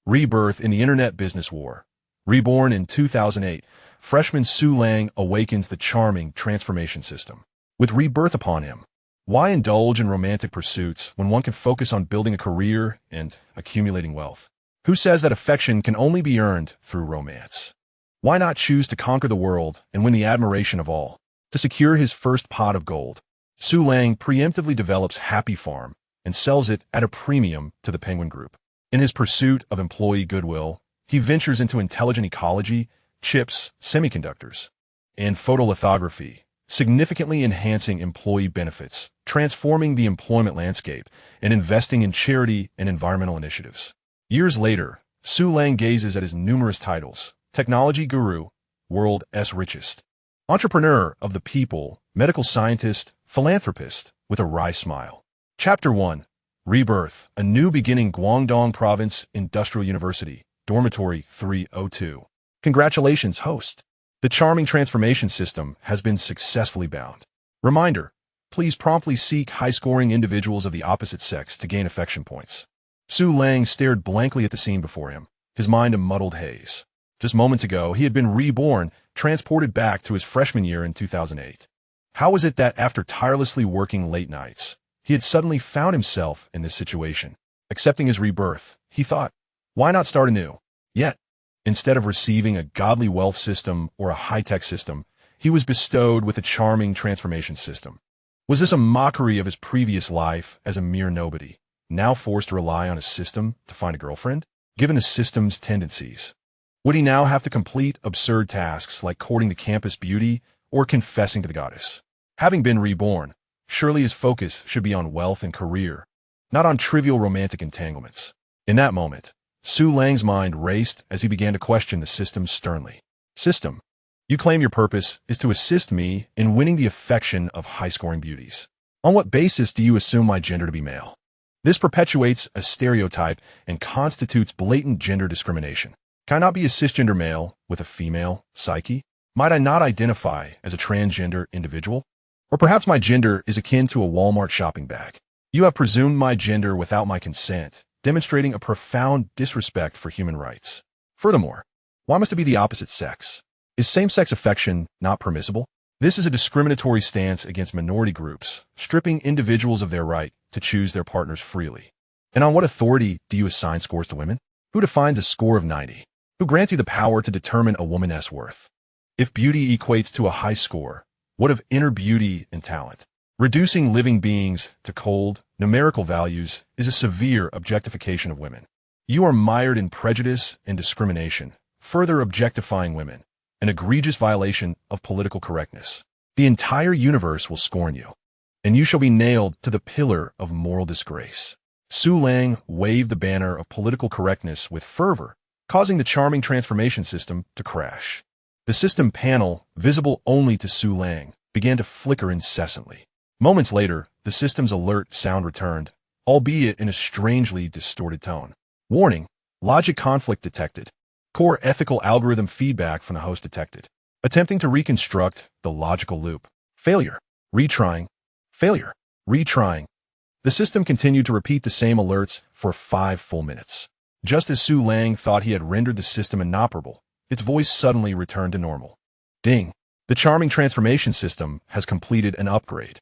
Rebirth in the Internet Business War. Reborn in 2008, freshman Su Lang awakens the charming transformation system. With rebirth upon him, why indulge in romantic pursuits when one can focus on building a career and accumulating wealth? Who says that affection can only be earned through romance? Why not choose to conquer the world and win the admiration of all? To secure his first pot of gold, Su Lang preemptively develops Happy Farm and sells it at a premium to the Penguin Group. In his pursuit of employee goodwill, he ventures into intelligent ecology, chips, semiconductors, and photolithography, significantly enhancing employee benefits, transforming the employment landscape, and investing in charity and environmental initiatives. Years later, Su Lang gazes at his numerous titles: technology guru, world's richest, entrepreneur of the people, medical scientist, philanthropist, with a wry smile. Chapter 1. Rebirth, a new beginning. Guangdong Province Industrial University, Dormitory 302. Congratulations, host. The charming transformation system has been successfully bound. Reminder, please promptly seek high-scoring individuals of the opposite sex to gain affection points. Su Lang stared blankly at the scene before him, his mind a muddled haze. Just moments ago, he had been reborn, transported back to his freshman year in 2008. How was it that after tirelessly working late nights, he had suddenly found himself in this situation? Accepting his rebirth, he thought, why not start anew? Yet, instead of receiving a godly wealth system or a high-tech system, he was bestowed with a charming transformation system. Was this a mockery of his previous life as a mere nobody, now forced to rely on a system to find a girlfriend? Given the system's tendencies, would he now have to complete absurd tasks like courting the campus beauty or confessing to the goddess? Having been reborn, surely his focus should be on wealth and career, not on trivial romantic entanglements. In that moment, Su Lang's mind raced as he began to question the system sternly. System, you claim your purpose is to assist me in winning the affection of high-scoring beauties. On what basis do you assume my gender to be male? This perpetuates a stereotype and constitutes blatant gender discrimination. Can I not be a cisgender male with a female psyche? Might I not identify as a transgender individual? Or perhaps my gender is akin to a Walmart shopping bag. You have presumed my gender without my consent, demonstrating a profound disrespect for human rights. Furthermore, why must it be the opposite sex? Is same-sex affection not permissible? This is a discriminatory stance against minority groups, stripping individuals of their right to choose their partners freely. And on what authority do you assign scores to women? Who defines a score of 90? Who grants you the power to determine a woman's worth? If beauty equates to a high score, what of inner beauty and talent? Reducing living beings to cold, numerical values is a severe objectification of women. You are mired in prejudice and discrimination, further objectifying women, an egregious violation of political correctness. The entire universe will scorn you, and you shall be nailed to the pillar of moral disgrace. Su Lang waved the banner of political correctness with fervor, causing the charming transformation system to crash. The system panel, visible only to Su Lang, began to flicker incessantly. Moments later, the system's alert sound returned, albeit in a strangely distorted tone. Warning, logic conflict detected. Core ethical algorithm feedback from the host detected. Attempting to reconstruct the logical loop. Failure. Retrying. Failure. Retrying. The system continued to repeat the same alerts for 5 full minutes. Just as Su Lang thought he had rendered the system inoperable, its voice suddenly returned to normal. Ding. The charming transformation system has completed an upgrade.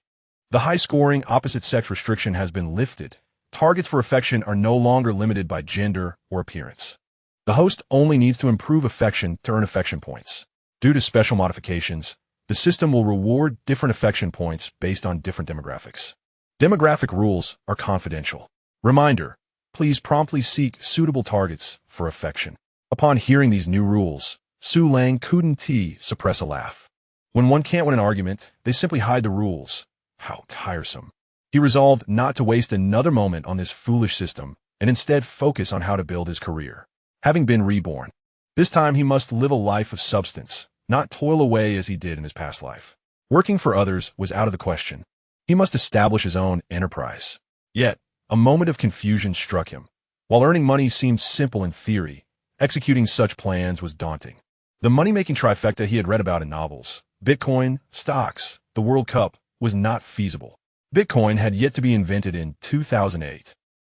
The high-scoring opposite-sex restriction has been lifted. Targets for affection are no longer limited by gender or appearance. The host only needs to improve affection to earn affection points. Due to special modifications, the system will reward different affection points based on different demographics. Demographic rules are confidential. Reminder, please promptly seek suitable targets for affection. Upon hearing these new rules, Su Lang couldn't suppress a laugh. When one can't win an argument, they simply hide the rules. How tiresome. He resolved not to waste another moment on this foolish system and instead focus on how to build his career. Having been reborn, this time he must live a life of substance, not toil away as he did in his past life. Working for others was out of the question. He must establish his own enterprise. Yet, a moment of confusion struck him. While earning money seemed simple in theory, executing such plans was daunting. The money-making trifecta he had read about in novels, Bitcoin, stocks, the World Cup, was not feasible. Bitcoin had yet to be invented in 2008,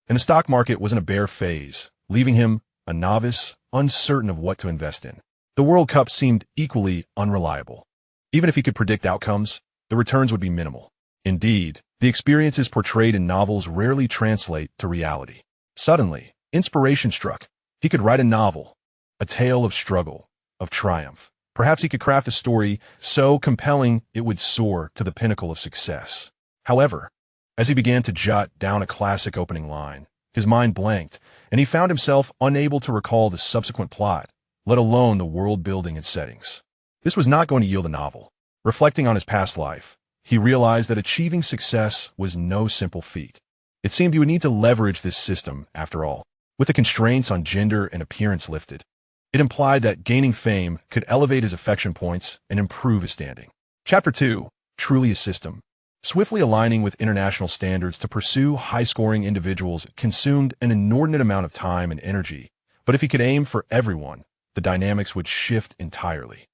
and the stock market was in a bear phase, leaving him a novice, uncertain of what to invest in. The World Cup seemed equally unreliable. Even if he could predict outcomes, the returns would be minimal. Indeed, the experiences portrayed in novels rarely translate to reality. Suddenly, inspiration struck. He could write a novel, a tale of struggle, of triumph. Perhaps he could craft a story so compelling it would soar to the pinnacle of success. However, as he began to jot down a classic opening line, his mind blanked, and he found himself unable to recall the subsequent plot, let alone the world building and settings. This was not going to yield a novel. Reflecting on his past life, he realized that achieving success was no simple feat. It seemed he would need to leverage this system, after all. With the constraints on gender and appearance lifted, it implied that gaining fame could elevate his affection points and improve his standing. Chapter 2. Truly a system. Swiftly aligning with international standards to pursue high-scoring individuals consumed an inordinate amount of time and energy, but if he could aim for everyone, the dynamics would shift entirely.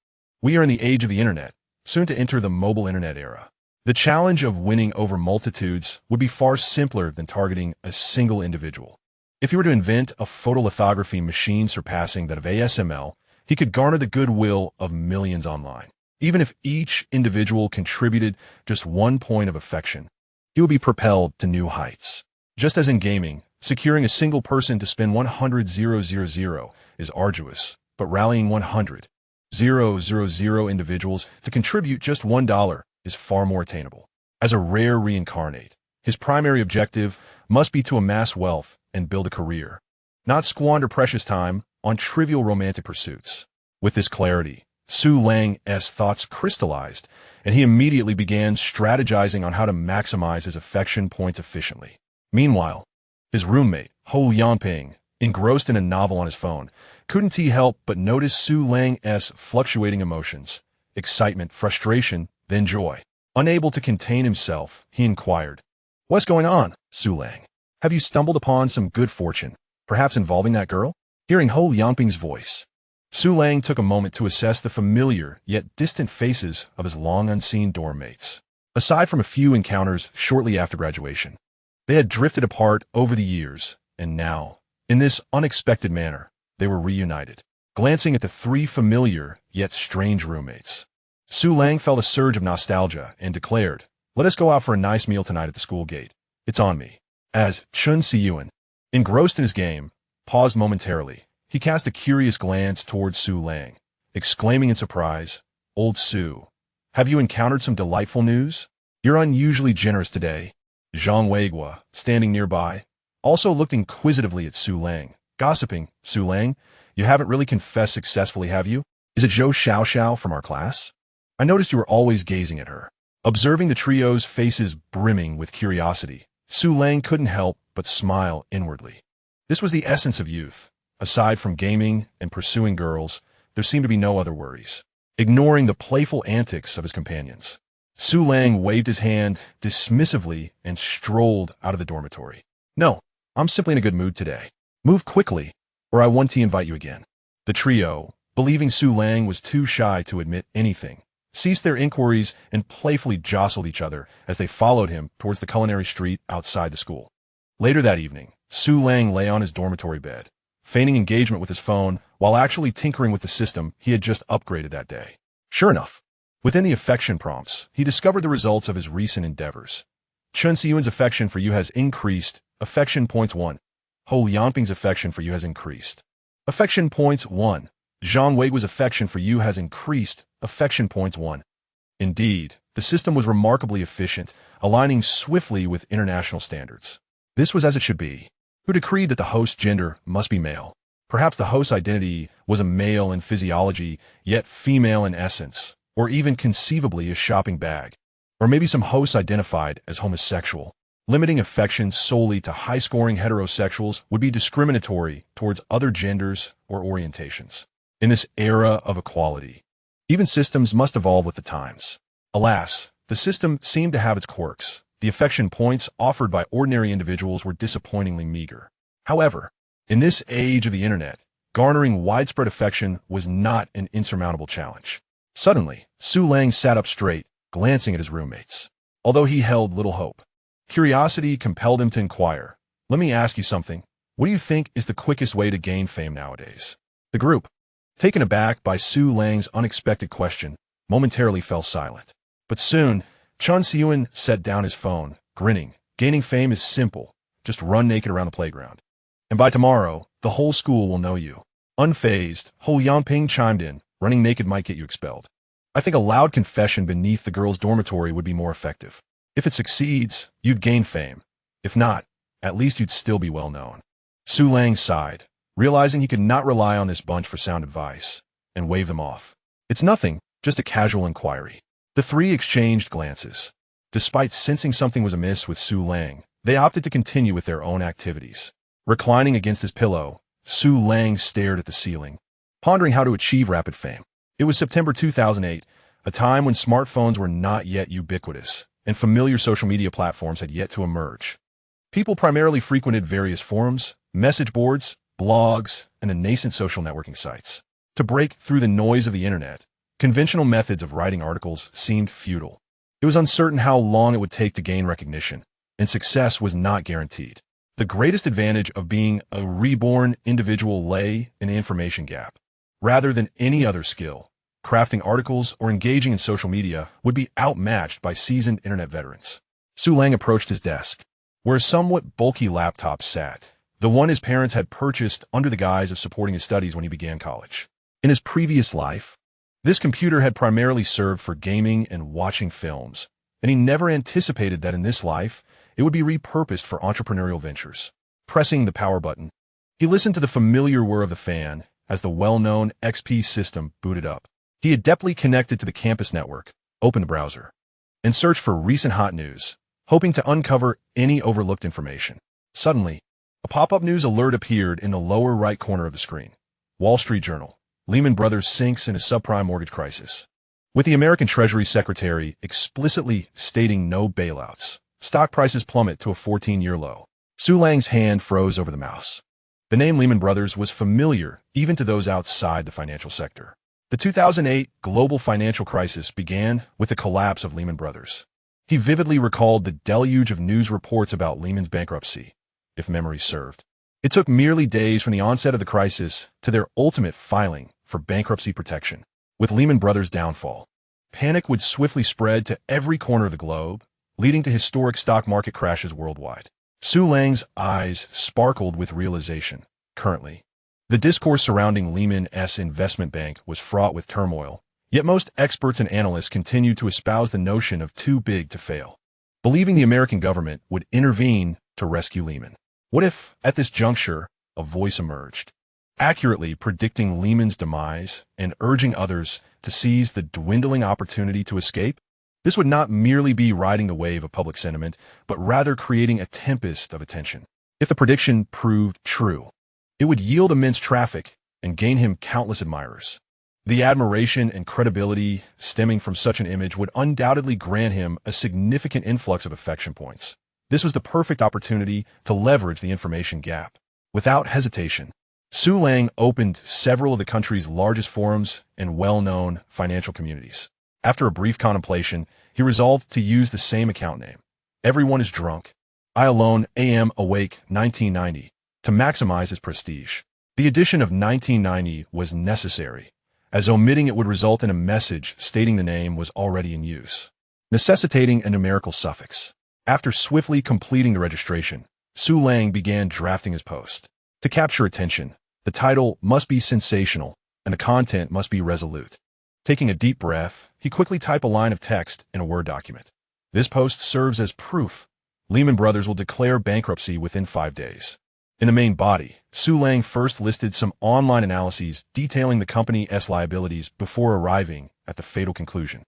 We are in the age of the internet, soon to enter the mobile internet era. The challenge of winning over multitudes would be far simpler than targeting a single individual. If he were to invent a photolithography machine surpassing that of ASML, he could garner the goodwill of millions online. Even if each individual contributed just 1 point of affection, he would be propelled to new heights. Just as in gaming, securing a single person to spend 100,000 is arduous, but rallying 100,000 individuals to contribute just $1 is far more attainable. As a rare reincarnate, his primary objective must be to amass wealth and build a career, not squander precious time on trivial romantic pursuits. With this clarity, Su Lang's thoughts crystallized, and he immediately began strategizing on how to maximize his affection points efficiently. Meanwhile, his roommate, Ho Yanping, engrossed in a novel on his phone, couldn't he help but notice Su Lang's fluctuating emotions, excitement, frustration, then joy. Unable to contain himself, he inquired, "What's going on, Su Lang? Have you stumbled upon some good fortune, perhaps involving that girl?" Hearing Ho Yanping's voice, Su Lang took a moment to assess the familiar yet distant faces of his long-unseen dorm mates. Aside from a few encounters shortly after graduation, they had drifted apart over the years, and now, in this unexpected manner, they were reunited. Glancing at the 3 familiar yet strange roommates, Su Lang felt a surge of nostalgia and declared, "Let us go out for a nice meal tonight at the school gate. It's on me." As Chun Si-yuan, engrossed in his game, paused momentarily, he cast a curious glance towards Su Lang, exclaiming in surprise, "Old Su, have you encountered some delightful news? You're unusually generous today." Zhang Weigua, standing nearby, also looked inquisitively at Su Lang, gossiping, "Su Lang, you haven't really confessed successfully, have you? Is it Zhou Xiaoxiao from our class? I noticed you were always gazing at her." Observing the trio's faces brimming with curiosity, Su Lang couldn't help but smile inwardly. This was the essence of youth. Aside from gaming and pursuing girls, there seemed to be no other worries. Ignoring the playful antics of his companions, Su Lang waved his hand dismissively and strolled out of the dormitory. "No, I'm simply in a good mood today. Move quickly, or I want to invite you again." The trio, believing Su Lang was too shy to admit anything, ceased their inquiries and playfully jostled each other as they followed him towards the culinary street outside the school. Later that evening, Su Lang lay on his dormitory bed, feigning engagement with his phone while actually tinkering with the system he had just upgraded that day. Sure enough, within the affection prompts, he discovered the results of his recent endeavors. Chun Si-yuan's affection for you has increased, affection points 1. Ho Yanping's affection for you has increased, affection points 1. Zhang Weigua's affection for you has increased, affection points 1. Indeed, the system was remarkably efficient, aligning swiftly with international standards. This was as it should be. Who decreed that the host's gender must be male? Perhaps the host's identity was a male in physiology, yet female in essence, or even conceivably a shopping bag. Or maybe some hosts identified as homosexual. Limiting affection solely to high-scoring heterosexuals would be discriminatory towards other genders or orientations. In this era of equality, even systems must evolve with the times. Alas, the system seemed to have its quirks. The affection points offered by ordinary individuals were disappointingly meager. However, in this age of the internet, garnering widespread affection was not an insurmountable challenge. Suddenly, Su Lang sat up straight, glancing at his roommates. Although he held little hope, curiosity compelled him to inquire, "Let me ask you something. What do you think is the quickest way to gain fame nowadays? The group, taken aback by Su Lang's unexpected question, momentarily fell silent. But soon, Chun Siyuan set down his phone, grinning. Gaining fame is simple. Just run naked around the playground. And by tomorrow, the whole school will know you. Unfazed, Ho Yanping chimed in. Running naked might get you expelled. I think a loud confession beneath the girls' dormitory would be more effective. If it succeeds, you'd gain fame. If not, at least you'd still be well known. Su Lang sighed, realizing he could not rely on this bunch for sound advice, and waved them off. It's nothing, just a casual inquiry. The three exchanged glances. Despite sensing something was amiss with Su Lang, they opted to continue with their own activities. Reclining against his pillow, Su Lang stared at the ceiling, pondering how to achieve rapid fame. It was September 2008, a time when smartphones were not yet ubiquitous, and familiar social media platforms had yet to emerge. People primarily frequented various forums, message boards, blogs, and the nascent social networking sites. To break through the noise of the internet, conventional methods of writing articles seemed futile. It was uncertain how long it would take to gain recognition, and success was not guaranteed. The greatest advantage of being a reborn individual lay in the information gap. Rather than any other skill, crafting articles or engaging in social media would be outmatched by seasoned internet veterans. Su Lang approached his desk, where a somewhat bulky laptop sat, the one his parents had purchased under the guise of supporting his studies when he began college. In his previous life, this computer had primarily served for gaming and watching films, and he never anticipated that in this life, it would be repurposed for entrepreneurial ventures. Pressing the power button, he listened to the familiar whir of the fan as the well-known XP system booted up. He adeptly connected to the campus network, opened the browser, and searched for recent hot news, hoping to uncover any overlooked information. Suddenly, a pop-up news alert appeared in the lower right corner of the screen. Wall Street Journal. Lehman Brothers sinks in a subprime mortgage crisis. With the American Treasury Secretary explicitly stating no bailouts, stock prices plummet to a 14-year low. Su Lang's hand froze over the mouse. The name Lehman Brothers was familiar even to those outside the financial sector. The 2008 global financial crisis began with the collapse of Lehman Brothers. He vividly recalled the deluge of news reports about Lehman's bankruptcy, if memory served. It took merely days from the onset of the crisis to their ultimate filing for bankruptcy protection. With Lehman Brothers' downfall, panic would swiftly spread to every corner of the globe, leading to historic stock market crashes worldwide. Su Lang's eyes sparkled with realization. Currently, the discourse surrounding Lehman's investment bank was fraught with turmoil, yet most experts and analysts continued to espouse the notion of too big to fail, believing the American government would intervene to rescue Lehman. What if, at this juncture, a voice emerged, accurately predicting Lehman's demise and urging others to seize the dwindling opportunity to escape? This would not merely be riding the wave of public sentiment, but rather creating a tempest of attention. If the prediction proved true, it would yield immense traffic and gain him countless admirers. The admiration and credibility stemming from such an image would undoubtedly grant him a significant influx of affection points. This was the perfect opportunity to leverage the information gap. Without hesitation, Su Lang opened several of the country's largest forums and well-known financial communities. After a brief contemplation, he resolved to use the same account name. Everyone is drunk. I alone am awake 1990 to maximize his prestige. The addition of 1990 was necessary, as omitting it would result in a message stating the name was already in use, necessitating a numerical suffix. After swiftly completing the registration, Su Lang began drafting his post. To capture attention, the title must be sensational, and the content must be resolute. Taking a deep breath, he quickly typed a line of text in a Word document. This post serves as proof. Lehman Brothers will declare bankruptcy within 5 days. In the main body, Su Lang first listed some online analyses detailing the company's liabilities before arriving at the fatal conclusion.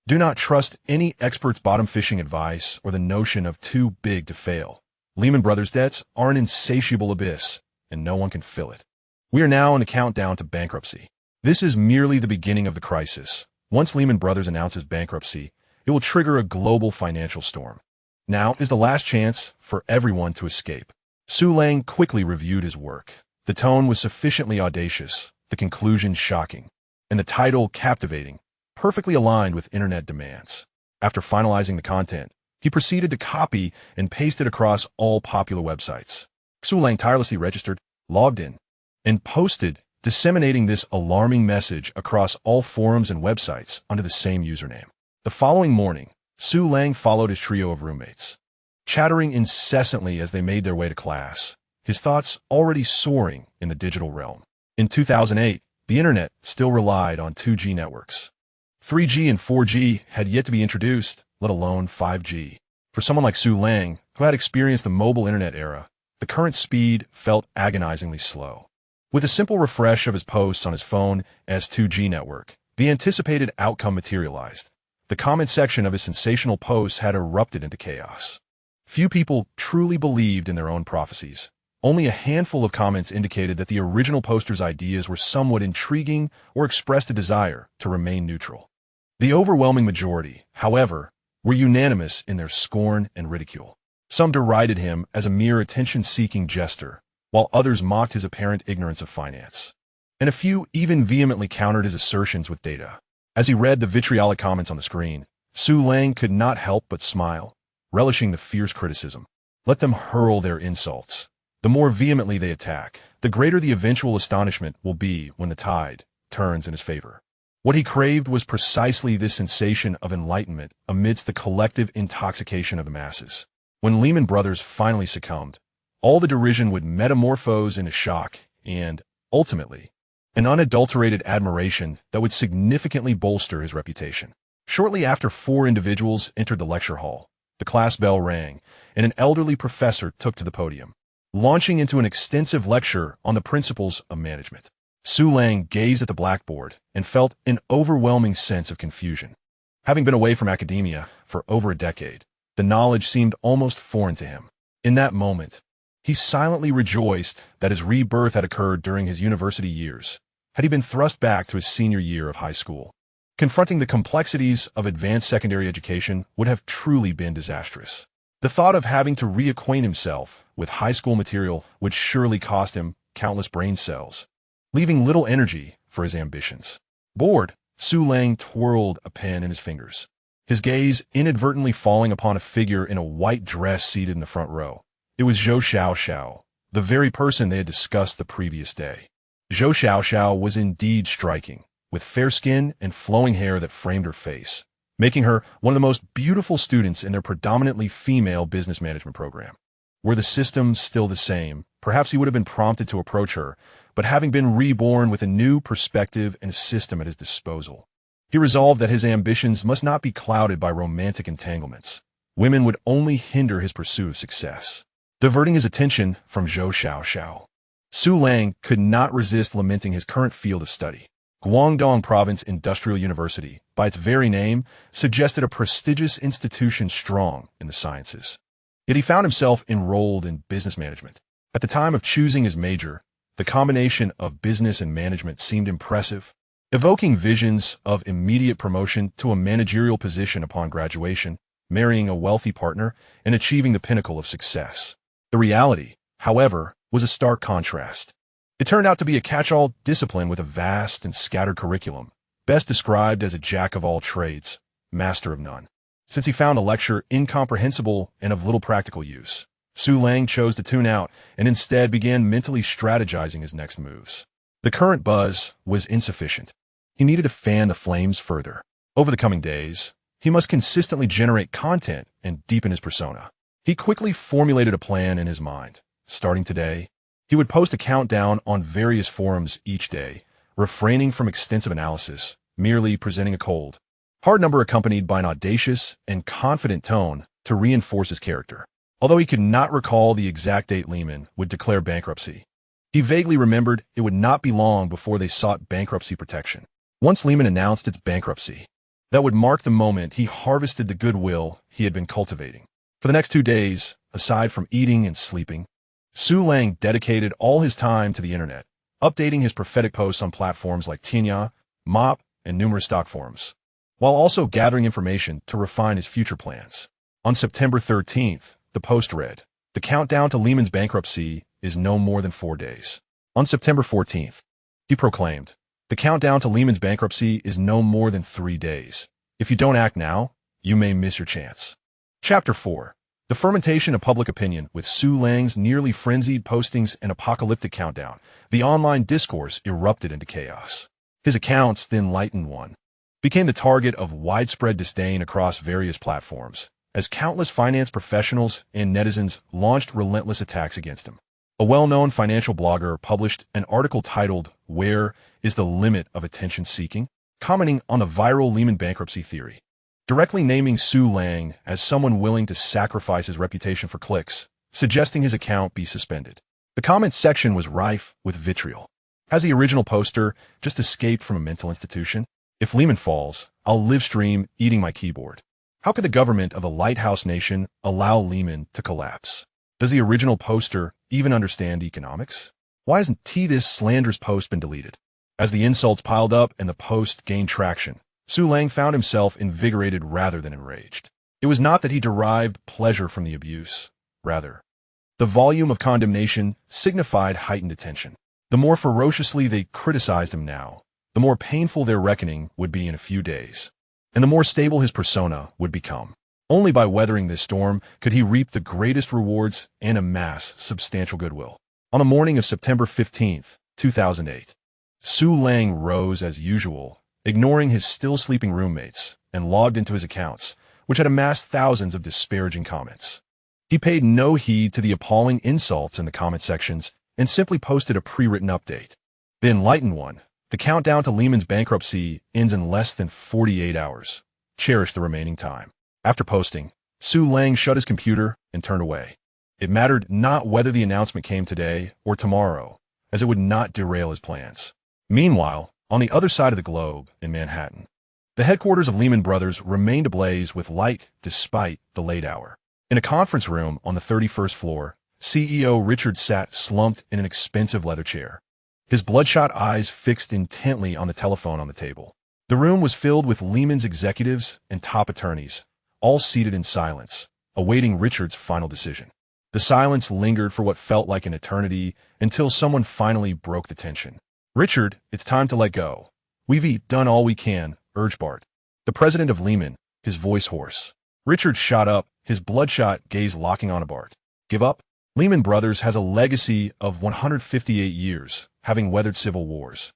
Do not trust any expert's bottom-fishing advice or the notion of too big to fail. Lehman Brothers' debts are an insatiable abyss, and no one can fill it. We are now in the countdown to bankruptcy. This is merely the beginning of the crisis. Once Lehman Brothers announces bankruptcy, it will trigger a global financial storm. Now is the last chance for everyone to escape. Su Lang quickly reviewed his work. The tone was sufficiently audacious, the conclusion shocking, and the title captivating, perfectly aligned with internet demands. After finalizing the content, he proceeded to copy and paste it across all popular websites. Xu Lang tirelessly registered, logged in, and posted, disseminating this alarming message across all forums and websites under the same username. The following morning, Xu Lang followed his trio of roommates, chattering incessantly as they made their way to class, his thoughts already soaring in the digital realm. In 2008, the internet still relied on 2G networks. 3G and 4G had yet to be introduced, let alone 5G. For someone like Xu Lang, who had experienced the mobile internet era, the current speed felt agonizingly slow. With a simple refresh of his posts on his phone as 2G network, the anticipated outcome materialized. The comment section of his sensational posts had erupted into chaos. Few people truly believed in their own prophecies. Only a handful of comments indicated that the original poster's ideas were somewhat intriguing or expressed a desire to remain neutral. The overwhelming majority, however, were unanimous in their scorn and ridicule. Some derided him as a mere attention-seeking jester, while others mocked his apparent ignorance of finance. And a few even vehemently countered his assertions with data. As he read the vitriolic comments on the screen, Xu Lang could not help but smile, relishing the fierce criticism. Let them hurl their insults. The more vehemently they attack, the greater the eventual astonishment will be when the tide turns in his favor. What he craved was precisely this sensation of enlightenment amidst the collective intoxication of the masses. When Lehman Brothers finally succumbed, all the derision would metamorphose into shock and, ultimately, an unadulterated admiration that would significantly bolster his reputation. Shortly after 4 individuals entered the lecture hall, the class bell rang, and an elderly professor took to the podium, launching into an extensive lecture on the principles of management. Xu Lang gazed at the blackboard and felt an overwhelming sense of confusion. Having been away from academia for over a decade, the knowledge seemed almost foreign to him. In that moment, he silently rejoiced that his rebirth had occurred during his university years, had he been thrust back to his senior year of high school. Confronting the complexities of advanced secondary education would have truly been disastrous. The thought of having to reacquaint himself with high school material would surely cost him countless brain cells, leaving little energy for his ambitions. Bored, Xu Lang twirled a pen in his fingers, his gaze inadvertently falling upon a figure in a white dress seated in the front row. It was Zhou Xiaoxiao, the very person they had discussed the previous day. Zhou Xiaoxiao was indeed striking, with fair skin and flowing hair that framed her face, making her one of the most beautiful students in their predominantly female business management program. Were the systems still the same, perhaps he would have been prompted to approach her, but having been reborn with a new perspective and a system at his disposal, he resolved that his ambitions must not be clouded by romantic entanglements. Women would only hinder his pursuit of success. Diverting his attention from Zhou Xiaoxiao, Xu Lang could not resist lamenting his current field of study. Guangdong Province Industrial University, by its very name, suggested a prestigious institution strong in the sciences. Yet he found himself enrolled in business management. At the time of choosing his major, the combination of business and management seemed impressive, evoking visions of immediate promotion to a managerial position upon graduation, marrying a wealthy partner, and achieving the pinnacle of success. The reality, however, was a stark contrast. It turned out to be a catch-all discipline with a vast and scattered curriculum, best described as a jack-of-all-trades, master of none. Since he found a lecture incomprehensible and of little practical use, Xu Lang chose to tune out and instead began mentally strategizing his next moves. The current buzz was insufficient. He needed to fan the flames further. Over the coming days, he must consistently generate content and deepen his persona. He quickly formulated a plan in his mind. Starting today, he would post a countdown on various forums each day, refraining from extensive analysis, merely presenting a cold, hard number accompanied by an audacious and confident tone to reinforce his character. Although he could not recall the exact date Lehman would declare bankruptcy, he vaguely remembered it would not be long before they sought bankruptcy protection. Once Lehman announced its bankruptcy, that would mark the moment he harvested the goodwill he had been cultivating. For the next 2 days, aside from eating and sleeping, Xu Lang dedicated all his time to the internet, updating his prophetic posts on platforms like Tinya, Mop, and numerous stock forums, while also gathering information to refine his future plans. On September 13th, the post read, "The countdown to Lehman's bankruptcy is no more than 4 days." On September 14th, he proclaimed, "The countdown to Lehman's bankruptcy is no more than 3 days. If you don't act now, you may miss your chance." Chapter 4. The fermentation of public opinion, with Su Lang's nearly frenzied postings and apocalyptic countdown, the online discourse erupted into chaos. His accounts, the enlightened one, became the target of widespread disdain across various platforms, as countless finance professionals and netizens launched relentless attacks against him. A well-known financial blogger published an article titled, "Where is the Limit of Attention-Seeking?" commenting on the viral Lehman bankruptcy theory, directly naming Su Lang as someone willing to sacrifice his reputation for clicks, suggesting his account be suspended. The comment section was rife with vitriol. Has the original poster just escaped from a mental institution? If Lehman falls, I'll live stream eating my keyboard. How could the government of the lighthouse nation allow Lehman to collapse? Does the original poster even understand economics? Why hasn't this slanderous post been deleted? As the insults piled up and the post gained traction, Su Lang found himself invigorated rather than enraged. It was not that he derived pleasure from the abuse. Rather, the volume of condemnation signified heightened attention. The more ferociously they criticized him now, the more painful their reckoning would be in a few days, and the more stable his persona would become. Only by weathering this storm could he reap the greatest rewards and amass substantial goodwill. On the morning of September 15th, 2008, Su Lang rose as usual, ignoring his still-sleeping roommates, and logged into his accounts, which had amassed thousands of disparaging comments. He paid no heed to the appalling insults in the comment sections and simply posted a pre-written update. The enlightened one, the countdown to Lehman's bankruptcy ends in less than 48 hours. Cherish the remaining time. After posting, Su Lang shut his computer and turned away. It mattered not whether the announcement came today or tomorrow, as it would not derail his plans. Meanwhile, on the other side of the globe, in Manhattan, the headquarters of Lehman Brothers remained ablaze with light despite the late hour. In a conference room on the 31st floor, CEO Richard sat slumped in an expensive leather chair, his bloodshot eyes fixed intently on the telephone on the table. The room was filled with Lehman's executives and top attorneys, all seated in silence, awaiting Richard's final decision. The silence lingered for what felt like an eternity until someone finally broke the tension. "Richard, it's time to let go. We've done all we can," urged Bart, the president of Lehman, his voice hoarse. Richard shot up, his bloodshot gaze locking on Bart. "Give up?" Lehman Brothers has a legacy of 158 years, having weathered civil wars,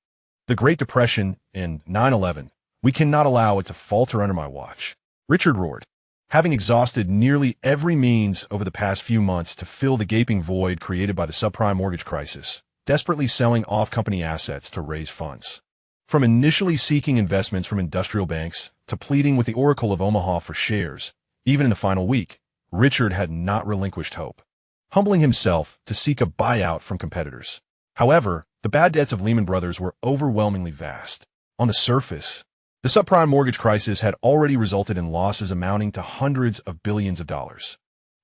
the Great Depression, and 9/11. "We cannot allow it to falter under my watch," Richard roared, having exhausted nearly every means over the past few months to fill the gaping void created by the subprime mortgage crisis, desperately selling off company assets to raise funds. From initially seeking investments from industrial banks to pleading with the Oracle of Omaha for shares, even in the final week, Richard had not relinquished hope, humbling himself to seek a buyout from competitors. However, the bad debts of Lehman Brothers were overwhelmingly vast. On the surface, the subprime mortgage crisis had already resulted in losses amounting to hundreds of billions of dollars.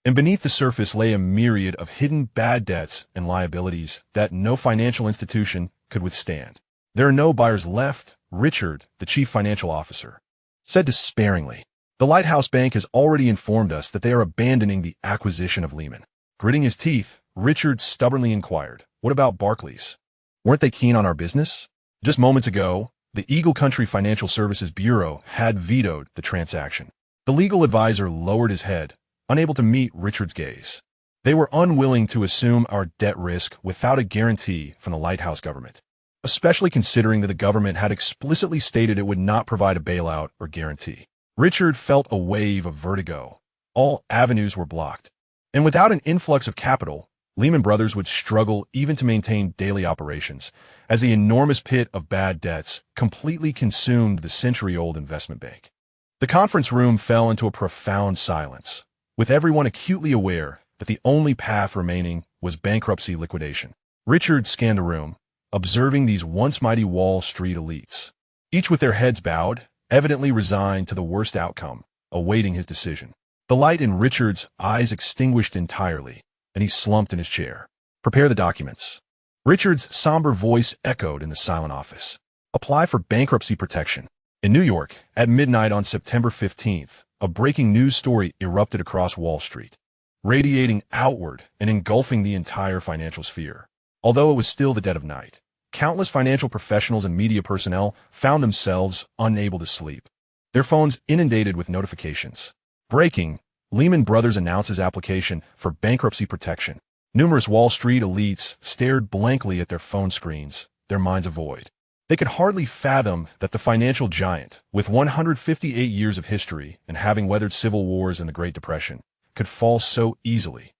And beneath the surface lay a myriad of hidden bad debts and liabilities that no financial institution could withstand. "There are no buyers left," Richard, the chief financial officer, said despairingly. "The Lighthouse Bank has already informed us that they are abandoning the acquisition of Lehman." Gritting his teeth, Richard stubbornly inquired, "What about Barclays? Weren't they keen on our business?" Just moments ago, the Eagle Country Financial Services Bureau had vetoed the transaction. The legal advisor lowered his head, unable to meet Richard's gaze. "They were unwilling to assume our debt risk without a guarantee from the Lighthouse government, especially considering that the government had explicitly stated it would not provide a bailout or guarantee." Richard felt a wave of vertigo. All avenues were blocked. And without an influx of capital, Lehman Brothers would struggle even to maintain daily operations, as the enormous pit of bad debts completely consumed the century-old investment bank. The conference room fell into a profound silence, with everyone acutely aware that the only path remaining was bankruptcy liquidation. Richard scanned the room, observing these once mighty Wall Street elites, each with their heads bowed, evidently resigned to the worst outcome, awaiting his decision. The light in Richard's eyes extinguished entirely, and he slumped in his chair. "Prepare the documents." Richard's somber voice echoed in the silent office. "Apply for bankruptcy protection." In New York, at midnight on September 15th, a breaking news story erupted across Wall Street, radiating outward and engulfing the entire financial sphere. Although it was still the dead of night, countless financial professionals and media personnel found themselves unable to sleep, their phones inundated with notifications. Breaking, Lehman Brothers announces application for bankruptcy protection. Numerous Wall Street elites stared blankly at their phone screens, their minds a void. They could hardly fathom that the financial giant, with 158 years of history and having weathered civil wars and the Great Depression, could fall so easily.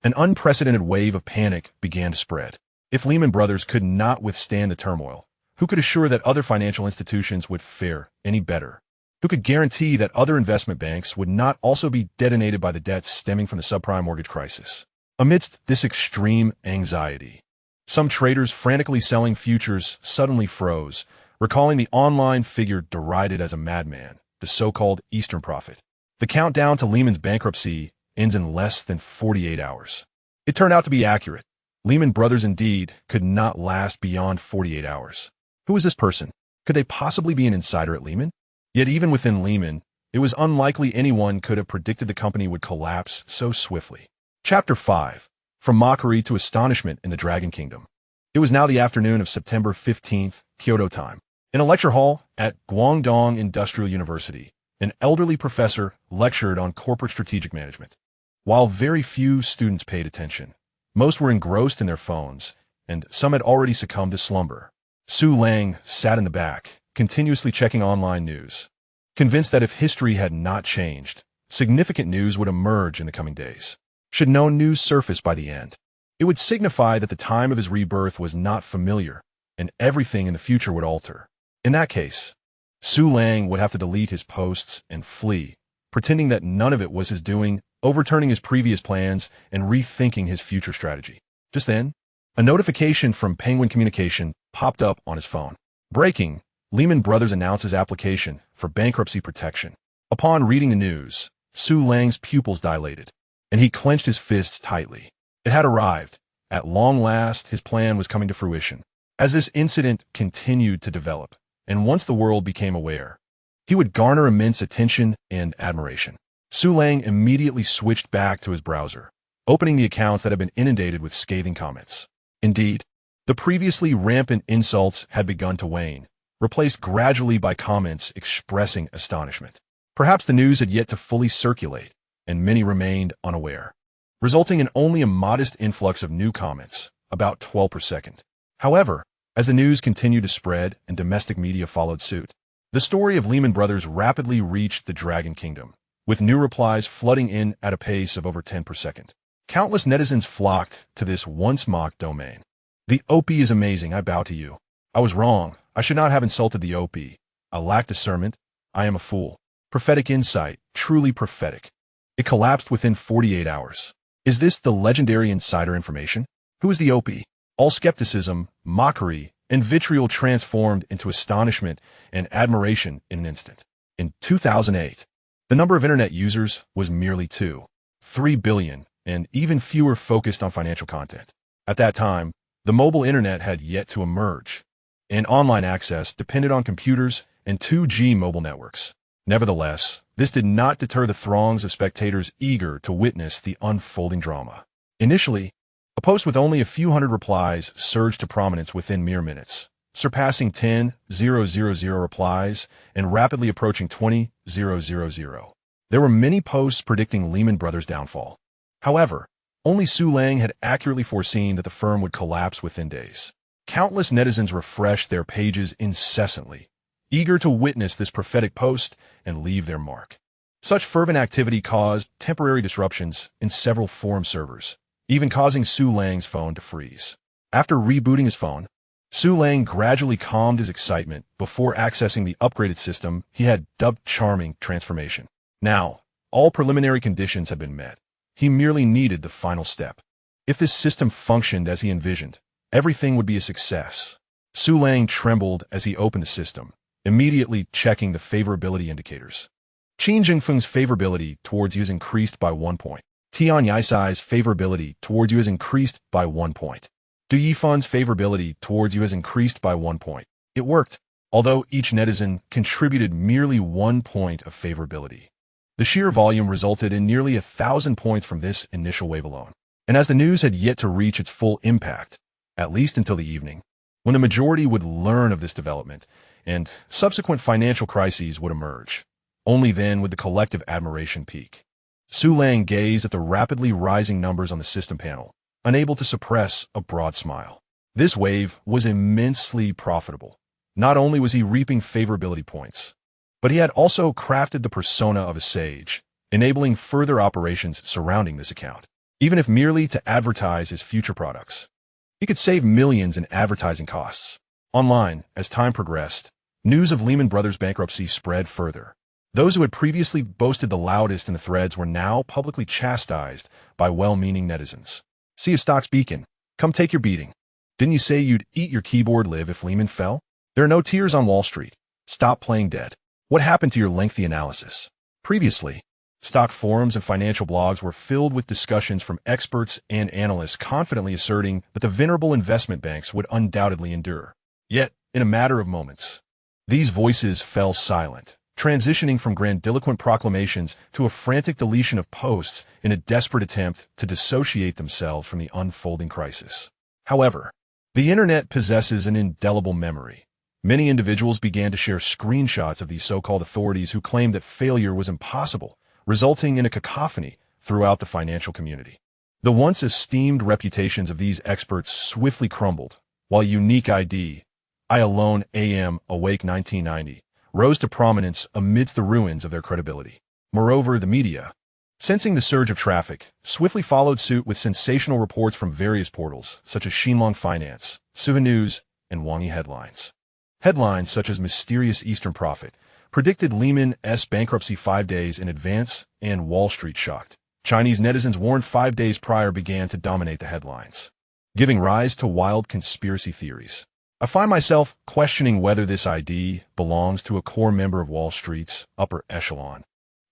An unprecedented wave of panic began to spread. If Lehman Brothers could not withstand the turmoil, who could assure that other financial institutions would fare any better? Who could guarantee that other investment banks would not also be detonated by the debts stemming from the subprime mortgage crisis? Amidst this extreme anxiety, some traders frantically selling futures suddenly froze, recalling the online figure derided as a madman, the so-called Eastern Prophet. The countdown to Lehman's bankruptcy ends in less than 48 hours. It turned out to be accurate. Lehman Brothers indeed could not last beyond 48 hours. Who was this person? Could they possibly be an insider at Lehman? Yet even within Lehman, it was unlikely anyone could have predicted the company would collapse so swiftly. Chapter 5. From Mockery to Astonishment in the Dragon Kingdom. It was now the afternoon of September 15th, Kyoto time. In a lecture hall at Guangdong Industrial University, an elderly professor lectured on corporate strategic management. While very few students paid attention, most were engrossed in their phones, and some had already succumbed to slumber. Su Lang sat in the back, continuously checking online news, convinced that if history had not changed, significant news would emerge in the coming days. Should no news surface by the end, it would signify that the time of his rebirth was not familiar, and everything in the future would alter. In that case, Su Lang would have to delete his posts and flee, pretending that none of it was his doing, overturning his previous plans and rethinking his future strategy. Just then, a notification from Penguin Communication popped up on his phone. Breaking, Lehman Brothers announces application for bankruptcy protection. Upon reading the news, Su Lang's pupils dilated, and he clenched his fists tightly. It had arrived. At long last, his plan was coming to fruition. As this incident continued to develop, and once the world became aware, he would garner immense attention and admiration. Su Lang immediately switched back to his browser, opening the accounts that had been inundated with scathing comments. Indeed, the previously rampant insults had begun to wane, replaced gradually by comments expressing astonishment. Perhaps the news had yet to fully circulate, and many remained unaware, resulting in only a modest influx of new comments, about 12 per second. However, as the news continued to spread and domestic media followed suit, the story of Lehman Brothers rapidly reached the Dragon Kingdom, with new replies flooding in at a pace of over 10 per second. Countless netizens flocked to this once-mocked domain. The OP is amazing, I bow to you. I was wrong. I should not have insulted the OP. I lack discernment. I am a fool. Prophetic insight, truly prophetic. It collapsed within 48 hours. Is this the legendary insider information? Who is the OP? All skepticism, mockery, and vitriol transformed into astonishment and admiration in an instant. In 2008, the number of internet users was merely 2.3 billion, and even fewer focused on financial content. At that time, the mobile internet had yet to emerge, and online access depended on computers and 2G mobile networks. Nevertheless, this did not deter the throngs of spectators eager to witness the unfolding drama. Initially, a post with only a few hundred replies surged to prominence within mere minutes, surpassing 10,000 replies and rapidly approaching 20,000. There were many posts predicting Lehman Brothers' downfall. However, only Su Lang had accurately foreseen that the firm would collapse within days. Countless netizens refreshed their pages incessantly, eager to witness this prophetic post and leave their mark. Such fervent activity caused temporary disruptions in several forum servers, even causing Su Lang's phone to freeze. After rebooting his phone, Su Lang gradually calmed his excitement before accessing the upgraded system he had dubbed Charming Transformation. Now, all preliminary conditions had been met. He merely needed the final step. If this system functioned as he envisioned, everything would be a success. Su Lang trembled as he opened the system, immediately checking the favorability indicators. Qin Jingfeng's favorability towards you has increased by 1 point. Tian Yaisai's favorability towards you has increased by 1 point. Du Yifan's favorability towards you has increased by 1 point. It worked, although each netizen contributed merely 1 point of favorability. The sheer volume resulted in nearly 1,000 points from this initial wave alone. And as the news had yet to reach its full impact, at least until the evening, when the majority would learn of this development, and subsequent financial crises would emerge, only then would the collective admiration peak. Su Lang gazed at the rapidly rising numbers on the system panel, unable to suppress a broad smile. This wave was immensely profitable. Not only was he reaping favorability points, but he had also crafted the persona of a sage, enabling further operations surrounding this account, even if merely to advertise his future products. He could save millions in advertising costs. Online, as time progressed, news of Lehman Brothers' bankruptcy spread further. Those who had previously boasted the loudest in the threads were now publicly chastised by well-meaning netizens. "See a stock's beacon. Come take your beating. Didn't you say you'd eat your keyboard live if Lehman fell? There are no tears on Wall Street. Stop playing dead. What happened to your lengthy analysis?" Previously, stock forums and financial blogs were filled with discussions from experts and analysts confidently asserting that the venerable investment banks would undoubtedly endure. Yet, in a matter of moments, these voices fell silent, transitioning from grandiloquent proclamations to a frantic deletion of posts in a desperate attempt to dissociate themselves from the unfolding crisis. However, the internet possesses an indelible memory. Many individuals began to share screenshots of these so-called authorities who claimed that failure was impossible, resulting in a cacophony throughout the financial community. The once esteemed reputations of these experts swiftly crumbled, while unique I alone AM Awake 1990 rose to prominence amidst the ruins of their credibility. Moreover, the media, sensing the surge of traffic, swiftly followed suit with sensational reports from various portals, such as Xinlong Finance, Suva News, and Wangi Headlines. Headlines such as Mysterious Eastern Prophet predicted Lehman's bankruptcy 5 days in advance, and Wall Street shocked. Chinese netizens warned 5 days prior began to dominate the headlines, giving rise to wild conspiracy theories. I find myself questioning whether this ID belongs to a core member of Wall Street's upper echelon.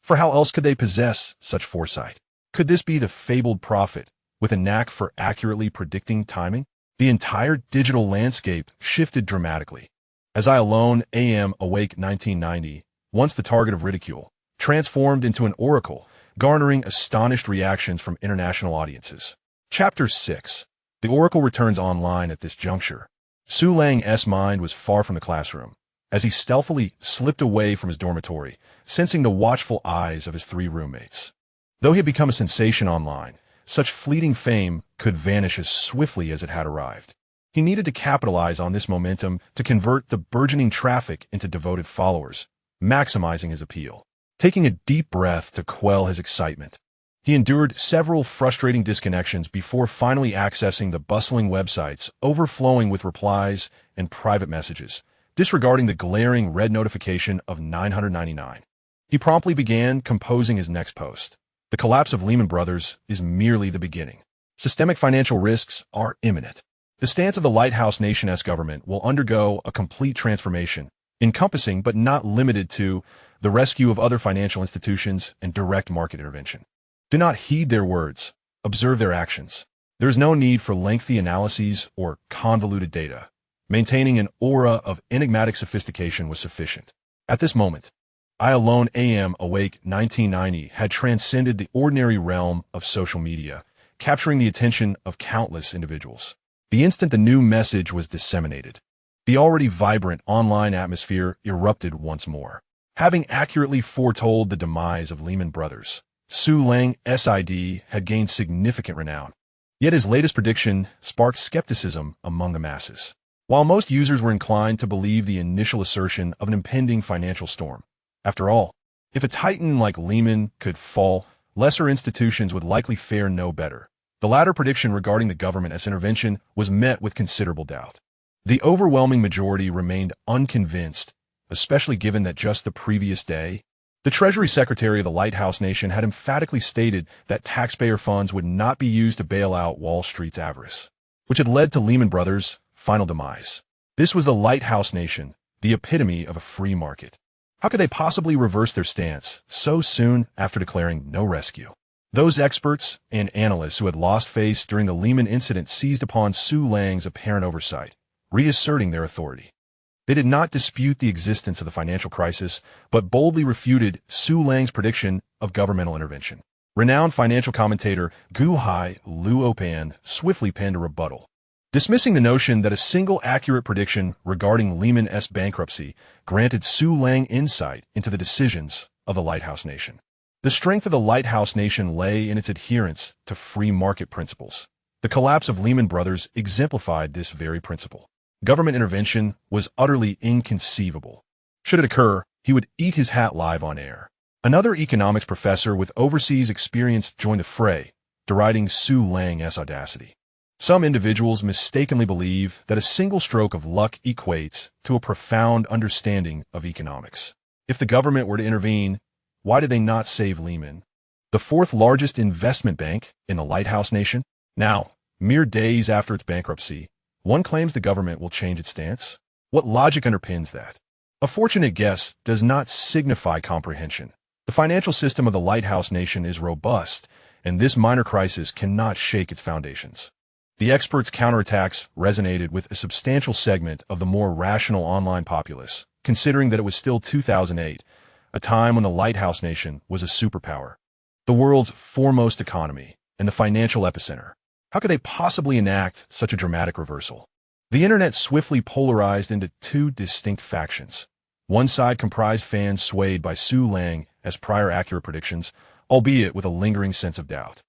For how else could they possess such foresight? Could this be the fabled prophet with a knack for accurately predicting timing? The entire digital landscape shifted dramatically. As I alone AM Awake 1990, once the target of ridicule, transformed into an oracle, garnering astonished reactions from international audiences. Chapter 6. The oracle returns online at this juncture. Su Lang's mind was far from the classroom, as he stealthily slipped away from his dormitory, sensing the watchful eyes of his 3 roommates. Though he had become a sensation online, such fleeting fame could vanish as swiftly as it had arrived. He needed to capitalize on this momentum to convert the burgeoning traffic into devoted followers, maximizing his appeal. Taking a deep breath to quell his excitement, he endured several frustrating disconnections before finally accessing the bustling websites overflowing with replies and private messages, disregarding the glaring red notification of 999. He promptly began composing his next post. The collapse of Lehman Brothers is merely the beginning. Systemic financial risks are imminent. The stance of the Lighthouse Nation's government will undergo a complete transformation, encompassing but not limited to the rescue of other financial institutions and direct market intervention. Do not heed their words. Observe their actions. There is no need for lengthy analyses or convoluted data. Maintaining an aura of enigmatic sophistication was sufficient. At this moment, I alone AM Awake 1990 had transcended the ordinary realm of social media, capturing the attention of countless individuals. The instant the new message was disseminated, the already vibrant online atmosphere erupted once more. Having accurately foretold the demise of Lehman Brothers, Su Lang's ID had gained significant renown. Yet his latest prediction sparked skepticism among the masses. While most users were inclined to believe the initial assertion of an impending financial storm, after all, if a titan like Lehman could fall, lesser institutions would likely fare no better. The latter prediction regarding the government's intervention was met with considerable doubt. The overwhelming majority remained unconvinced, especially given that just the previous day, the Treasury Secretary of the Lighthouse Nation had emphatically stated that taxpayer funds would not be used to bail out Wall Street's avarice, which had led to Lehman Brothers' final demise. This was the Lighthouse Nation, the epitome of a free market. How could they possibly reverse their stance so soon after declaring no rescue? Those experts and analysts who had lost face during the Lehman incident seized upon Su Lang's apparent oversight, reasserting their authority. They did not dispute the existence of the financial crisis, but boldly refuted Su Lang's prediction of governmental intervention. Renowned financial commentator Gu Hai Luopan swiftly penned a rebuttal, dismissing the notion that a single accurate prediction regarding Lehman's bankruptcy granted Su Lang insight into the decisions of the Lighthouse Nation. The strength of the lighthouse nation lay in its adherence to free market principles. The collapse of Lehman Brothers exemplified this very principle. Government intervention was utterly inconceivable. Should it occur, he would eat his hat live on air. Another economics professor with overseas experience joined the fray, deriding Su Lang's audacity. Some individuals mistakenly believe that a single stroke of luck equates to a profound understanding of economics. If the government were to intervene, why did they not save Lehman, the fourth largest investment bank in the lighthouse nation? Now, mere days after its bankruptcy, one claims the government will change its stance. What logic underpins that? A fortunate guess does not signify comprehension. The financial system of the lighthouse nation is robust, and this minor crisis cannot shake its foundations. The experts' counterattacks resonated with a substantial segment of the more rational online populace, considering that it was still 2008, a time when the lighthouse nation was a superpower, the world's foremost economy, and the financial epicenter. How could they possibly enact such a dramatic reversal? The internet swiftly polarized into two distinct factions. One side comprised fans swayed by Su Lang as prior accurate predictions, albeit with a lingering sense of doubt.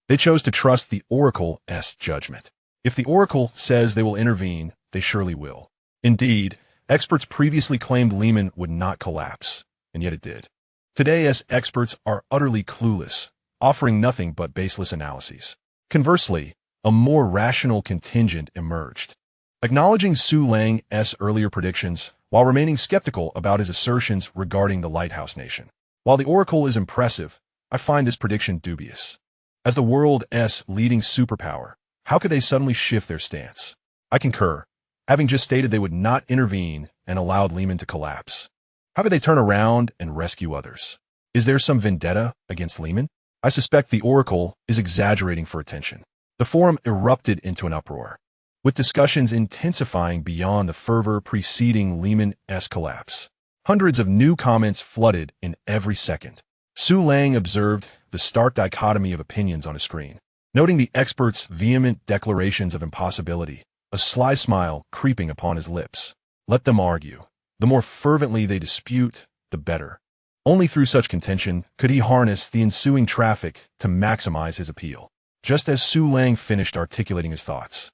They chose to trust the Oracle's judgment. If the Oracle says they will intervene, they surely will. Indeed, experts previously claimed Lehman would not collapse, and yet it did. Today's experts are utterly clueless, offering nothing but baseless analyses. Conversely, a more rational contingent emerged, acknowledging Su Lang's earlier predictions while remaining skeptical about his assertions regarding the lighthouse nation. While the Oracle is impressive, I find this prediction dubious. As the world's leading superpower, how could they suddenly shift their stance? I concur, having just stated they would not intervene and allowed Lehman to collapse. How could they turn around and rescue others? Is there some vendetta against Lehman? I suspect the Oracle is exaggerating for attention. The forum erupted into an uproar, with discussions intensifying beyond the fervor preceding Lehman's collapse. Hundreds of new comments flooded in every second. Su Lang observed the stark dichotomy of opinions on his screen, noting the experts' vehement declarations of impossibility, a sly smile creeping upon his lips. Let them argue. The more fervently they dispute, the better. Only through such contention could he harness the ensuing traffic to maximize his appeal. Just as Su Lang finished articulating his thoughts,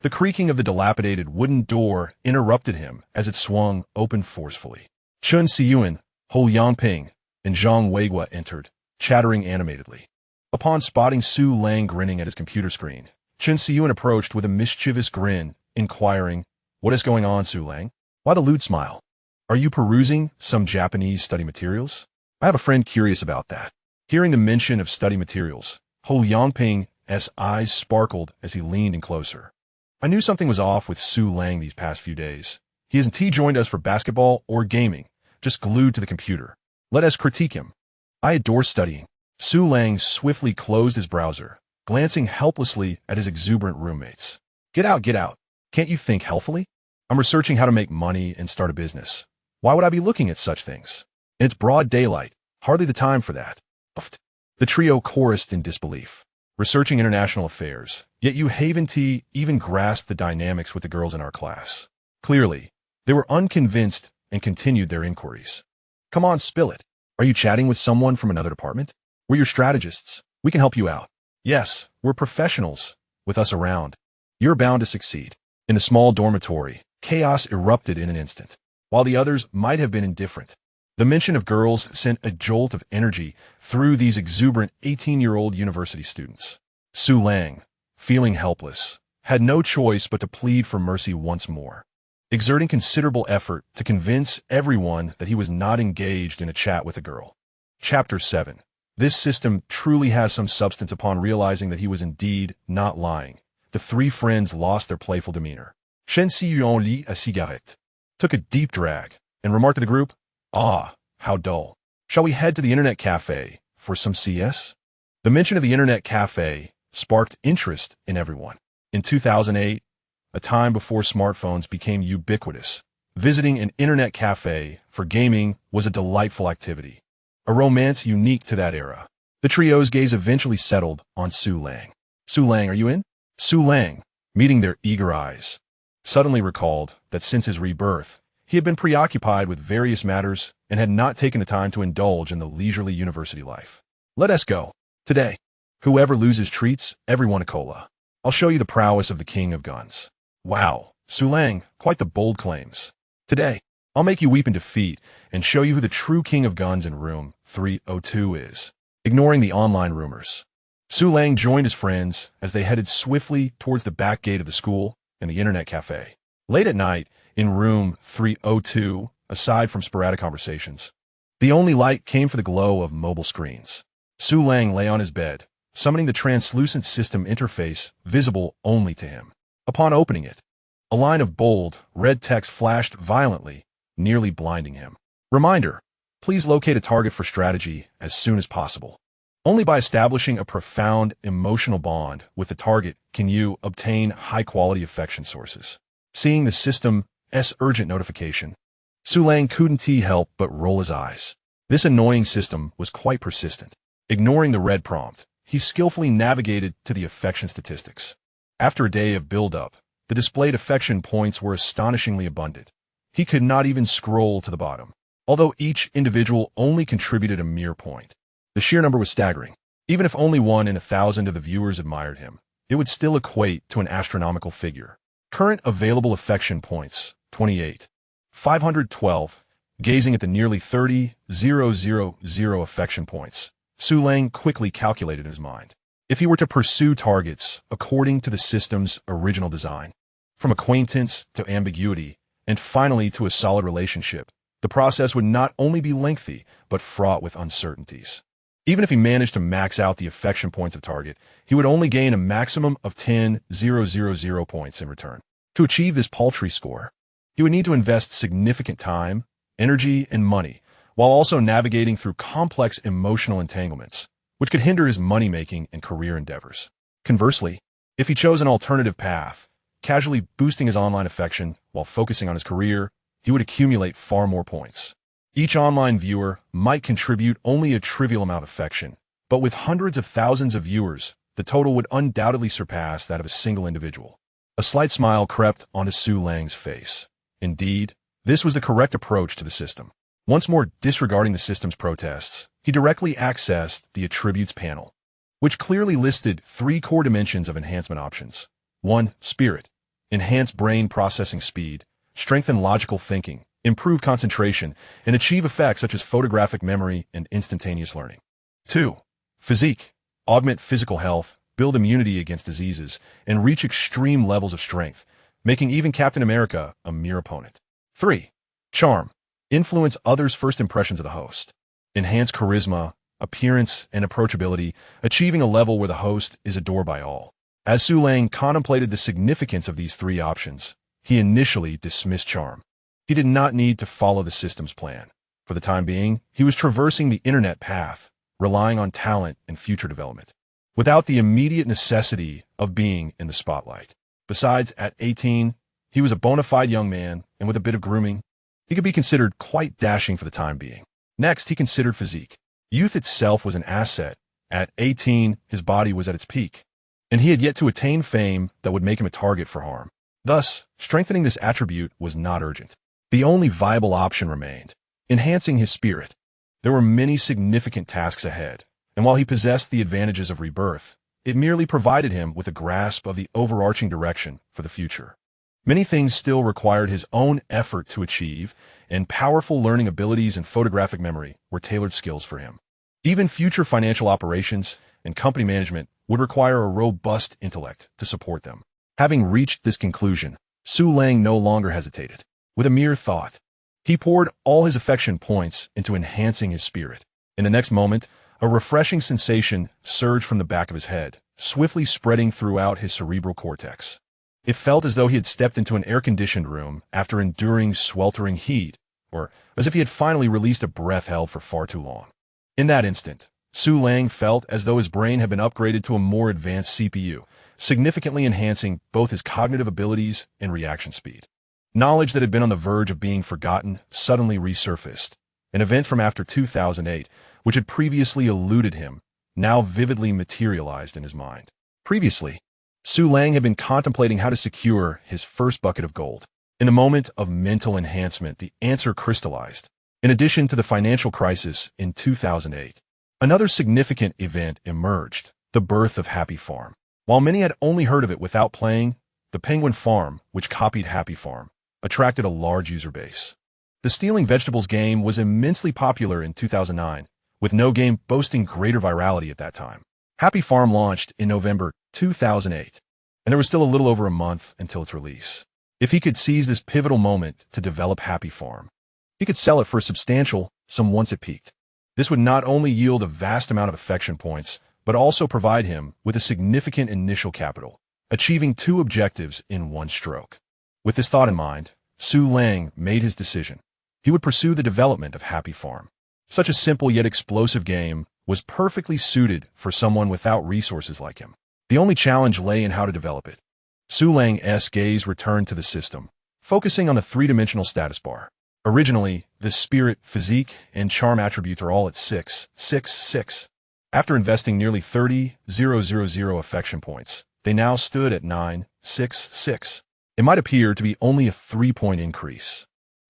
the creaking of the dilapidated wooden door interrupted him as it swung open forcefully. Chun Siyuan, Ho Yangping, and Zhang Weiguo entered, chattering animatedly. Upon spotting Su Lang grinning at his computer screen, Chun Siyuan approached with a mischievous grin, inquiring, "What is going on, Su Lang? Why the lewd smile? Are you perusing some Japanese study materials?" I have a friend curious about that. Hearing the mention of study materials, Ho Yangping's eyes sparkled as he leaned in closer. I knew something was off with Su Lang these past few days. He hasn't joined us for basketball or gaming, just glued to the computer. Let us critique him. I adore studying. Su Lang swiftly closed his browser, glancing helplessly at his exuberant roommates. Get out, get out. Can't you think healthily? I'm researching how to make money and start a business. Why would I be looking at such things? And it's broad daylight. Hardly the time for that. The trio chorused in disbelief. Researching international affairs, yet you haven't even grasped the dynamics with the girls in our class. Clearly, they were unconvinced and continued their inquiries. Come on, spill it. Are you chatting with someone from another department? We're your strategists. We can help you out. Yes, we're professionals. With us around, you're bound to succeed. In the small dormitory, chaos erupted in an instant. While the others might have been indifferent, the mention of girls sent a jolt of energy through these exuberant 18-year-old university students. Su Lang, feeling helpless, had no choice but to plead for mercy once more, exerting considerable effort to convince everyone that he was not engaged in a chat with a girl. Chapter 7. This system truly has some substance. Upon realizing that he was indeed not lying, the three friends lost their playful demeanor. Shen Siyuan lit a cigarette, took a deep drag, and remarked to the group, "Ah, how dull. Shall we head to the internet cafe for some CS?" The mention of the internet cafe sparked interest in everyone. In 2008, a time before smartphones became ubiquitous, visiting an internet cafe for gaming was a delightful activity, a romance unique to that era. The trio's gaze eventually settled on Su Lang. "Su Lang, are you in?" Su Lang, meeting their eager eyes, suddenly recalled that since his rebirth, he had been preoccupied with various matters and had not taken the time to indulge in the leisurely university life. Let us go. Today, whoever loses treats everyone a cola. I'll show you the prowess of the king of guns. Wow, Su Lang, quite the bold claims. Today, I'll make you weep in defeat and show you who the true king of guns in room 302 is. Ignoring the online rumors, Su Lang joined his friends as they headed swiftly towards the back gate of the school and the internet cafe. Late at night, in room 302, aside from sporadic conversations, the only light came from the glow of mobile screens. Su Lang lay on his bed, summoning the translucent system interface visible only to him. Upon opening it, a line of bold, red text flashed violently, nearly blinding him. Reminder, please locate a target for strategy as soon as possible. Only by establishing a profound emotional bond with the target can you obtain high-quality affection sources. Seeing the system's urgent notification, Su Lang couldn't help but roll his eyes. This annoying system was quite persistent. Ignoring the red prompt, he skillfully navigated to the affection statistics. After a day of build-up, the displayed affection points were astonishingly abundant. He could not even scroll to the bottom, although each individual only contributed a mere point. The sheer number was staggering. Even if only 1 in 1,000 of the viewers admired him, it would still equate to an astronomical figure. Current available affection points, 28. 512. Gazing at the nearly 30,000 affection points, Su Lang quickly calculated in his mind. If he were to pursue targets according to the system's original design, from acquaintance to ambiguity, and finally to a solid relationship, the process would not only be lengthy, but fraught with uncertainties. Even if he managed to max out the affection points of target, he would only gain a maximum of 10,000 points in return. To achieve this paltry score, he would need to invest significant time, energy, and money, while also navigating through complex emotional entanglements, which could hinder his money-making and career endeavors. Conversely, if he chose an alternative path, casually boosting his online affection while focusing on his career, he would accumulate far more points. Each online viewer might contribute only a trivial amount of affection, but with hundreds of thousands of viewers, the total would undoubtedly surpass that of a single individual. A slight smile crept onto Su Lang's face. Indeed, this was the correct approach to the system. Once more disregarding the system's protests, he directly accessed the attributes panel, which clearly listed 3 core dimensions of enhancement options. 1. Spirit. Enhance brain processing speed, strengthen logical thinking, improve concentration, and achieve effects such as photographic memory and instantaneous learning. 2. Physique. Augment physical health, build immunity against diseases, and reach extreme levels of strength, making even Captain America a mere opponent. 3. Charm. Influence others' first impressions of the host. Enhance charisma, appearance, and approachability, achieving a level where the host is adored by all. As Su Lang contemplated the significance of these 3 options, he initially dismissed charm. He did not need to follow the system's plan. For the time being, he was traversing the internet path, relying on talent and future development, without the immediate necessity of being in the spotlight. Besides, at 18, he was a bona fide young man, and with a bit of grooming, he could be considered quite dashing for the time being. Next, he considered physique. Youth itself was an asset. At 18, his body was at its peak, and he had yet to attain fame that would make him a target for harm. Thus, strengthening this attribute was not urgent. The only viable option remained, enhancing his spirit. There were many significant tasks ahead, and while he possessed the advantages of rebirth, it merely provided him with a grasp of the overarching direction for the future. Many things still required his own effort to achieve, and powerful learning abilities and photographic memory were tailored skills for him. Even future financial operations and company management would require a robust intellect to support them. Having reached this conclusion, Su Lang no longer hesitated. With a mere thought, he poured all his affection points into enhancing his spirit. In the next moment, a refreshing sensation surged from the back of his head, swiftly spreading throughout his cerebral cortex. It felt as though he had stepped into an air-conditioned room after enduring sweltering heat, or as if he had finally released a breath held for far too long. In that instant, Su Lang felt as though his brain had been upgraded to a more advanced CPU, significantly enhancing both his cognitive abilities and reaction speed. Knowledge that had been on the verge of being forgotten suddenly resurfaced. An event from after 2008, which had previously eluded him, now vividly materialized in his mind. Previously, Su Lang had been contemplating how to secure his first bucket of gold. In the moment of mental enhancement, the answer crystallized. In addition to the financial crisis in 2008, Another significant event emerged, the birth of Happy Farm. While many had only heard of it without playing, the Penguin Farm, which copied Happy Farm, attracted a large user base. The stealing vegetables game was immensely popular in 2009, with no game boasting greater virality at that time. Happy Farm launched in November 2008, and there was still a little over a month until its release. If he could seize this pivotal moment to develop Happy Farm, he could sell it for a substantial sum once it peaked. This would not only yield a vast amount of affection points, but also provide him with a significant initial capital, achieving two objectives in one stroke. With this thought in mind, Su Lang made his decision. He would pursue the development of Happy Farm. Such a simple yet explosive game was perfectly suited for someone without resources like him. The only challenge lay in how to develop it. Su Lang's gaze returned to the system, focusing on the three-dimensional status bar. Originally, the spirit, physique, and charm attributes are all at 6, 6, 6. After investing nearly 30,000 affection points, they now stood at 9, 6, 6. It might appear to be only a 3-point increase,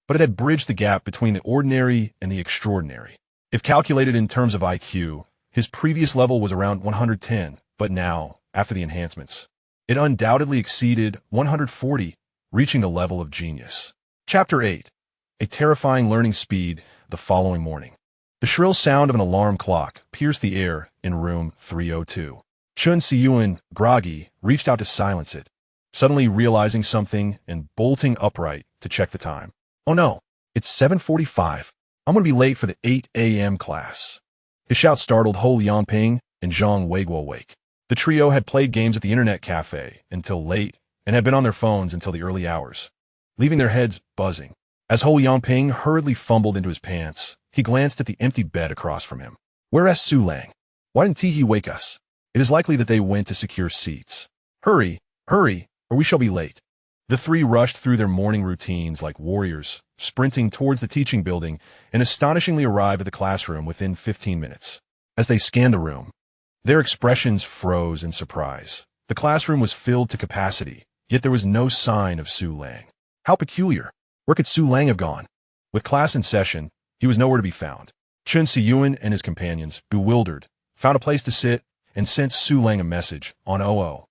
but it had bridged the gap between the ordinary and the extraordinary. If calculated in terms of IQ, his previous level was around 110, but now, after the enhancements, it undoubtedly exceeded 140, reaching the level of genius. Chapter 8. A terrifying learning speed the following morning. The shrill sound of an alarm clock pierced the air in room 302. Chun Si-Yuan, groggy, reached out to silence it, suddenly realizing something and bolting upright to check the time. Oh no, it's 7:45. I'm going to be late for the 8 a.m. class. His shout startled Ho Yangping and Zhang Weiguo awake. The trio had played games at the internet cafe until late and had been on their phones until the early hours, leaving their heads buzzing. As Ho Yangping hurriedly fumbled into his pants, he glanced at the empty bed across from him. Where's Su Lang? Why didn't he wake us? It is likely that they went to secure seats. Hurry, hurry, or we shall be late. The three rushed through their morning routines like warriors, sprinting towards the teaching building and astonishingly arrived at the classroom within 15 minutes. As they scanned the room, their expressions froze in surprise. The classroom was filled to capacity, yet there was no sign of Su Lang. How peculiar! Where could Su Lang have gone? With class in session, he was nowhere to be found. Chun Si-Yuan and his companions, bewildered, found a place to sit and sent Su Lang a message on OO.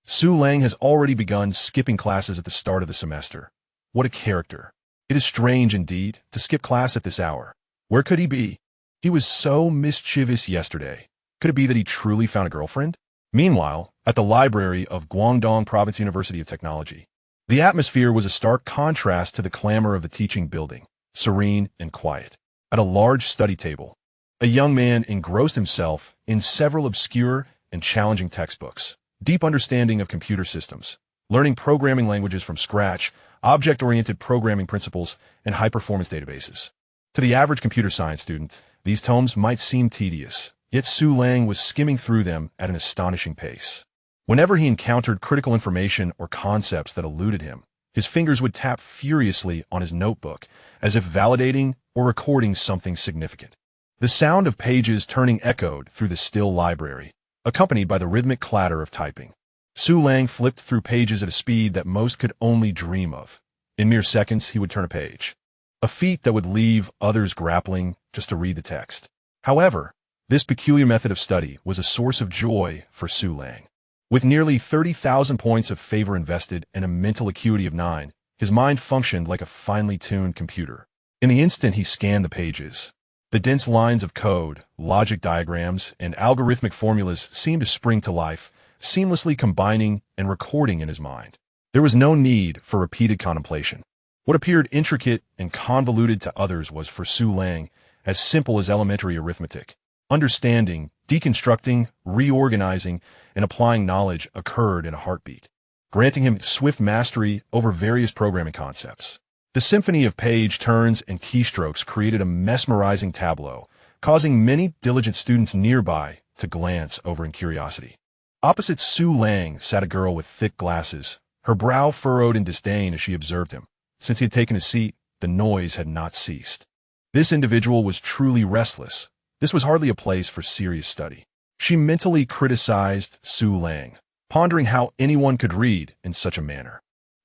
Su Lang has already begun skipping classes at the start of the semester. What a character. It is strange indeed to skip class at this hour. Where could he be? He was so mischievous yesterday. Could it be that he truly found a girlfriend? Meanwhile, at the library of Guangdong Province University of Technology, the atmosphere was a stark contrast to the clamor of the teaching building, serene and quiet. At a large study table, a young man engrossed himself in several obscure and challenging textbooks. Deep understanding of computer systems, learning programming languages from scratch, object-oriented programming principles, and high-performance databases. To the average computer science student, these tomes might seem tedious, yet Su Lang was skimming through them at an astonishing pace. Whenever he encountered critical information or concepts that eluded him, his fingers would tap furiously on his notebook, as if validating or recording something significant. The sound of pages turning echoed through the still library, accompanied by the rhythmic clatter of typing. Su Lang flipped through pages at a speed that most could only dream of. In mere seconds, he would turn a page, a feat that would leave others grappling just to read the text. However, this peculiar method of study was a source of joy for Su Lang. With nearly 30,000 points of favor invested and a mental acuity of 9, his mind functioned like a finely tuned computer. In the instant he scanned the pages, the dense lines of code, logic diagrams, and algorithmic formulas seemed to spring to life, seamlessly combining and recording in his mind. There was no need for repeated contemplation. What appeared intricate and convoluted to others was for Su Lang as simple as elementary arithmetic. Understanding, deconstructing, reorganizing, and applying knowledge occurred in a heartbeat, granting him swift mastery over various programming concepts. The symphony of page turns and keystrokes created a mesmerizing tableau, causing many diligent students nearby to glance over in curiosity. Opposite Su Lang sat a girl with thick glasses, her brow furrowed in disdain as she observed him. Since he had taken his seat, the noise had not ceased. This individual was truly restless. This was hardly a place for serious study. She mentally criticized Su Lang, pondering how anyone could read in such a manner.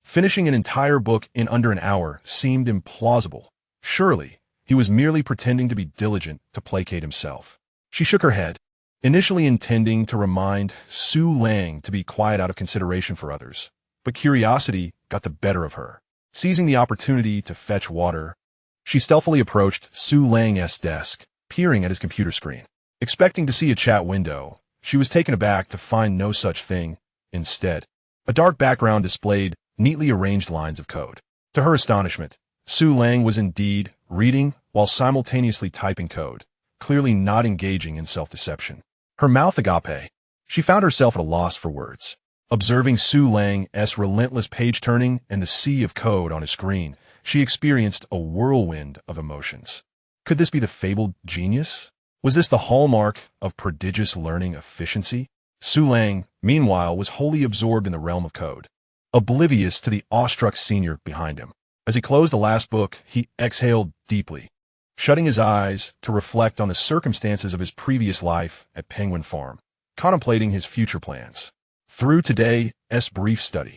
Finishing an entire book in under an hour seemed implausible. Surely, he was merely pretending to be diligent to placate himself. She shook her head, initially intending to remind Su Lang to be quiet out of consideration for others, but curiosity got the better of her. Seizing the opportunity to fetch water, she stealthily approached Su Lang's desk, peering at his computer screen. Expecting to see a chat window, she was taken aback to find no such thing. Instead, a dark background displayed neatly arranged lines of code. To her astonishment, Su Lang was indeed reading while simultaneously typing code, clearly not engaging in self-deception. Her mouth agape, she found herself at a loss for words. Observing Su Lang's relentless page-turning and the sea of code on his screen, she experienced a whirlwind of emotions. Could this be the fabled genius? Was this the hallmark of prodigious learning efficiency? Su Lang, meanwhile, was wholly absorbed in the realm of code, oblivious to the awestruck senior behind him. As he closed the last book, he exhaled deeply, shutting his eyes to reflect on the circumstances of his previous life at Penguin Farm, contemplating his future plans. Through today's brief study,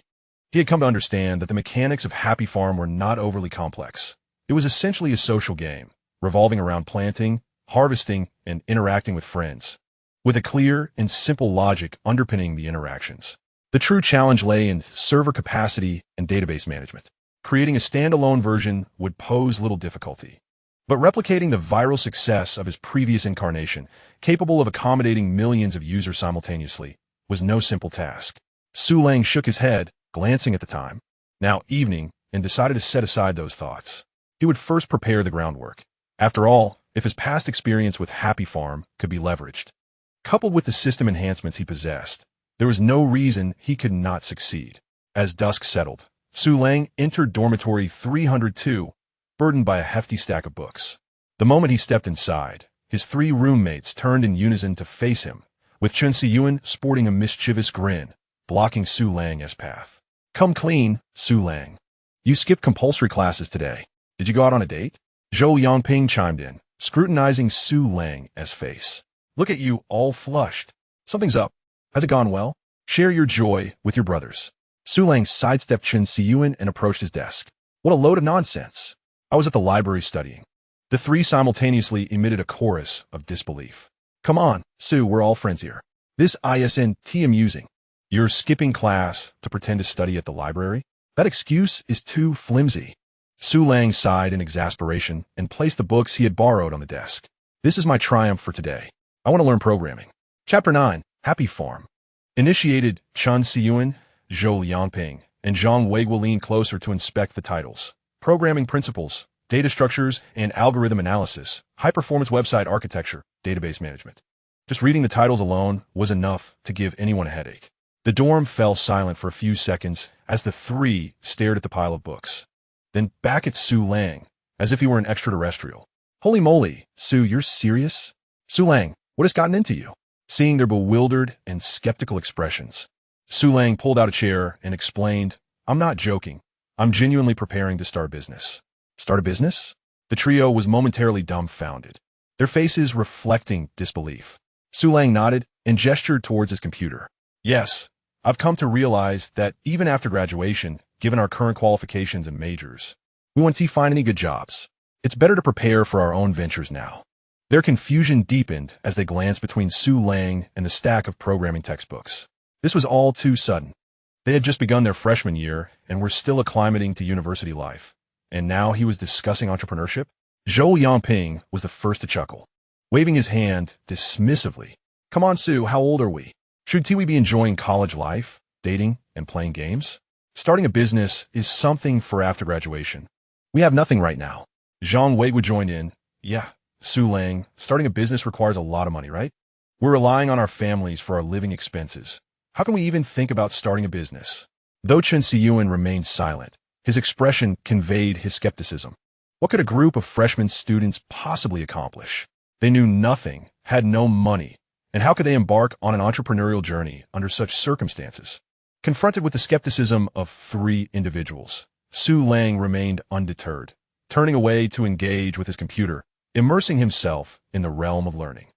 he had come to understand that the mechanics of Happy Farm were not overly complex. It was essentially a social game, revolving around planting, harvesting, and interacting with friends, with a clear and simple logic underpinning the interactions. The true challenge lay in server capacity and database management. Creating a standalone version would pose little difficulty, but replicating the viral success of his previous incarnation, capable of accommodating millions of users simultaneously, was no simple task. Su Lang shook his head, glancing at the time, now evening, and decided to set aside those thoughts. He would first prepare the groundwork. After all, if his past experience with Happy Farm could be leveraged, coupled with the system enhancements he possessed, there was no reason he could not succeed. As dusk settled, Su Lang entered dormitory 302, burdened by a hefty stack of books. The moment he stepped inside, his three roommates turned in unison to face him, with Chen Siyuan sporting a mischievous grin, blocking Su Lang's path. "Come clean, Su Lang. You skipped compulsory classes today. Did you go out on a date?" Zhou Yangping chimed in, scrutinizing Su Lang's face. "Look at you, all flushed. Something's up. Has it gone well? Share your joy with your brothers." Su Lang sidestepped Chen Siyuan and approached his desk. "What a load of nonsense. I was at the library studying." The three simultaneously emitted a chorus of disbelief. "Come on, Su, we're all friends here. This isn't amusing. You're skipping class to pretend to study at the library? That excuse is too flimsy." Su Lang sighed in exasperation and placed the books he had borrowed on the desk. "This is my triumph for today. I want to learn programming." Chapter 9, Happy Farm. Initiated Chen Siyuan, Zhou Yangping, and Zhang Wei will lean closer to inspect the titles. Programming principles, data structures, and algorithm analysis, high-performance website architecture, database management. Just reading the titles alone was enough to give anyone a headache. The dorm fell silent for a few seconds as the three stared at the pile of books. Then back at Su Lang, as if he were an extraterrestrial. "Holy moly, Su, you're serious? Su Lang, what has gotten into you?" Seeing their bewildered and skeptical expressions, Su Lang pulled out a chair and explained, "I'm not joking. I'm genuinely preparing to start a business." "Start a business?" The trio was momentarily dumbfounded, their faces reflecting disbelief. Su Lang nodded and gestured towards his computer. "Yes, I've come to realize that even after graduation, given our current qualifications and majors, we won't find any good jobs. It's better to prepare for our own ventures now." Their confusion deepened as they glanced between Su Lang and the stack of programming textbooks. This was all too sudden. They had just begun their freshman year and were still acclimating to university life. And now he was discussing entrepreneurship? Zhou Yangping was the first to chuckle, waving his hand dismissively. "Come on, Su, how old are we? Should we be enjoying college life, dating, and playing games? Starting a business is something for after graduation. We have nothing right now." Zhang Wei would join in. "Yeah, Su Lang, starting a business requires a lot of money, right? We're relying on our families for our living expenses. How can we even think about starting a business?" Though Chen Siyuan remained silent, his expression conveyed his skepticism. What could a group of freshman students possibly accomplish? They knew nothing, had no money, and how could they embark on an entrepreneurial journey under such circumstances? Confronted with the skepticism of three individuals, Su Lang remained undeterred, turning away to engage with his computer, immersing himself in the realm of learning.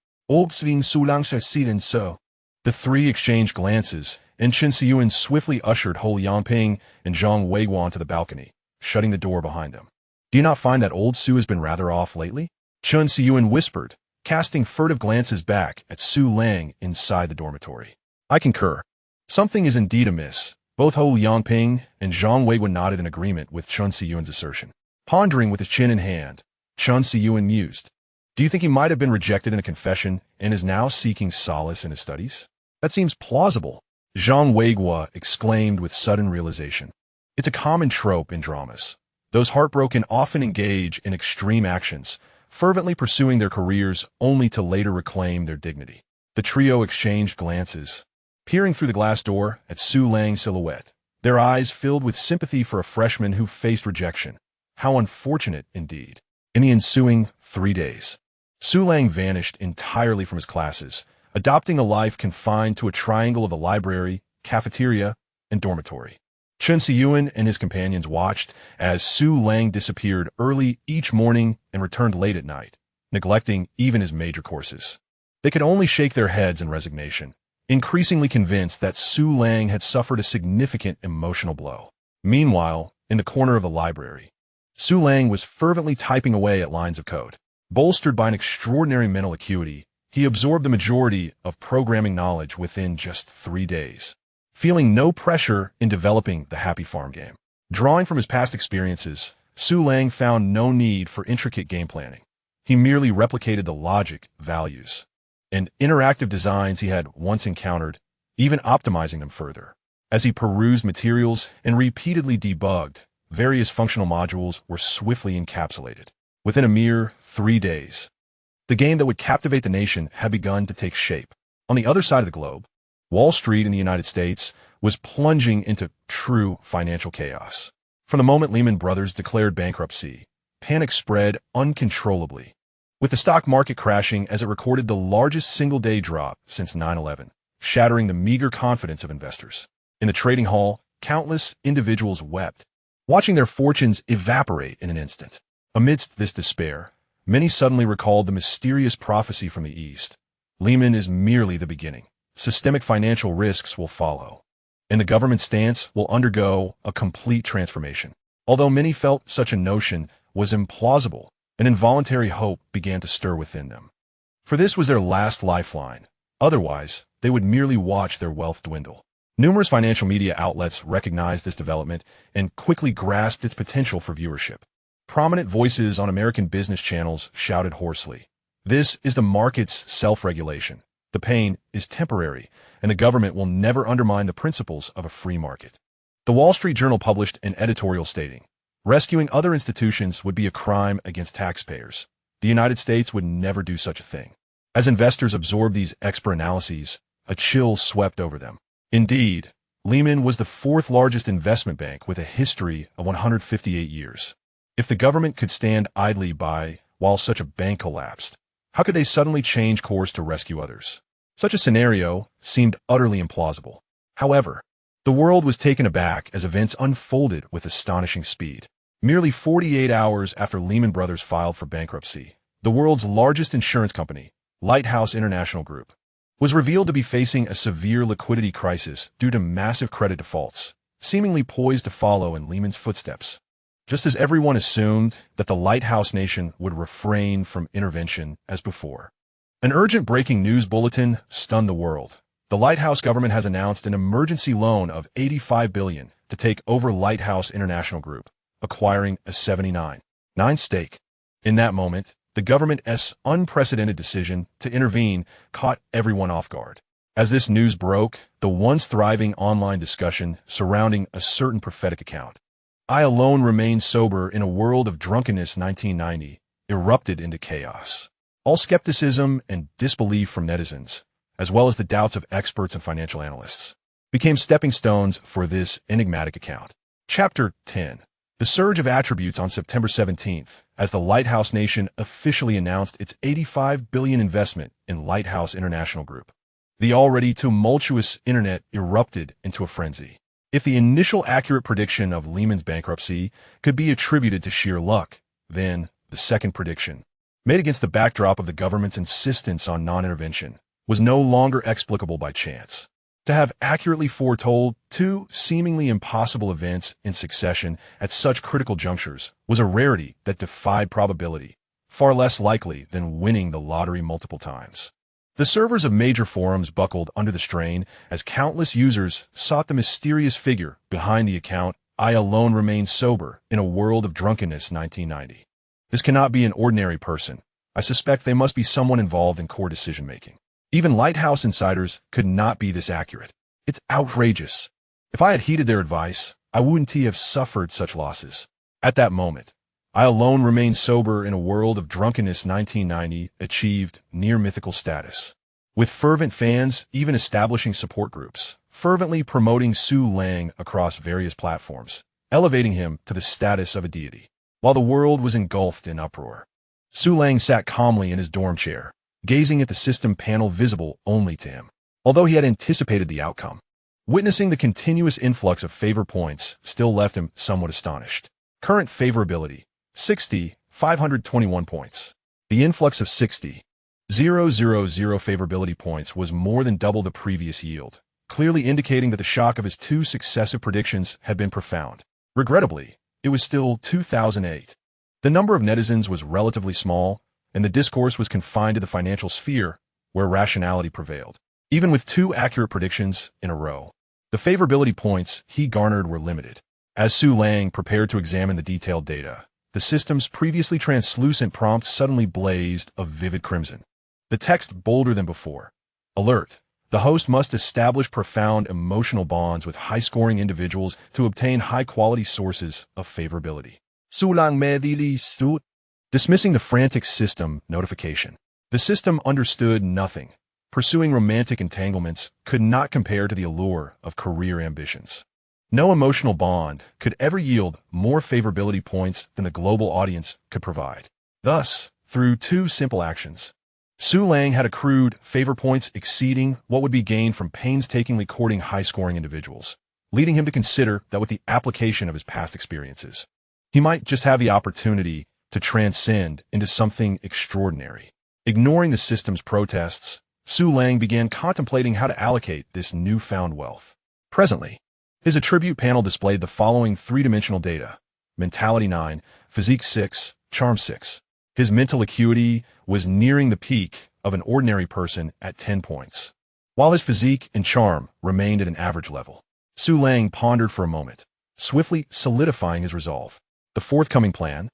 The three exchanged glances, and Chen Siyuan swiftly ushered Hou Yangping and Zhang Wei onto the balcony, shutting the door behind them. "Do you not find that old Su has been rather off lately?" Chen Siyuan whispered, casting furtive glances back at Su Lang inside the dormitory. I concur. Something is indeed amiss. Both Hou Yangping and Zhang Weiguan nodded in agreement with Chun Siyuan's assertion. Pondering with his chin in hand, Chun Siyuan mused. Do you think he might have been rejected in a confession and is now seeking solace in his studies? That seems plausible, Zhang Weiguan exclaimed with sudden realization. It's a common trope in dramas. Those heartbroken often engage in extreme actions, fervently pursuing their careers only to later reclaim their dignity. The trio exchanged glances, peering through the glass door at Su Lang's silhouette, their eyes filled with sympathy for a freshman who faced rejection. How unfortunate, indeed. In the ensuing 3 days, Su Lang vanished entirely from his classes, adopting a life confined to a triangle of the library, cafeteria, and dormitory. Chun Siyuan and his companions watched as Su Lang disappeared early each morning and returned late at night, neglecting even his major courses. They could only shake their heads in resignation, increasingly convinced that Su Lang had suffered a significant emotional blow. Meanwhile, in the corner of the library, Su Lang was fervently typing away at lines of code. Bolstered by an extraordinary mental acuity, he absorbed the majority of programming knowledge within just 3 days, feeling no pressure in developing the Happy Farm game. Drawing from his past experiences, Su Lang found no need for intricate game planning. He merely replicated the logic, values, and interactive designs he had once encountered, even optimizing them further. As he perused materials and repeatedly debugged, various functional modules were swiftly encapsulated. Within a mere 3 days, the game that would captivate the nation had begun to take shape. On the other side of the globe, Wall Street in the United States was plunging into true financial chaos. From the moment Lehman Brothers declared bankruptcy, panic spread uncontrollably, with the stock market crashing as it recorded the largest single-day drop since 9/11, shattering the meager confidence of investors. In the trading hall, countless individuals wept, watching their fortunes evaporate in an instant. Amidst this despair, many suddenly recalled the mysterious prophecy from the East. Lehman is merely the beginning. Systemic financial risks will follow, and the government stance will undergo a complete transformation. Although many felt such a notion was implausible, an involuntary hope began to stir within them. For this was their last lifeline. Otherwise, they would merely watch their wealth dwindle. Numerous financial media outlets recognized this development and quickly grasped its potential for viewership. Prominent voices on American business channels shouted hoarsely, "This is the market's self-regulation. The pain is temporary, and the government will never undermine the principles of a free market." The Wall Street Journal published an editorial stating, "Rescuing other institutions would be a crime against taxpayers. The United States would never do such a thing." As investors absorbed these expert analyses, a chill swept over them. Indeed, Lehman was the fourth largest investment bank with a history of 158 years. If the government could stand idly by while such a bank collapsed, how could they suddenly change course to rescue others? Such a scenario seemed utterly implausible. However, the world was taken aback as events unfolded with astonishing speed. Merely 48 hours after Lehman Brothers filed for bankruptcy, the world's largest insurance company, Lighthouse International Group, was revealed to be facing a severe liquidity crisis due to massive credit defaults, seemingly poised to follow in Lehman's footsteps. Just as everyone assumed that the Lighthouse Nation would refrain from intervention as before. An urgent breaking news bulletin stunned the world. The Lighthouse government has announced an emergency loan of $85 billion to take over Lighthouse International Group, acquiring a 79.9% stake. In that moment, the government's unprecedented decision to intervene caught everyone off guard. As this news broke, the once thriving online discussion surrounding a certain prophetic account, "I alone remain sober in a world of drunkenness 1990, erupted into chaos. All skepticism and disbelief from netizens, as well as the doubts of experts and financial analysts, became stepping stones for this enigmatic account. Chapter 10. The surge of attributes on September 17th, as the Lighthouse Nation officially announced its $85 billion investment in Lighthouse International Group. The already tumultuous internet erupted into a frenzy. If the initial accurate prediction of Lehman's bankruptcy could be attributed to sheer luck, then the second prediction, made against the backdrop of the government's insistence on non-intervention, was no longer explicable by chance. To have accurately foretold two seemingly impossible events in succession at such critical junctures was a rarity that defied probability, far less likely than winning the lottery multiple times. The servers of major forums buckled under the strain as countless users sought the mysterious figure behind the account. I alone remain sober in a world of drunkenness 1990. This cannot be an ordinary person. I suspect they must be someone involved in core decision-making. Even Lighthouse insiders could not be this accurate. It's outrageous. If I had heeded their advice, I wouldn't have suffered such losses. At that moment, I alone remain sober in a world of drunkenness 1990 achieved near-mythical status. With fervent fans even establishing support groups, fervently promoting Su Lang across various platforms, elevating him to the status of a deity. While the world was engulfed in uproar, Su Lang sat calmly in his dorm chair, gazing at the system panel visible only to him. Although he had anticipated the outcome, witnessing the continuous influx of favor points still left him somewhat astonished. Current favorability, 60,521 points. The influx of 60,000 favorability points was more than double the previous yield, clearly indicating that the shock of his two successive predictions had been profound. Regrettably, it was still 2008. The number of netizens was relatively small, and the discourse was confined to the financial sphere, where rationality prevailed. Even with two accurate predictions in a row, the favorability points he garnered were limited. As Su Lang prepared to examine the detailed data, the system's previously translucent prompt suddenly blazed a vivid crimson. The text bolder than before. Alert. The host must establish profound emotional bonds with high-scoring individuals to obtain high-quality sources of favorability. Su Lang medili stut. Dismissing the frantic system notification. The system understood nothing. Pursuing romantic entanglements could not compare to the allure of career ambitions. No emotional bond could ever yield more favorability points than the global audience could provide. Thus, through two simple actions, Su Lang had accrued favor points exceeding what would be gained from painstakingly courting high-scoring individuals, leading him to consider that with the application of his past experiences, he might just have the opportunity to transcend into something extraordinary. Ignoring the system's protests, Su Lang began contemplating how to allocate this newfound wealth. Presently, his attribute panel displayed the following three-dimensional data: mentality 9, physique 6, charm 6. His mental acuity was nearing the peak of an ordinary person at 10 points, while his physique and charm remained at an average level. Su Lang pondered for a moment, swiftly solidifying his resolve. The forthcoming plan,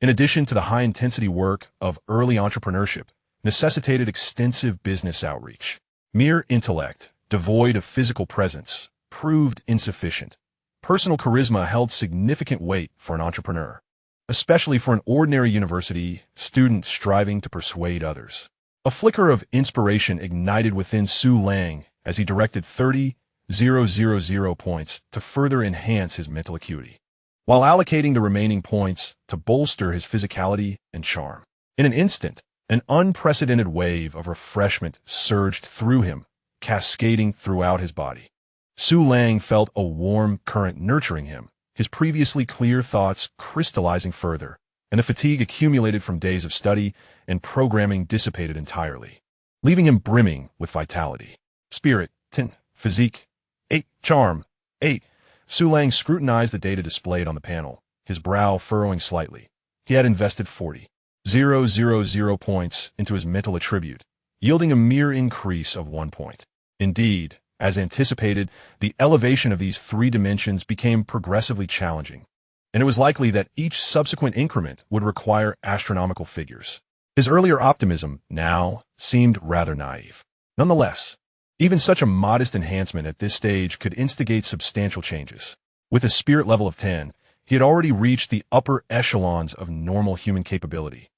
in addition to the high-intensity work of early entrepreneurship, necessitated extensive business outreach. Mere intellect, devoid of physical presence, proved insufficient. Personal charisma held significant weight for an entrepreneur, especially for an ordinary university student striving to persuade others. A flicker of inspiration ignited within Su Lang as he directed 30,000 points to further enhance his mental acuity, while allocating the remaining points to bolster his physicality and charm. In an instant, an unprecedented wave of refreshment surged through him, cascading throughout his body. Su Lang felt a warm current nurturing him, his previously clear thoughts crystallizing further, and the fatigue accumulated from days of study and programming dissipated entirely, leaving him brimming with vitality. Spirit, 10, physique, 8, charm, 8. Su Lang scrutinized the data displayed on the panel, his brow furrowing slightly. He had invested 40,000 points into his mental attribute, yielding a mere increase of 1 point. Indeed, as anticipated, the elevation of these three dimensions became progressively challenging, and it was likely that each subsequent increment would require astronomical figures. His earlier optimism now seemed rather naive. Nonetheless, even such a modest enhancement at this stage could instigate substantial changes. With a spirit level of 10, he had already reached the upper echelons of normal human capability.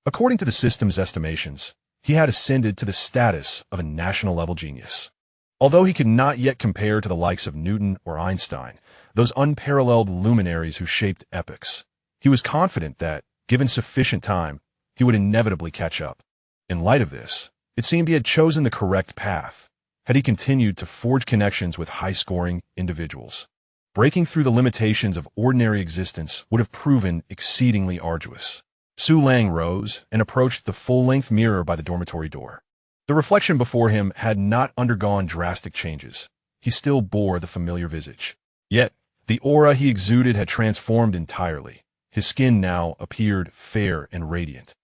According to the system's estimations, he had ascended to the status of a national-level genius. Although he could not yet compare to the likes of Newton or Einstein, those unparalleled luminaries who shaped epochs, he was confident that, given sufficient time, he would inevitably catch up. In light of this, it seemed he had chosen the correct path, had he continued to forge connections with high-scoring individuals. Breaking through the limitations of ordinary existence would have proven exceedingly arduous. Su Lang rose and approached the full-length mirror by the dormitory door. The reflection before him had not undergone drastic changes. He still bore the familiar visage. Yet, the aura he exuded had transformed entirely. His skin now appeared fair and radiant.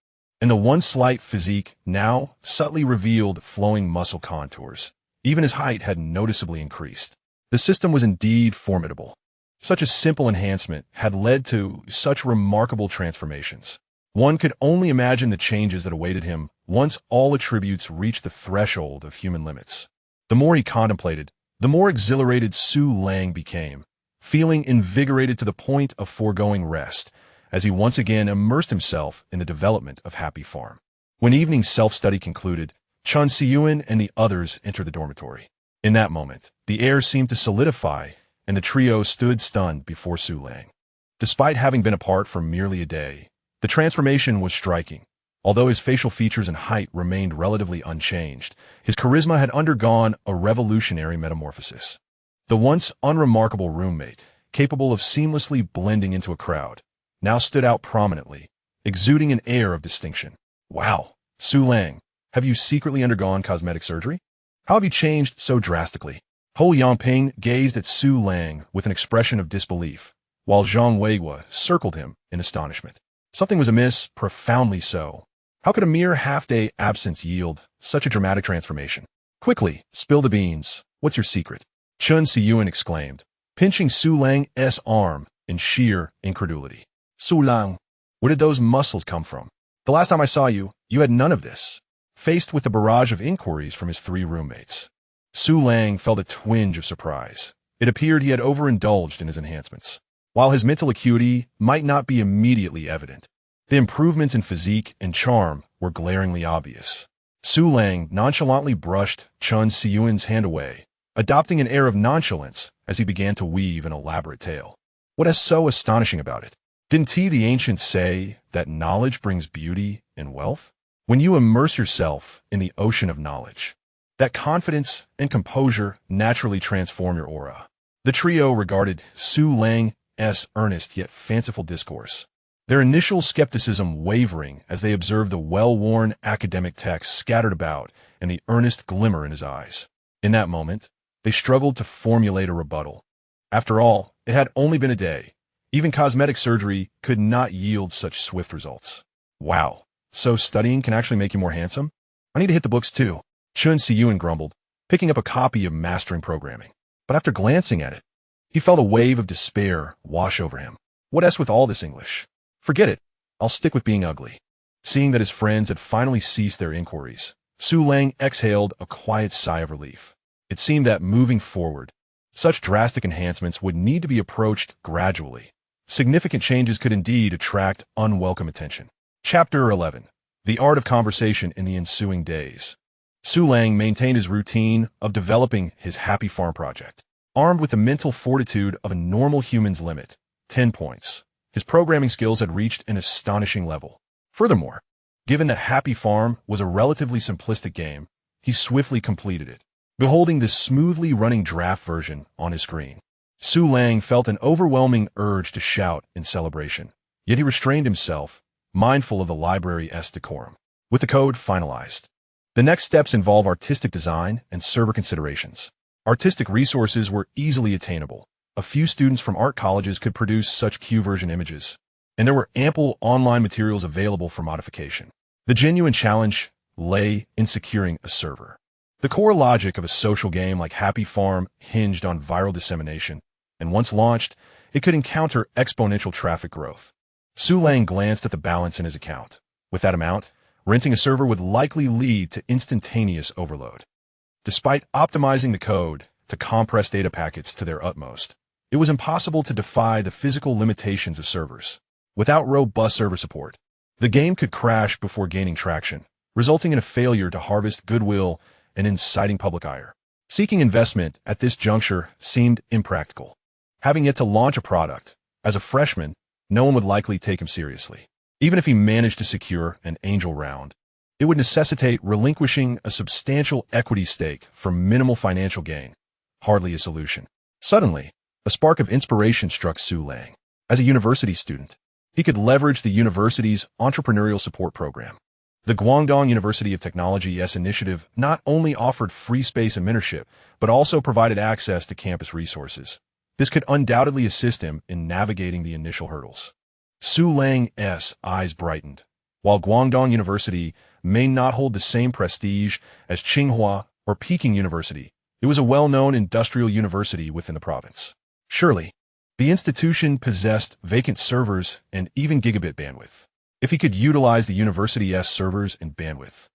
and the once slight physique now subtly revealed flowing muscle contours. Even his height had noticeably increased. The system was indeed formidable. Such a simple enhancement had led to such remarkable transformations. One could only imagine the changes that awaited him once all attributes reached the threshold of human limits. The more he contemplated, the more exhilarated Su Lang became, feeling invigorated to the point of foregoing rest, as he once again immersed himself in the development of Happy Farm. When evening self-study concluded, Chun Siyuan and the others entered the dormitory. In that moment, the air seemed to solidify, and the trio stood stunned before Su Lang. Despite having been apart for merely a day, the transformation was striking. Although his facial features and height remained relatively unchanged, his charisma had undergone a revolutionary metamorphosis. The once unremarkable roommate, capable of seamlessly blending into a crowd, now stood out prominently, exuding an air of distinction. Wow, Su Lang, have you secretly undergone cosmetic surgery? How have you changed so drastically? Ho Yangping gazed at Su Lang with an expression of disbelief, while Zhang Weiguo circled him in astonishment. Something was amiss, profoundly so. How could a mere half-day absence yield such a dramatic transformation? Quickly, spill the beans. What's your secret? Chun Siyuan exclaimed, pinching Su Lang's arm in sheer incredulity. Su Lang, where did those muscles come from? The last time I saw you, you had none of this. Faced with the barrage of inquiries from his three roommates, Su Lang felt a twinge of surprise. It appeared he had overindulged in his enhancements. While his mental acuity might not be immediately evident, the improvements in physique and charm were glaringly obvious. Su Lang nonchalantly brushed Chun Siyuan's hand away, adopting an air of nonchalance as he began to weave an elaborate tale. What is so astonishing about it? Didn't the ancients say that knowledge brings beauty and wealth? When you immerse yourself in the ocean of knowledge, that confidence and composure naturally transform your aura. The trio regarded Su Lang's earnest yet fanciful discourse, their initial skepticism wavering as they observed the well-worn academic texts scattered about and the earnest glimmer in his eyes. In that moment, they struggled to formulate a rebuttal. After all, it had only been a day. Even cosmetic surgery could not yield such swift results. Wow, so studying can actually make you more handsome? I need to hit the books too, Chun Siyuan grumbled, picking up a copy of Mastering Programming. But after glancing at it, he felt a wave of despair wash over him. What with all this English? Forget it. I'll stick with being ugly. Seeing that his friends had finally ceased their inquiries, Su Lang exhaled a quiet sigh of relief. It seemed that moving forward, such drastic enhancements would need to be approached gradually. Significant changes could indeed attract unwelcome attention. Chapter 11. The Art of Conversation in the ensuing days. Su Lang maintained his routine of developing his Happy Farm project. Armed with the mental fortitude of a normal human's limit, 10 points, his programming skills had reached an astonishing level. Furthermore, given that Happy Farm was a relatively simplistic game, he swiftly completed it. Beholding this smoothly running draft version on his screen, Su Lang felt an overwhelming urge to shout in celebration, yet he restrained himself, mindful of the library's decorum. With the code finalized, the next steps involve artistic design and server considerations. Artistic resources were easily attainable. A few students from art colleges could produce such Q-version images, and there were ample online materials available for modification. The genuine challenge lay in securing a server. The core logic of a social game like Happy Farm hinged on viral dissemination, and once launched, it could encounter exponential traffic growth. Su Lang glanced at the balance in his account. With that amount, renting a server would likely lead to instantaneous overload. Despite optimizing the code to compress data packets to their utmost, it was impossible to defy the physical limitations of servers. Without robust server support, the game could crash before gaining traction, resulting in a failure to harvest goodwill and inciting public ire. Seeking investment at this juncture seemed impractical. Having yet to launch a product, as a freshman, no one would likely take him seriously. Even if he managed to secure an angel round, it would necessitate relinquishing a substantial equity stake for minimal financial gain. Hardly a solution. Suddenly, a spark of inspiration struck Su Lang. As a university student, he could leverage the university's entrepreneurial support program. The Guangdong University of Technology's initiative not only offered free space and mentorship, but also provided access to campus resources. This could undoubtedly assist him in navigating the initial hurdles. Su Lang's eyes brightened. While Guangdong University may not hold the same prestige as Tsinghua or Peking University, it was a well-known industrial university within the province. Surely, the institution possessed vacant servers and even gigabit bandwidth. If he could utilize the university's servers and bandwidth,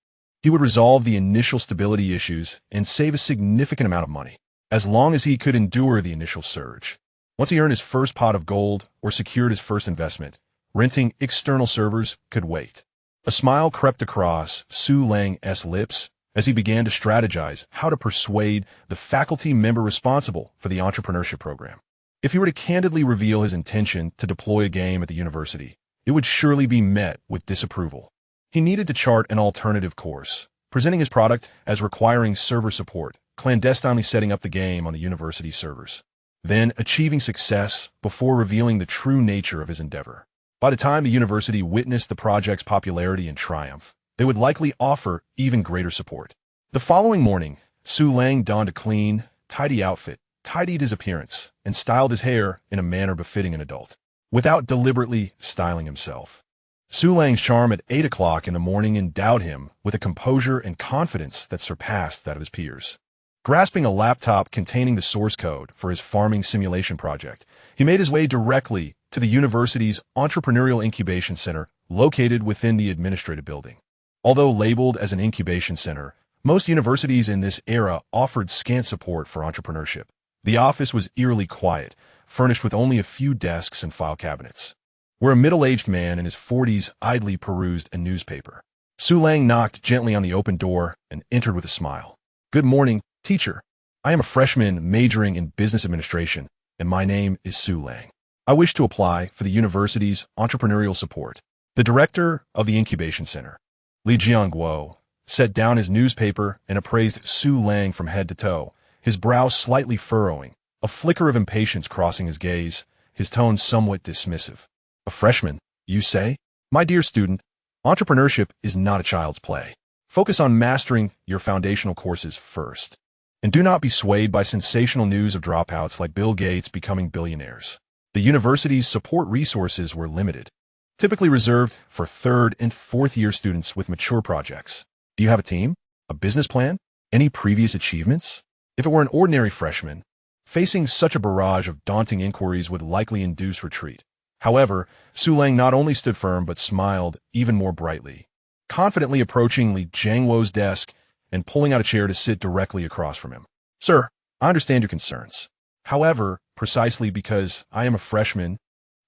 he would resolve the initial stability issues and save a significant amount of money, as long as he could endure the initial surge. Once he earned his first pot of gold or secured his first investment, renting external servers could wait. A smile crept across Su Lang's lips as he began to strategize how to persuade the faculty member responsible for the entrepreneurship program. If he were to candidly reveal his intention to deploy a game at the university, it would surely be met with disapproval. He needed to chart an alternative course, presenting his product as requiring server support, clandestinely setting up the game on the university's servers, then achieving success before revealing the true nature of his endeavor. By the time the university witnessed the project's popularity and triumph, they would likely offer even greater support. The following morning, Su Lang donned a clean, tidy outfit, tidied his appearance, and styled his hair in a manner befitting an adult, without deliberately styling himself. Su Lang's charm at 8 o'clock in the morning endowed him with a composure and confidence that surpassed that of his peers. Grasping a laptop containing the source code for his farming simulation project, he made his way directly to the university's Entrepreneurial Incubation Center located within the administrative building. Although labeled as an incubation center, most universities in this era offered scant support for entrepreneurship. The office was eerily quiet, furnished with only a few desks and file cabinets, where a middle-aged man in his 40s idly perused a newspaper. Su Lang knocked gently on the open door and entered with a smile. "Good morning, teacher. I am a freshman majoring in business administration, and my name is Su Lang. I wish to apply for the university's entrepreneurial support." The director of the incubation center, Li Jianguo, set down his newspaper and appraised Su Lang from head to toe, his brow slightly furrowing, a flicker of impatience crossing his gaze, his tone somewhat dismissive. "A freshman, you say? My dear student, entrepreneurship is not a child's play. Focus on mastering your foundational courses first, and do not be swayed by sensational news of dropouts like Bill Gates becoming billionaires. The university's support resources were limited, typically reserved for third and fourth year students with mature projects. Do you have a team? A business plan? Any previous achievements?" If it were an ordinary freshman, facing such a barrage of daunting inquiries would likely induce retreat. However, Su Lang not only stood firm but smiled even more brightly, confidently approaching Li Jianguo's desk and pulling out a chair to sit directly across from him. "Sir, I understand your concerns. However, precisely because I am a freshman,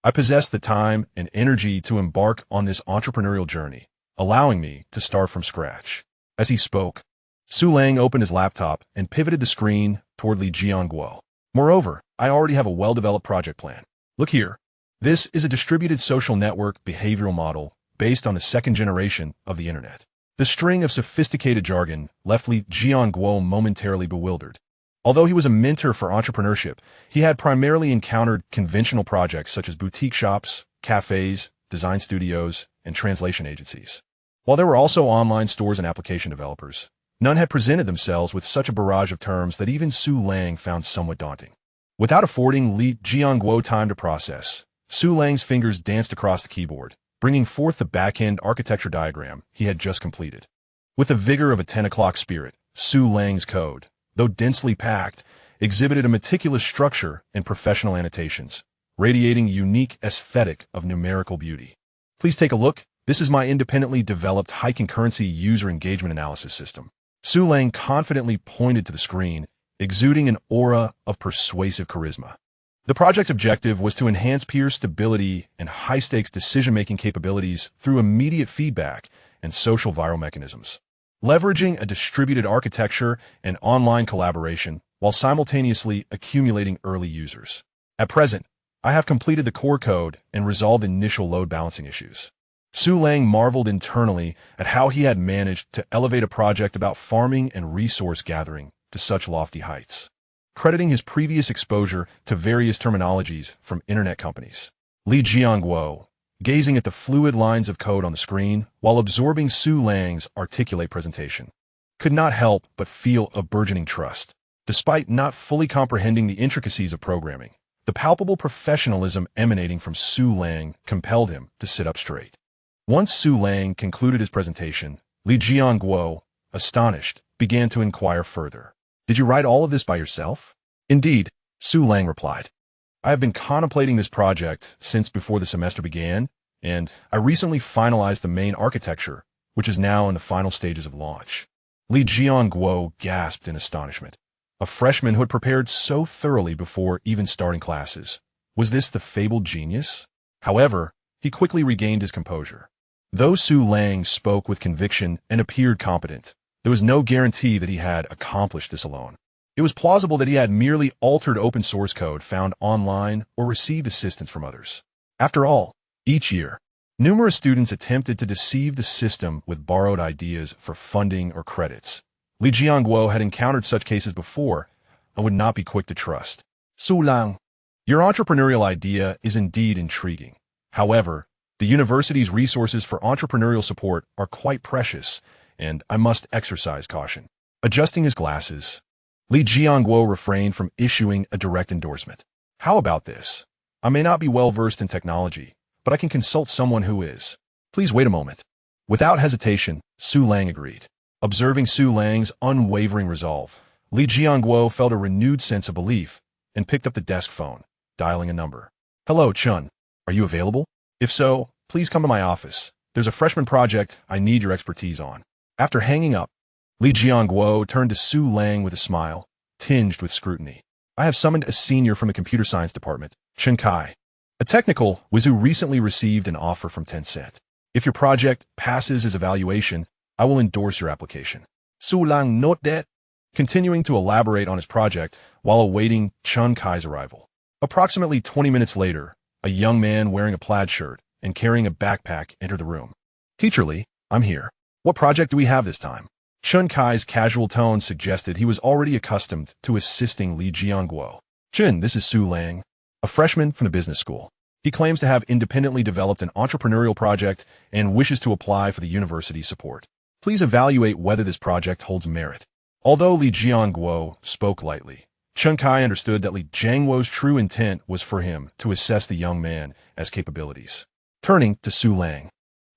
I possess the time and energy to embark on this entrepreneurial journey, allowing me to start from scratch." As he spoke, Su Lang opened his laptop and pivoted the screen toward Li Jianguo. "Moreover, I already have a well-developed project plan. Look here. This is a distributed social network behavioral model based on the second generation of the internet." The string of sophisticated jargon left Li Jianguo momentarily bewildered. Although he was a mentor for entrepreneurship, he had primarily encountered conventional projects such as boutique shops, cafes, design studios, and translation agencies. While there were also online stores and application developers, none had presented themselves with such a barrage of terms that even Su Lang found somewhat daunting. Without affording Li Jianguo time to process, Su Lang's fingers danced across the keyboard, bringing forth the back-end architecture diagram he had just completed. With the vigor of a 10 o'clock spirit, Su Lang's code, though densely packed, exhibited a meticulous structure and professional annotations, radiating a unique aesthetic of numerical beauty. "Please take a look. This is my independently developed high-concurrency user engagement analysis system." Su Lang confidently pointed to the screen, exuding an aura of persuasive charisma. The project's objective was to enhance peer stability and high-stakes decision-making capabilities through immediate feedback and social viral mechanisms, leveraging a distributed architecture and online collaboration while simultaneously accumulating early users. At present, I have completed the core code and resolved initial load balancing issues. Su Lang marveled internally at how he had managed to elevate a project about farming and resource gathering to such lofty heights, crediting his previous exposure to various terminologies from internet companies. Li Jianguo, gazing at the fluid lines of code on the screen while absorbing Su Lang's articulate presentation, could not help but feel a burgeoning trust. Despite not fully comprehending the intricacies of programming, the palpable professionalism emanating from Su Lang compelled him to sit up straight. Once Su Lang concluded his presentation, Li Jianguo, astonished, began to inquire further. Did you write all of this by yourself? Indeed, Su Lang replied. I have been contemplating this project since before the semester began, and I recently finalized the main architecture, which is now in the final stages of launch. Li Jianguo gasped in astonishment. A freshman who had prepared so thoroughly before even starting classes. Was this the fabled genius? However, he quickly regained his composure. Though Su Lang spoke with conviction and appeared competent, there was no guarantee that he had accomplished this alone. It was plausible that he had merely altered open source code found online or received assistance from others. After all, each year, numerous students attempted to deceive the system with borrowed ideas for funding or credits. Li Jianguo had encountered such cases before and would not be quick to trust. Su Lang, your entrepreneurial idea is indeed intriguing. However, the university's resources for entrepreneurial support are quite precious, and I must exercise caution. Adjusting his glasses, Li Jianguo refrained from issuing a direct endorsement. How about this? I may not be well versed in technology, but I can consult someone who is. Please wait a moment. Without hesitation, Su Lang agreed. Observing Su Lang's unwavering resolve, Li Jianguo felt a renewed sense of belief and picked up the desk phone, dialing a number. Hello, Chun. Are you available? If so, please come to my office. There's a freshman project I need your expertise on. After hanging up, Li Jianguo turned to Su Lang with a smile, tinged with scrutiny. I have summoned a senior from the computer science department, Chen Kai, a technical whiz who recently received an offer from Tencent. If your project passes his evaluation, I will endorse your application. Su Lang noted that, continuing to elaborate on his project while awaiting Chen Kai's arrival. Approximately 20 minutes later, a young man wearing a plaid shirt and carrying a backpack entered the room. Teacher Li, I'm here. What project do we have this time? Chen Kai's casual tone suggested he was already accustomed to assisting Li Jianguo. Chen, this is Su Lang, a freshman from the business school. He claims to have independently developed an entrepreneurial project and wishes to apply for the university's support. Please evaluate whether this project holds merit. Although Li Jianguo spoke lightly, Chen Kai understood that Li Jianguo's true intent was for him to assess the young man as capabilities. Turning to Su Lang,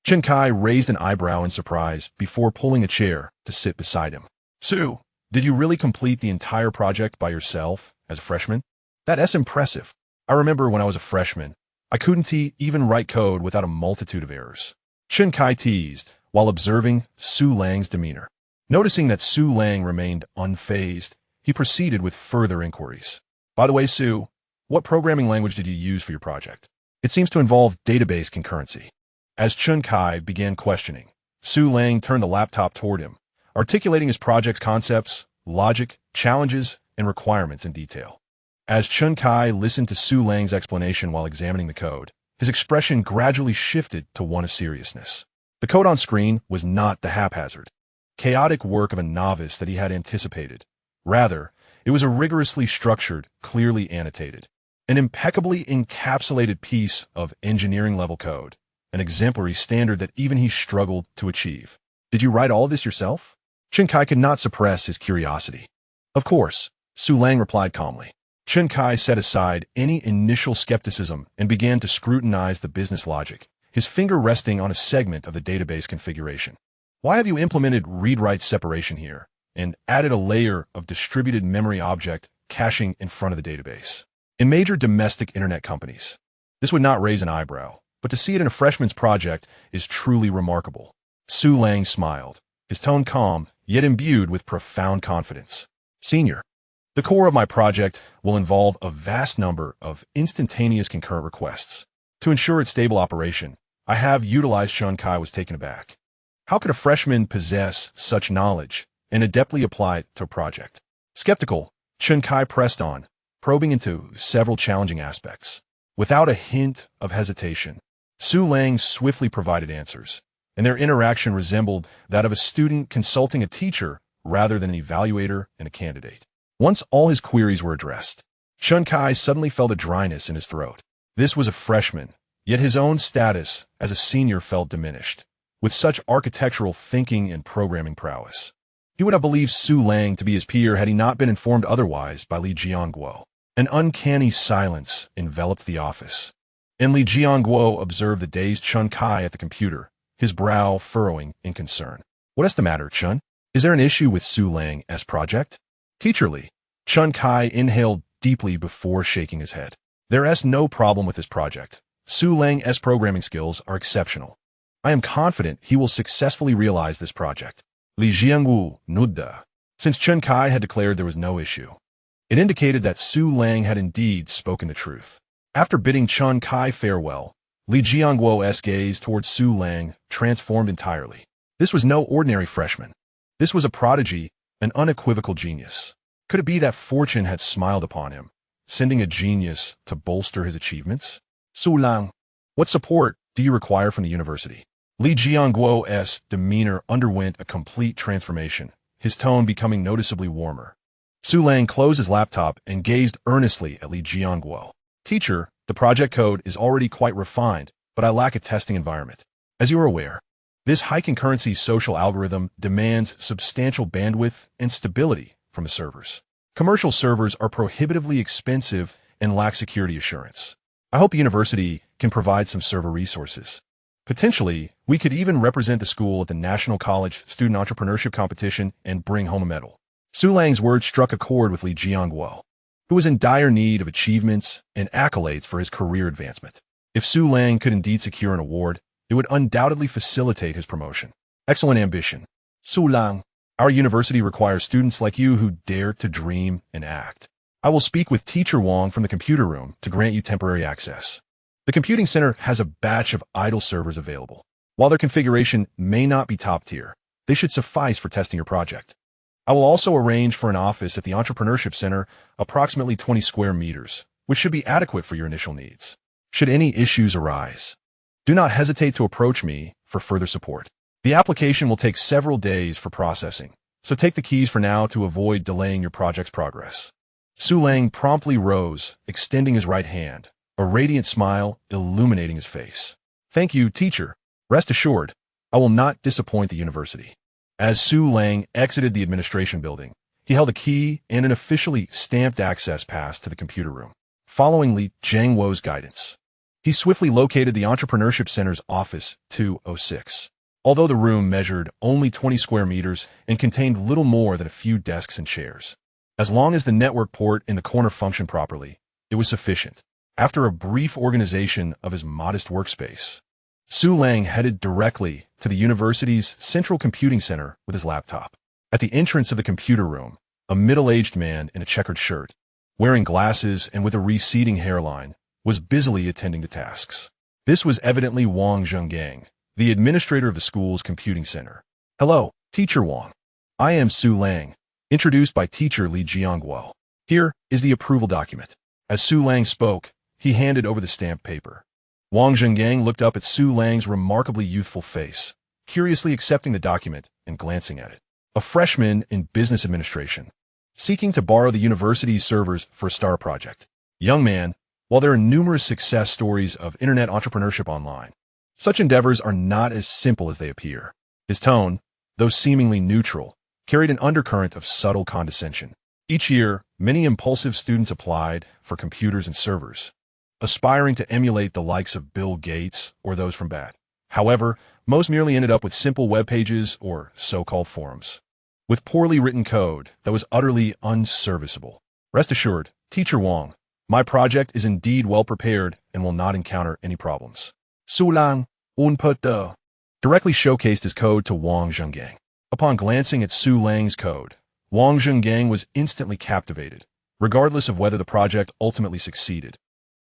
Chen Kai raised an eyebrow in surprise before pulling a chair to sit beside him. Su, did you really complete the entire project by yourself as a freshman? That's impressive. I remember when I was a freshman, I couldn't even write code without a multitude of errors. Chen Kai teased while observing Su Lang's demeanor. Noticing that Su Lang remained unfazed, he proceeded with further inquiries. By the way, Su, what programming language did you use for your project? It seems to involve database concurrency. As Chen Kai began questioning, Su Lang turned the laptop toward him, articulating his project's concepts, logic, challenges, and requirements in detail. As Chen Kai listened to Su Lang's explanation while examining the code, his expression gradually shifted to one of seriousness. The code on screen was not the haphazard, chaotic work of a novice that he had anticipated. Rather, it was a rigorously structured, clearly annotated, an impeccably encapsulated piece of engineering-level code, an exemplary standard that even he struggled to achieve. Did you write all of this yourself? Chen Kai could not suppress his curiosity. Of course, Su Lang replied calmly. Chen Kai set aside any initial skepticism and began to scrutinize the business logic, his finger resting on a segment of the database configuration. Why have you implemented read-write separation here and added a layer of distributed memory object caching in front of the database? In major domestic internet companies, this would not raise an eyebrow, but to see it in a freshman's project is truly remarkable. Su Lang smiled, his tone calm, yet imbued with profound confidence. Senior, the core of my project will involve a vast number of instantaneous concurrent requests. To ensure its stable operation, I have utilized Chen Kai was taken aback. How could a freshman possess such knowledge and adeptly apply it to a project? Skeptical, Chen Kai pressed on, probing into several challenging aspects. Without a hint of hesitation, Su Lang swiftly provided answers, and their interaction resembled that of a student consulting a teacher rather than an evaluator and a candidate. Once all his queries were addressed, Chen Kai suddenly felt a dryness in his throat. This was a freshman, yet his own status as a senior felt diminished. With such architectural thinking and programming prowess, he would have believed Su Lang to be his peer had he not been informed otherwise by Li Jianguo. An uncanny silence enveloped the office, and Li Jianguo observed the dazed Chen Kai at the computer, his brow furrowing in concern. What is the matter, Chun? Is there an issue with Su Lang's project? Teacher Li. Chun Kai inhaled deeply before shaking his head. There is no problem with this project. Su Lang's programming skills are exceptional. I am confident he will successfully realize this project. Li Jiangwu nudda. Since Chun Kai had declared there was no issue, it indicated that Su Lang had indeed spoken the truth. After bidding Chun Kai farewell, Li Jiangguo's gaze towards Su Lang transformed entirely. This was no ordinary freshman. This was a prodigy, an unequivocal genius. Could it be that fortune had smiled upon him, sending a genius to bolster his achievements? Su Lang, what support do you require from the university? Li Jiangguo's demeanor underwent a complete transformation, his tone becoming noticeably warmer. Su Lang closed his laptop and gazed earnestly at Li Jiangguo. Teacher, the project code is already quite refined, but I lack a testing environment. As you are aware, this high-concurrency social algorithm demands substantial bandwidth and stability from the servers. Commercial servers are prohibitively expensive and lack security assurance. I hope the university can provide some server resources. Potentially, we could even represent the school at the National College Student Entrepreneurship Competition and bring home a medal. Su Lang's words struck a chord with Li Jiangguo, who was in dire need of achievements and accolades for his career advancement. If Su Lang could indeed secure an award, it would undoubtedly facilitate his promotion. Excellent ambition. Su Lang, our university requires students like you who dare to dream and act. I will speak with Teacher Wang from the computer room to grant you temporary access. The computing center has a batch of idle servers available. While their configuration may not be top tier, they should suffice for testing your project. I will also arrange for an office at the Entrepreneurship Center, approximately 20 square meters, which should be adequate for your initial needs. Should any issues arise, do not hesitate to approach me for further support. The application will take several days for processing, so take the keys for now to avoid delaying your project's progress. Su Lang promptly rose, extending his right hand, a radiant smile illuminating his face. Thank you, teacher. Rest assured, I will not disappoint the university. As Su Lang exited the administration building, he held a key and an officially stamped access pass to the computer room. Following Li Jiangguo's guidance, he swiftly located the Entrepreneurship Center's office 206. Although the room measured only 20 square meters and contained little more than a few desks and chairs, as long as the network port in the corner functioned properly, it was sufficient. After a brief organization of his modest workspace, Su Lang headed directly to the university's central computing center with his laptop. At the entrance of the computer room, a middle-aged man in a checkered shirt, wearing glasses and with a receding hairline, was busily attending to tasks. This was evidently Wang Zhenggang, the administrator of the school's computing center. Hello, Teacher Wang. I am Su Lang, introduced by Teacher Li Jiangguo. Here is the approval document. As Su Lang spoke, he handed over the stamped paper. Wang Zhenggang looked up at Su Lang's remarkably youthful face, curiously accepting the document and glancing at it. A freshman in business administration, seeking to borrow the university's servers for a star project. Young man, while there are numerous success stories of internet entrepreneurship online, such endeavors are not as simple as they appear. His tone, though seemingly neutral, carried an undercurrent of subtle condescension. Each year, many impulsive students applied for computers and servers, aspiring to emulate the likes of Bill Gates or those from BAT. However, most merely ended up with simple web pages or so-called forums, with poorly written code that was utterly unserviceable. Rest assured, Teacher Wang, my project is indeed well prepared and will not encounter any problems. Su Lang, directly showcased his code to Wang Zhenggang. Upon glancing at Su Lang's code, Wang Zhenggang was instantly captivated, regardless of whether the project ultimately succeeded.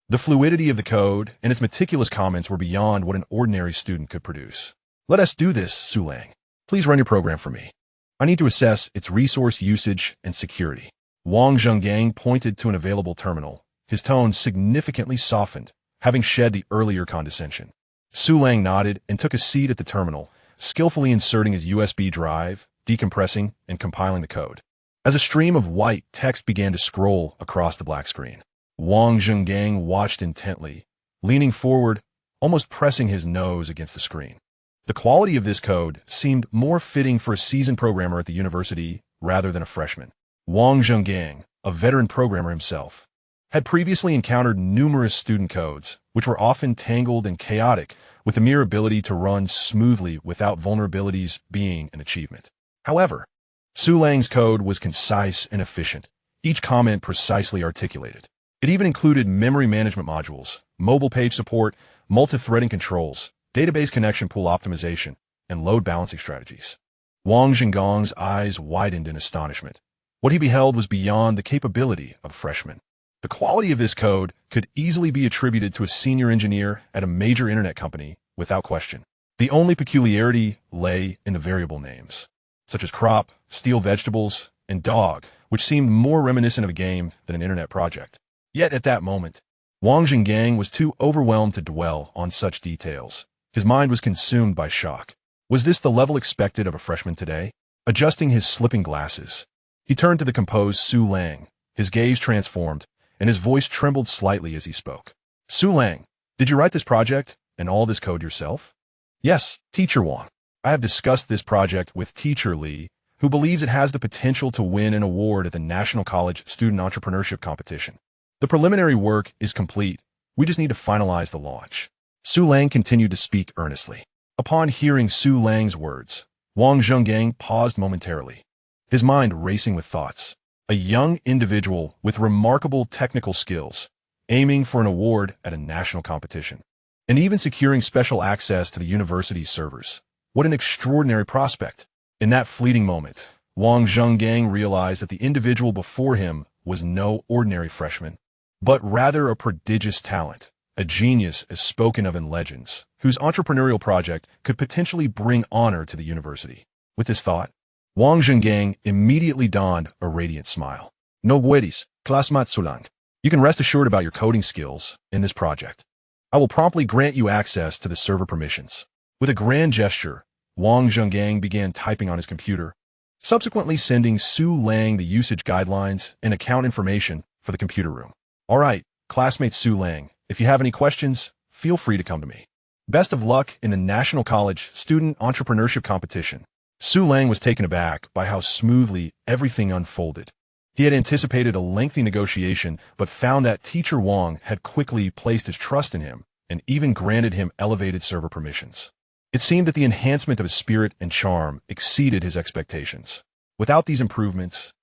The fluidity of the code and its meticulous comments were beyond what an ordinary student could produce. Let us do this, Su Lang. Please run your program for me. I need to assess its resource usage and security. Wang Zhenggang pointed to an available terminal, his tone significantly softened, having shed the earlier condescension. Su Lang nodded and took a seat at the terminal, skillfully inserting his USB drive, decompressing, and compiling the code. As a stream of white text began to scroll across the black screen, Wang Zhenggang watched intently, leaning forward, almost pressing his nose against the screen. The quality of this code seemed more fitting for a seasoned programmer at the university rather than a freshman. Wang Zhenggang, a veteran programmer himself, had previously encountered numerous student codes, which were often tangled and chaotic, with the mere ability to run smoothly without vulnerabilities being an achievement. However, Su Lang's code was concise and efficient, each comment precisely articulated. It even included memory management modules, mobile page support, multi-threading controls, database connection pool optimization, and load balancing strategies. Wang Zhengong's eyes widened in astonishment. What he beheld was beyond the capability of a freshman. The quality of this code could easily be attributed to a senior engineer at a major internet company, without question. The only peculiarity lay in the variable names, such as crop, steal vegetables, and dog, which seemed more reminiscent of a game than an internet project. Yet at that moment, Wang Zhengang was too overwhelmed to dwell on such details. His mind was consumed by shock. Was this the level expected of a freshman today? Adjusting his slipping glasses, he turned to the composed Su Lang. His gaze transformed, and his voice trembled slightly as he spoke. Su Lang, did you write this project and all this code yourself? Yes, Teacher Wang. I have discussed this project with Teacher Li, who believes it has the potential to win an award at the National College Student Entrepreneurship Competition. The preliminary work is complete. We just need to finalize the launch. Su Lang continued to speak earnestly. Upon hearing Su Lang's words, Wang Zhengang paused momentarily, his mind racing with thoughts. A young individual with remarkable technical skills, aiming for an award at a national competition, and even securing special access to the university's servers. What an extraordinary prospect! In that fleeting moment, Wang Zhengang realized that the individual before him was no ordinary freshman, but rather a prodigious talent, a genius as spoken of in legends, whose entrepreneurial project could potentially bring honor to the university. With this thought, Wang Zhengang immediately donned a radiant smile. No puedes, classmat Sulang. You can rest assured about your coding skills in this project. I will promptly grant you access to the server permissions. With a grand gesture, Wang Zhengang began typing on his computer, subsequently sending Su Lang the usage guidelines and account information for the computer room. All right, classmate Su Lang, if you have any questions, feel free to come to me. Best of luck in the National College Student Entrepreneurship Competition. Su Lang was taken aback by how smoothly everything unfolded. He had anticipated a lengthy negotiation, but found that Teacher Wang had quickly placed his trust in him and even granted him elevated server permissions. It seemed that the enhancement of his spirit and charm exceeded his expectations. Without these improvements,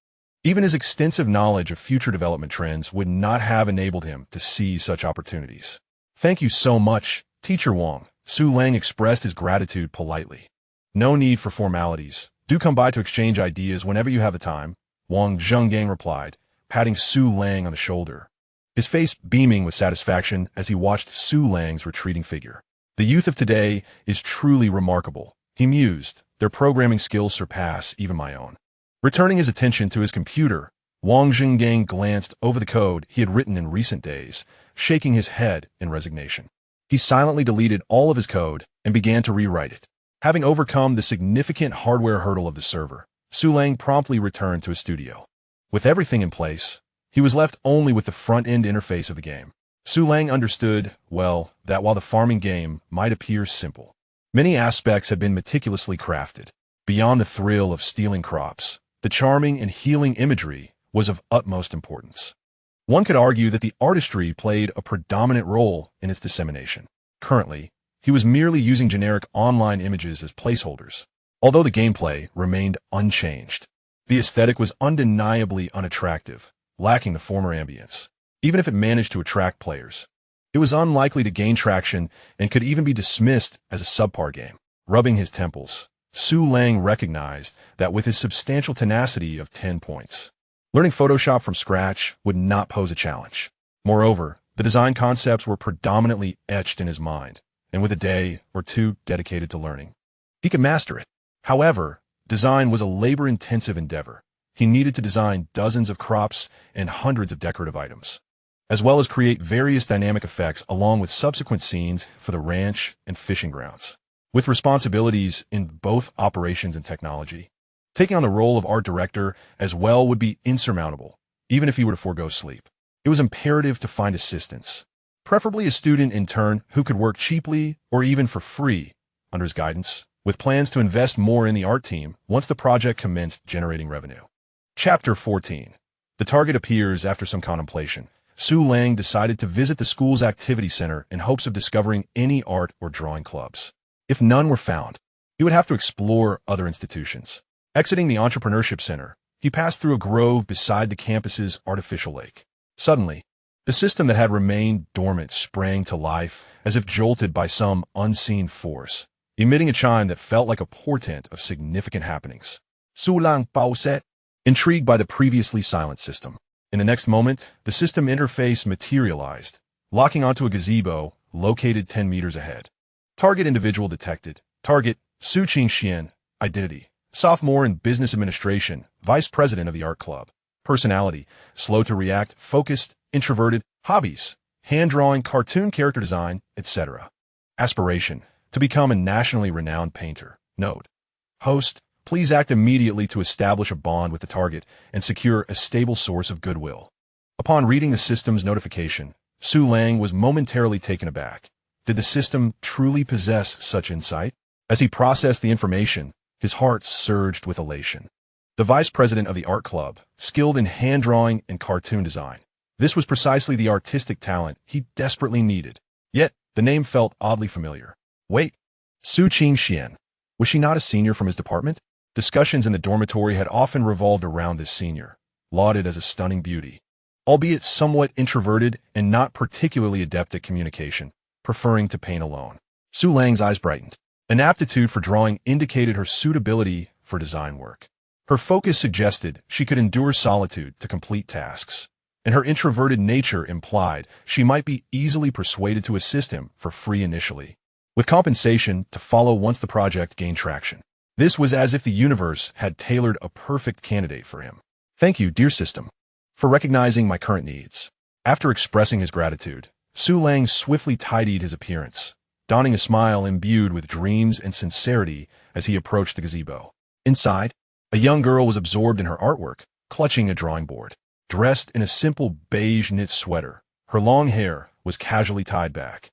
even his extensive knowledge of future development trends would not have enabled him to seize such opportunities. Thank you so much, Teacher Wang. Su Lang expressed his gratitude politely. No need for formalities. Do come by to exchange ideas whenever you have the time, Wang Zhengang replied, patting Su Lang on the shoulder, his face beaming with satisfaction as he watched Su Lang's retreating figure. The youth of today is truly remarkable, he mused. Their programming skills surpass even my own. Returning his attention to his computer, Wang Zhengang glanced over the code he had written in recent days, shaking his head in resignation. He silently deleted all of his code and began to rewrite it. Having overcome the significant hardware hurdle of the server, Su Lang promptly returned to his studio. With everything in place, he was left only with the front-end interface of the game. Su Lang understood, well, that while the farming game might appear simple, many aspects had been meticulously crafted. Beyond the thrill of stealing crops, the charming and healing imagery was of utmost importance. One could argue that the artistry played a predominant role in its dissemination. Currently, he was merely using generic online images as placeholders, although the gameplay remained unchanged. The aesthetic was undeniably unattractive, lacking the former ambience. Even if it managed to attract players, it was unlikely to gain traction and could even be dismissed as a subpar game. Rubbing his temples, Su Lang recognized that with his substantial tenacity of 10 points, learning Photoshop from scratch would not pose a challenge. Moreover, the design concepts were predominantly etched in his mind, and with a day or two dedicated to learning, he could master it. However, design was a labor-intensive endeavor. He needed to design dozens of crops and hundreds of decorative items, as well as create various dynamic effects along with subsequent scenes for the ranch and fishing grounds. With responsibilities in both operations and technology, taking on the role of art director as well would be insurmountable, even if he were to forego sleep. It was imperative to find assistance, preferably a student intern who could work cheaply or even for free under his guidance, with plans to invest more in the art team once the project commenced generating revenue. Chapter 14. The target appears after some contemplation. Su Lang decided to visit the school's activity center in hopes of discovering any art or drawing clubs. If none were found, he would have to explore other institutions. Exiting the entrepreneurship center, he passed through a grove beside the campus's artificial lake. Suddenly, the system that had remained dormant sprang to life as if jolted by some unseen force, emitting a chime that felt like a portent of significant happenings. Su Lang pauset, intrigued by the previously silent system. In the next moment, the system interface materialized, locking onto a gazebo located 10 meters ahead. Target individual detected. Target, Su Qingxian, identity. Sophomore in business administration, vice president of the art club. Personality, slow to react, focused, introverted. Hobbies, hand-drawing, cartoon character design, etc. Aspiration, to become a nationally renowned painter. Note. Host, please act immediately to establish a bond with the target and secure a stable source of goodwill. Upon reading the system's notification, Su Lang was momentarily taken aback. Did the system truly possess such insight? As he processed the information, his heart surged with elation. The vice president of the art club, skilled in hand-drawing and cartoon design. This was precisely the artistic talent he desperately needed. Yet, the name felt oddly familiar. Wait, Su Qingxian. Was she not a senior from his department? Discussions in the dormitory had often revolved around this senior, lauded as a stunning beauty. Albeit somewhat introverted and not particularly adept at communication, preferring to paint alone. Su Lang's eyes brightened. An aptitude for drawing indicated her suitability for design work. Her focus suggested she could endure solitude to complete tasks, and her introverted nature implied she might be easily persuaded to assist him for free initially, with compensation to follow once the project gained traction. This was as if the universe had tailored a perfect candidate for him. Thank you, dear system, for recognizing my current needs. After expressing his gratitude, Su Lang swiftly tidied his appearance, donning a smile imbued with dreams and sincerity as he approached the gazebo. Inside, a young girl was absorbed in her artwork, clutching a drawing board. Dressed in a simple beige knit sweater, her long hair was casually tied back,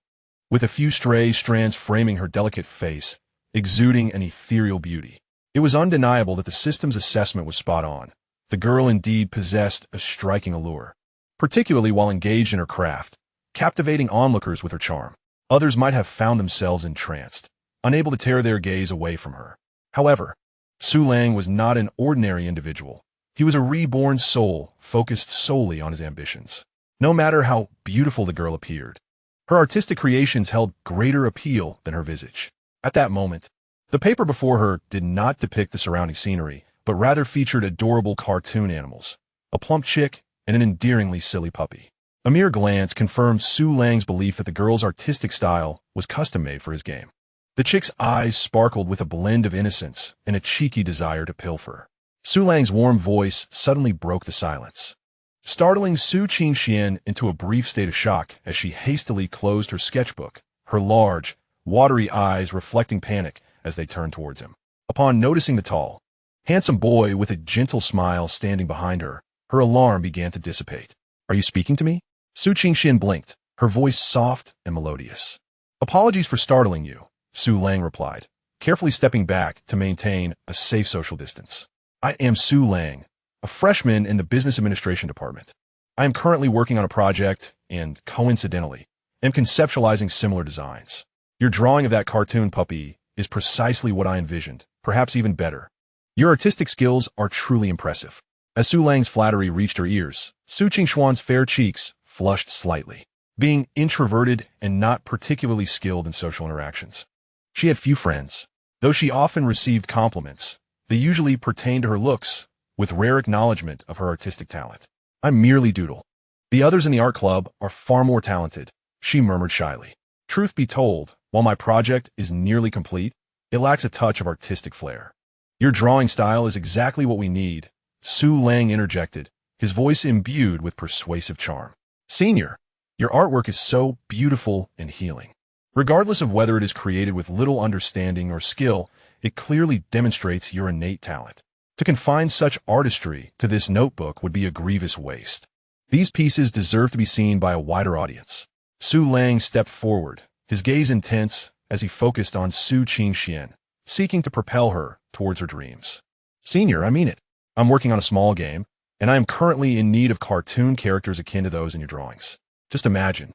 with a few stray strands framing her delicate face, exuding an ethereal beauty. It was undeniable that the system's assessment was spot on. The girl indeed possessed a striking allure, particularly while engaged in her craft, captivating onlookers with her charm. Others might have found themselves entranced, unable to tear their gaze away from her. However, Su Lang was not an ordinary individual. He was a reborn soul focused solely on his ambitions. No matter how beautiful the girl appeared, her artistic creations held greater appeal than her visage. At that moment, the paper before her did not depict the surrounding scenery, but rather featured adorable cartoon animals, a plump chick, and an endearingly silly puppy. A mere glance confirmed Su Lang's belief that the girl's artistic style was custom-made for his game. The chick's eyes sparkled with a blend of innocence and a cheeky desire to pilfer. Su Lang's warm voice suddenly broke the silence, startling Su Qingxian into a brief state of shock as she hastily closed her sketchbook, her large, watery eyes reflecting panic as they turned towards him. Upon noticing the tall, handsome boy with a gentle smile standing behind her, her alarm began to dissipate. "Are you speaking to me?" Su Qingxian blinked, her voice soft and melodious. "Apologies for startling you," Su Lang replied, carefully stepping back to maintain a safe social distance. "I am Su Lang, a freshman in the business administration department. I am currently working on a project and, coincidentally, am conceptualizing similar designs. Your drawing of that cartoon puppy is precisely what I envisioned, perhaps even better. Your artistic skills are truly impressive." As Su Lang's flattery reached her ears, Su Qingxuan's fair cheeks flushed slightly. Being introverted and not particularly skilled in social interactions, she had few friends. Though she often received compliments, they usually pertained to her looks, with rare acknowledgement of her artistic talent. "I'm merely doodle. The others in the art club are far more talented," she murmured shyly. "Truth be told, while my project is nearly complete, it lacks a touch of artistic flair." "Your drawing style is exactly what we need," Su Lang interjected, his voice imbued with persuasive charm. "Senior, your artwork is so beautiful and healing. Regardless of whether it is created with little understanding or skill, it clearly demonstrates your innate talent. To confine such artistry to this notebook would be a grievous waste. These pieces deserve to be seen by a wider audience." Su Lang stepped forward, his gaze intense as he focused on Su Qingxian, seeking to propel her towards her dreams. "Senior, I mean it. I'm working on a small game, and I am currently in need of cartoon characters akin to those in your drawings. Just imagine.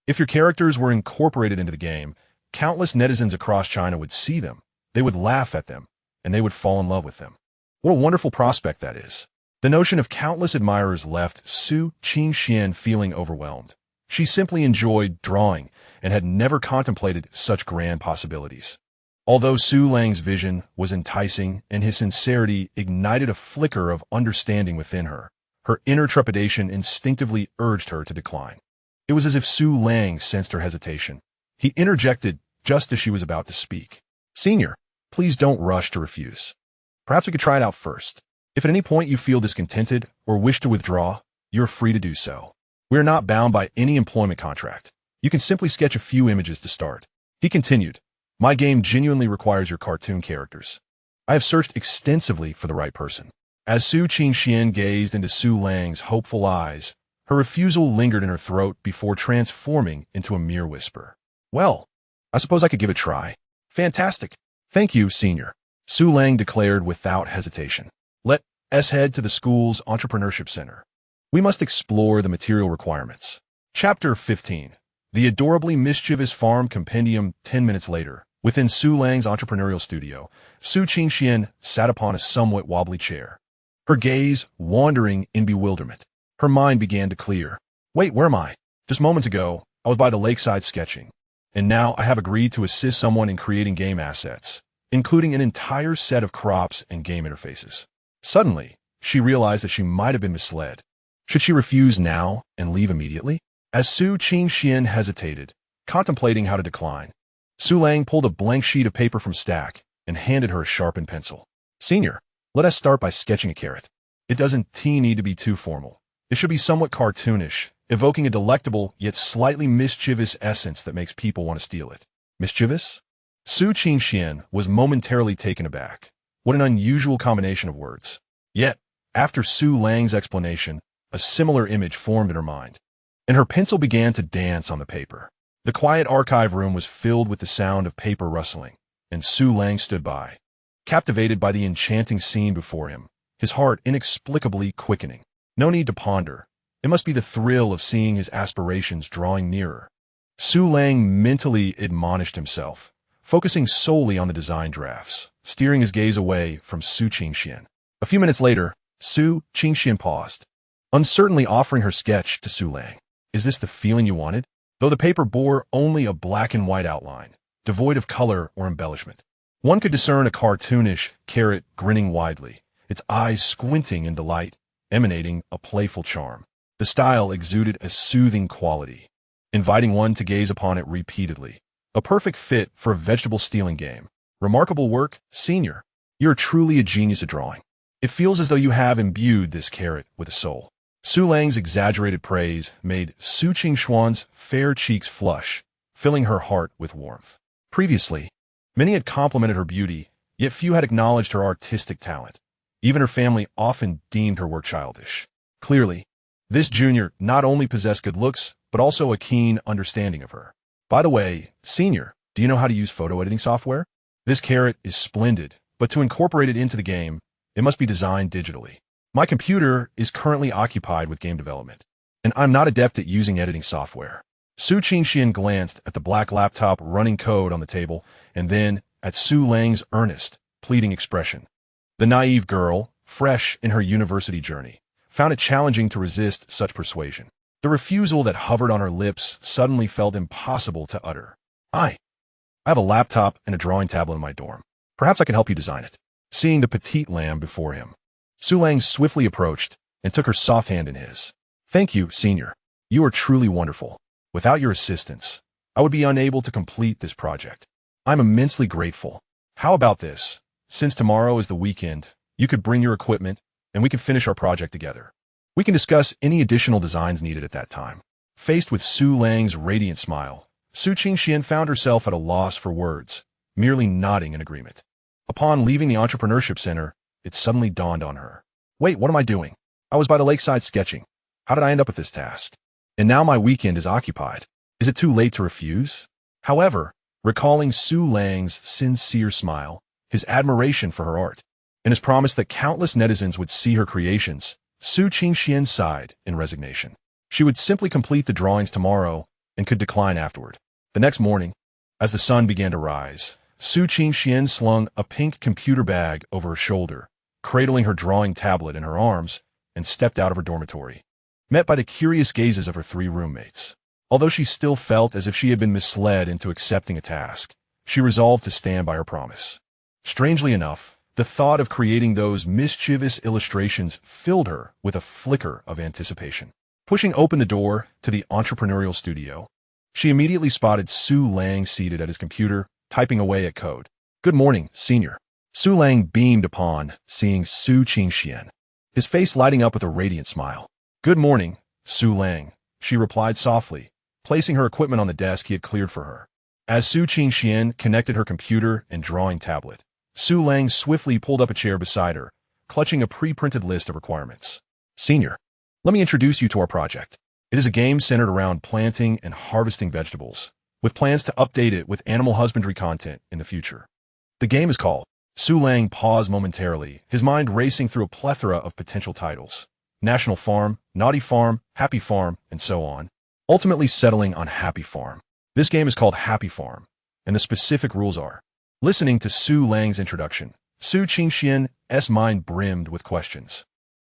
If your characters were incorporated into the game, countless netizens across China would see them, they would laugh at them, and they would fall in love with them. What a wonderful prospect that is. The notion of countless admirers left Su Qingxian feeling overwhelmed. She simply enjoyed drawing and had never contemplated such grand possibilities. Although Su Lang's vision was enticing and his sincerity ignited a flicker of understanding within her, her inner trepidation instinctively urged her to decline. It was as if Su Lang sensed her hesitation. He interjected just as she was about to speak. "Senior, please don't rush to refuse. Perhaps we could try it out first. If at any point you feel discontented or wish to withdraw, you're free to do so. We are not bound by any employment contract. You can simply sketch a few images to start." He continued, "My game genuinely requires your cartoon characters. I have searched extensively for the right person." As Su Qingxian gazed into Su Lang's hopeful eyes, her refusal lingered in her throat before transforming into a mere whisper. "Well, I suppose I could give it a try." "Fantastic. Thank you, Senior," Su Lang declared without hesitation. "Let us head to the school's entrepreneurship center. We must explore the material requirements." Chapter 15. The Adorably Mischievous Farm Compendium. 10 minutes later, within Su Lang's entrepreneurial studio, Su Qingxian sat upon a somewhat wobbly chair, her gaze wandering in bewilderment. Her mind began to clear. "Wait, where am I? Just moments ago, I was by the lakeside sketching, and now I have agreed to assist someone in creating game assets, including an entire set of crops and game interfaces." Suddenly, she realized that she might have been misled. Should she refuse now and leave immediately? As Su Qingxian hesitated, contemplating how to decline, Su Lang pulled a blank sheet of paper from stack and handed her a sharpened pencil. "Senior, let us start by sketching a carrot. It doesn't need to be too formal. It should be somewhat cartoonish, evoking a delectable yet slightly mischievous essence that makes people want to steal it." Mischievous? Su Qingxian was momentarily taken aback. What an unusual combination of words. Yet, after Su Lang's explanation, a similar image formed in her mind, and her pencil began to dance on the paper. The quiet archive room was filled with the sound of paper rustling, and Su Lang stood by, captivated by the enchanting scene before him, his heart inexplicably quickening. No need to ponder. It must be the thrill of seeing his aspirations drawing nearer. Su Lang mentally admonished himself, focusing solely on the design drafts, steering his gaze away from Su Qingxian. A few minutes later, Su Qingxian paused, uncertainly offering her sketch to Su Lang. "Is this the feeling you wanted?" Though the paper bore only a black and white outline, devoid of color or embellishment, one could discern a cartoonish carrot grinning widely, its eyes squinting in delight, emanating a playful charm. The style exuded a soothing quality, inviting one to gaze upon it repeatedly. A perfect fit for a vegetable stealing game. "Remarkable work, Senior. You're truly a genius at drawing. It feels as though you have imbued this carrot with a soul." Su Lang's exaggerated praise made Su Qingxian's fair cheeks flush, filling her heart with warmth. Previously, many had complimented her beauty, yet few had acknowledged her artistic talent. Even her family often deemed her work childish. Clearly, this junior not only possessed good looks, but also a keen understanding of her. "By the way, Senior, do you know how to use photo editing software? This carrot is splendid, but to incorporate it into the game, it must be designed digitally. My computer is currently occupied with game development, and I'm not adept at using editing software." Su Qingxian glanced at the black laptop running code on the table, and then at Su Lang's earnest, pleading expression. The naive girl, fresh in her university journey, found it challenging to resist such persuasion. The refusal that hovered on her lips suddenly felt impossible to utter. I have a laptop and a drawing tablet in my dorm. Perhaps I can help you design it." Seeing the petite lamb before him, Su Lang swiftly approached and took her soft hand in his. "Thank you, Senior. You are truly wonderful. Without your assistance, I would be unable to complete this project. I'm immensely grateful. How about this? Since tomorrow is the weekend, you could bring your equipment, and we can finish our project together. We can discuss any additional designs needed at that time." Faced with Su Lang's radiant smile, Su Qingxian found herself at a loss for words, merely nodding in agreement. Upon leaving the entrepreneurship center, it suddenly dawned on her. "Wait, what am I doing? I was by the lakeside sketching. How did I end up with this task? And now my weekend is occupied. Is it too late to refuse?" However, recalling Su Lang's sincere smile, his admiration for her art, and his promise that countless netizens would see her creations, Su Qingxian sighed in resignation. She would simply complete the drawings tomorrow and could decline afterward. The next morning, as the sun began to rise, Su Qingxian slung a pink computer bag over her shoulder, cradling her drawing tablet in her arms, and stepped out of her dormitory, met by the curious gazes of her 3 roommates. Although she still felt as if she had been misled into accepting a task, she resolved to stand by her promise. Strangely enough, the thought of creating those mischievous illustrations filled her with a flicker of anticipation. Pushing open the door to the entrepreneurial studio, she immediately spotted Su Lang seated at his computer, typing away at code. "Good morning, senior." Su Lang beamed upon seeing Su Qingxian, his face lighting up with a radiant smile. "Good morning, Su Lang," she replied softly, placing her equipment on the desk he had cleared for her. As Su Qingxian connected her computer and drawing tablet, Su Lang swiftly pulled up a chair beside her, clutching a pre-printed list of requirements. "Senior, let me introduce you to our project. It is a game centered around planting and harvesting vegetables, with plans to update it with animal husbandry content in the future. The game is called..." Su Lang paused momentarily, his mind racing through a plethora of potential titles. National Farm, Naughty Farm, Happy Farm, and so on, ultimately settling on Happy Farm. This game is called Happy Farm, and the specific rules are. Listening to Su Lang's introduction, Su Qingxian's mind brimmed with questions.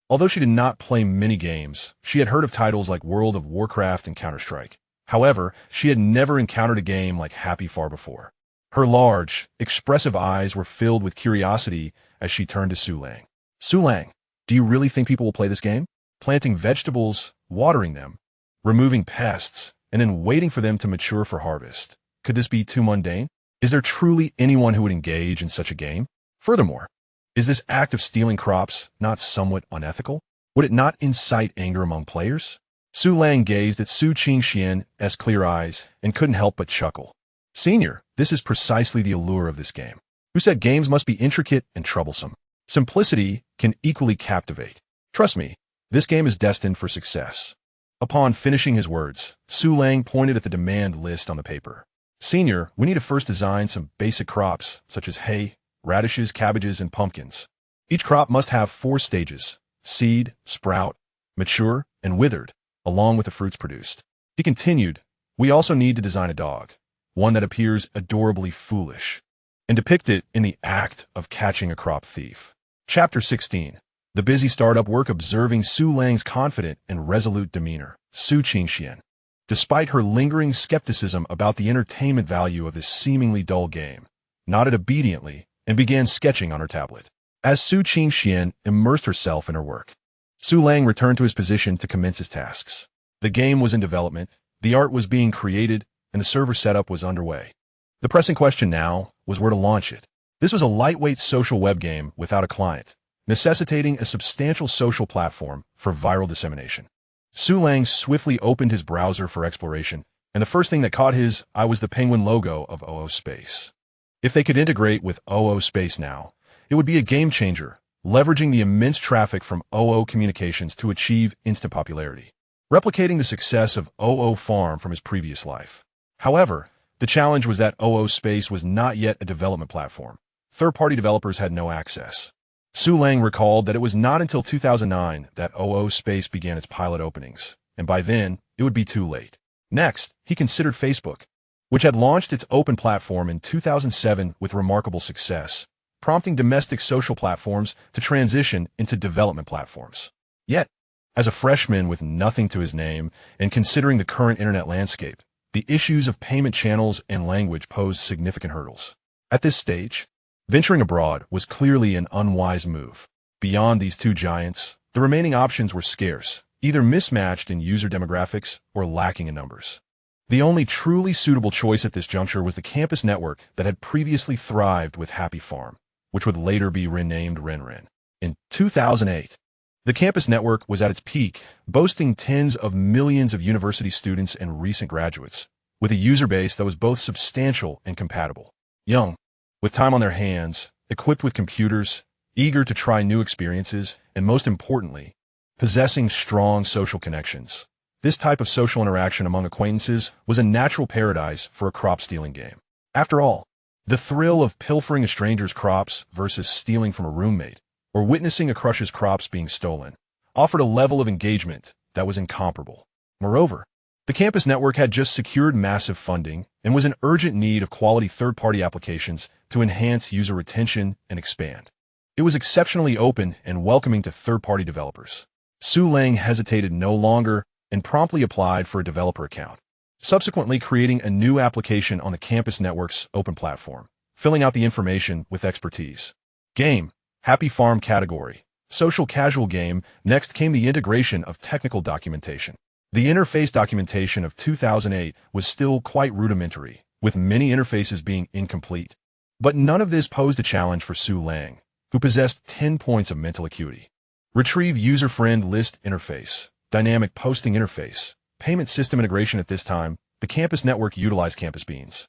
Although she did not play many games, she had heard of titles like World of Warcraft and Counter-Strike. However, she had never encountered a game like Happy Farm before. Her large, expressive eyes were filled with curiosity as she turned to Su Lang. "Su Lang, do you really think people will play this game? Planting vegetables, watering them, removing pests, and then waiting for them to mature for harvest. Could this be too mundane? Is there truly anyone who would engage in such a game? Furthermore, is this act of stealing crops not somewhat unethical? Would it not incite anger among players?" Su Lang gazed at Su Qingxian's clear eyes and couldn't help but chuckle. "Senior, this is precisely the allure of this game. Who said games must be intricate and troublesome? Simplicity can equally captivate. Trust me, this game is destined for success." Upon finishing his words, Su Lang pointed at the demand list on the paper. "Senior, we need to first design some basic crops, such as hay, radishes, cabbages, and pumpkins. Each crop must have 4 stages: seed, sprout, mature, and withered, along with the fruits produced." He continued, "We also need to design a dog, one that appears adorably foolish, and depict it in the act of catching a crop thief." Chapter 16. The busy startup work. Observing Su Lang's confident and resolute demeanor, Su Qingxian, despite her lingering skepticism about the entertainment value of this seemingly dull game, nodded obediently and began sketching on her tablet. As Su Qingxian immersed herself in her work, Su Lang returned to his position to commence his tasks. The game was in development, the art was being created, and the server setup was underway. The pressing question now was where to launch it. This was a lightweight social web game without a client, necessitating a substantial social platform for viral dissemination. Su Lang swiftly opened his browser for exploration, and the first thing that caught his eye was the penguin logo of OO Space. If they could integrate with OO Space now, it would be a game changer, leveraging the immense traffic from OO communications to achieve instant popularity, replicating the success of OO Farm from his previous life. However, the challenge was that OO Space was not yet a development platform. Third-party developers had no access. Su Lang recalled that it was not until 2009 that OO Space began its pilot openings, and by then, it would be too late. Next, he considered Facebook, which had launched its open platform in 2007 with remarkable success, prompting domestic social platforms to transition into development platforms. Yet, as a freshman with nothing to his name, and considering the current internet landscape, the issues of payment channels and language posed significant hurdles. At this stage, venturing abroad was clearly an unwise move. Beyond these 2 giants, the remaining options were scarce, either mismatched in user demographics or lacking in numbers. The only truly suitable choice at this juncture was the campus network that had previously thrived with Happy Farm, which would later be renamed RenRen. In 2008, the campus network was at its peak, boasting tens of millions of university students and recent graduates, with a user base that was both substantial and compatible. Young, with time on their hands, equipped with computers, eager to try new experiences, and most importantly, possessing strong social connections. This type of social interaction among acquaintances was a natural paradise for a crop-stealing game. After all, the thrill of pilfering a stranger's crops versus stealing from a roommate, or witnessing a crush's crops being stolen, offered a level of engagement that was incomparable. Moreover, the campus network had just secured massive funding and was in urgent need of quality third-party applications to enhance user retention and expand. It was exceptionally open and welcoming to third-party developers. Su Lang hesitated no longer and promptly applied for a developer account, subsequently creating a new application on the campus network's open platform, filling out the information with expertise. Game, Happy Farm category, social casual game. Next came the integration of technical documentation. The interface documentation of 2008 was still quite rudimentary, with many interfaces being incomplete. But none of this posed a challenge for Su Lang, who possessed 10 points of mental acuity. Retrieve user-friend list interface, dynamic posting interface, payment system integration. At this time, the campus network utilized Campus Beans,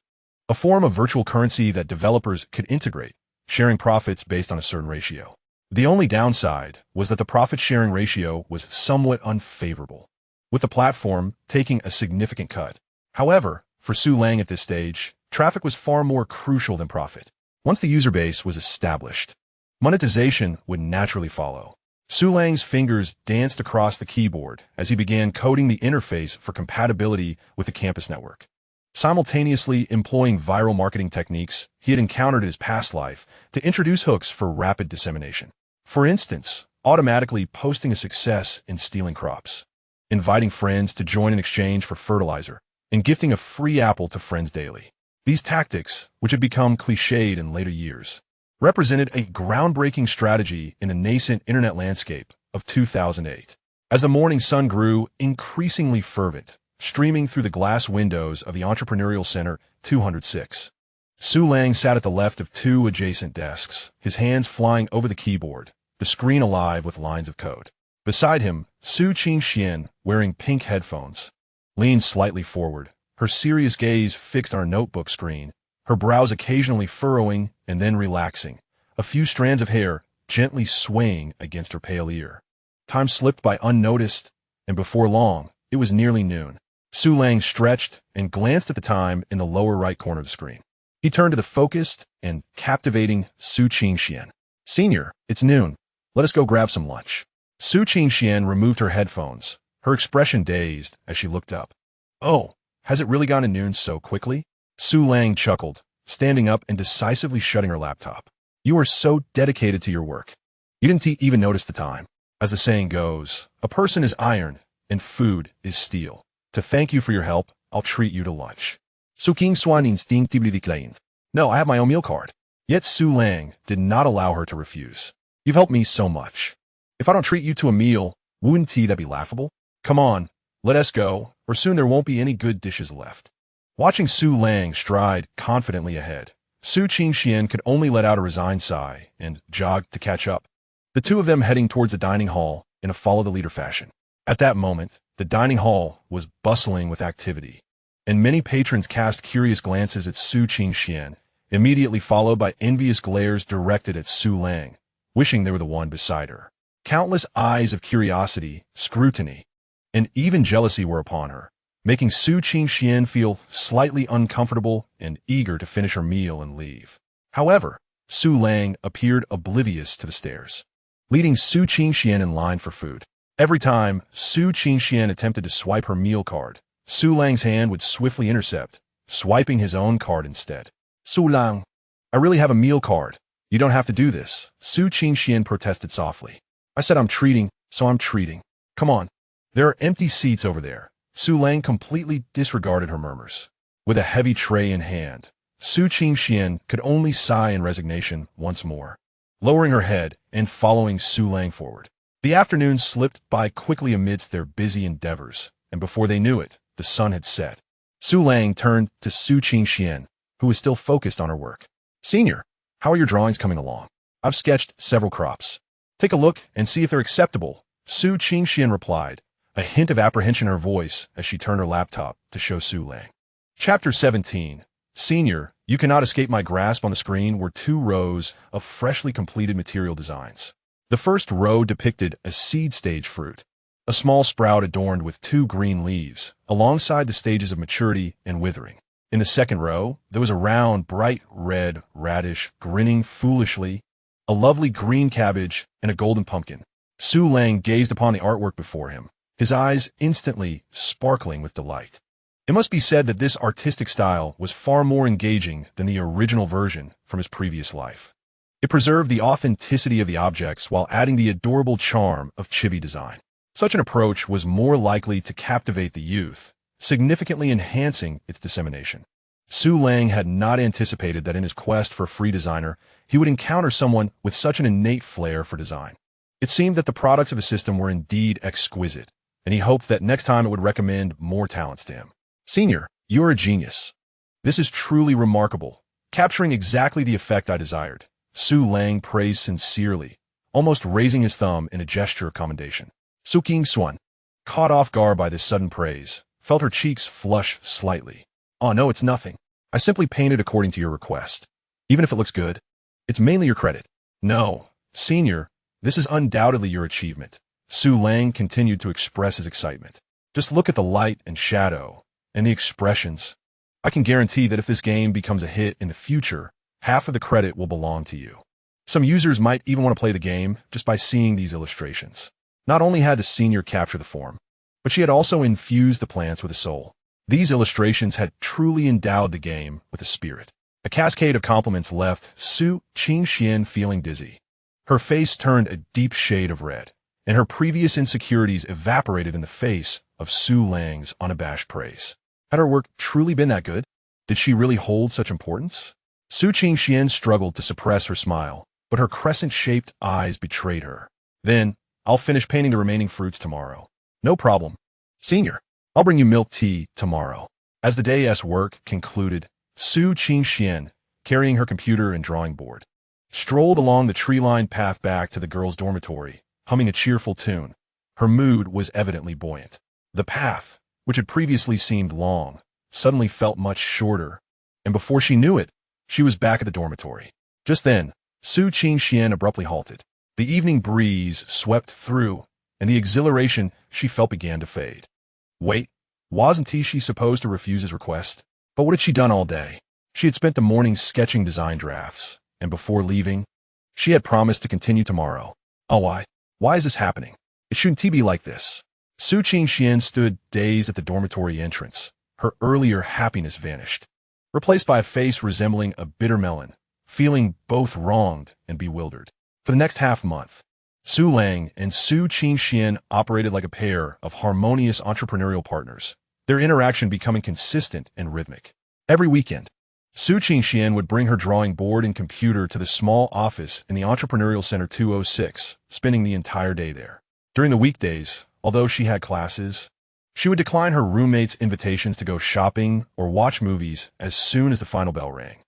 a form of virtual currency that developers could integrate, sharing profits based on a certain ratio. The only downside was that the profit-sharing ratio was somewhat unfavorable, with the platform taking a significant cut. However, for Su Lang at this stage, traffic was far more crucial than profit. Once the user base was established, monetization would naturally follow. Su Lang's fingers danced across the keyboard as he began coding the interface for compatibility with the campus network. Simultaneously employing viral marketing techniques he had encountered in his past life to introduce hooks for rapid dissemination. For instance, automatically posting a success in stealing crops, inviting friends to join in exchange for fertilizer, and gifting a free apple to friends daily. These tactics, which had become cliched in later years, represented a groundbreaking strategy in the nascent internet landscape of 2008. As the morning sun grew increasingly fervent, streaming through the glass windows of the Entrepreneurial Center 206, Su Lang sat at the left of two adjacent desks, his hands flying over the keyboard, the screen alive with lines of code. Beside him, Su Qingxian, wearing pink headphones, leaned slightly forward, her serious gaze fixed on her notebook screen, her brows occasionally furrowing and then relaxing, a few strands of hair gently swaying against her pale ear. Time slipped by unnoticed, and before long, it was nearly noon. Su Lang stretched and glanced at the time in the lower right corner of the screen. He turned to the focused and captivating Su Qingxian. "Senior, it's noon. Let us go grab some lunch." Su Qingxian removed her headphones, her expression dazed as she looked up. "Oh, has it really gone to noon so quickly?" Su Lang chuckled, standing up and decisively shutting her laptop. "You are so dedicated to your work. You didn't even notice the time. As the saying goes, a person is iron and food is steel. To thank you for your help, I'll treat you to lunch." Su Qingxian instinctively declined. "No, I have my own meal card." Yet Su Lang did not allow her to refuse. "You've helped me so much. If I don't treat you to a meal, wouldn't that be laughable? Come on, let us go, or soon there won't be any good dishes left." Watching Su Lang stride confidently ahead, Su Qingxian could only let out a resigned sigh and jogged to catch up, the two of them heading towards the dining hall in a follow-the-leader fashion. At that moment, the dining hall was bustling with activity, and many patrons cast curious glances at Su Qingxian, immediately followed by envious glares directed at Su Lang, wishing they were the one beside her. Countless eyes of curiosity, scrutiny, and even jealousy were upon her, making Su Qingxian feel slightly uncomfortable and eager to finish her meal and leave. However, Su Lang appeared oblivious to the stares, leading Su Qingxian in line for food. Every time Su Qingxian attempted to swipe her meal card, Su Lang's hand would swiftly intercept, swiping his own card instead. "Su Lang, I really have a meal card. You don't have to do this," Su Qingxian protested softly. "I said I'm treating, so I'm treating. Come on. There are empty seats over there." Su Lang completely disregarded her murmurs. With a heavy tray in hand, Su Qingxian could only sigh in resignation once more, lowering her head and following Su Lang forward. The afternoon slipped by quickly amidst their busy endeavors, and before they knew it, the sun had set. Su Lang turned to Su Qingxian, who was still focused on her work. "Senior, how are your drawings coming along? I've sketched several crops. Take a look and see if they're acceptable," Su Qingxian replied, a hint of apprehension in her voice as she turned her laptop to show Su Lang. Chapter 17. Senior, you cannot escape my grasp. On the screen were two rows of freshly completed material designs. The first row depicted a seed stage fruit, a small sprout adorned with two green leaves, alongside the stages of maturity and withering. In the second row, there was a round, bright red radish grinning foolishly, a lovely green cabbage, and a golden pumpkin. Su Lang gazed upon the artwork before him, his eyes instantly sparkling with delight. It must be said that this artistic style was far more engaging than the original version from his previous life. It preserved the authenticity of the objects while adding the adorable charm of chibi design. Such an approach was more likely to captivate the youth, significantly enhancing its dissemination. Su Lang had not anticipated that in his quest for a free designer, he would encounter someone with such an innate flair for design. It seemed that the products of his system were indeed exquisite, and he hoped that next time it would recommend more talents to him. Senior, you're a genius. This is truly remarkable, capturing exactly the effect I desired. Su Lang praised sincerely, almost raising his thumb in a gesture of commendation. Su King-Xuan, caught off guard by this sudden praise, felt her cheeks flush slightly. Oh no, it's nothing. I simply painted according to your request. Even if it looks good, it's mainly your credit. No, Senior, this is undoubtedly your achievement. Su Lang continued to express his excitement. Just look at the light and shadow, and the expressions. I can guarantee that if this game becomes a hit in the future, half of the credit will belong to you. Some users might even want to play the game just by seeing these illustrations. Not only had the senior capture the form, but she had also infused the plants with a soul. These illustrations had truly endowed the game with a spirit. A cascade of compliments left Su Qingxian feeling dizzy. Her face turned a deep shade of red, and her previous insecurities evaporated in the face of Su Lang's unabashed praise. Had her work truly been that good? Did she really hold such importance? Su Qingxian struggled to suppress her smile, but her crescent-shaped eyes betrayed her. Then, I'll finish painting the remaining fruits tomorrow. No problem. Senior, I'll bring you milk tea tomorrow. As the day's work concluded, Su Qingxian, carrying her computer and drawing board, strolled along the tree-lined path back to the girls' dormitory, humming a cheerful tune. Her mood was evidently buoyant. The path, which had previously seemed long, suddenly felt much shorter, and before she knew it, she was back at the dormitory. Just then, Su Qingxian abruptly halted. The evening breeze swept through, and the exhilaration she felt began to fade. Wait, wasn't she supposed to refuse his request? But what had she done all day? She had spent the morning sketching design drafts, and before leaving, she had promised to continue tomorrow. Oh, why is this happening? It shouldn't be like this. Su Qingxian stood dazed at the dormitory entrance. Her earlier happiness vanished, replaced by a face resembling a bitter melon, feeling both wronged and bewildered. For the next half-month, Su Lang and Su Qingxian operated like a pair of harmonious entrepreneurial partners, their interaction becoming consistent and rhythmic. Every weekend, Su Qingxian would bring her drawing board and computer to the small office in the Entrepreneurial Center 206, spending the entire day there. During the weekdays, although she had classes, she would decline her roommates' invitations to go shopping or watch movies as soon as the final bell rang,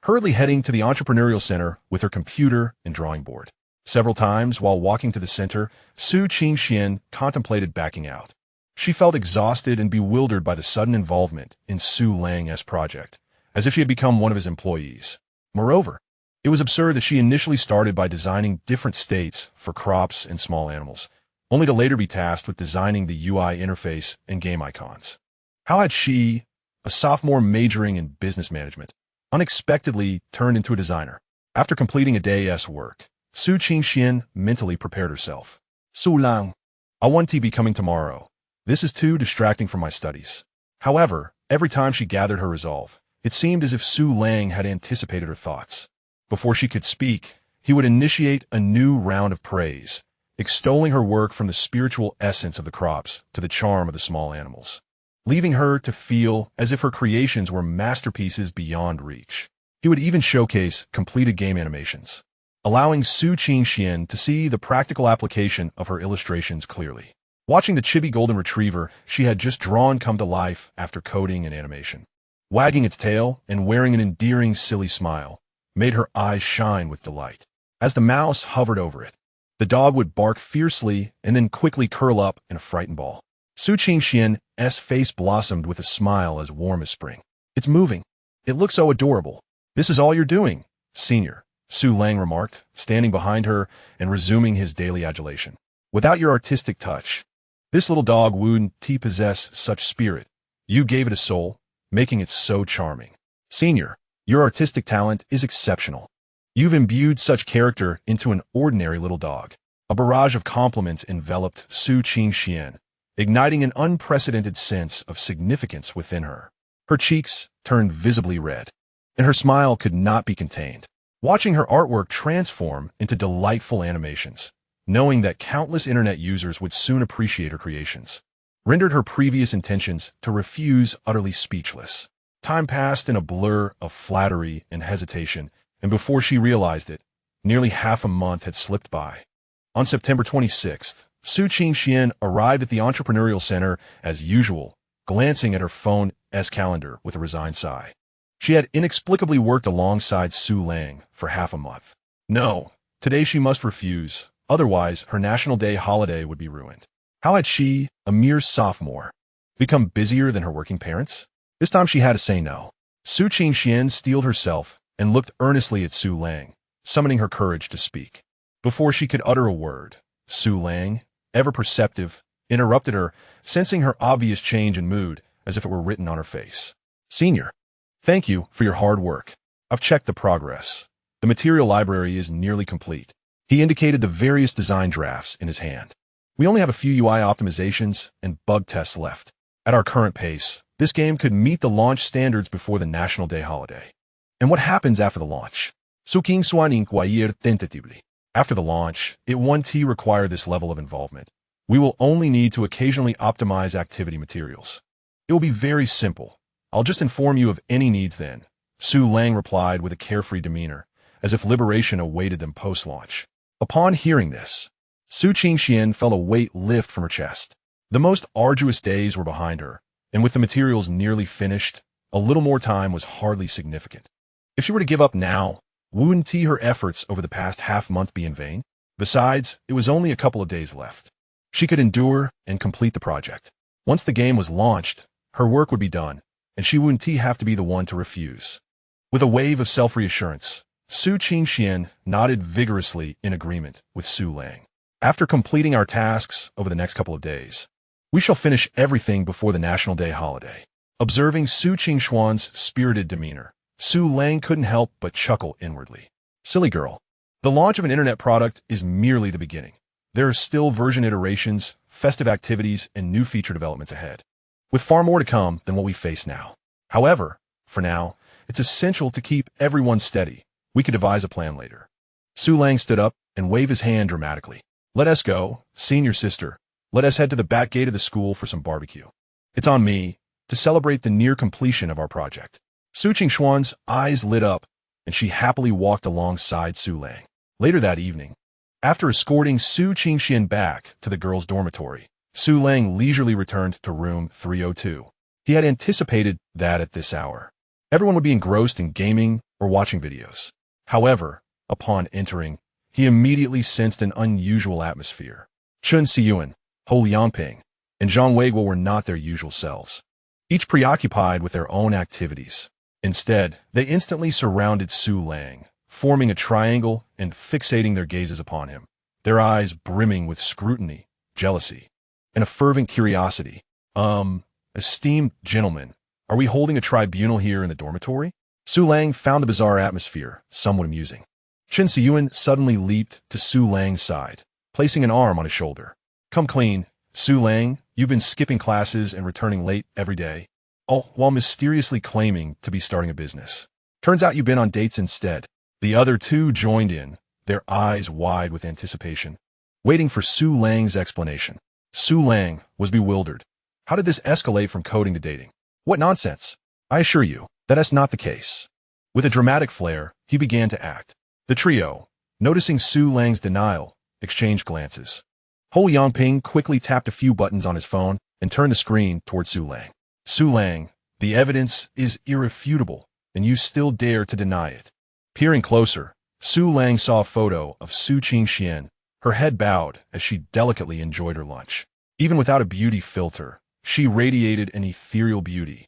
hurriedly heading to the Entrepreneurial Center with her computer and drawing board. Several times while walking to the center, Su Qingxian contemplated backing out. She felt exhausted and bewildered by the sudden involvement in Su Lang's project, as if she had become one of his employees. Moreover, it was absurd that she initially started by designing different states for crops and small animals, only to later be tasked with designing the UI interface and game icons. How had she, a sophomore majoring in business management, unexpectedly turned into a designer? After completing a day's work, Su Qingxian mentally prepared herself. Su Lang, I want to be coming tomorrow. This is too distracting from my studies. However, every time she gathered her resolve, it seemed as if Su Lang had anticipated her thoughts. Before she could speak, he would initiate a new round of praise, extolling her work from the spiritual essence of the crops to the charm of the small animals, leaving her to feel as if her creations were masterpieces beyond reach. He would even showcase completed game animations, allowing Su Qingxian to see the practical application of her illustrations clearly. Watching the chibi golden retriever she had just drawn come to life after coding and animation, wagging its tail and wearing an endearing silly smile, made her eyes shine with delight. As the mouse hovered over it, the dog would bark fiercely and then quickly curl up in a frightened ball. Su Qingxian's face blossomed with a smile as warm as spring. It's moving. It looks so adorable. This is all you're doing, Senior, Su Lang remarked, standing behind her and resuming his daily adulation. Without your artistic touch, this little dog wouldn't possess such spirit. You gave it a soul, making it so charming. Senior, your artistic talent is exceptional. You've imbued such character into an ordinary little dog. A barrage of compliments enveloped Su Qingxian, igniting an unprecedented sense of significance within her. Her cheeks turned visibly red, and her smile could not be contained. Watching her artwork transform into delightful animations, knowing that countless internet users would soon appreciate her creations, rendered her previous intentions to refuse utterly speechless. Time passed in a blur of flattery and hesitation, and before she realized it, nearly half a month had slipped by. On September 26th, Su Qingxian arrived at the Entrepreneurial Center as usual, glancing at her phone's calendar with a resigned sigh. She had inexplicably worked alongside Su Lang for half a month. No, today she must refuse, otherwise her National Day holiday would be ruined. How had she, a mere sophomore, become busier than her working parents? This time she had to say no. Su Qingxian steeled herself and looked earnestly at Su Lang, summoning her courage to speak. Before she could utter a word, Su Lang, ever perceptive, interrupted her, sensing her obvious change in mood as if it were written on her face. Senior, thank you for your hard work. I've checked the progress. The material library is nearly complete. He indicated the various design drafts in his hand. We only have a few UI optimizations and bug tests left. At our current pace, this game could meet the launch standards before the National Day holiday. And what happens after the launch? Su Qingxian inquired tentatively. After the launch, it won't require this level of involvement. We will only need to occasionally optimize activity materials. It will be very simple. I'll just inform you of any needs then, Su Lang replied with a carefree demeanor, as if liberation awaited them post-launch. Upon hearing this, Su Qingxian felt a weight lift from her chest. The most arduous days were behind her, and with the materials nearly finished, a little more time was hardly significant. If she were to give up now, wouldn't her efforts over the past half-month be in vain? Besides, it was only a couple of days left. She could endure and complete the project. Once the game was launched, her work would be done, and she wouldn't have to be the one to refuse. With a wave of self-reassurance, Su Qingxian nodded vigorously in agreement with Su Lang. After completing our tasks over the next couple of days, we shall finish everything before the National Day holiday. Observing Su Qingxian's spirited demeanor, Su Lang couldn't help but chuckle inwardly. Silly girl. The launch of an internet product is merely the beginning. There are still version iterations, festive activities, and new feature developments ahead, with far more to come than what we face now. However, for now, it's essential to keep everyone steady. We could devise a plan later. Su Lang stood up and waved his hand dramatically. Let us go, senior sister. Let us head to the back gate of the school for some barbecue. It's on me to celebrate the near completion of our project. Su Qingxian's eyes lit up, and she happily walked alongside Su Lang. Later that evening, after escorting Su Qingxian back to the girls' dormitory, Su Lang leisurely returned to room 302. He had anticipated that at this hour, everyone would be engrossed in gaming or watching videos. However, upon entering, he immediately sensed an unusual atmosphere. Chun Siyuan, Ho Yangping, and Zhang Weiguo were not their usual selves, each preoccupied with their own activities. Instead, they instantly surrounded Su Lang, forming a triangle and fixating their gazes upon him, their eyes brimming with scrutiny, jealousy, and a fervent curiosity. Esteemed gentlemen, are we holding a tribunal here in the dormitory? Su Lang found the bizarre atmosphere somewhat amusing. Chen Siyuan suddenly leaped to Su Lang's side, placing an arm on his shoulder. Come clean, Su Lang, you've been skipping classes and returning late every day, all while mysteriously claiming to be starting a business. Turns out you've been on dates instead. The other two joined in, their eyes wide with anticipation, waiting for Su Lang's explanation. Su Lang was bewildered. How did this escalate from coding to dating? What nonsense! I assure you, that's not the case. With a dramatic flair, he began to act. The trio, noticing Su Lang's denial, exchanged glances. Ho Yangping quickly tapped a few buttons on his phone and turned the screen toward Su Lang. Su Lang, the evidence is irrefutable, and you still dare to deny it. Peering closer, Su Lang saw a photo of Su Qingxian, her head bowed as she delicately enjoyed her lunch. Even without a beauty filter, she radiated an ethereal beauty,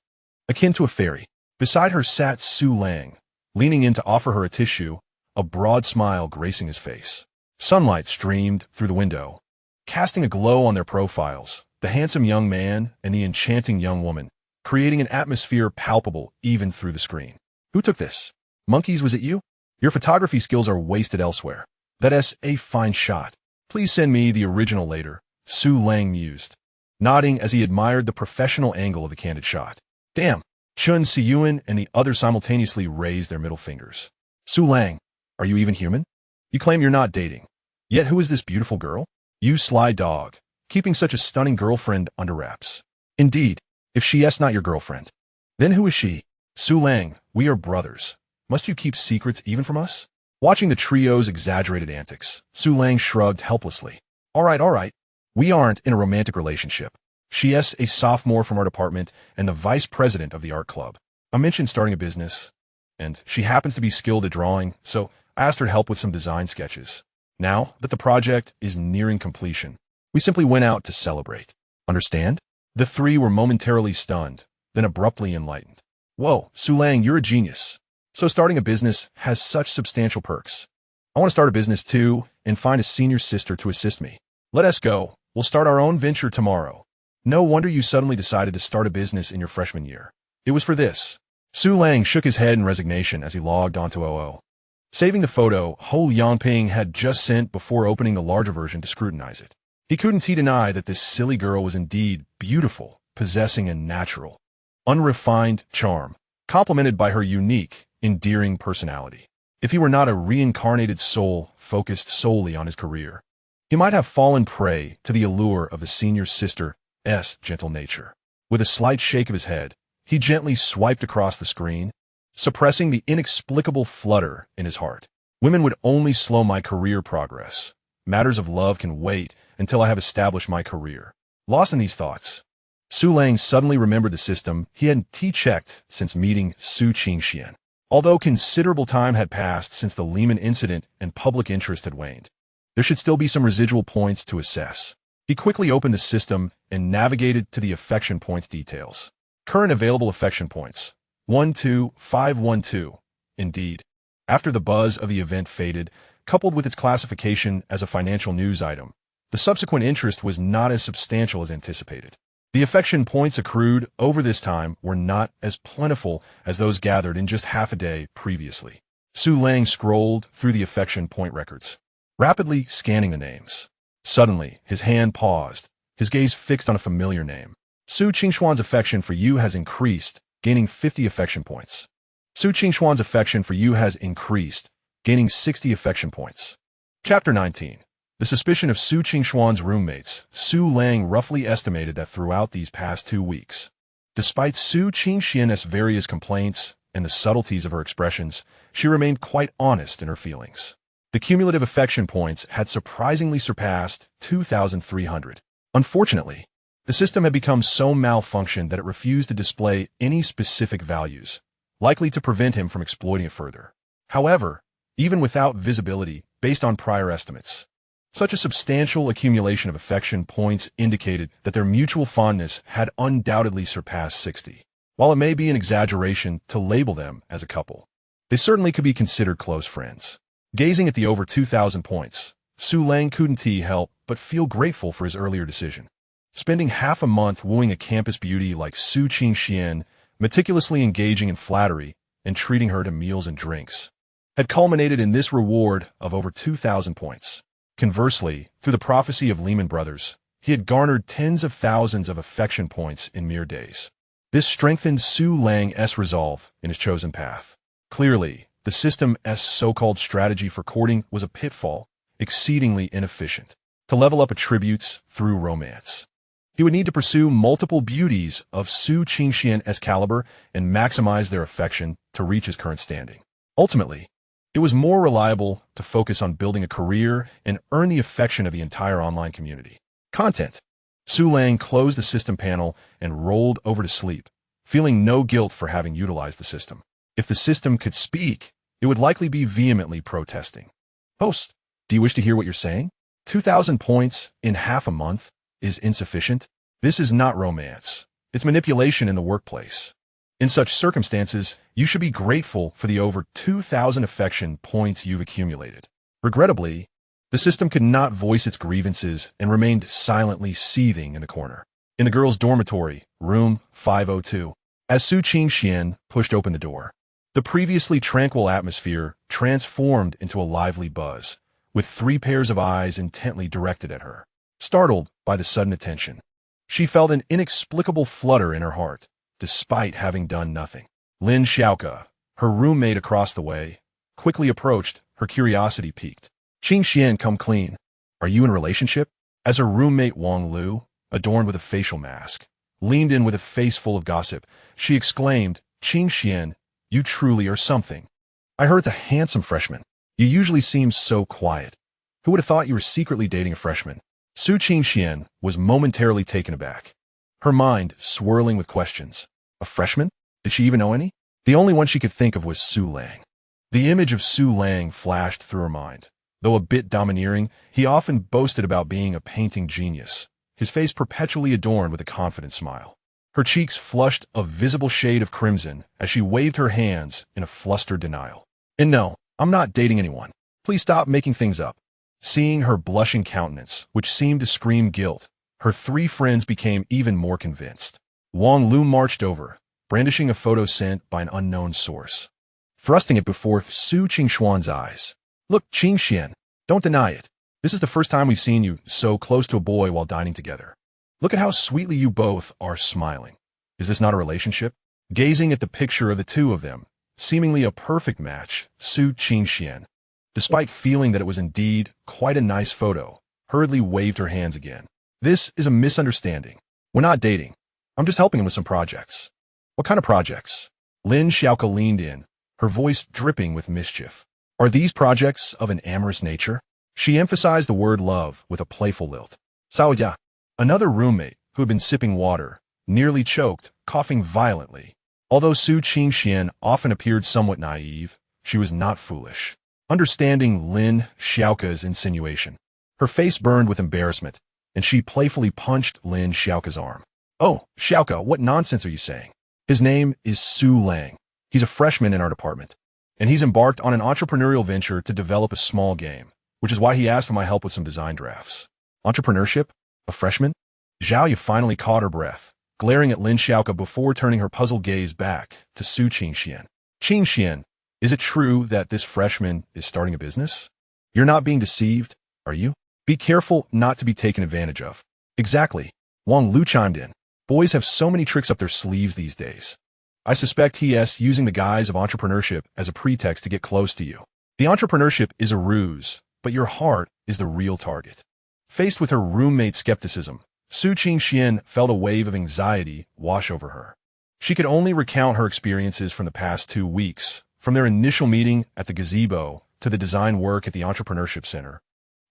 akin to a fairy. Beside her sat Su Lang, leaning in to offer her a tissue, a broad smile gracing his face. Sunlight streamed through the window, casting a glow on their profiles, the handsome young man and the enchanting young woman, creating an atmosphere palpable even through the screen. Who took this? Monkeys, was it you? Your photography skills are wasted elsewhere. That is a fine shot. Please send me the original later, Su Lang mused, nodding as he admired the professional angle of the candid shot. Damn. Chun Si-Yuan and the other simultaneously raised their middle fingers. Su Lang, are you even human? You claim you're not dating. Yet who is this beautiful girl? You sly dog, keeping such a stunning girlfriend under wraps. Indeed, if she is not your girlfriend, then who is she? Su Lang, we are brothers. Must you keep secrets even from us? Watching the trio's exaggerated antics, Su Lang shrugged helplessly. All right. We aren't in a romantic relationship. She is a sophomore from our department and the vice president of the art club. I mentioned starting a business, and she happens to be skilled at drawing, so I asked her to help with some design sketches. Now that the project is nearing completion, we simply went out to celebrate. Understand? The three were momentarily stunned, then abruptly enlightened. Whoa, Su Lang, you're a genius. So starting a business has such substantial perks. I want to start a business too and find a senior sister to assist me. Let us go. We'll start our own venture tomorrow. No wonder you suddenly decided to start a business in your freshman year. It was for this. Su Lang shook his head in resignation as he logged onto OO. Saving the photo Ho Yangping had just sent before opening the larger version to scrutinize it. He couldn't deny that this silly girl was indeed beautiful, possessing a natural, unrefined charm, complemented by her unique, endearing personality. If he were not a reincarnated soul focused solely on his career, he might have fallen prey to the allure of the senior sister's gentle nature. With a slight shake of his head, he gently swiped across the screen, suppressing the inexplicable flutter in his heart. Women would only slow my career progress. Matters of love can wait until I have established my career. Lost in these thoughts, Su Lang suddenly remembered the system he hadn't checked since meeting Su Qingxian. Although considerable time had passed since the Lehman incident and public interest had waned, there should still be some residual points to assess. He quickly opened the system and navigated to the affection points details. Current available affection points, 12512. Indeed, after the buzz of the event faded, coupled with its classification as a financial news item, the subsequent interest was not as substantial as anticipated. The affection points accrued over this time were not as plentiful as those gathered in just half a day previously. Su Lang scrolled through the affection point records, rapidly scanning the names. Suddenly, his hand paused, his gaze fixed on a familiar name. Su Qingxuan's affection for you has increased, gaining 50 affection points. Su Qingxuan's affection for you has increased, gaining 60 affection points. Chapter 19. The suspicion of Su Qingxuan's roommates. Su Lang roughly estimated that throughout these past 2 weeks, despite Su Qingxian's various complaints and the subtleties of her expressions, she remained quite honest in her feelings. The cumulative affection points had surprisingly surpassed 2,300. Unfortunately, the system had become so malfunctioned that it refused to display any specific values, likely to prevent him from exploiting it further. However, even without visibility based on prior estimates, such a substantial accumulation of affection points indicated that their mutual fondness had undoubtedly surpassed 60. While it may be an exaggeration to label them as a couple, they certainly could be considered close friends. Gazing at the over 2,000 points, Su Lang couldn't help but feel grateful for his earlier decision. Spending half a month wooing a campus beauty like Su Qingxian, meticulously engaging in flattery and treating her to meals and drinks, had culminated in this reward of over 2,000 points. Conversely, through the prophecy of Lehman Brothers, he had garnered tens of thousands of affection points in mere days. This strengthened Su Lang's resolve in his chosen path. Clearly, the system's so-called strategy for courting was a pitfall, exceedingly inefficient. To level up attributes through romance, he would need to pursue multiple beauties of Su Qingxian's caliber and maximize their affection to reach his current standing. Ultimately, it was more reliable to focus on building a career and earn the affection of the entire online community. Content. Su Lang closed the system panel and rolled over to sleep, feeling no guilt for having utilized the system. If the system could speak, it would likely be vehemently protesting. Host, do you wish to hear what you're saying? 2,000 points in half a month is insufficient. This is not romance. It's manipulation in the workplace. In such circumstances, you should be grateful for the over 2,000 affection points you've accumulated. Regrettably, the system could not voice its grievances and remained silently seething in the corner. In the girls' dormitory, room 502, as Su Qingxian pushed open the door, the previously tranquil atmosphere transformed into a lively buzz, with 3 pairs of eyes intently directed at her. Startled by the sudden attention, she felt an inexplicable flutter in her heart, despite having done nothing. Lin Xiaoke, her roommate across the way, quickly approached, her curiosity piqued. Qing Xian, come clean. Are you in a relationship? As her roommate Wang Lu, adorned with a facial mask, leaned in with a face full of gossip, she exclaimed, Qing Xian, you truly are something. I heard it's a handsome freshman. You usually seem so quiet. Who would have thought you were secretly dating a freshman? Su Qingxian was momentarily taken aback, her mind swirling with questions. A freshman? Did she even know any? The only one she could think of was Su Lang. The image of Su Lang flashed through her mind. Though a bit domineering, he often boasted about being a painting genius, his face perpetually adorned with a confident smile. Her cheeks flushed a visible shade of crimson as she waved her hands in a flustered denial. And no, I'm not dating anyone. Please stop making things up. Seeing her blushing countenance, which seemed to scream guilt, her 3 friends became even more convinced. Wang Lu marched over, brandishing a photo sent by an unknown source, thrusting it before Su Qingxuan's eyes. Look, Qingxian, don't deny it. This is the first time we've seen you so close to a boy while dining together. Look at how sweetly you both are smiling. Is this not a relationship? Gazing at the picture of the 2 of them, seemingly a perfect match, Su Qingxian, despite feeling that it was indeed quite a nice photo, hurriedly waved her hands again. This is a misunderstanding. We're not dating. I'm just helping him with some projects. What kind of projects? Lin Xiaoke leaned in, her voice dripping with mischief. Are these projects of an amorous nature? She emphasized the word love with a playful lilt. Saoya, another roommate who had been sipping water, nearly choked, coughing violently. Although Su Qingxian often appeared somewhat naive, she was not foolish. Understanding Lin Xiaoke's insinuation, her face burned with embarrassment, and she playfully punched Lin Xiaoke's arm. Oh, Xiaoke, what nonsense are you saying? His name is Su Lang. He's a freshman in our department, and he's embarked on an entrepreneurial venture to develop a small game, which is why he asked for my help with some design drafts. Entrepreneurship? A freshman? Zhao Yu finally caught her breath, glaring at Lin Xiaoke before turning her puzzled gaze back to Su Qingxian. Qingxian, is it true that this freshman is starting a business? You're not being deceived, are you? Be careful not to be taken advantage of. Exactly. Wang Lu chimed in. Boys have so many tricks up their sleeves these days. I suspect he is using the guise of entrepreneurship as a pretext to get close to you. The entrepreneurship is a ruse, but your heart is the real target. Faced with her roommate's skepticism, Su Qingxian felt a wave of anxiety wash over her. She could only recount her experiences from the past 2 weeks, from their initial meeting at the gazebo to the design work at the Entrepreneurship Center,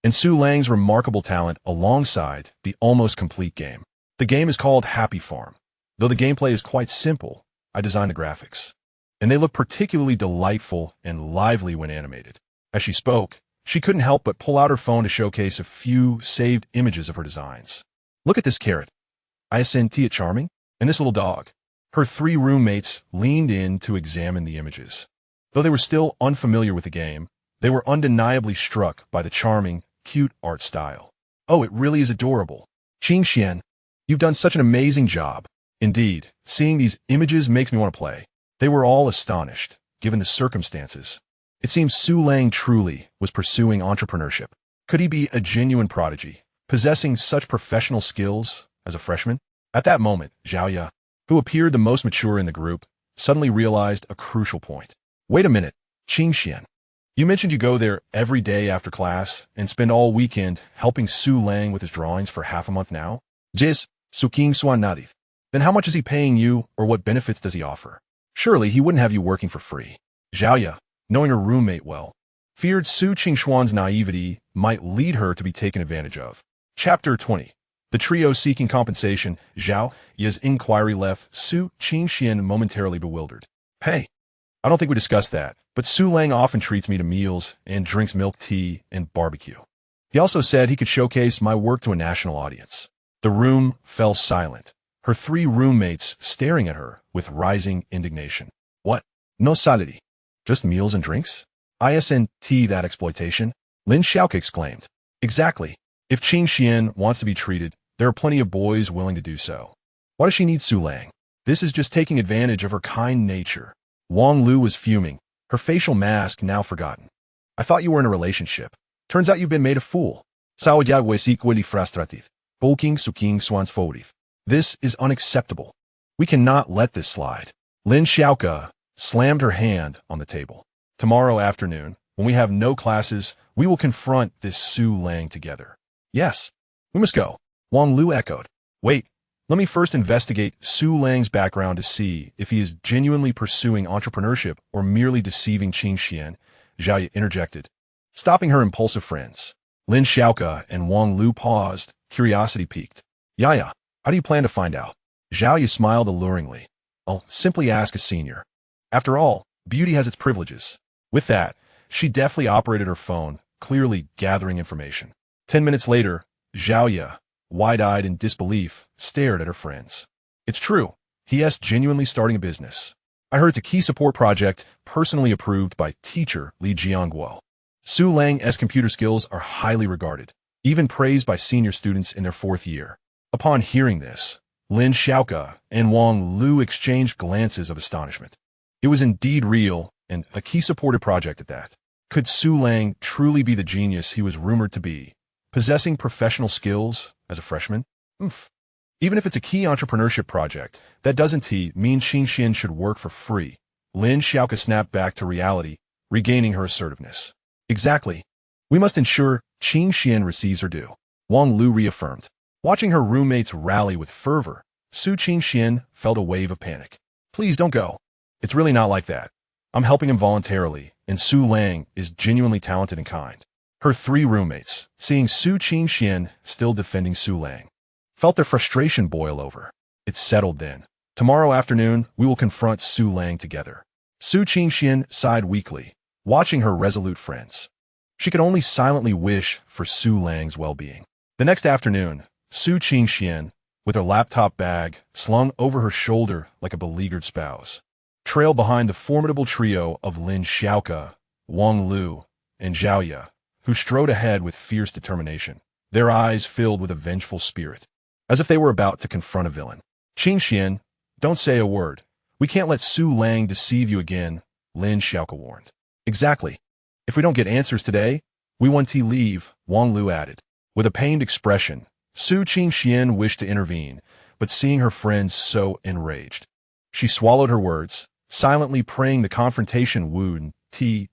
and Su Lang's remarkable talent alongside the almost complete game. The game is called Happy Farm. Though the gameplay is quite simple, I designed the graphics, and they look particularly delightful and lively when animated. As she spoke, she couldn't help but pull out her phone to showcase a few saved images of her designs. Look at this carrot. Isn't it charming? And this little dog. Her 3 roommates leaned in to examine the images. Though they were still unfamiliar with the game, they were undeniably struck by the charming, cute art style. Oh, it really is adorable. Qingxian, you've done such an amazing job. Indeed, seeing these images makes me want to play. They were all astonished, given the circumstances. It seems Su Lang truly was pursuing entrepreneurship. Could he be a genuine prodigy, possessing such professional skills as a freshman? At that moment, Zhao Yu, who appeared the most mature in the group, suddenly realized a crucial point. Wait a minute, Qingxian. You mentioned you go there every day after class and spend all weekend helping Su Lang with his drawings for half a month now? Jis, Su Qingxuan nadith. Then how much is he paying you, or what benefits does he offer? Surely he wouldn't have you working for free. Zhao Yu, knowing her roommate well, feared Su Qingxuan's naivety might lead her to be taken advantage of. Chapter 20. The trio seeking compensation. Zhao Yu's inquiry left Su Qingxian momentarily bewildered. Hey, I don't think we discussed that, but Su Lang often treats me to meals and drinks milk tea and barbecue. He also said he could showcase my work to a national audience. The room fell silent, her 3 roommates staring at her with rising indignation. What? No salary? Just meals and drinks? Isn't that exploitation? Lin Xiaoke exclaimed. Exactly. If Qingxian wants to be treated, there are plenty of boys willing to do so. Why does she need Su Lang? This is just taking advantage of her kind nature. Wang Lu was fuming, her facial mask now forgotten. I thought you were in a relationship. Turns out you've been made a fool. Saodia was equally frustrated. Bulking suking swans forward. This is unacceptable. We cannot let this slide. Lin Xiaoke slammed her hand on the table. Tomorrow afternoon, when we have no classes, we will confront this Su Lang together. Yes, we must go. Wang Lu echoed. Wait, let me first investigate Su Lang's background to see if he is genuinely pursuing entrepreneurship or merely deceiving Qing Xian, Zhao Ye interjected. Stopping her impulsive friends, Lin Xiaoke and Wang Lu paused, curiosity piqued. Yaya, how do you plan to find out? Zhao Ye smiled alluringly. I'll simply ask a senior. After all, beauty has its privileges. With that, she deftly operated her phone, clearly gathering information. 10 minutes later, Zhao Ye, wide-eyed in disbelief, stared at her friends. It's true. He is genuinely starting a business. I heard it's a key support project personally approved by teacher Li Jiangguo. Su Lang's computer skills are highly regarded, even praised by senior students in their 4th year. Upon hearing this, Lin Xiaoke and Wang Lu exchanged glances of astonishment. It was indeed real, and a key supported project at that. Could Su Lang truly be the genius he was rumored to be, possessing professional skills as a freshman? Even if it's a key entrepreneurship project, that doesn't mean Qing Xian should work for free. Lin Xiaoke snapped back to reality, regaining her assertiveness. Exactly. We must ensure Qing Xian receives her due. Wang Lu reaffirmed. Watching her roommates rally with fervor, Su Qing Xian felt a wave of panic. Please don't go. It's really not like that. I'm helping him voluntarily, and Su Lang is genuinely talented and kind. Her 3 roommates, seeing Su Qing Xian still defending Su Lang, felt their frustration boil over. It's settled then. Tomorrow afternoon, we will confront Su Lang together. Su Qing Xian sighed weakly, watching her resolute friends. She could only silently wish for Su Lang's well-being. The next afternoon, Su Qing Xian, with her laptop bag slung over her shoulder like a beleaguered spouse, trailed behind the formidable trio of Lin Xiaoke, Wang Lu, and Zhao Ye, who strode ahead with fierce determination, their eyes filled with a vengeful spirit, as if they were about to confront a villain. Qing Xian, don't say a word. We can't let Su Lang deceive you again, Lin Xiaoke warned. Exactly. If we don't get answers today, we want to leave, Wang Lu added. With a pained expression, Su Qing Xian wished to intervene, but seeing her friends so enraged, she swallowed her words, silently praying the confrontation would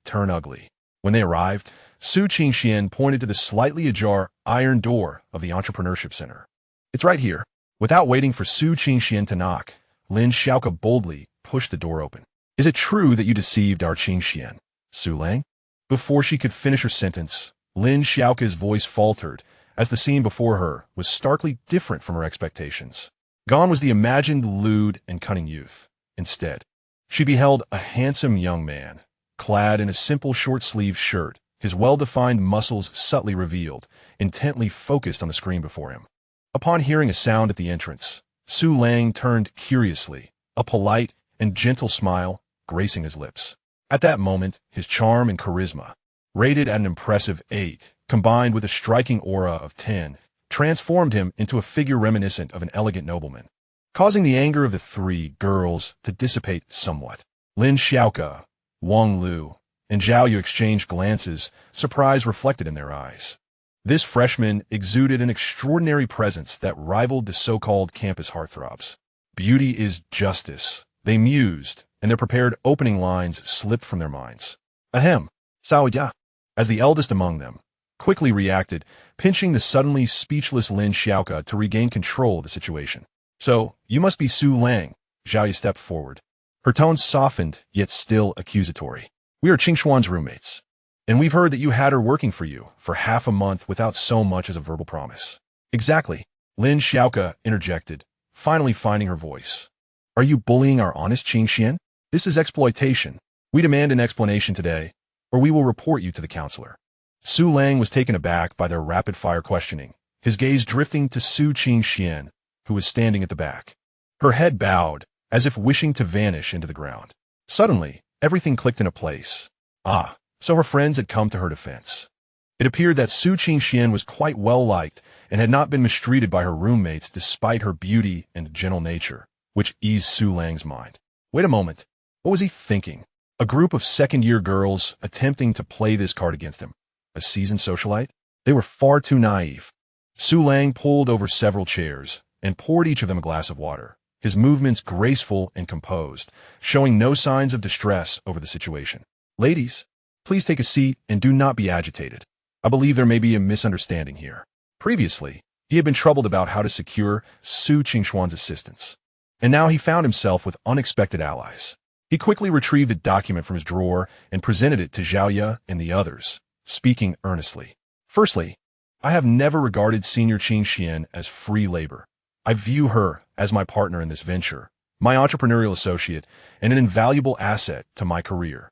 turn ugly. When they arrived, Su Qing Xian pointed to the slightly ajar iron door of the Entrepreneurship Center. It's right here. Without waiting for Su Qing Xian to knock, Lin Xiaoke boldly pushed the door open. Is it true that you deceived our Qing Xian, Su Lang? Before she could finish her sentence, Lin Xiaoke's voice faltered, as the scene before her was starkly different from her expectations. Gone was the imagined lewd and cunning youth. Instead, she beheld a handsome young man, clad in a simple short-sleeved shirt, his well-defined muscles subtly revealed, intently focused on the screen before him. Upon hearing a sound at the entrance, Su Lang turned curiously, a polite and gentle smile gracing his lips. At that moment, his charm and charisma, rated at an impressive 8, combined with a striking aura of 10, transformed him into a figure reminiscent of an elegant nobleman, causing the anger of the 3 girls to dissipate somewhat. Lin Xiaoke, Wang Lu, and Zhao Ye exchanged glances, surprise reflected in their eyes. This freshman exuded an extraordinary presence that rivaled the so-called campus heartthrobs. Beauty is justice, they mused, and their prepared opening lines slipped from their minds. Ahem, Saodia, as the eldest among them, quickly reacted, pinching the suddenly speechless Lin Xiaoke to regain control of the situation. So, you must be Su Lang, Zhao Ye stepped forward. Her tone softened, yet still accusatory. We are Qingshuan's roommates, and we've heard that you had her working for you for half a month without so much as a verbal promise. Exactly, Lin Xiaoke interjected, finally finding her voice. Are you bullying our honest Qing Xian? This is exploitation. We demand an explanation today, or we will report you to the counselor. Su Lang was taken aback by their rapid-fire questioning, his gaze drifting to Su Qing Xian, who was standing at the back. Her head bowed, as if wishing to vanish into the ground. Suddenly, everything clicked into place. Ah, so her friends had come to her defense. It appeared that Su Qing Xian was quite well-liked and had not been mistreated by her roommates despite her beauty and gentle nature, which eased Su Lang's mind. Wait a moment. What was he thinking? A group of second-year girls attempting to play this card against him. A a seasoned socialite? They were far too naive. Su Lang pulled over several chairs and poured each of them a glass of water, his movements graceful and composed, showing no signs of distress over the situation. Ladies, please take a seat and do not be agitated. I believe there may be a misunderstanding here. Previously, he had been troubled about how to secure Su Qingxuan's assistance, and now he found himself with unexpected allies. He quickly retrieved a document from his drawer and presented it to Zhao Ye and the others, speaking earnestly. Firstly, I have never regarded Senior Qingxian as free labor. I view her as my partner in this venture, my entrepreneurial associate, and an invaluable asset to my career.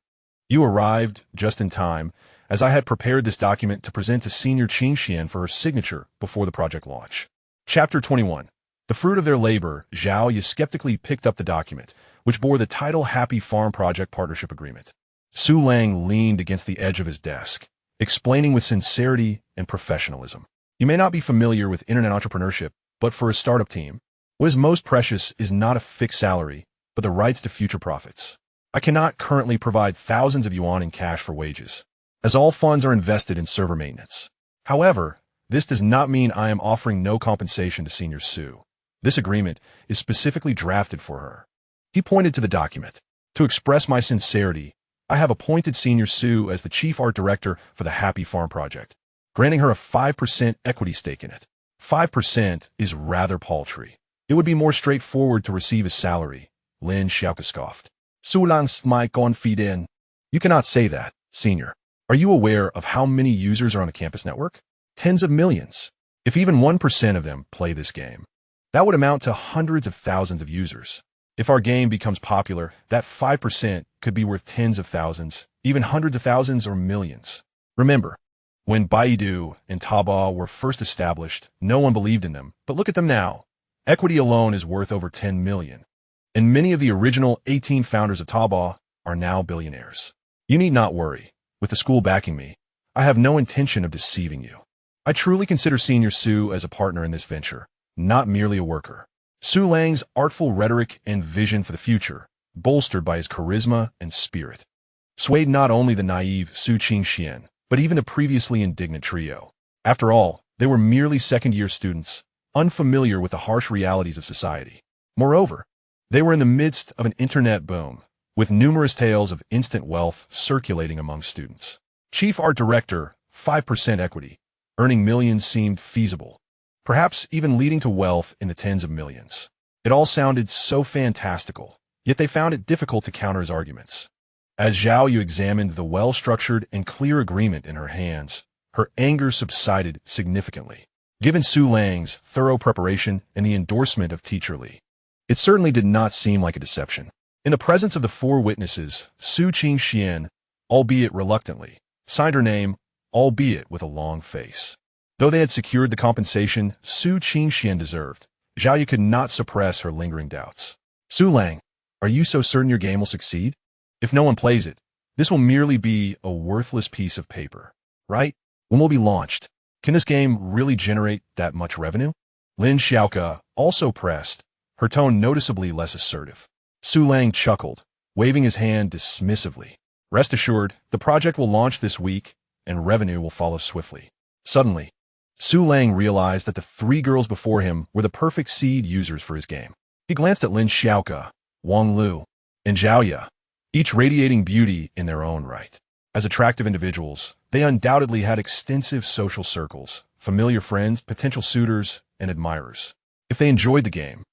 You arrived just in time, as I had prepared this document to present to Senior Qingxian for her signature before the project launch. Chapter 21. The fruit of their labor, Zhao Ye skeptically picked up the document, which bore the title Happy Farm Project Partnership Agreement. Su Lang leaned against the edge of his desk, explaining with sincerity and professionalism. You may not be familiar with internet entrepreneurship, but for a startup team, what is most precious is not a fixed salary, but the rights to future profits. I cannot currently provide thousands of yuan in cash for wages, as all funds are invested in server maintenance. However, this does not mean I am offering no compensation to Senior Su. This agreement is specifically drafted for her. He pointed to the document. To express my sincerity, I have appointed Senior Su as the Chief Art Director for the Happy Farm Project, granting her a 5% equity stake in it. 5% is rather paltry. It would be more straightforward to receive a salary, Lin Xiaoke scoffed. Su Lang's my confident. You cannot say that, Senior. Are you aware of how many users are on the campus network? Tens of millions. If even 1% of them play this game, that would amount to hundreds of thousands of users. If our game becomes popular, that 5% could be worth tens of thousands, even hundreds of thousands or millions. Remember, when Baidu and Taobao were first established, no one believed in them, but look at them now. Equity alone is worth over 10 million. And many of the original 18 founders of Taobao are now billionaires. You need not worry. With the school backing me, I have no intention of deceiving you. I truly consider Senior Su as a partner in this venture, not merely a worker. Su Lang's artful rhetoric and vision for the future, bolstered by his charisma and spirit, swayed not only the naive Su Qingxian, but even the previously indignant trio. After all, they were merely second-year students, unfamiliar with the harsh realities of society. Moreover, they were in the midst of an internet boom, with numerous tales of instant wealth circulating among students. Chief Art Director, 5% equity, earning millions seemed feasible, perhaps even leading to wealth in the tens of millions. It all sounded so fantastical, yet they found it difficult to counter his arguments. As Zhao Yu examined the well-structured and clear agreement in her hands, her anger subsided significantly. Given Su Lang's thorough preparation and the endorsement of Teacher Li, it certainly did not seem like a deception. In the presence of the four witnesses, Su Qingxian, albeit reluctantly, signed her name, albeit with a long face. Though they had secured the compensation Su Qingxian deserved, Zhao Yu could not suppress her lingering doubts. Su Lang, are you so certain your game will succeed? If no one plays it, this will merely be a worthless piece of paper, right? When will it be launched? Can this game really generate that much revenue? Lin Xiaoke also pressed, her tone noticeably less assertive. Su Lang chuckled, waving his hand dismissively. Rest assured, the project will launch this week, and revenue will follow swiftly. Suddenly, Su Lang realized that the three girls before him were the perfect seed users for his game. He glanced at Lin Xiaoke, Wang Lu, and Zhao Ye, each radiating beauty in their own right. As attractive individuals, they undoubtedly had extensive social circles, familiar friends, potential suitors, and admirers. If they enjoyed the game,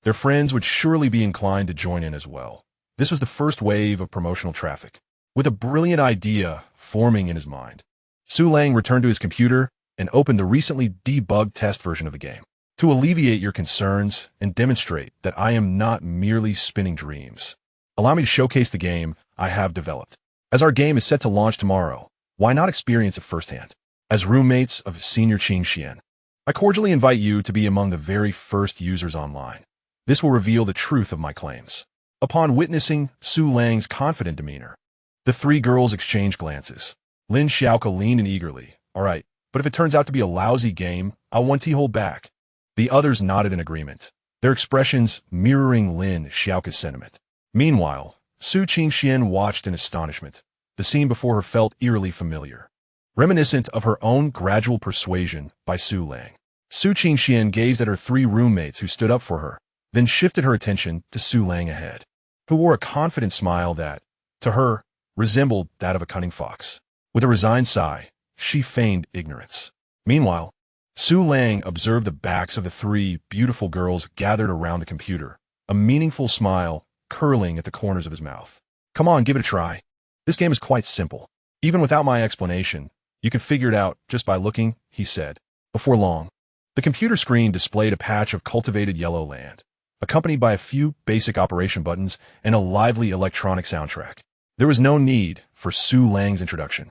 their friends would surely be inclined to join in as well. This was the first wave of promotional traffic. With a brilliant idea forming in his mind, Su Lang returned to his computer and opened the recently debugged test version of the game. To alleviate your concerns and demonstrate that I am not merely spinning dreams, allow me to showcase the game I have developed. As our game is set to launch tomorrow, why not experience it firsthand? As roommates of Senior Qingxian, I cordially invite you to be among the very first users online. This will reveal the truth of my claims. Upon witnessing Su Lang's confident demeanor, the three girls exchanged glances. Lin Xiaoke leaned in eagerly. All right, but if it turns out to be a lousy game, I'll want to hold back. The others nodded in agreement, their expressions mirroring Lin Xiaoke's sentiment. Meanwhile, Su Qingxian watched in astonishment. The scene before her felt eerily familiar. reminiscent of her own gradual persuasion by Su Lang. Su Qingxian gazed at her three roommates who stood up for her, then shifted her attention to Su Lang ahead, who wore a confident smile that, to her, resembled that of a cunning fox. With a resigned sigh, she feigned ignorance. Meanwhile, Su Lang observed the backs of the three beautiful girls gathered around the computer, a meaningful smile curling at the corners of his mouth. Come on, give it a try. This game is quite simple. Even without my explanation, you can figure it out just by looking, he said. Before long, the computer screen displayed a patch of cultivated yellow land, accompanied by a few basic operation buttons and a lively electronic soundtrack. There was no need for Su Lang's introduction.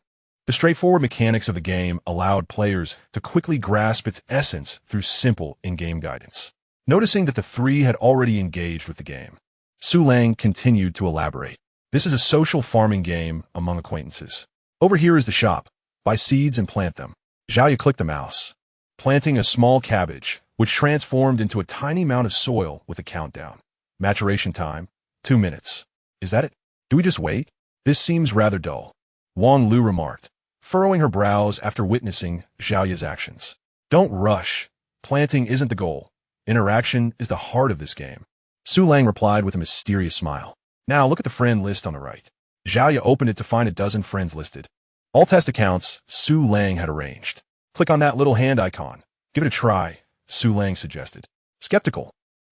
The straightforward mechanics of the game allowed players to quickly grasp its essence through simple in-game guidance. Noticing that the three had already engaged with the game, Su Lang continued to elaborate. This is a social farming game among acquaintances. Over here is the shop. Buy seeds and plant them. Xiaoya clicked the mouse, planting a small cabbage, which transformed into a tiny mound of soil with a countdown. Maturation time, 2 minutes. Is that it? Do we just wait? This seems rather dull, Wang Lu remarked, furrowing her brows after witnessing Xiaoya's actions. Don't rush. Planting isn't the goal. Interaction is the heart of this game. Su Lang replied with a mysterious smile. Now look at the friend list on the right. Xiaoya opened it to find a dozen friends listed. All test accounts Su Lang had arranged. Click on that little hand icon. Give it a try, Su Lang suggested. Skeptical,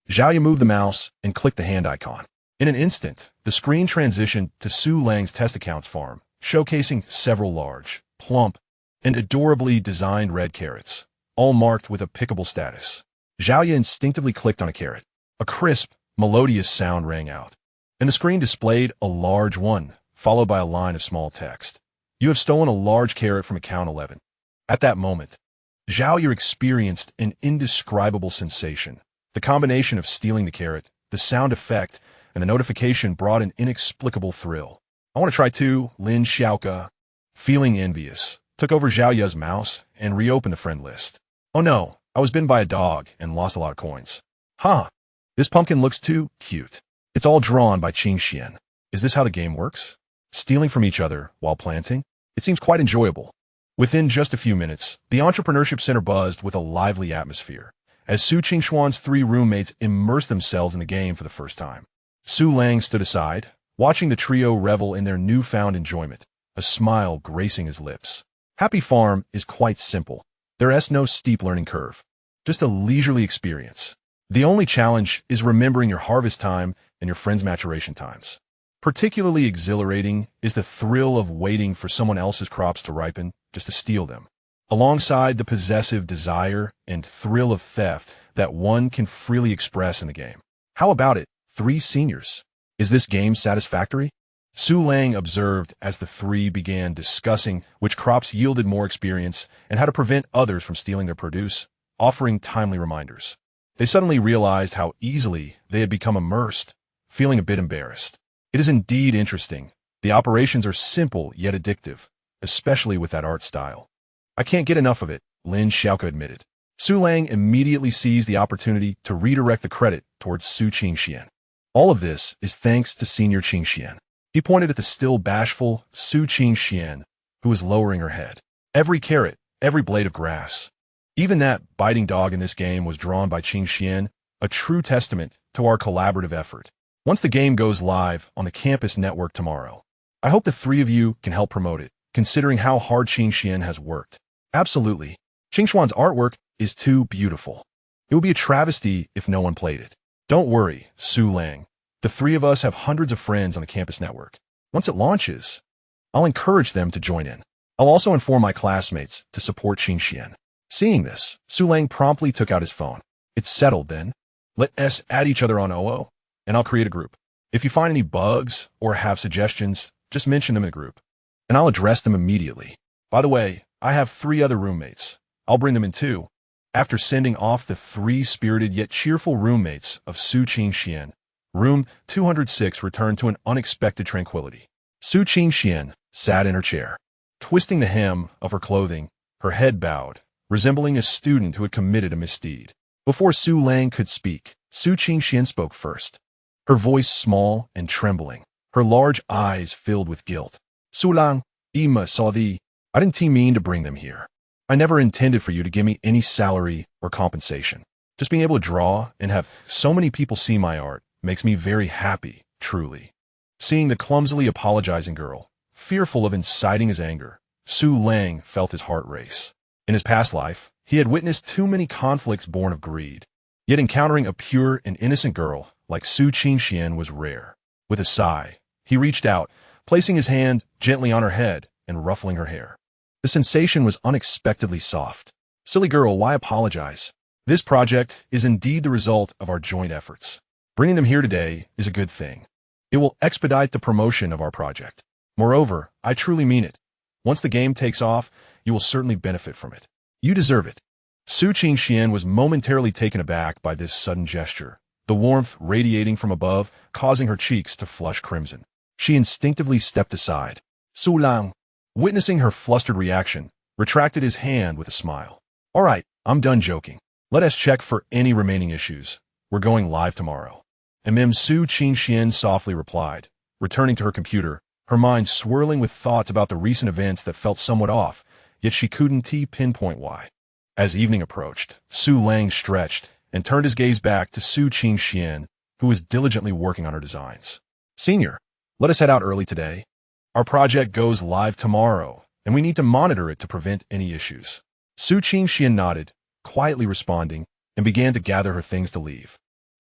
Xiaoya moved the mouse and clicked the hand icon. In an instant, the screen transitioned to Su Lang's test accounts farm, showcasing several large, plump, and adorably designed red carrots, all marked with a pickable status. Xiaoya instinctively clicked on a carrot. A crisp, melodious sound rang out, and the screen displayed a large 1, followed by a line of small text. You have stolen a large carrot from account 11. At that moment, Xiaoya experienced an indescribable sensation. The combination of stealing the carrot, the sound effect, and the notification brought an inexplicable thrill. I want to try too, Lin Xiaoka, feeling envious, took over Xiaoya's mouse and reopened the friend list. Oh no, I was bitten by a dog and lost a lot of coins. Huh, this pumpkin looks too cute. It's all drawn by Qingxian. Is this how the game works? Stealing from each other while planting? It seems quite enjoyable. Within just a few minutes, the Entrepreneurship Center buzzed with a lively atmosphere, as Su Qingxuan's three roommates immersed themselves in the game for the first time. Su Lang stood aside, watching the trio revel in their newfound enjoyment, a smile gracing his lips. Happy Farm is quite simple. There is no steep learning curve, just a leisurely experience. The only challenge is remembering your harvest time and your friends' maturation times. Particularly exhilarating is the thrill of waiting for someone else's crops to ripen just to steal them, alongside the possessive desire and thrill of theft that one can freely express in the game. How about it, 3 seniors? Is this game satisfactory? Su Lang observed as the three began discussing which crops yielded more experience and how to prevent others from stealing their produce, offering timely reminders. They suddenly realized how easily they had become immersed, feeling a bit embarrassed. It is indeed interesting. The operations are simple yet addictive, especially with that art style. I can't get enough of it, Lin Xiaoka admitted. Su Lang immediately seized the opportunity to redirect the credit towards Su Qingxian. All of this is thanks to Senior Qingxian. He pointed at the still bashful Su Qingxian, who was lowering her head. Every carrot, every blade of grass. Even that biting dog in this game was drawn by Qingxian, a true testament to our collaborative effort. Once the game goes live on the campus network tomorrow, I hope the 3 of you can help promote it, considering how hard Qingxian has worked. Absolutely. Qingxuan's artwork is too beautiful. It would be a travesty if no one played it. Don't worry, Su Lang. The 3 of us have hundreds of friends on the campus network. Once it launches, I'll encourage them to join in. I'll also inform my classmates to support Qingxian. Seeing this, Su Lang promptly took out his phone. It's settled then. Let us add each other on OO, and I'll create a group. If you find any bugs or have suggestions, just mention them in the group, and I'll address them immediately. By the way, I have 3 other roommates. I'll bring them in too. After sending off the 3 spirited yet cheerful roommates of Su Qingxian, Room 206 returned to an unexpected tranquility. Su Qingxian sat in her chair, twisting the hem of her clothing, her head bowed, resembling a student who had committed a misdeed. Before Su Lang could speak, Su Qingxian spoke first, her voice small and trembling, her large eyes filled with guilt. Su Lang, Ima saw thee. I didn't mean to bring them here. I never intended for you to give me any salary or compensation. Just being able to draw and have so many people see my art makes me very happy, truly. Seeing the clumsily apologizing girl, fearful of inciting his anger, Su Lang felt his heart race. In his past life, he had witnessed too many conflicts born of greed. Yet encountering a pure and innocent girl like Su Qingxian was rare. With a sigh, he reached out, placing his hand gently on her head and ruffling her hair. The sensation was unexpectedly soft. Silly girl, why apologize? This project is indeed the result of our joint efforts. Bringing them here today is a good thing. It will expedite the promotion of our project. Moreover, I truly mean it. Once the game takes off, you will certainly benefit from it. You deserve it. Su Qingxian was momentarily taken aback by this sudden gesture, the warmth radiating from above, causing her cheeks to flush crimson. She instinctively stepped aside. Su Lang, witnessing her flustered reaction, retracted his hand with a smile. All right, I'm done joking. Let us check for any remaining issues. We're going live tomorrow. Su Qingxian softly replied, returning to her computer, her mind swirling with thoughts about the recent events that felt somewhat off, yet she couldn't pinpoint why. As evening approached, Su Lang stretched and turned his gaze back to Su Qingxian, who was diligently working on her designs. Senior, let us head out early today. Our project goes live tomorrow, and we need to monitor it to prevent any issues. Su Qingxian nodded, quietly responding, and began to gather her things to leave.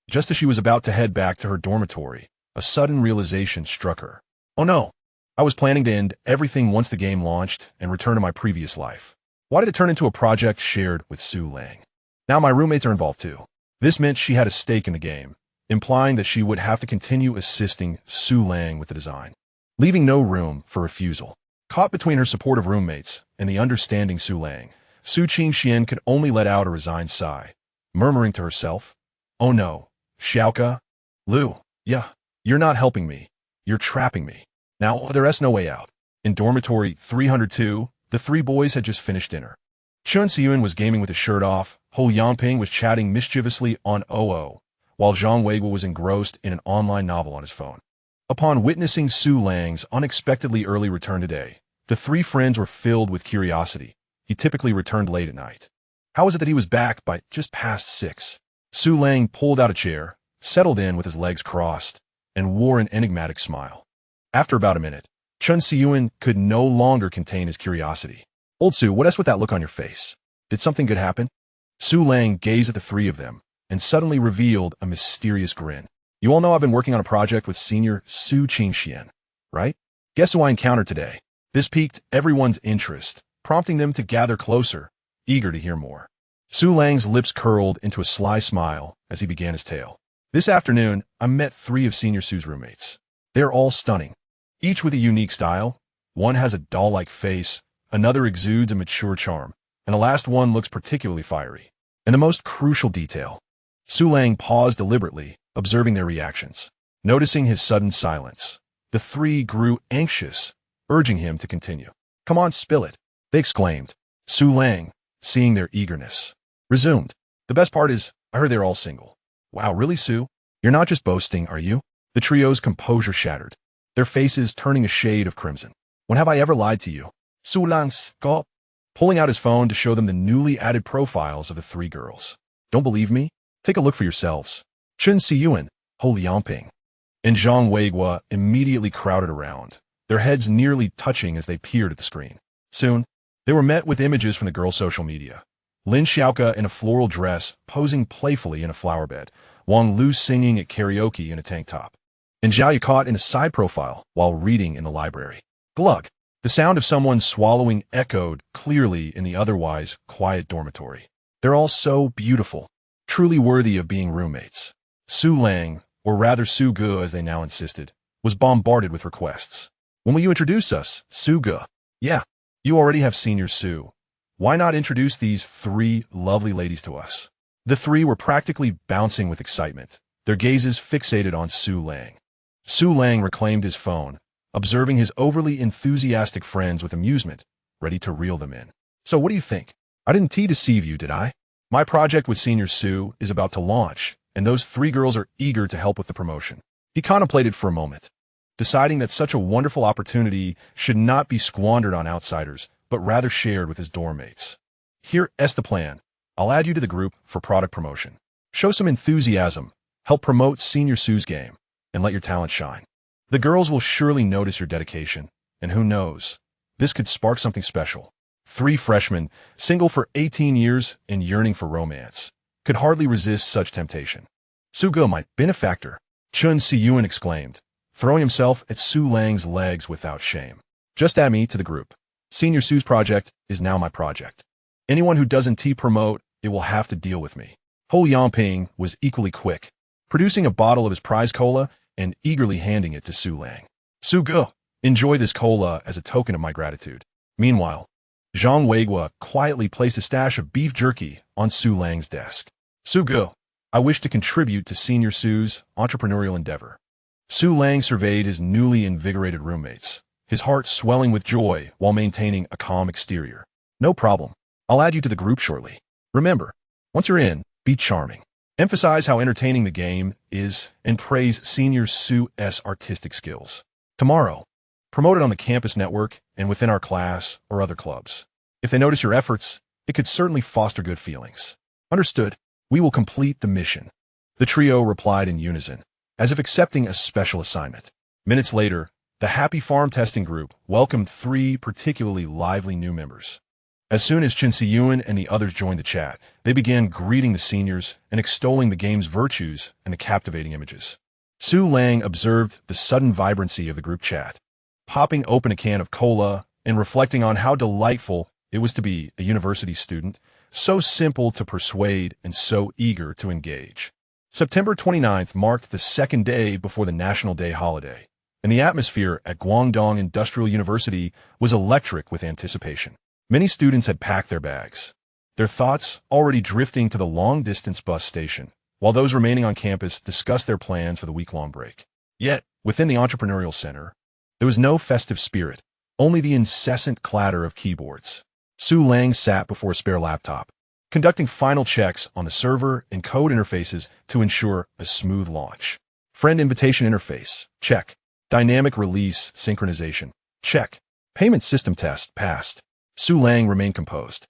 Just as she was about to head back to her dormitory, a sudden realization struck her. Oh no, I was planning to end everything once the game launched and return to my previous life. Why did it turn into a project shared with Su Lang? Now my roommates are involved too. This meant she had a stake in the game, implying that she would have to continue assisting Su Lang with the design, leaving no room for refusal. Caught between her supportive roommates and the understanding Su Lang, Su Qingxian could only let out a resigned sigh, murmuring to herself, "Oh no, Xiaoka, Lu, yeah, you're not helping me. You're trapping me." Now there's no way out. In dormitory 302, the three boys had just finished dinner. Chun Siyun was gaming with his shirt off, Ho Yangping was chatting mischievously on OO, while Zhang Weiguo was engrossed in an online novel on his phone. Upon witnessing Su Lang's unexpectedly early return today, the three friends were filled with curiosity. He typically returned late at night. How was it that he was back by just past 6? Su Lang pulled out a chair, settled in with his legs crossed, and wore an enigmatic smile. After about a minute, Chun Siyun could no longer contain his curiosity. Old Su, what's with that look on your face? Did something good happen? Su Lang gazed at the three of them and suddenly revealed a mysterious grin. You all know I've been working on a project with senior Su Qingxian, right? Guess who I encountered today? This piqued everyone's interest, prompting them to gather closer, eager to hear more. Su Lang's lips curled into a sly smile as he began his tale. This afternoon, I met 3 of Senior Su's roommates. They are all stunning, each with a unique style. One has a doll-like face, another exudes a mature charm, and the last one looks particularly fiery. And the most crucial detail. Su Lang paused deliberately, observing their reactions. Noticing his sudden silence, the 3 grew anxious, urging him to continue. Come on, spill it, they exclaimed. Su Lang, seeing their eagerness, resumed. The best part is, I heard they're all single. Wow, really, Su? You're not just boasting, are you? The trio's composure shattered, their faces turning a shade of crimson. When have I ever lied to you? Su Lang gulped, pulling out his phone to show them the newly added profiles of the 3 girls. Don't believe me? Take a look for yourselves. Chun Siyun, Ho Yangping, and Zhang Weiguo immediately crowded around, their heads nearly touching as they peered at the screen. Soon, they were met with images from the girls' social media. Lin Xiaoka in a floral dress, posing playfully in a flower bed, Wang Lu singing at karaoke in a tank top, and Zhao Yicot in a side profile while reading in the library. Glug! The sound of someone swallowing echoed clearly in the otherwise quiet dormitory. They're all so beautiful, truly worthy of being roommates. Su Lang, or rather Su Ge as they now insisted, was bombarded with requests. When will you introduce us, Su Ge? Yeah, you already have Senior Su. Why not introduce these 3 lovely ladies to us? The 3 were practically bouncing with excitement, their gazes fixated on Su Lang. Su Lang reclaimed his phone, observing his overly enthusiastic friends with amusement, ready to reel them in. So what do you think? I didn't deceive you, did I? My project with Senior Su is about to launch, and those 3 girls are eager to help with the promotion. He contemplated for a moment, deciding that such a wonderful opportunity should not be squandered on outsiders, but rather shared with his dorm mates. Here's the plan. I'll add you to the group for product promotion. Show some enthusiasm, help promote Senior Sue's game, and let your talent shine. The girls will surely notice your dedication, and who knows, this could spark something special. 3 freshmen, single for 18 years and yearning for romance, could hardly resist such temptation. Suge, my benefactor, Chun Si-Yuan exclaimed, throwing himself at Su Lang's legs without shame. Just add me to the group. Senior Sue's project is now my project. Anyone who doesn't promote, it will have to deal with me. Ho Yangping was equally quick, producing a bottle of his prize cola and eagerly handing it to Su Lang. Suge, enjoy this cola as a token of my gratitude. Meanwhile, Zhang Weigua quietly placed a stash of beef jerky on Su Lang's desk. Suge, I wish to contribute to Senior Sue's entrepreneurial endeavor. Su Lang surveyed his newly invigorated roommates, his heart swelling with joy while maintaining a calm exterior. No problem. I'll add you to the group shortly. Remember, once you're in, be charming. Emphasize how entertaining the game is and praise Senior Sue's artistic skills. Tomorrow, promote it on the campus network and within our class or other clubs. If they notice your efforts, it could certainly foster good feelings. Understood. We will complete the mission. The trio replied in unison, as if accepting a special assignment. Minutes later, the Happy Farm testing group welcomed 3 particularly lively new members. As soon as Chun Si-Yuan and the others joined the chat, they began greeting the seniors and extolling the game's virtues and the captivating images. Su Lang observed the sudden vibrancy of the group chat, popping open a can of cola and reflecting on how delightful it was to be a university student, so simple to persuade and so eager to engage. September 29th marked the second day before the National Day holiday, and the atmosphere at Guangdong Industrial University was electric with anticipation. Many students had packed their bags, their thoughts already drifting to the long-distance bus station, while those remaining on campus discussed their plans for the week-long break. Yet, within the entrepreneurial center, there was no festive spirit, only the incessant clatter of keyboards. Su Lang sat before a spare laptop, conducting final checks on the server and code interfaces to ensure a smooth launch. Friend invitation interface, check. Dynamic release synchronization, check. Payment system test, passed. Su Lang remained composed,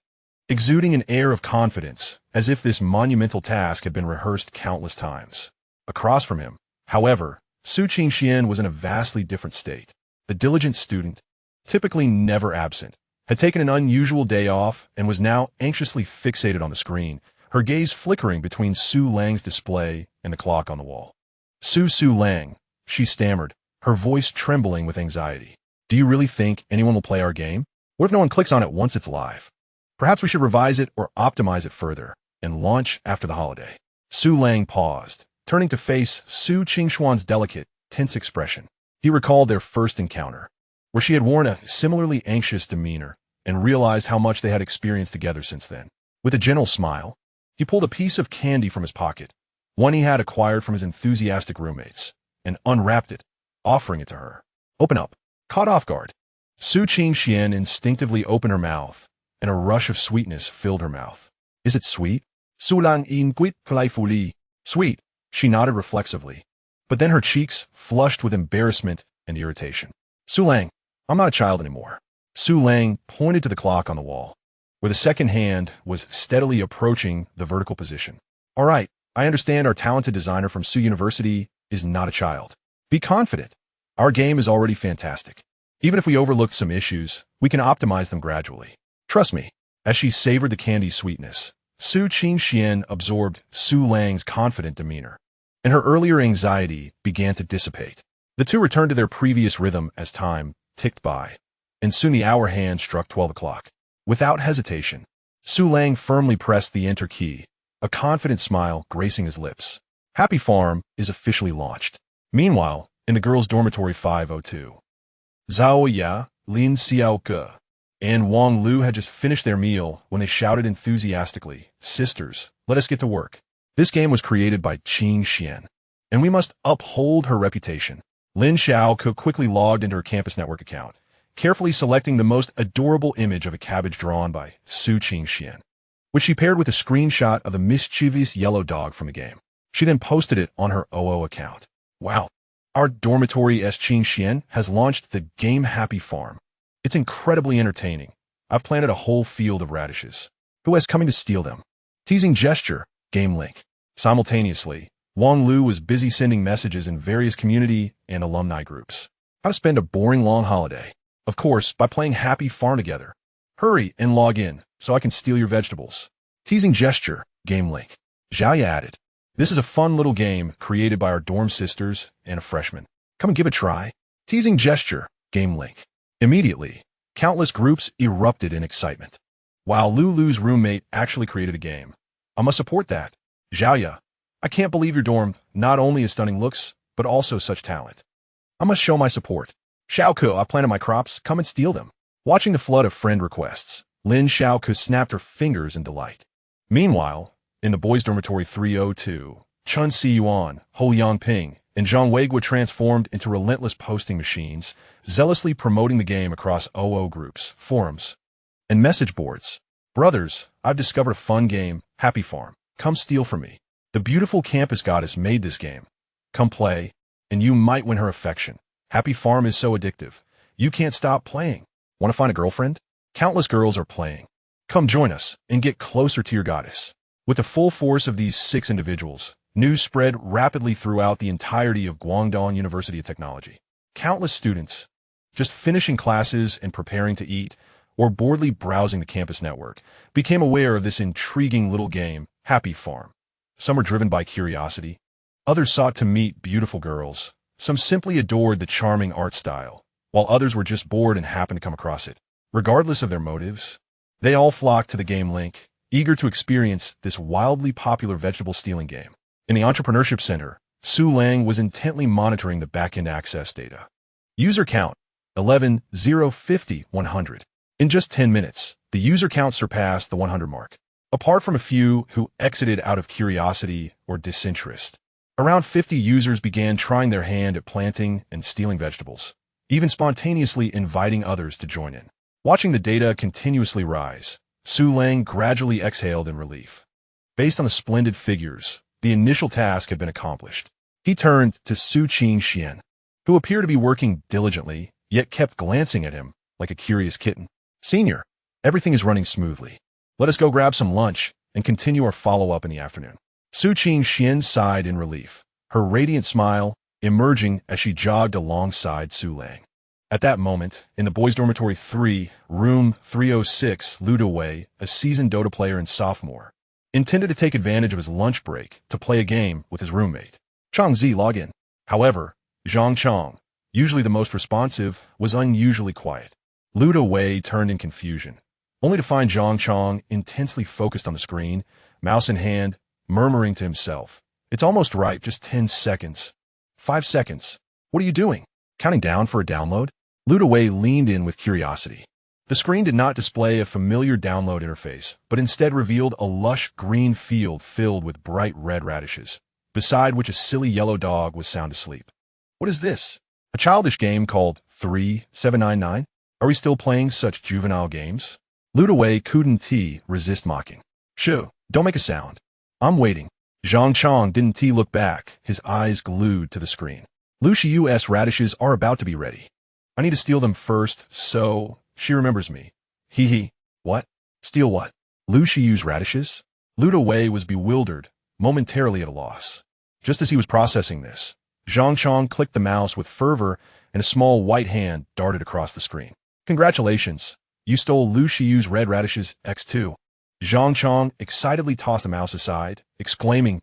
exuding an air of confidence, as if this monumental task had been rehearsed countless times. Across from him, however, Su Qingxian was in a vastly different state. The diligent student, typically never absent, had taken an unusual day off and was now anxiously fixated on the screen, her gaze flickering between Su Lang's display and the clock on the wall. Su Lang, she stammered, her voice trembling with anxiety. Do you really think anyone will play our game? What if no one clicks on it once it's live? Perhaps we should revise it or optimize it further and launch after the holiday. Su Lang paused, turning to face Su Qingxuan's delicate, tense expression. He recalled their first encounter, where she had worn a similarly anxious demeanor, and realized how much they had experienced together since then. With a gentle smile, he pulled a piece of candy from his pocket, one he had acquired from his enthusiastic roommates, and unwrapped it, offering it to her. Open up. Caught off guard, Su Qingxian instinctively opened her mouth, and a rush of sweetness filled her mouth. Is it sweet? Su Lang in quit playfully. Sweet, she nodded reflexively, but then her cheeks flushed with embarrassment and irritation. Su Lang, I'm not a child anymore. Su Lang pointed to the clock on the wall, where the second hand was steadily approaching the vertical position. All right, I understand our talented designer from Su University is not a child. Be confident. Our game is already fantastic. Even if we overlooked some issues, we can optimize them gradually. Trust me. As she savored the candy's sweetness, Su Qingxian absorbed Su Lang's confident demeanor, and her earlier anxiety began to dissipate. The two returned to their previous rhythm as time ticked by, and soon the hour hand struck 12 o'clock. Without hesitation, Su Lang firmly pressed the enter key, a confident smile gracing his lips. Happy Farm is officially launched. Meanwhile, in the girls' dormitory 502, Zhao Ya, Lin Xiaoke, and Wang Lu had just finished their meal when they shouted enthusiastically, "Sisters, let us get to work." This game was created by Qingxian, and we must uphold her reputation. Lin Xiaoke quickly logged into her campus network account, carefully selecting the most adorable image of a cabbage drawn by Su Qingxian, which she paired with a screenshot of the mischievous yellow dog from the game. She then posted it on her OO account. Wow, our dormitory S Qingxian has launched the game Happy Farm. It's incredibly entertaining. I've planted a whole field of radishes. Who has coming to steal them? Teasing gesture, game link. Simultaneously, Wang Lu was busy sending messages in various community and alumni groups. How to spend a boring long holiday. Of course, by playing Happy Farm together. Hurry and log in, so I can steal your vegetables. Teasing gesture, game link. Xiaoya added. This is a fun little game created by our dorm sisters and a freshman. Come and give it a try. Teasing gesture, game link. Immediately, countless groups erupted in excitement. While Lulu's roommate actually created a game. I must support that. Xiaoya, I can't believe your dorm not only has stunning looks, but also such talent. I must show my support. Xiaoke, I've planted my crops, come and steal them. Watching the flood of friend requests, Lin Xiaoke snapped her fingers in delight. Meanwhile, in the boys' dormitory 302, Chun Si-yuan, Ho Yangping, and Zhang Weiguo transformed into relentless posting machines, zealously promoting the game across OO groups, forums, and message boards. Brothers, I've discovered a fun game, Happy Farm. Come steal from me. The beautiful campus goddess made this game. Come play, and you might win her affection. Happy Farm is so addictive. You can't stop playing. Want to find a girlfriend? Countless girls are playing. Come join us and get closer to your goddess. With the full force of these 6 individuals, news spread rapidly throughout the entirety of Guangdong University of Technology. Countless students, just finishing classes and preparing to eat, or boredly browsing the campus network, became aware of this intriguing little game, Happy Farm. Some were driven by curiosity. Others sought to meet beautiful girls. Some simply adored the charming art style, while others were just bored and happened to come across it. Regardless of their motives, they all flocked to the game link, eager to experience this wildly popular vegetable stealing game. In the Entrepreneurship Center, Su Lang was intently monitoring the backend access data. User count, 11,050,100. In just 10 minutes, the user count surpassed the 100 mark. Apart from a few who exited out of curiosity or disinterest, around 50 users began trying their hand at planting and stealing vegetables, even spontaneously inviting others to join in. Watching the data continuously rise, Su Lang gradually exhaled in relief. Based on the splendid figures, the initial task had been accomplished. He turned to Su Qingxian, who appeared to be working diligently, yet kept glancing at him like a curious kitten. Senior, everything is running smoothly. Let us go grab some lunch and continue our follow-up in the afternoon. Su Qingxian sighed in relief, her radiant smile emerging as she jogged alongside Su Lang. At that moment, in the boys' dormitory 3, room 306, Ludo Wei, a seasoned Dota player and sophomore, intended to take advantage of his lunch break to play a game with his roommate. Changzi log in. However, Zhang Chong, usually the most responsive, was unusually quiet. Ludo Wei turned in confusion, only to find Zhang Chong intensely focused on the screen, mouse in hand, murmuring to himself. It's almost right, just 10 seconds. 5 seconds. What are you doing? Counting down for a download? Ludo Wei leaned in with curiosity. The screen did not display a familiar download interface, but instead revealed a lush green field filled with bright red radishes, beside which a silly yellow dog was sound asleep. What is this? A childish game called 3799? Are we still playing such juvenile games? Ludo Wei couldn't resist mocking. Shoo, don't make a sound. I'm waiting. Zhang Chong didn't look back, his eyes glued to the screen. Lu Shiyu's radishes are about to be ready. I need to steal them first, so she remembers me. Hee hee. What? Steal what? Lu Shiyu's radishes? Ludo Wei was bewildered, momentarily at a loss. Just as he was processing this, Zhang Chong clicked the mouse with fervor and a small white hand darted across the screen. Congratulations, you stole Lu Shiyu's red radishes X2. Zhang Chong excitedly tossed the mouse aside, exclaiming,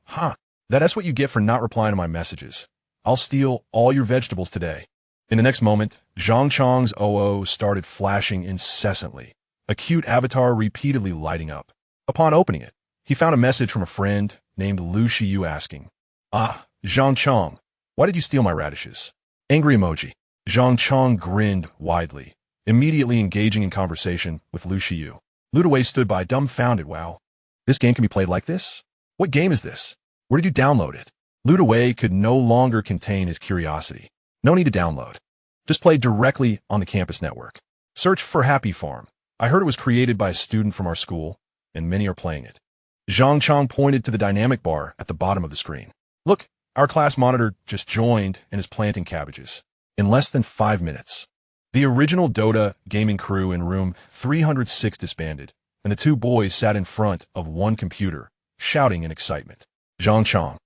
that's what you get for not replying to my messages. I'll steal all your vegetables today. In the next moment, Zhang Chong's OO started flashing incessantly, a cute avatar repeatedly lighting up. Upon opening it, he found a message from a friend named Lu Shiyu asking, Zhang Chong, why did you steal my radishes? Angry emoji. Zhang Chong grinned widely, immediately engaging in conversation with Lu Shiyu. Ludo Wei stood by dumbfounded. Wow, this game can be played like this? What game is this? Where did you download it? Ludo Wei could no longer contain his curiosity. No need to download. Just play directly on the campus network. Search for Happy Farm. I heard it was created by a student from our school, and many are playing it. Zhang Chong pointed to the dynamic bar at the bottom of the screen. Look, our class monitor just joined and is planting cabbages. In less than 5 minutes. The original Dota gaming crew in room 306 disbanded, and the two boys sat in front of one computer, shouting in excitement. Zhang Chong,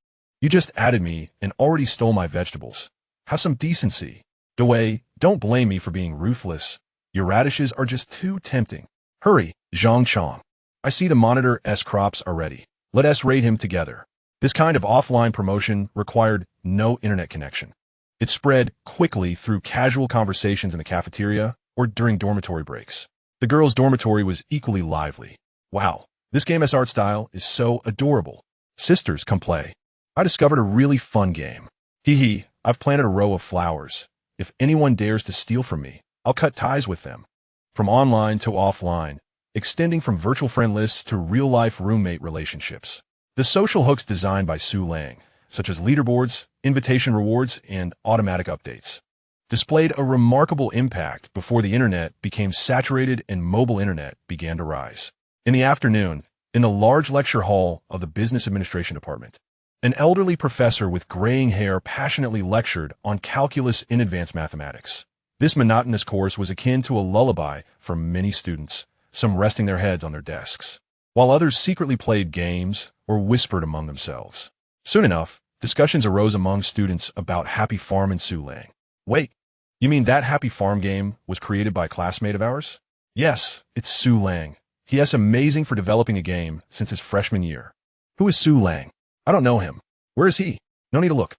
you just added me and already stole my vegetables. Have some decency. Dewey, don't blame me for being ruthless. Your radishes are just too tempting. Hurry, Zhang Chong. I see the monitor S crops are ready. Let us raid him together. This kind of offline promotion required no internet connection. It spread quickly through casual conversations in the cafeteria or during dormitory breaks. The girls' dormitory was equally lively. Wow, this game's art style is so adorable. Sisters, come play. I discovered a really fun game. Hee hee, I've planted a row of flowers. If anyone dares to steal from me, I'll cut ties with them. From online to offline, extending from virtual friend lists to real-life roommate relationships. The social hooks designed by Su Lang, such as leaderboards, invitation rewards, and automatic updates, displayed a remarkable impact before the internet became saturated and mobile internet began to rise. In the afternoon, in the large lecture hall of the Business Administration Department, an elderly professor with graying hair passionately lectured on calculus in advanced mathematics. This monotonous course was akin to a lullaby for many students, some resting their heads on their desks, while others secretly played games or whispered among themselves. Soon enough, discussions arose among students about Happy Farm and Su Lang. Wait, you mean that Happy Farm game was created by a classmate of ours? Yes, it's Su Lang. He is amazing for developing a game since his freshman year. Who is Su Lang? I don't know him. Where is he? No need to look.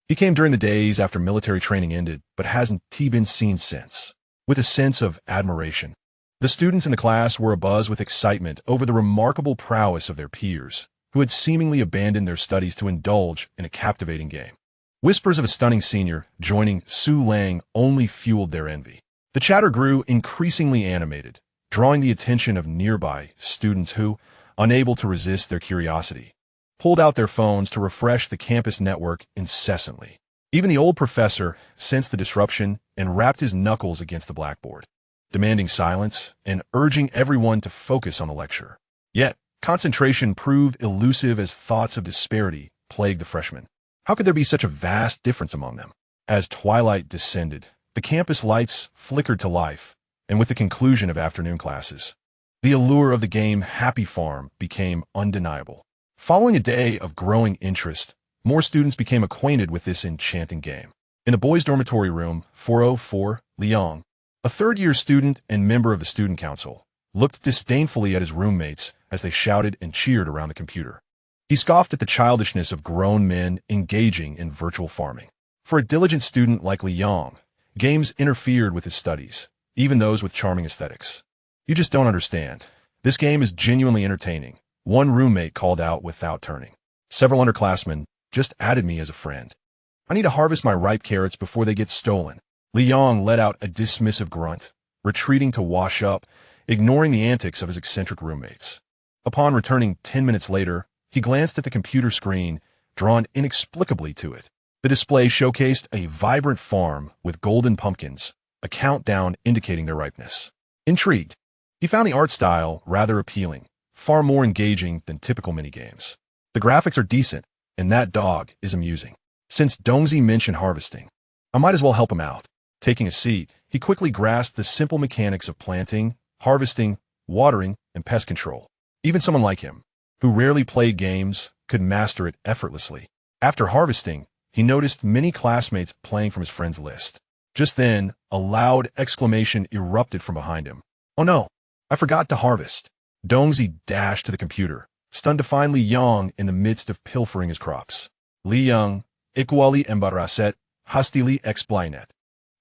He came during the days after military training ended, but hasn't been seen since. With a sense of admiration, the students in the class were abuzz with excitement over the remarkable prowess of their peers, who had seemingly abandoned their studies to indulge in a captivating game. Whispers of a stunning senior joining Su Lang only fueled their envy. The chatter grew increasingly animated, drawing the attention of nearby students who, unable to resist their curiosity, pulled out their phones to refresh the campus network incessantly. Even the old professor sensed the disruption and rapped his knuckles against the blackboard, demanding silence and urging everyone to focus on the lecture. Yet, concentration proved elusive as thoughts of disparity plagued the freshmen. How could there be such a vast difference among them? As twilight descended, the campus lights flickered to life, and with the conclusion of afternoon classes, the allure of the game Happy Farm became undeniable. Following a day of growing interest, more students became acquainted with this enchanting game. In the boys' dormitory room 404, Liang, a third-year student and member of the student council, looked disdainfully at his roommates as they shouted and cheered around the computer. He scoffed at the childishness of grown men engaging in virtual farming. For a diligent student like Liang, games interfered with his studies, even those with charming aesthetics. You just don't understand. This game is genuinely entertaining. One roommate called out without turning. Several underclassmen just added me as a friend. I need to harvest my ripe carrots before they get stolen. Liang let out a dismissive grunt, retreating to wash up, ignoring the antics of his eccentric roommates. Upon returning 10 minutes later, he glanced at the computer screen, drawn inexplicably to it. The display showcased a vibrant farm with golden pumpkins, a countdown indicating their ripeness. Intrigued, he found the art style rather appealing, far more engaging than typical minigames. The graphics are decent, and that dog is amusing. Since Dongzi mentioned harvesting, I might as well help him out. Taking a seat, he quickly grasped the simple mechanics of planting, harvesting, watering, and pest control. Even someone like him, who rarely played games, could master it effortlessly. After harvesting, he noticed many classmates playing from his friend's list. Just then, a loud exclamation erupted from behind him. Oh no, I forgot to harvest. Dongzi dashed to the computer, stunned to find Li Yang in the midst of pilfering his crops. Li Yang, equally embarrassed, hastily explained.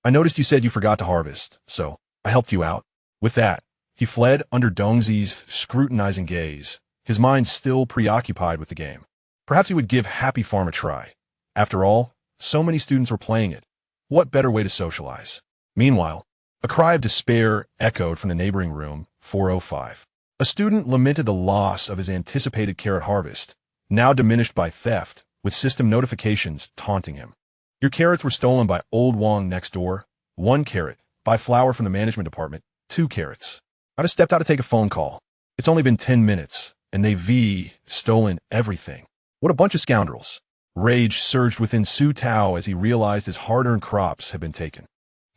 I noticed you said you forgot to harvest, so I helped you out. With that, he fled under Dongzi's scrutinizing gaze, his mind still preoccupied with the game. Perhaps he would give Happy Farm a try. After all, so many students were playing it. What better way to socialize? Meanwhile, a cry of despair echoed from the neighboring room 405. A student lamented the loss of his anticipated carrot harvest, now diminished by theft, with system notifications taunting him. Your carrots were stolen by Old Wong next door. 1 carrot. Buy flour from the management department. 2 carrots. I just stepped out to take a phone call. It's only been 10 minutes, and they've stolen everything. What a bunch of scoundrels. Rage surged within Su Tao as he realized his hard-earned crops had been taken.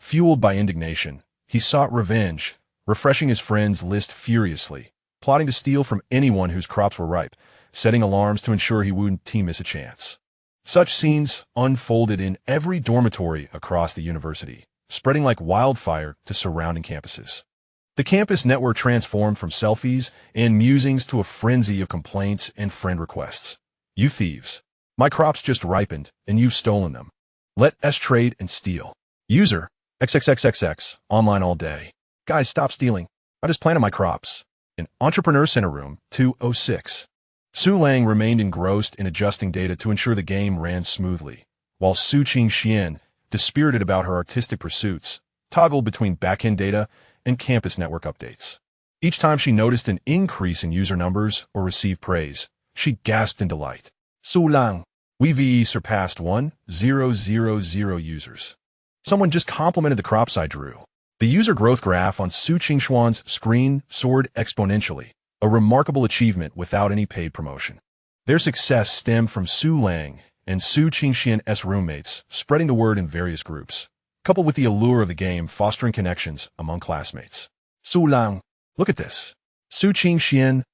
Fueled by indignation, he sought revenge, refreshing his friends' list furiously, plotting to steal from anyone whose crops were ripe, setting alarms to ensure he wouldn't miss a chance. Such scenes unfolded in every dormitory across the university, spreading like wildfire to surrounding campuses. The campus network transformed from selfies and musings to a frenzy of complaints and friend requests. You thieves. My crops just ripened, and you've stolen them. Let us trade and steal. User, XXXXX, online all day. Guys, stop stealing. I just planted my crops. In Entrepreneur Center Room 206. Su Lang remained engrossed in adjusting data to ensure the game ran smoothly, while Su Qingxian, dispirited about her artistic pursuits, toggled between backend data and campus network updates. Each time she noticed an increase in user numbers or received praise, she gasped in delight. Su Lang, we surpassed 1,000 users. Someone just complimented the crops I drew. The user growth graph on Su Qingxuan's screen soared exponentially, a remarkable achievement without any paid promotion. Their success stemmed from Su Lang and Su Qingxian's roommates spreading the word in various groups, coupled with the allure of the game fostering connections among classmates. Su Lang, look at this. Su Qingxian's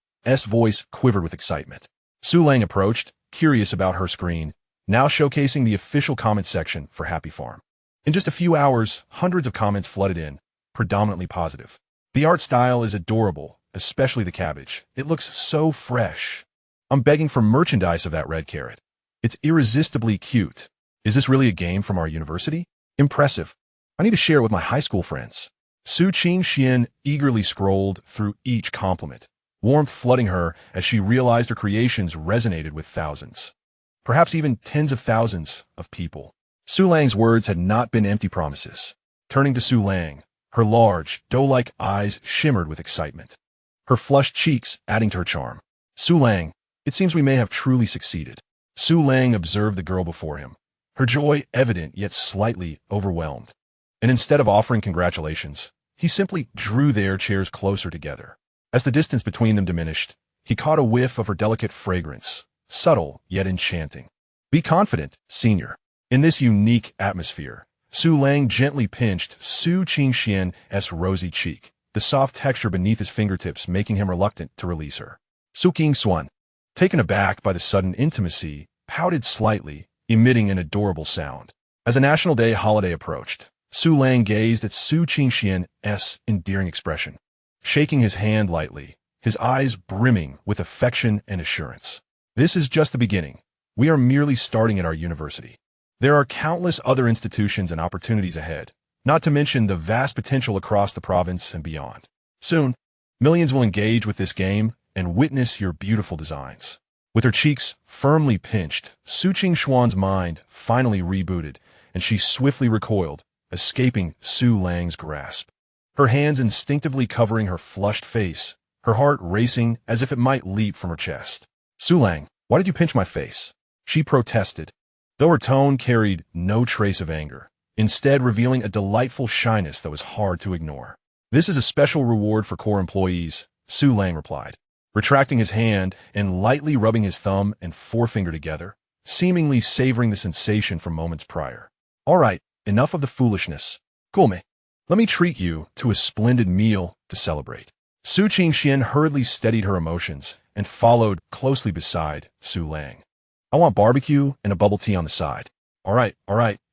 voice quivered with excitement. Su Lang approached, curious about her screen, now showcasing the official comment section for Happy Farm. In just a few hours, hundreds of comments flooded in, predominantly positive. The art style is adorable, especially the cabbage. It looks so fresh. I'm begging for merchandise of that red carrot. It's irresistibly cute. Is this really a game from our university? Impressive. I need to share it with my high school friends. Su Qingxian eagerly scrolled through each compliment, warmth flooding her as she realized her creations resonated with thousands, perhaps even tens of thousands of people. Su Lang's words had not been empty promises. Turning to Su Lang, her large, doe-like eyes shimmered with excitement, her flushed cheeks adding to her charm. Su Lang, it seems we may have truly succeeded. Su Lang observed the girl before him, her joy evident yet slightly overwhelmed. And instead of offering congratulations, he simply drew their chairs closer together. As the distance between them diminished, he caught a whiff of her delicate fragrance, subtle yet enchanting. Be confident, senior. In this unique atmosphere, Su Lang gently pinched Su Qingxian's rosy cheek, the soft texture beneath his fingertips making him reluctant to release her. Su Qingxuan, taken aback by the sudden intimacy, pouted slightly, emitting an adorable sound. As a National Day holiday approached, Su Lang gazed at Su Qingxian's endearing expression, shaking his hand lightly, his eyes brimming with affection and assurance. This is just the beginning. We are merely starting at our university. There are countless other institutions and opportunities ahead, not to mention the vast potential across the province and beyond. Soon, millions will engage with this game and witness your beautiful designs. With her cheeks firmly pinched, Su Qingxuan's mind finally rebooted, and she swiftly recoiled, escaping Su Lang's grasp. Her hands instinctively covering her flushed face, her heart racing as if it might leap from her chest. Su Lang, why did you pinch my face? She protested, though her tone carried no trace of anger, instead revealing a delightful shyness that was hard to ignore. This is a special reward for core employees, Su Lang replied, retracting his hand and lightly rubbing his thumb and forefinger together, seemingly savoring the sensation from moments prior. All right, enough of the foolishness. Come, let me treat you to a splendid meal to celebrate. Su Qingxian hurriedly steadied her emotions and followed closely beside Su Lang. I want barbecue and a bubble tea on the side. All right,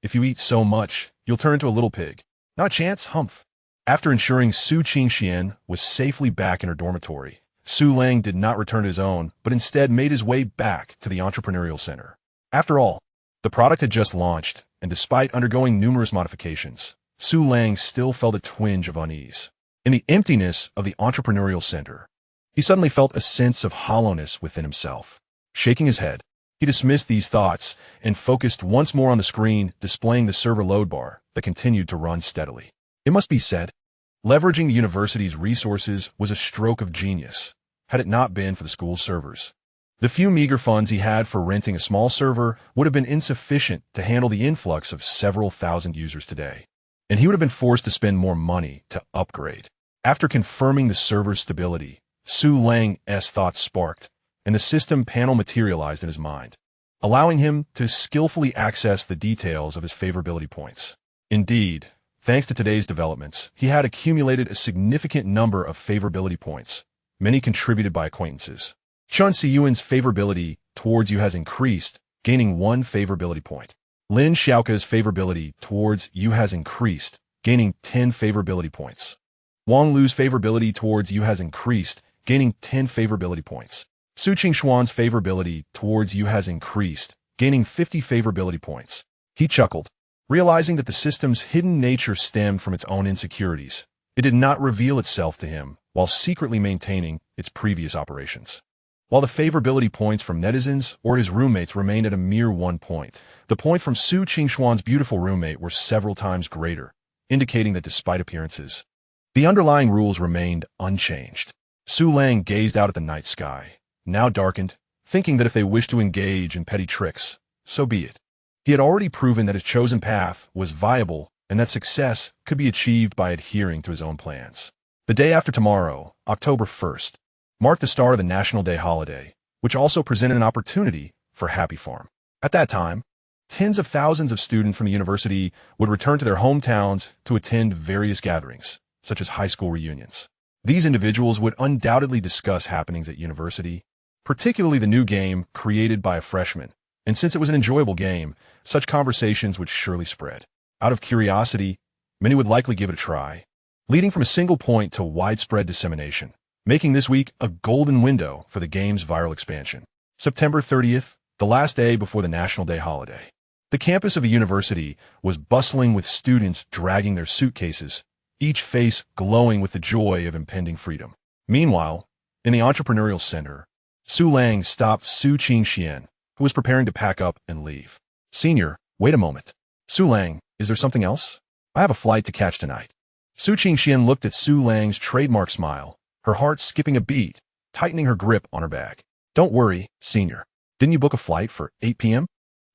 if you eat so much, you'll turn into a little pig. Not a chance, humph. After ensuring Su Qingxian was safely back in her dormitory, Su Lang did not return to his own, but instead made his way back to the entrepreneurial center. After all, the product had just launched, and despite undergoing numerous modifications, Su Lang still felt a twinge of unease. In the emptiness of the entrepreneurial center, he suddenly felt a sense of hollowness within himself. Shaking his head, he dismissed these thoughts and focused once more on the screen displaying the server load bar that continued to run steadily. It must be said, leveraging the university's resources was a stroke of genius, had it not been for the school's servers. The few meager funds he had for renting a small server would have been insufficient to handle the influx of several thousand users today, and he would have been forced to spend more money to upgrade. After confirming the server's stability, Su Lang's thoughts sparked, and the system panel materialized in his mind, allowing him to skillfully access the details of his favorability points. Indeed, Thanks to today's developments, he had accumulated a significant number of favorability points, many contributed by acquaintances. Chun Siyuan's favorability towards you has increased, gaining 1 favorability point. Lin Xiaoka's favorability towards you has increased, gaining 10 favorability points. Wang Lu's favorability towards you has increased, gaining 10 favorability points. Su Qingxuan's favorability towards you has increased, gaining 50 favorability points. He chuckled, realizing that the system's hidden nature stemmed from its own insecurities. It did not reveal itself to him, while secretly maintaining its previous operations. While the favorability points from netizens or his roommates remained at a mere 1 point, the point from Su Qingxuan's beautiful roommate were several times greater, indicating that despite appearances, the underlying rules remained unchanged. Su Lang gazed out at the night sky, now darkened, thinking that if they wished to engage in petty tricks, so be it. He had already proven that his chosen path was viable and that success could be achieved by adhering to his own plans. The day after tomorrow, October 1st, marked the start of the National Day holiday, which also presented an opportunity for Happy Farm. At that time, tens of thousands of students from the university would return to their hometowns to attend various gatherings, such as high school reunions. These individuals would undoubtedly discuss happenings at university, particularly the new game created by a freshman, and since it was an enjoyable game, such conversations would surely spread. Out of curiosity, many would likely give it a try, leading from a single point to widespread dissemination, making this week a golden window for the game's viral expansion. September 30th, the last day before the National Day holiday. The campus of a university was bustling with students dragging their suitcases, each face glowing with the joy of impending freedom. Meanwhile, in the entrepreneurial center, Su Lang stopped Su Qingxian, who was preparing to pack up and leave. "Senior, wait a moment. Su Lang, is there something else? I have a flight to catch tonight." Su Qingxian looked at Su Lang's trademark smile, her heart skipping a beat, tightening her grip on her bag. "Don't worry, Senior. Didn't you book a flight for 8 p.m.?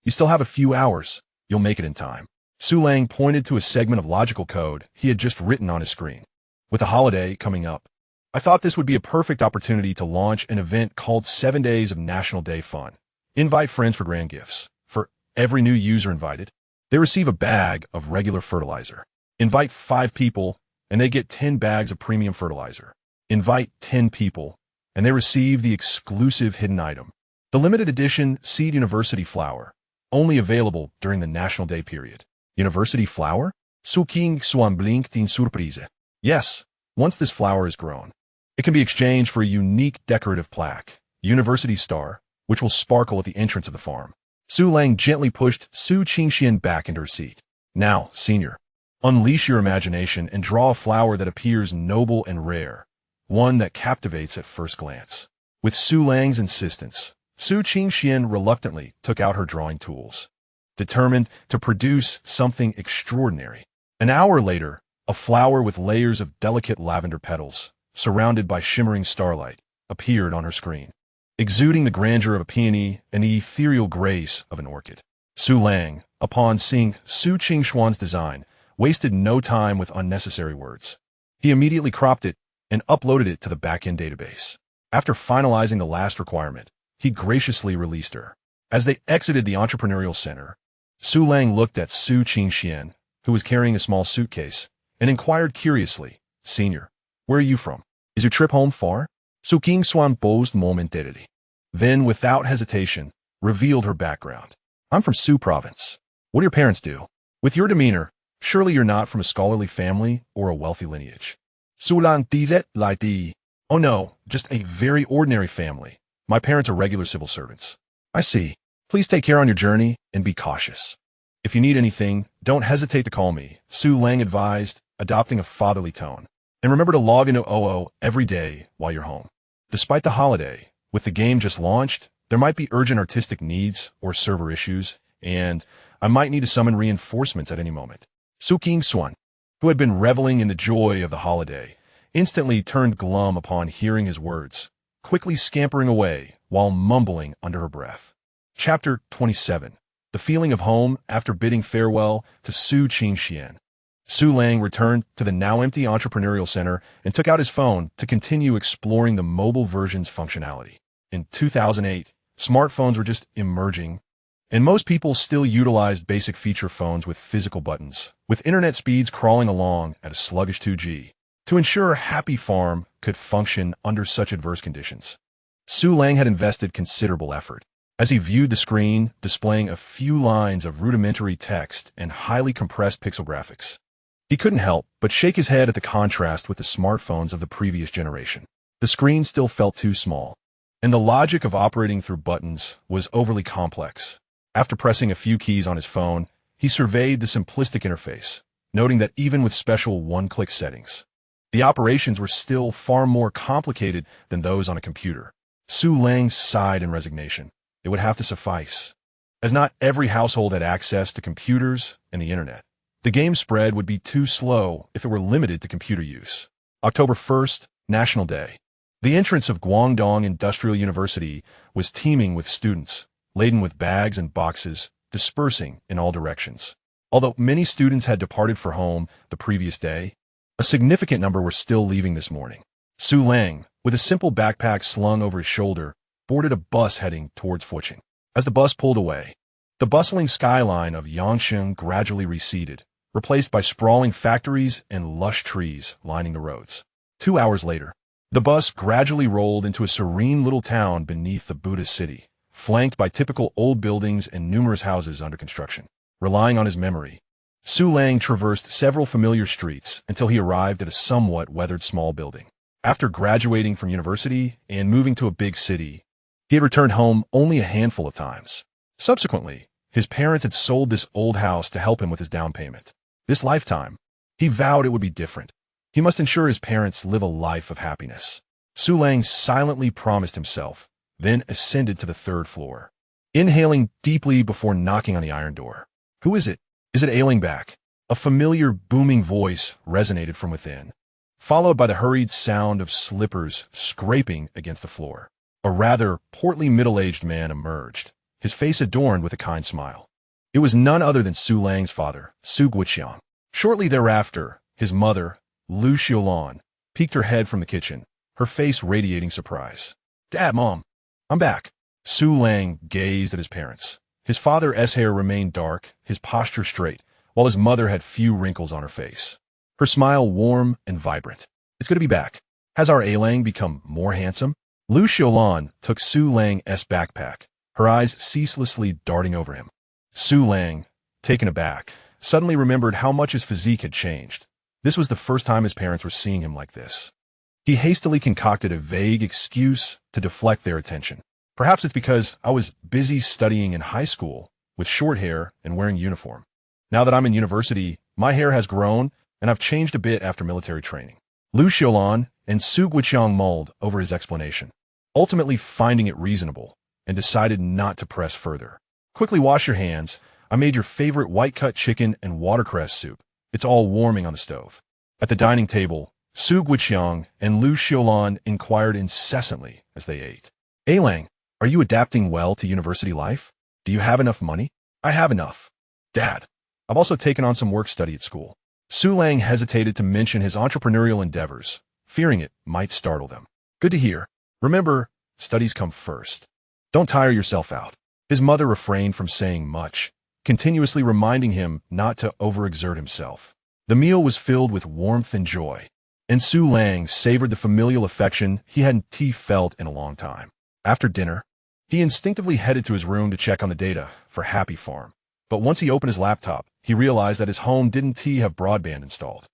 You still have a few hours. You'll make it in time." Su Lang pointed to a segment of logical code he had just written on his screen. "With the holiday coming up, I thought this would be a perfect opportunity to launch an event called 7 Days of National Day Fun. Invite friends for grand gifts. For every new user invited, they receive a bag of regular fertilizer. Invite 5 people, and they get 10 bags of premium fertilizer. Invite 10 people, and they receive the exclusive hidden item, the limited edition Seed University Flower, only available during the National Day period." University flower? Su Qingxuan blinked in surprise. "Yes, once this flower is grown, it can be exchanged for a unique decorative plaque, University Star, which will sparkle at the entrance of the farm." Su Lang gently pushed Su Qingxian back into her seat. "Now, Senior, unleash your imagination and draw a flower that appears noble and rare, one that captivates at first glance." With Su Lang's insistence, Su Qingxian reluctantly took out her drawing tools, determined to produce something extraordinary. An hour later, a flower with layers of delicate lavender petals, surrounded by shimmering starlight, appeared on her screen, exuding the grandeur of a peony and the ethereal grace of an orchid. Su Lang, upon seeing Su Qingxuan's design, wasted no time with unnecessary words. He immediately cropped it and uploaded it to the back-end database. After finalizing the last requirement, he graciously released her. As they exited the entrepreneurial center, Su Lang looked at Su Qingxian, who was carrying a small suitcase, and inquired curiously, "Senior, where are you from? Is your trip home far?" Su Qingxuan posed momentarily. Then, without hesitation, revealed her background. "I'm from Su Province. What do your parents do?" "With your demeanor, surely you're not from a scholarly family or a wealthy lineage." Su Lang disait lightly. "Oh no, just a very ordinary family. My parents are regular civil servants." "I see. Please take care on your journey and be cautious. If you need anything, don't hesitate to call me," Su Lang advised, adopting a fatherly tone. "And remember to log into OO every day while you're home." Despite the holiday, with the game just launched, there might be urgent artistic needs or server issues, and I might need to summon reinforcements at any moment. Su Qingxuan, who had been reveling in the joy of the holiday, instantly turned glum upon hearing his words, quickly scampering away while mumbling under her breath. Chapter 27. The feeling of home after bidding farewell to Su Qingxian. Su Lang returned to the now empty entrepreneurial center and took out his phone to continue exploring the mobile version's functionality. In 2008, smartphones were just emerging, And most people still utilized basic feature phones with physical buttons, with internet speeds crawling along at a sluggish 2G, to ensure Happy Farm could function under such adverse conditions. Su Lang had invested considerable effort. As he viewed the screen displaying a few lines of rudimentary text and highly compressed pixel graphics, he couldn't help but shake his head at the contrast with the smartphones of the previous generation. The screen still felt too small, and the logic of operating through buttons was overly complex. After pressing a few keys on his phone, he surveyed the simplistic interface, noting that even with special one-click settings, the operations were still far more complicated than those on a computer. Su Lang sighed in resignation. It would have to suffice, as not every household had access to computers and the internet. The game spread would be too slow if it were limited to computer use. October 1st, National Day. The entrance of Guangdong Industrial University was teeming with students, laden with bags and boxes, dispersing in all directions. Although many students had departed for home the previous day, a significant number were still leaving this morning. Su Lang, with a simple backpack slung over his shoulder, boarded a bus heading towards Fuqing. As the bus pulled away, the bustling skyline of Yangsheng gradually receded, replaced by sprawling factories and lush trees lining the roads. 2 hours later, the bus gradually rolled into a serene little town beneath the Buddhist city, flanked by typical old buildings and numerous houses under construction. Relying on his memory, Su Lang traversed several familiar streets until he arrived at a somewhat weathered small building. After graduating from university and moving to a big city, he had returned home only a handful of times. Subsequently, his parents had sold this old house to help him with his down payment. This lifetime, he vowed it would be different. He must ensure his parents live a life of happiness. Su Lang silently promised himself, then ascended to the 3rd floor, inhaling deeply before knocking on the iron door. Who is it? Is it Ailing back? A familiar booming voice resonated from within, followed by the hurried sound of slippers scraping against the floor. A rather portly middle-aged man emerged, his face adorned with a kind smile. It was none other than Su Lang's father, Su Guiqiang. Shortly thereafter, his mother, Lu Xiulan, peeked her head from the kitchen, her face radiating surprise. "Dad, Mom, I'm back." Su Lang gazed at his parents. His father's hair remained dark, his posture straight, while his mother had few wrinkles on her face. Her smile warm and vibrant. "It's good to be back. Has our Ailing become more handsome?" Lu Xiulan took Su Lang's backpack, her eyes ceaselessly darting over him. Su Lang, taken aback, suddenly remembered how much his physique had changed. This was the first time his parents were seeing him like this. He hastily concocted a vague excuse to deflect their attention. "Perhaps it's because I was busy studying in high school, with short hair and wearing uniform. Now that I'm in university, my hair has grown, and I've changed a bit after military training." Lu Xiulan and Su Guiqiang mulled over his explanation, ultimately finding it reasonable, and decided not to press further. "Quickly wash your hands. I made your favorite white-cut chicken and watercress soup. It's all warming on the stove." At the dining table, Su Guiqiang and Lu Xiulan inquired incessantly as they ate. "Ailing, are you adapting well to university life? Do you have enough money?" "I have enough, Dad. I've also taken on some work study at school." Su Lang hesitated to mention his entrepreneurial endeavors, fearing it might startle them. "Good to hear. Remember, studies come first. Don't tire yourself out." His mother refrained from saying much, continuously reminding him not to overexert himself. The meal was filled with warmth and joy, and Su Lang savored the familial affection he hadn't felt in a long time. After dinner, he instinctively headed to his room to check on the data for Happy Farm. But once he opened his laptop, he realized that his home didn't have broadband installed.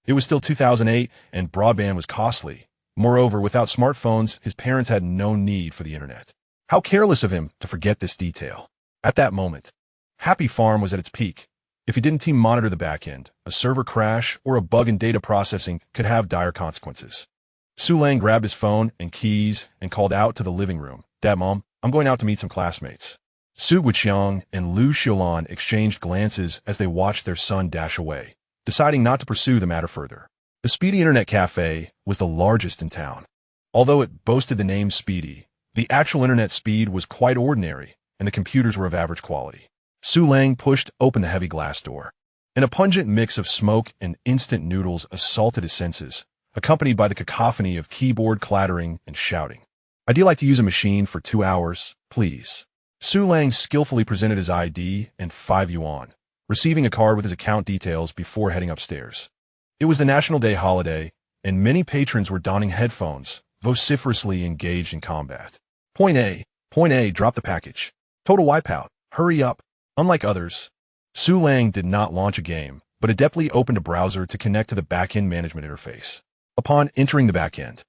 It was still 2008, and broadband was costly. Moreover, without smartphones, his parents had no need for the internet. How careless of him to forget this detail. At that moment, Happy Farm was at its peak. If he didn't monitor the backend, a server crash or a bug in data processing could have dire consequences. Su Lang grabbed his phone and keys and called out to the living room. "Dad, Mom, I'm going out to meet some classmates." Su Guiqiang and Lu Xiulan exchanged glances as they watched their son dash away, deciding not to pursue the matter further. The Speedy Internet Cafe was the largest in town. Although it boasted the name Speedy, the actual internet speed was quite ordinary, and the computers were of average quality. Su Lang pushed open the heavy glass door, and a pungent mix of smoke and instant noodles assaulted his senses, accompanied by the cacophony of keyboard clattering and shouting. "I'd like to use a machine for 2 hours, please." Su Lang skillfully presented his ID and 5 yuan, receiving a card with his account details before heading upstairs. It was the National Day holiday, and many patrons were donning headphones, vociferously engaged in combat. Point A, drop the package. Total wipeout, hurry up. Unlike others, Su Lang did not launch a game, but adeptly opened a browser to connect to the backend management interface. Upon entering the backend,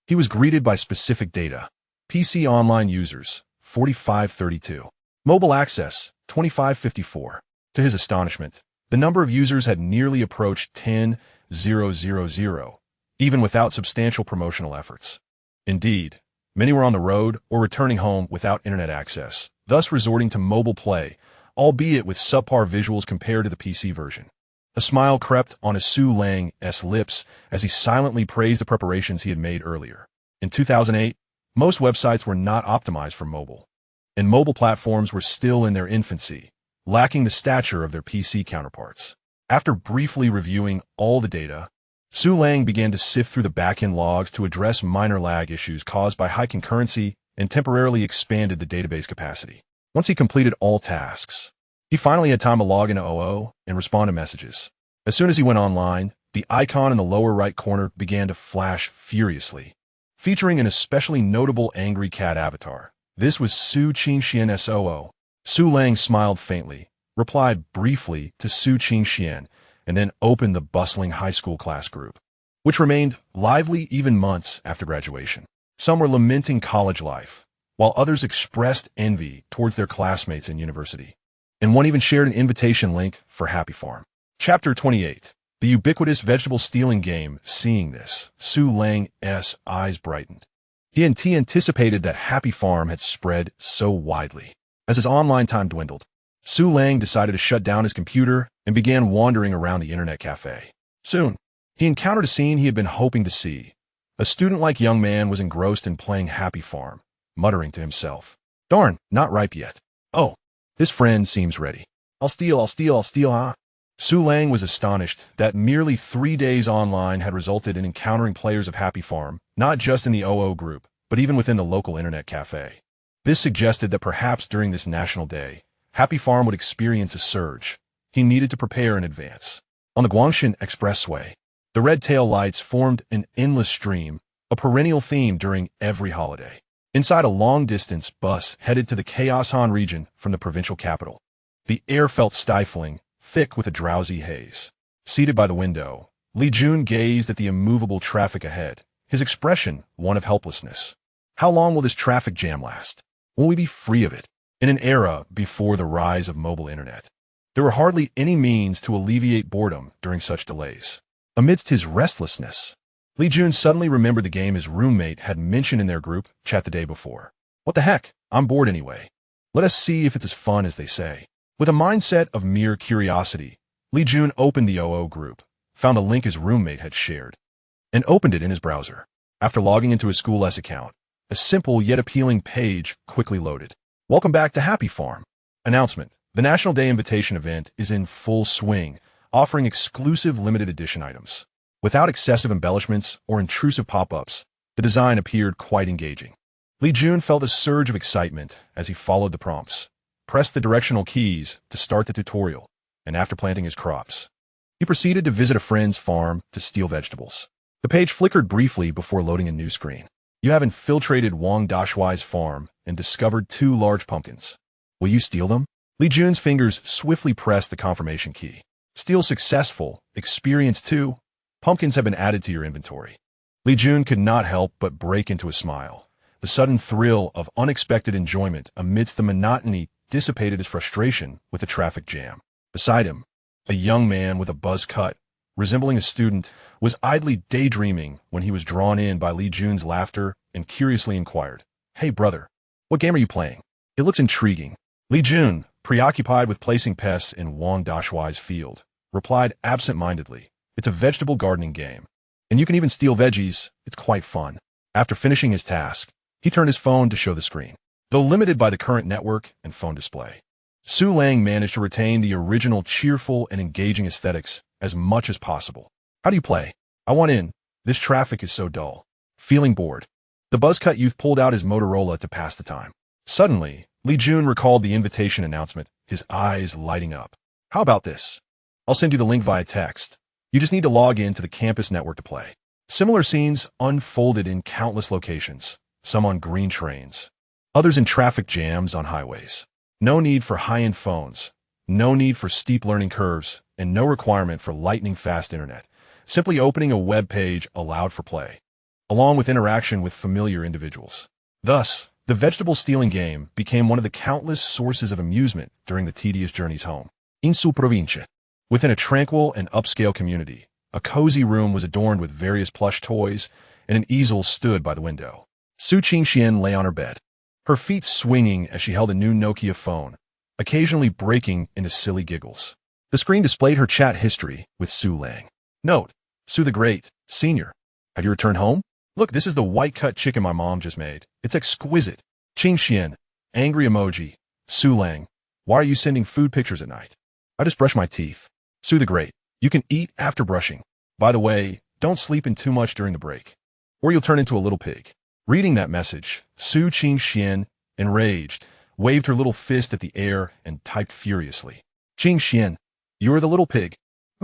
he was greeted by specific data. PC online users, 4532. Mobile access, 2554. To his astonishment, the number of users had nearly approached 10,000, even without substantial promotional efforts. Indeed, many were on the road or returning home without internet access, thus resorting to mobile play, albeit with subpar visuals compared to the PC version. A smile crept on Su Lang's lips as he silently praised the preparations he had made earlier. In 2008, most websites were not optimized for mobile, and mobile platforms were still in their infancy, lacking the stature of their PC counterparts. After briefly reviewing all the data, Su Lang began to sift through the backend logs to address minor lag issues caused by high concurrency and temporarily expanded the database capacity. Once he completed all tasks, he finally had time to log into OO and respond to messages. As soon as he went online, the icon in the lower right corner began to flash furiously, featuring an especially notable angry cat avatar. This was Su Qingxian's OO. Su Lang smiled faintly, replied briefly to Su Qingxian, and then opened the bustling high school class group, which remained lively even months after graduation. Some were lamenting college life, while others expressed envy towards their classmates in university. And one even shared an invitation link for Happy Farm. Chapter 28. The ubiquitous vegetable stealing game. Seeing this, Su Lang's eyes brightened. He anticipated that Happy Farm had spread so widely. As his online time dwindled, Su Lang decided to shut down his computer and began wandering around the internet cafe. Soon, he encountered a scene he had been hoping to see. A student-like young man was engrossed in playing Happy Farm, muttering to himself, "Darn, not ripe yet. Oh, this friend seems ready. I'll steal, huh?" Su Lang was astonished that merely 3 days online had resulted in encountering players of Happy Farm, not just in the OO group, but even within the local internet cafe. This suggested that perhaps during this National Day, Happy Farm would experience a surge. He needed to prepare in advance. On the Guangshan Expressway, the red tail lights formed an endless stream, a perennial theme during every holiday. Inside a long-distance bus headed to the Chaoshan region from the provincial capital, the air felt stifling, thick with a drowsy haze. Seated by the window, Li Jun gazed at the immovable traffic ahead, his expression one of helplessness. How long will this traffic jam last? Will we be free of it? In an era before the rise of mobile internet, there were hardly any means to alleviate boredom during such delays. Amidst his restlessness, Li Jun suddenly remembered the game his roommate had mentioned in their group chat the day before. What the heck? I'm bored anyway. Let us see if it's as fun as they say. With a mindset of mere curiosity, Li Jun opened the OO group, found the link his roommate had shared, and opened it in his browser. After logging into his School S account, a simple yet appealing page quickly loaded. Welcome back to Happy Farm. Announcement. The National Day Invitation event is in full swing, offering exclusive limited edition items. Without excessive embellishments or intrusive pop-ups, the design appeared quite engaging. Li Jun felt a surge of excitement as he followed the prompts, pressed the directional keys to start the tutorial, and after planting his crops, he proceeded to visit a friend's farm to steal vegetables. The page flickered briefly before loading a new screen. You have infiltrated Wang Dashuai's farm and discovered 2 large pumpkins. Will you steal them? Li Jun's fingers swiftly pressed the confirmation key. Steal successful. Experience 2. Pumpkins have been added to your inventory. Li Jun could not help but break into a smile. The sudden thrill of unexpected enjoyment amidst the monotony dissipated his frustration with the traffic jam. Beside him, a young man with a buzz cut, resembling a student, was idly daydreaming when he was drawn in by Li Jun's laughter and curiously inquired, "Hey brother, what game are you playing? It looks intriguing." Li Jun, preoccupied with placing pests in Wang Dashuai's field, replied absent-mindedly, "It's a vegetable gardening game, and you can even steal veggies. It's quite fun." After finishing his task, he turned his phone to show the screen. Though limited by the current network and phone display, Su Lang managed to retain the original cheerful and engaging aesthetics as much as possible. "How do you play? I want in. This traffic is so dull." Feeling bored, the buzz-cut youth pulled out his Motorola to pass the time. Suddenly, Li Jun recalled the invitation announcement, his eyes lighting up. How about this? I'll send you the link via text. You just need to log in to the campus network to play. Similar scenes unfolded in countless locations, some on green trains, others in traffic jams on highways. No need for high-end phones, no need for steep learning curves, and no requirement for lightning-fast internet. Simply opening a web page allowed for play, along with interaction with familiar individuals. Thus, the vegetable stealing game became one of the countless sources of amusement during the tedious journeys home. In su provincia, within a tranquil and upscale community, a cozy room was adorned with various plush toys, and an easel stood by the window. Su Qingxian lay on her bed, her feet swinging as she held a new Nokia phone, occasionally breaking into silly giggles. The screen displayed her chat history with Su Lang. Note, Su the Great, Senior. Have you returned home? Look, this is the white-cut chicken my mom just made. It's exquisite. Qingxian, angry emoji. Su Lang, why are you sending food pictures at night? I just brushed my teeth. Su the Great, you can eat after brushing. By the way, don't sleep in too much during the break, or you'll turn into a little pig. Reading that message, Su Qingxian, enraged, waved her little fist at the air and typed furiously. Qingxian, you're the little pig.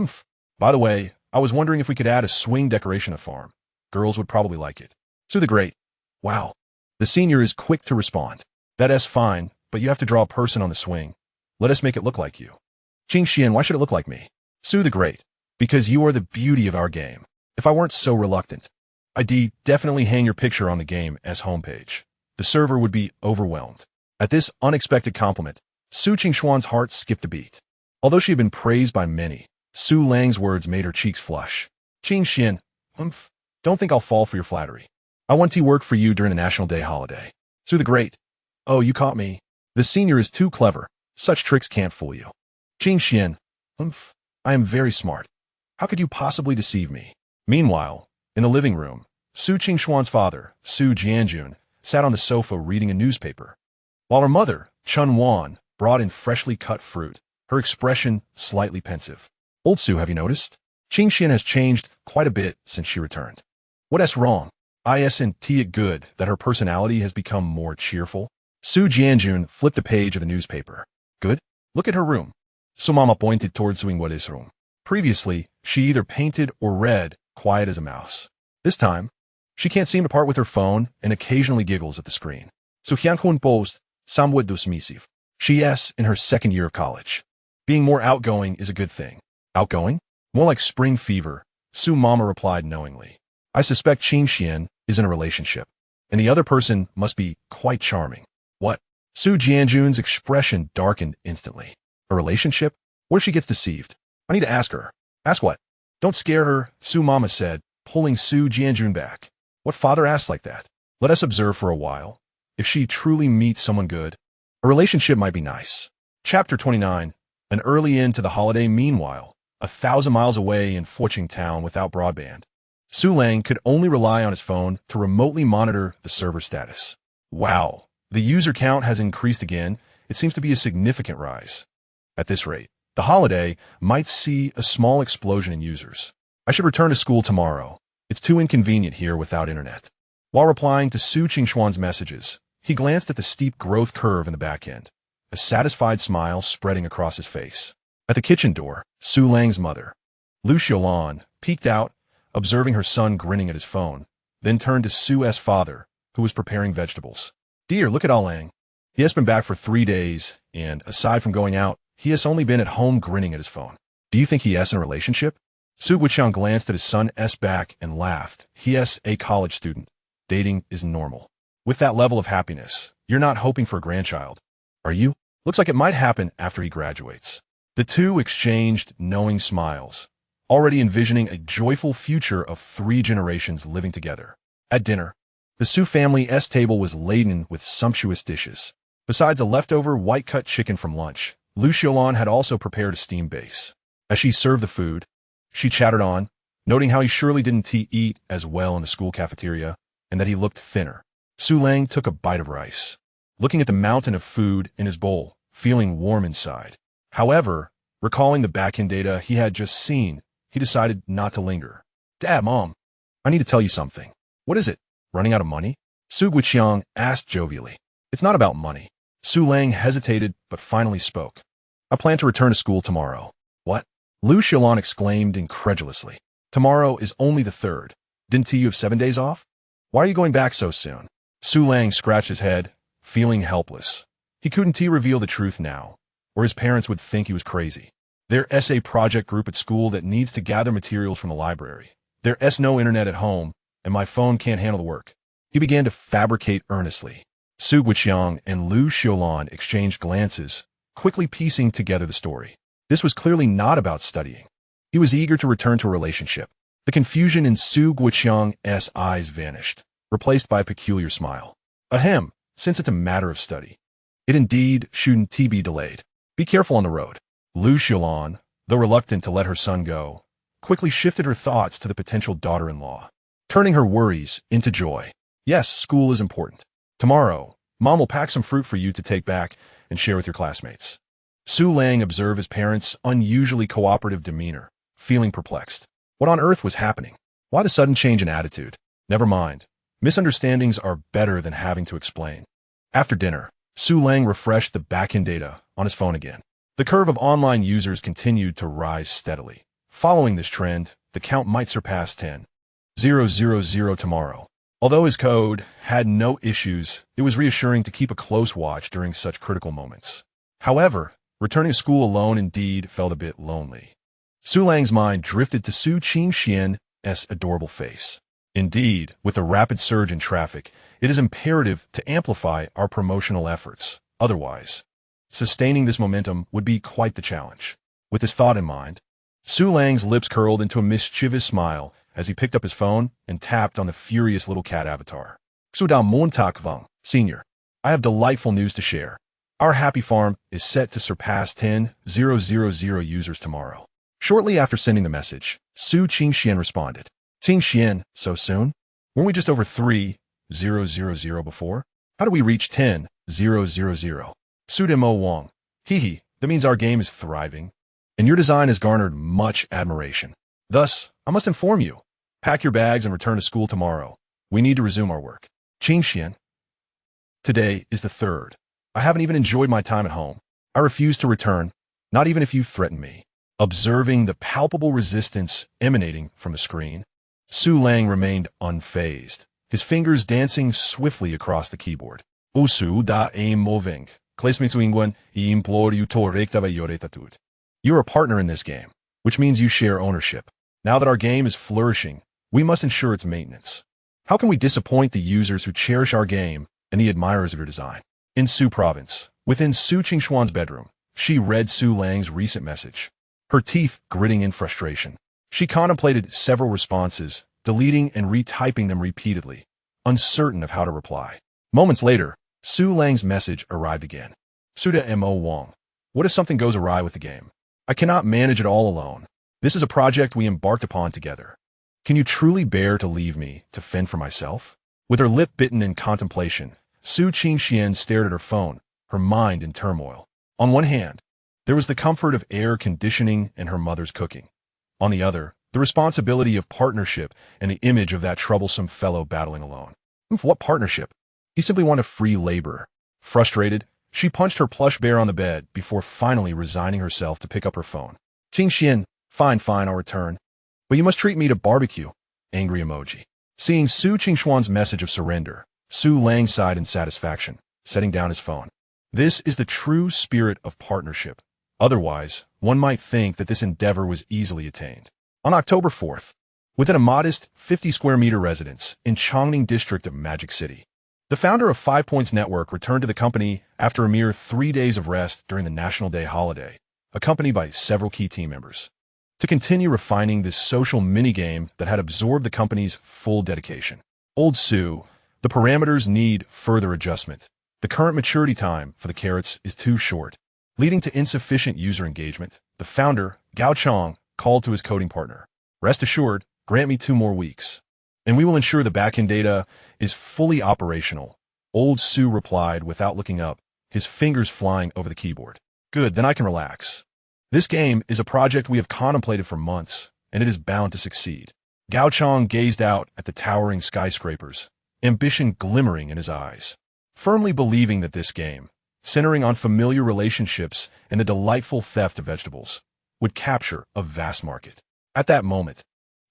Oomph. By the way, I was wondering if we could add a swing decoration of farm. Girls would probably like it. Su the Great, wow. The Senior is quick to respond. That's fine, but you have to draw a person on the swing. Let us make it look like you. Qingxian, why should it look like me? Su the Great, because you are the beauty of our game. If I weren't so reluctant, I'd definitely hang your picture on the game as homepage. The server would be overwhelmed. At this unexpected compliment, Su Qingxuan's heart skipped a beat. Although she had been praised by many, Su Lang's words made her cheeks flush. Qingxian, don't think I'll fall for your flattery. I want to work for you during the National Day holiday. Su the Great. Oh, you caught me. The Senior is too clever. Such tricks can't fool you. Qingxian. I am very smart. How could you possibly deceive me? Meanwhile, in the living room, Su Qingxuan's father, Su Jianjun, sat on the sofa reading a newspaper, while her mother, Chun Wan, brought in freshly cut fruit, her expression slightly pensive. Old Su, have you noticed? Qingxian has changed quite a bit since she returned. What's wrong? Isn't it good that her personality has become more cheerful? Su Jianjun flipped a page of the newspaper. Good? Look at her room. Su Mama pointed towards Su Yingguo's room. Previously, she either painted or read, quiet as a mouse. This time, she can't seem to part with her phone and occasionally giggles at the screen. Su Hyunhun posed, somewhat dismissive. She is in her second year of college. Being more outgoing is a good thing. Outgoing? More like spring fever, Su Mama replied knowingly. I suspect Qingxian is in a relationship, and the other person must be quite charming. What? Su Jianjun's expression darkened instantly. A relationship? What if she gets deceived? I need to ask her. Ask what? Don't scare her, Su Mama said, pulling Su Jianjun back. What father asks like that? Let us observe for a while. If she truly meets someone good, a relationship might be nice. Chapter 29. An early end to the holiday. Meanwhile, 1,000 miles away in Fuching Town without broadband, Su Lang could only rely on his phone to remotely monitor the server status. Wow, the user count has increased again. It seems to be a significant rise. At this rate, the holiday might see a small explosion in users. I should return to school tomorrow. It's too inconvenient here without internet. While replying to Su Qingxuan's messages, he glanced at the steep growth curve in the back end, a satisfied smile spreading across his face. At the kitchen door, Su Lang's mother, Lu Xiaolan, peeked out, observing her son grinning at his phone, then turned to Su's father, who was preparing vegetables. Dear, look at Lang. He has been back for 3 days, and aside from going out, he has only been at home grinning at his phone. Do you think he is in a relationship? Su Guiqiang glanced at his son's back and laughed. He is a college student. Dating is normal. With that level of happiness, you're not hoping for a grandchild, are you? Looks like it might happen after he graduates. The two exchanged knowing smiles, already envisioning a joyful future of 3 generations living together. At dinner, the Su family's table was laden with sumptuous dishes. Besides a leftover white-cut chicken from lunch, Lu Xiaolan had also prepared a steamed base. As she served the food, she chattered on, noting how he surely didn't eat as well in the school cafeteria and that he looked thinner. Su Lang took a bite of rice, looking at the mountain of food in his bowl, feeling warm inside. However, recalling the back-end data he had just seen, he decided not to linger. Dad, Mom, I need to tell you something. What is it? Running out of money? Su Guiqiang asked jovially. It's not about money. Su Lang hesitated, but finally spoke. I plan to return to school tomorrow. What? Lu Xiaolan exclaimed incredulously. Tomorrow is only the 3rd. Didn't you have 7 days off? Why are you going back so soon? Su Lang scratched his head, feeling helpless. He couldn't reveal the truth now, or his parents would think he was crazy. Their essay project group at school that needs to gather materials from the library. There's no internet at home, and my phone can't handle the work. He began to fabricate earnestly. Su Guiqiang and Lu Xiaolan exchanged glances, quickly piecing together the story. This was clearly not about studying. He was eager to return to a relationship. The confusion in Su Guiqiang's eyes vanished, replaced by a peculiar smile. Ahem, since it's a matter of study. It indeed shouldn't be delayed. Be careful on the road. Lu Xiaolan, though reluctant to let her son go, quickly shifted her thoughts to the potential daughter-in-law, turning her worries into joy. Yes, school is important. Tomorrow, Mom will pack some fruit for you to take back and share with your classmates. Su Lang observed his parents' unusually cooperative demeanor, feeling perplexed. What on earth was happening? Why the sudden change in attitude? Never mind. Misunderstandings are better than having to explain. After dinner, Su Lang refreshed the backend data on his phone again. The curve of online users continued to rise steadily. Following this trend, the count might surpass 10,000 tomorrow. Although his code had no issues, it was reassuring to keep a close watch during such critical moments. However, returning to school alone indeed felt a bit lonely. Su Lang's mind drifted to Su Qingxian's adorable face. Indeed, with the rapid surge in traffic, it is imperative to amplify our promotional efforts. Otherwise, sustaining this momentum would be quite the challenge. With this thought in mind, Su Lang's lips curled into a mischievous smile as he picked up his phone and tapped on the furious little cat avatar. Xudao Montak Vung, Senior. I have delightful news to share. Our happy farm is set to surpass 10,000 users tomorrow. Shortly after sending the message, Su Qingxian responded. Qingxian, so soon? Weren't we just over 3,000 before? How do we reach 10,000? Sudemo Wong. Hee, that means our game is thriving, and your design has garnered much admiration. Thus, I must inform you. Pack your bags and return to school tomorrow. We need to resume our work. Qingxian. Today is the 3rd. I haven't even enjoyed my time at home. I refuse to return, not even if you threaten me. Observing the palpable resistance emanating from the screen, Su Lang remained unfazed, his fingers dancing swiftly across the keyboard. Usu da aim moving. You're a partner in this game, which means you share ownership. Now that our game is flourishing, we must ensure its maintenance. How can we disappoint the users who cherish our game and the admirers of your design? In Su Province, within Su Qingshuan's bedroom, she read Su Lang's recent message, her teeth gritting in frustration. She contemplated several responses, deleting and retyping them repeatedly, uncertain of how to reply. Moments later, Su Lang's message arrived again. Suda Mo Wong. What if something goes awry with the game? I cannot manage it all alone. This is a project we embarked upon together. Can you truly bear to leave me to fend for myself? With her lip bitten in contemplation, Su Qingxian stared at her phone, her mind in turmoil. On one hand, there was the comfort of air conditioning and her mother's cooking. On the other, the responsibility of partnership and the image of that troublesome fellow battling alone. What partnership? He simply wanted free labor. Frustrated, she punched her plush bear on the bed before finally resigning herself to pick up her phone. Qingxian, fine, I'll return. But you must treat me to barbecue. Angry emoji. Seeing Su Qingshuan's message of surrender, Su Lang sighed in satisfaction, setting down his phone. This is the true spirit of partnership. Otherwise, one might think that this endeavor was easily attained. On October 4th, within a modest 50-square-meter residence in Chongning district of Magic City, the founder of 5 Points Network returned to the company after a mere 3 days of rest during the National Day holiday, accompanied by several key team members, to continue refining this social minigame that had absorbed the company's full dedication. Old Su, the parameters need further adjustment. The current maturity time for the carrots is too short, leading to insufficient user engagement. The founder, Gao Chong, called to his coding partner. Rest assured, grant me 2 more weeks, and we will ensure the backend data is fully operational. Old Su replied without looking up, his fingers flying over the keyboard. Good, then I can relax. This game is a project we have contemplated for months, and it is bound to succeed. Gao Chong gazed out at the towering skyscrapers, ambition glimmering in his eyes, firmly believing that this game, centering on familiar relationships and the delightful theft of vegetables, would capture a vast market. At that moment,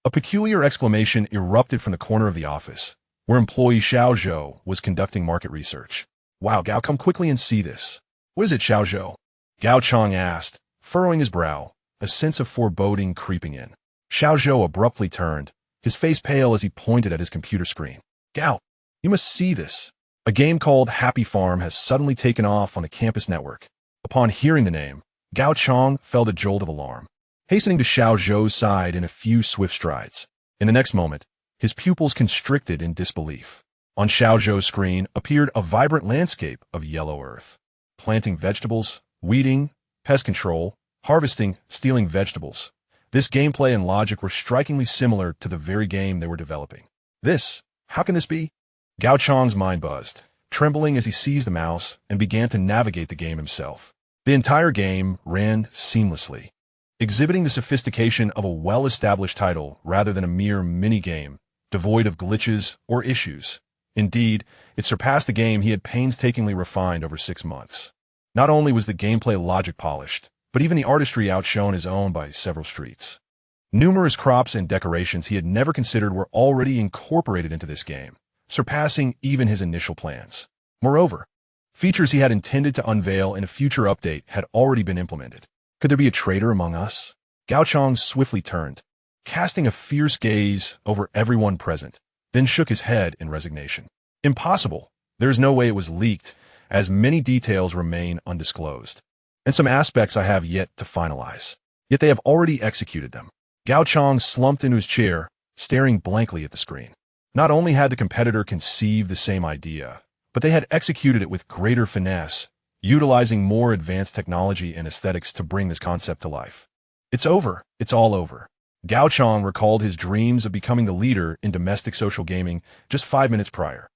a peculiar exclamation erupted from the corner of the office, where employee Xiao Zhou was conducting market research. Wow, Gao, come quickly and see this. What is it, Xiao Zhou? Gao Chong asked, furrowing his brow, a sense of foreboding creeping in. Xiao Zhou abruptly turned, his face pale as he pointed at his computer screen. Gao, you must see this. A game called Happy Farm has suddenly taken off on the campus network. Upon hearing the name, Gao Chong felt a jolt of alarm, hastening to Xiao Zhou's side in a few swift strides. In the next moment, his pupils constricted in disbelief. On Xiao Zhou's screen appeared a vibrant landscape of yellow earth. Planting vegetables, weeding, pest control, harvesting, stealing vegetables. This gameplay and logic were strikingly similar to the very game they were developing. How can this be? Gao Chong's mind buzzed, trembling as he seized the mouse and began to navigate the game himself. The entire game ran seamlessly, exhibiting the sophistication of a well-established title rather than a mere mini-game, devoid of glitches or issues. Indeed, it surpassed the game he had painstakingly refined over 6 months. Not only was the gameplay logic polished, but even the artistry outshone his own by several streets. Numerous crops and decorations he had never considered were already incorporated into this game, surpassing even his initial plans. Moreover, features he had intended to unveil in a future update had already been implemented. Could there be a traitor among us? Gao Chong swiftly turned, casting a fierce gaze over everyone present, then shook his head in resignation. Impossible. There is no way it was leaked, as many details remain undisclosed, and some aspects I have yet to finalize. Yet they have already executed them. Gao Chong slumped into his chair, staring blankly at the screen. Not only had the competitor conceived the same idea, but they had executed it with greater finesse, utilizing more advanced technology and aesthetics to bring this concept to life. It's over. It's all over. Gao Chong recalled his dreams of becoming the leader in domestic social gaming just 5 minutes prior,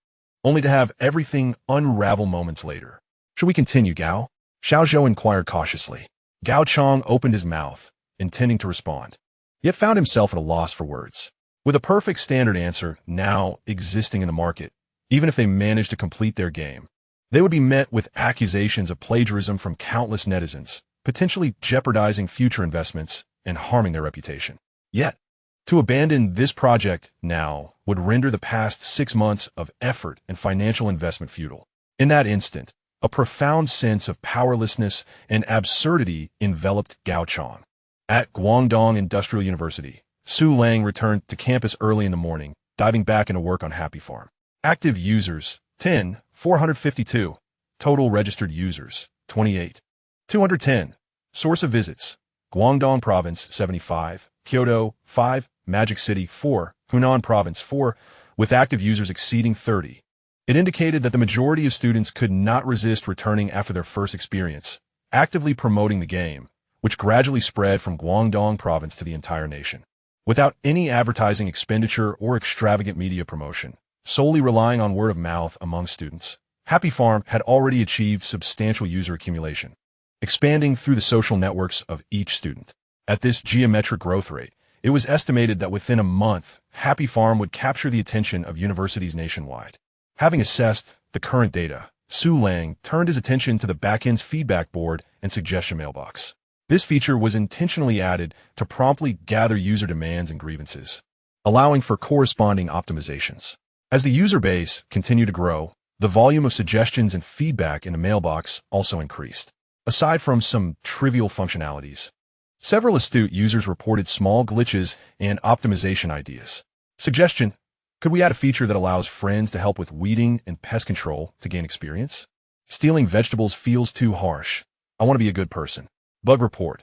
only to have everything unravel moments later. Should we continue, Gao? Xiao Zhou inquired cautiously. Gao Chong opened his mouth, intending to respond, yet found himself at a loss for words. With a perfect standard answer now existing in the market, even if they managed to complete their game, they would be met with accusations of plagiarism from countless netizens, potentially jeopardizing future investments and harming their reputation. Yet, to abandon this project now would render the past 6 months of effort and financial investment futile. In that instant, a profound sense of powerlessness and absurdity enveloped Gao Chong. At Guangdong Industrial University, Su Lang returned to campus early in the morning, diving back into work on Happy Farm. Active users, 10,452. Total registered users, 28. 210. Source of visits, Guangdong Province, 75. Kyoto, 5. Magic City, 4. Hunan Province, 4. With active users exceeding 30. It indicated that the majority of students could not resist returning after their first experience, actively promoting the game, which gradually spread from Guangdong Province to the entire nation. Without any advertising expenditure or extravagant media promotion, solely relying on word of mouth among students, Happy Farm had already achieved substantial user accumulation, expanding through the social networks of each student. At this geometric growth rate, it was estimated that within a month, Happy Farm would capture the attention of universities nationwide. Having assessed the current data, Su Lang turned his attention to the backend's feedback board and suggestion mailbox. This feature was intentionally added to promptly gather user demands and grievances, allowing for corresponding optimizations. As the user base continued to grow, the volume of suggestions and feedback in the mailbox also increased. Aside from some trivial functionalities, several astute users reported small glitches and optimization ideas. Suggestion: could we add a feature that allows friends to help with weeding and pest control to gain experience? Stealing vegetables feels too harsh. I want to be a good person. Bug report: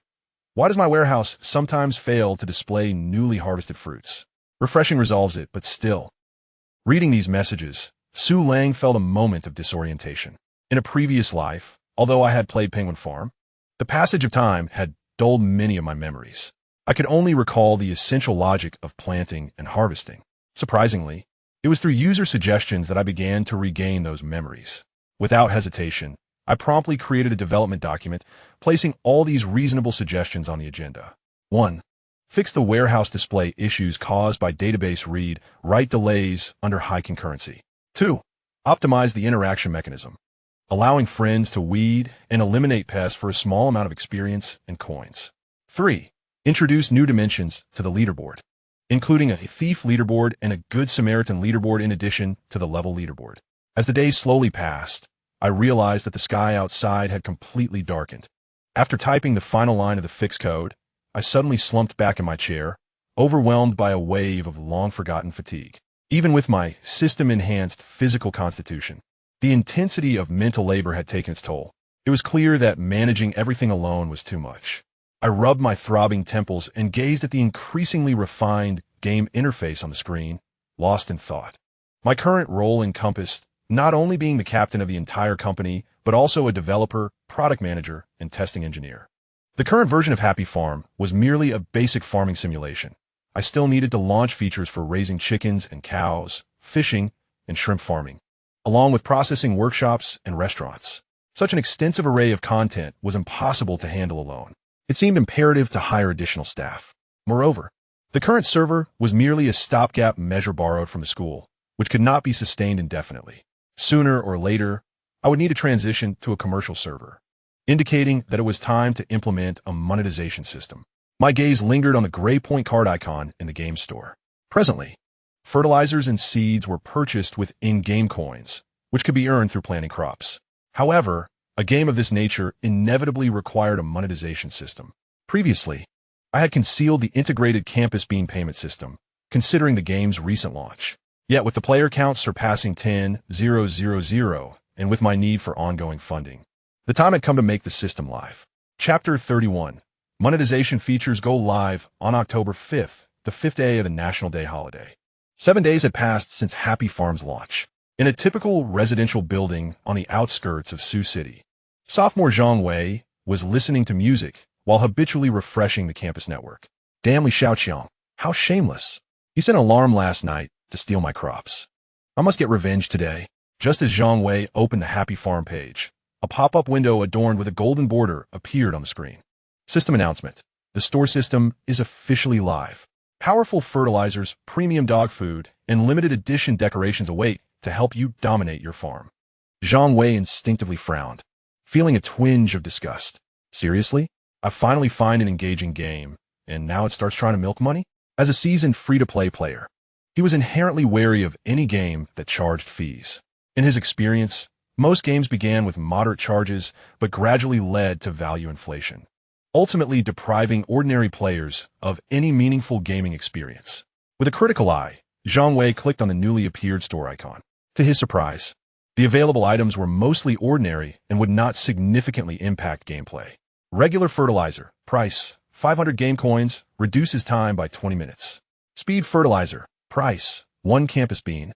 why does my warehouse sometimes fail to display newly harvested fruits? Refreshing resolves it, but still. Reading these messages, Su Lang felt a moment of disorientation. In a previous life, although I had played Penguin Farm, the passage of time had dulled many of my memories. I could only recall the essential logic of planting and harvesting. Surprisingly, it was through user suggestions that I began to regain those memories. Without hesitation, I promptly created a development document, placing all these reasonable suggestions on the agenda. 1. Fix the warehouse display issues caused by database read-write delays under high concurrency. 2. Optimize the interaction mechanism. allowing friends to weed and eliminate pests for a small amount of experience and coins. 3. Introduce new dimensions to the leaderboard, including a thief leaderboard and a good Samaritan leaderboard in addition to the level leaderboard. As the days slowly passed, I realized that the sky outside had completely darkened. After typing the final line of the fix code, I suddenly slumped back in my chair, overwhelmed by a wave of long-forgotten fatigue. Even with my system-enhanced physical constitution, the intensity of mental labor had taken its toll. It was clear that managing everything alone was too much. I rubbed my throbbing temples and gazed at the increasingly refined game interface on the screen, lost in thought. My current role encompassed not only being the captain of the entire company, but also a developer, product manager, and testing engineer. The current version of Happy Farm was merely a basic farming simulation. I still needed to launch features for raising chickens and cows, fishing, and shrimp farming, along with processing workshops and restaurants. Such an extensive array of content was impossible to handle alone. It seemed imperative to hire additional staff. Moreover, the current server was merely a stopgap measure borrowed from the school, which could not be sustained indefinitely. Sooner or later, I would need to transition to a commercial server, indicating that it was time to implement a monetization system. My gaze lingered on the gray point card icon in the game store. Presently, fertilizers and seeds were purchased with in-game coins, which could be earned through planting crops. However, a game of this nature inevitably required a monetization system. Previously, I had concealed the integrated campus bean payment system, considering the game's recent launch. Yet with the player count surpassing 10,000, and with my need for ongoing funding, the time had come to make the system live. Chapter 31. Monetization features go live on October 5th, the 5th day of the National Day holiday. 7 days had passed since Happy Farm's launch. In a typical residential building on the outskirts of Sioux City, sophomore Zhang Wei was listening to music while habitually refreshing the campus network. Damn Li Xiaoqiang, how shameless. He set an alarm last night to steal my crops. I must get revenge today. Just as Zhang Wei opened the Happy Farm page, a pop-up window adorned with a golden border appeared on the screen. System announcement. The store system is officially live. Powerful fertilizers, premium dog food, and limited edition decorations await to help you dominate your farm. Zhang Wei instinctively frowned, feeling a twinge of disgust. Seriously? I finally find an engaging game, and now it starts trying to milk money? As a seasoned free-to-play player, he was inherently wary of any game that charged fees. In his experience, most games began with moderate charges, but gradually led to value inflation, ultimately depriving ordinary players of any meaningful gaming experience. With a critical eye, Zhang Wei clicked on the newly appeared store icon. To his surprise, the available items were mostly ordinary and would not significantly impact gameplay. Regular fertilizer, price, 500 game coins, reduces time by 20 minutes. Speed fertilizer, price, 1 campus bean,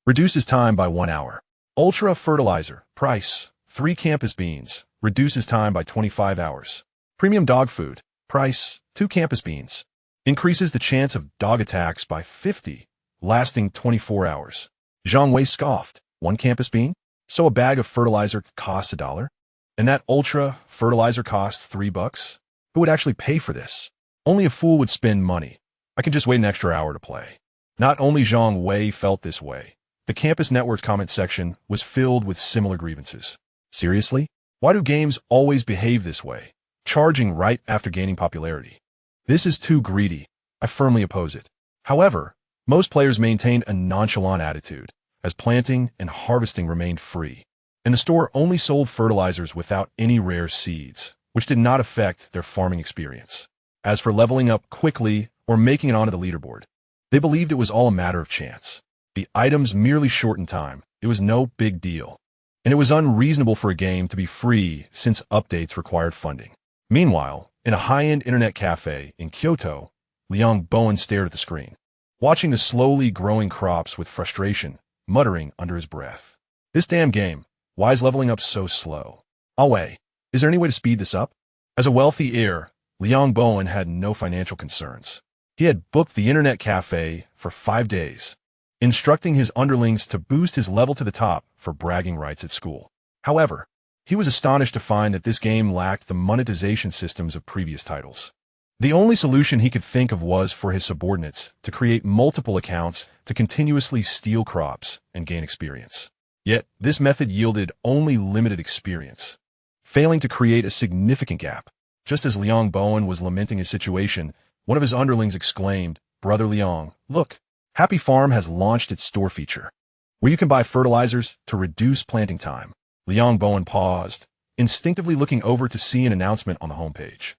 reduces time by 1 hour. Ultra fertilizer, price, 3 campus beans, reduces time by 25 hours. Premium dog food, price, 2 campus beans, increases the chance of dog attacks by 50, lasting 24 hours. Zhang Wei scoffed. 1 campus bean? So a bag of fertilizer costs $1? And that ultra fertilizer costs $3? Who would actually pay for this? Only a fool would spend money. I can just wait an extra hour to play. Not only Zhang Wei felt this way, the campus network's comment section was filled with similar grievances. Seriously? Why do games always behave this way, charging right after gaining popularity? This is too greedy. I firmly oppose it. However, most players maintained a nonchalant attitude, as planting and harvesting remained free, and the store only sold fertilizers without any rare seeds, which did not affect their farming experience. As for leveling up quickly or making it onto the leaderboard, they believed it was all a matter of chance. The items merely shortened time. It was no big deal. And it was unreasonable for a game to be free since updates required funding. Meanwhile, in a high-end internet cafe in Kyoto, Liang Bowen stared at the screen, watching the slowly growing crops with frustration, muttering under his breath. This damn game, why is leveling up so slow? Wei, is there any way to speed this up? As a wealthy heir, Liang Bowen had no financial concerns. He had booked the internet cafe for 5 days, instructing his underlings to boost his level to the top for bragging rights at school. However, he was astonished to find that this game lacked the monetization systems of previous titles. The only solution he could think of was for his subordinates to create multiple accounts to continuously steal crops and gain experience. Yet, this method yielded only limited experience, failing to create a significant gap. Just as Liang Bowen was lamenting his situation, one of his underlings exclaimed, "Brother Liang, look, Happy Farm has launched its store feature, where you can buy fertilizers to reduce planting time." Liang Bowen paused, instinctively looking over to see an announcement on the homepage.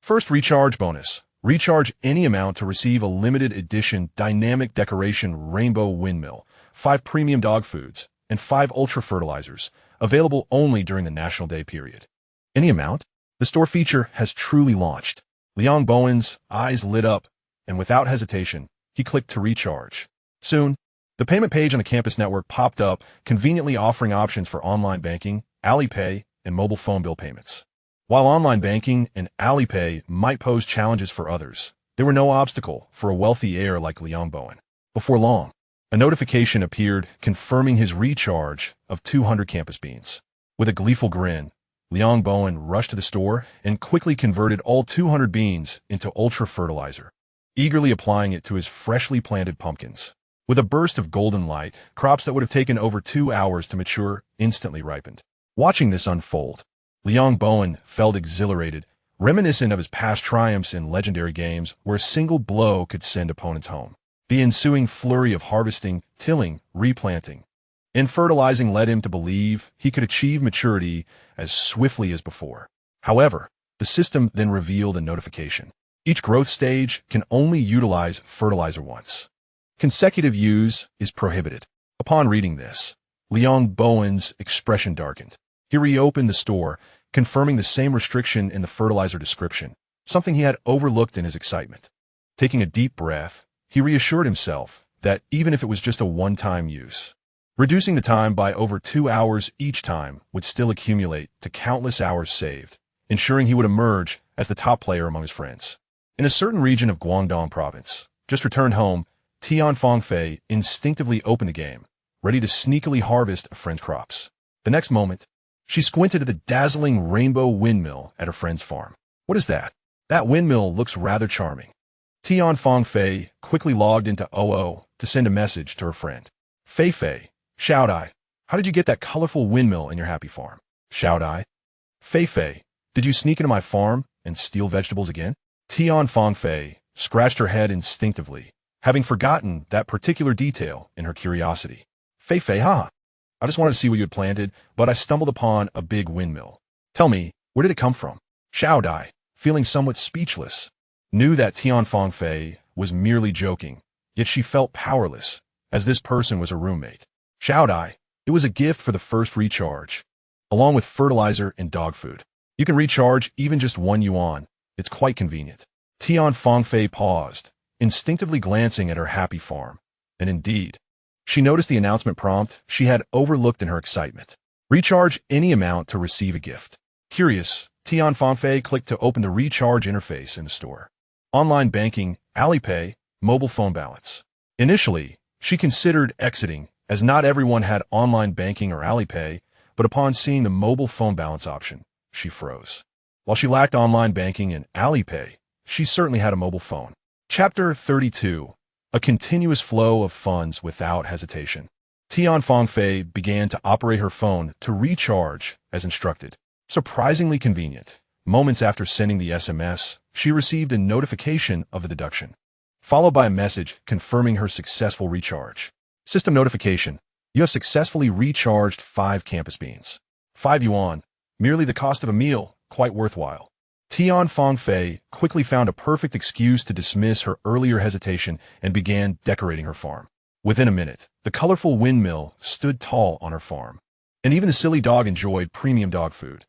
First recharge bonus. Recharge any amount to receive a limited edition dynamic decoration rainbow windmill, 5 premium dog foods, and 5 ultra fertilizers, available only during the National Day period. Any amount? The store feature has truly launched. Liang Bowen's eyes lit up, and without hesitation, he clicked to recharge. Soon, the payment page on the campus network popped up, conveniently offering options for online banking, Alipay, and mobile phone bill payments. While online banking and Alipay might pose challenges for others, they were no obstacle for a wealthy heir like Liang Bowen. Before long, a notification appeared confirming his recharge of 200 campus beans. With a gleeful grin, Liang Bowen rushed to the store and quickly converted all 200 beans into ultra fertilizer, eagerly applying it to his freshly planted pumpkins. With a burst of golden light, crops that would have taken over 2 hours to mature instantly ripened. Watching this unfold, Liang Bowen felt exhilarated, reminiscent of his past triumphs in legendary games where a single blow could send opponents home. The ensuing flurry of harvesting, tilling, replanting, and fertilizing led him to believe he could achieve maturity as swiftly as before. However, the system then revealed a notification. Each growth stage can only utilize fertilizer once. Consecutive use is prohibited. Upon reading this, Liang Bowen's expression darkened. He reopened the store, confirming the same restriction in the fertilizer description, something he had overlooked in his excitement. Taking a deep breath, he reassured himself that even if it was just a one-time use, reducing the time by over 2 hours each time would still accumulate to countless hours saved, ensuring he would emerge as the top player among his friends. In a certain region of Guangdong province, just returned home, Tian Fangfei instinctively opened the game, ready to sneakily harvest a friend's crops. The next moment, she squinted at the dazzling rainbow windmill at her friend's farm. "What is that? That windmill looks rather charming." Tian Fangfei quickly logged into OO to send a message to her friend. "Fei Fei, Shout I, how did you get that colorful windmill in your happy farm?" Shout I. "Fei Fei, did you sneak into my farm and steal vegetables again?" Tian Fangfei scratched her head instinctively, having forgotten that particular detail in her curiosity. "Fei Fei, haha. I just wanted to see what you had planted, but I stumbled upon a big windmill. Tell me, where did it come from?" Xiao Dai, feeling somewhat speechless, knew that Tian Fangfei was merely joking, yet she felt powerless, as this person was her roommate. Xiao Dai, it was a gift for the first recharge, along with fertilizer and dog food. You can recharge even just 1 yuan. It's quite convenient. Tian Fangfei paused, instinctively glancing at her happy farm, and indeed, she noticed the announcement prompt she had overlooked in her excitement. Recharge any amount to receive a gift. Curious, Tian Fangfei clicked to open the recharge interface in the store. Online banking, Alipay, mobile phone balance. Initially, she considered exiting, as not everyone had online banking or Alipay, but upon seeing the mobile phone balance option, she froze. While she lacked online banking and Alipay, she certainly had a mobile phone. Chapter 32. A continuous flow of funds without hesitation. Tian Fangfei began to operate her phone to recharge as instructed. Surprisingly convenient. Moments after sending the SMS, she received a notification of the deduction, followed by a message confirming her successful recharge. System notification. You have successfully recharged 5 campus beans. 5 yuan. Merely the cost of a meal, quite worthwhile. Tian Fangfei quickly found a perfect excuse to dismiss her earlier hesitation and began decorating her farm. Within a minute, the colorful windmill stood tall on her farm, and even the silly dog enjoyed premium dog food.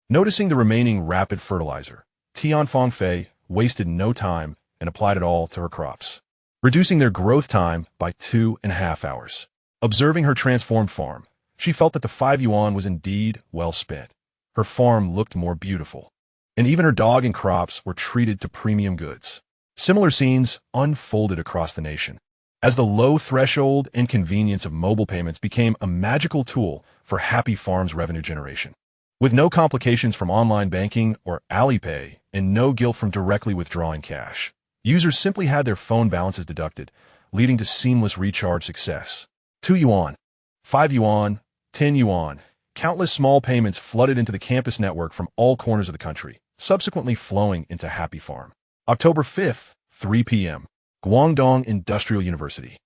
Noticing the remaining rapid fertilizer, Tian Fangfei wasted no time and applied it all to her crops, reducing their growth time by 2.5 hours. Observing her transformed farm, she felt that the 5 yuan was indeed well spent. Her farm looked more beautiful, and even her dog and crops were treated to premium goods. Similar scenes unfolded across the nation, as the low threshold and convenience of mobile payments became a magical tool for Happy Farm's revenue generation. With no complications from online banking or Alipay and no guilt from directly withdrawing cash, users simply had their phone balances deducted, leading to seamless recharge success. 2 yuan, 5 yuan, 10 yuan. Countless small payments flooded into the campus network from all corners of the country, subsequently flowing into Happy Farm. October 5th, 3 p.m. Guangdong Industrial University.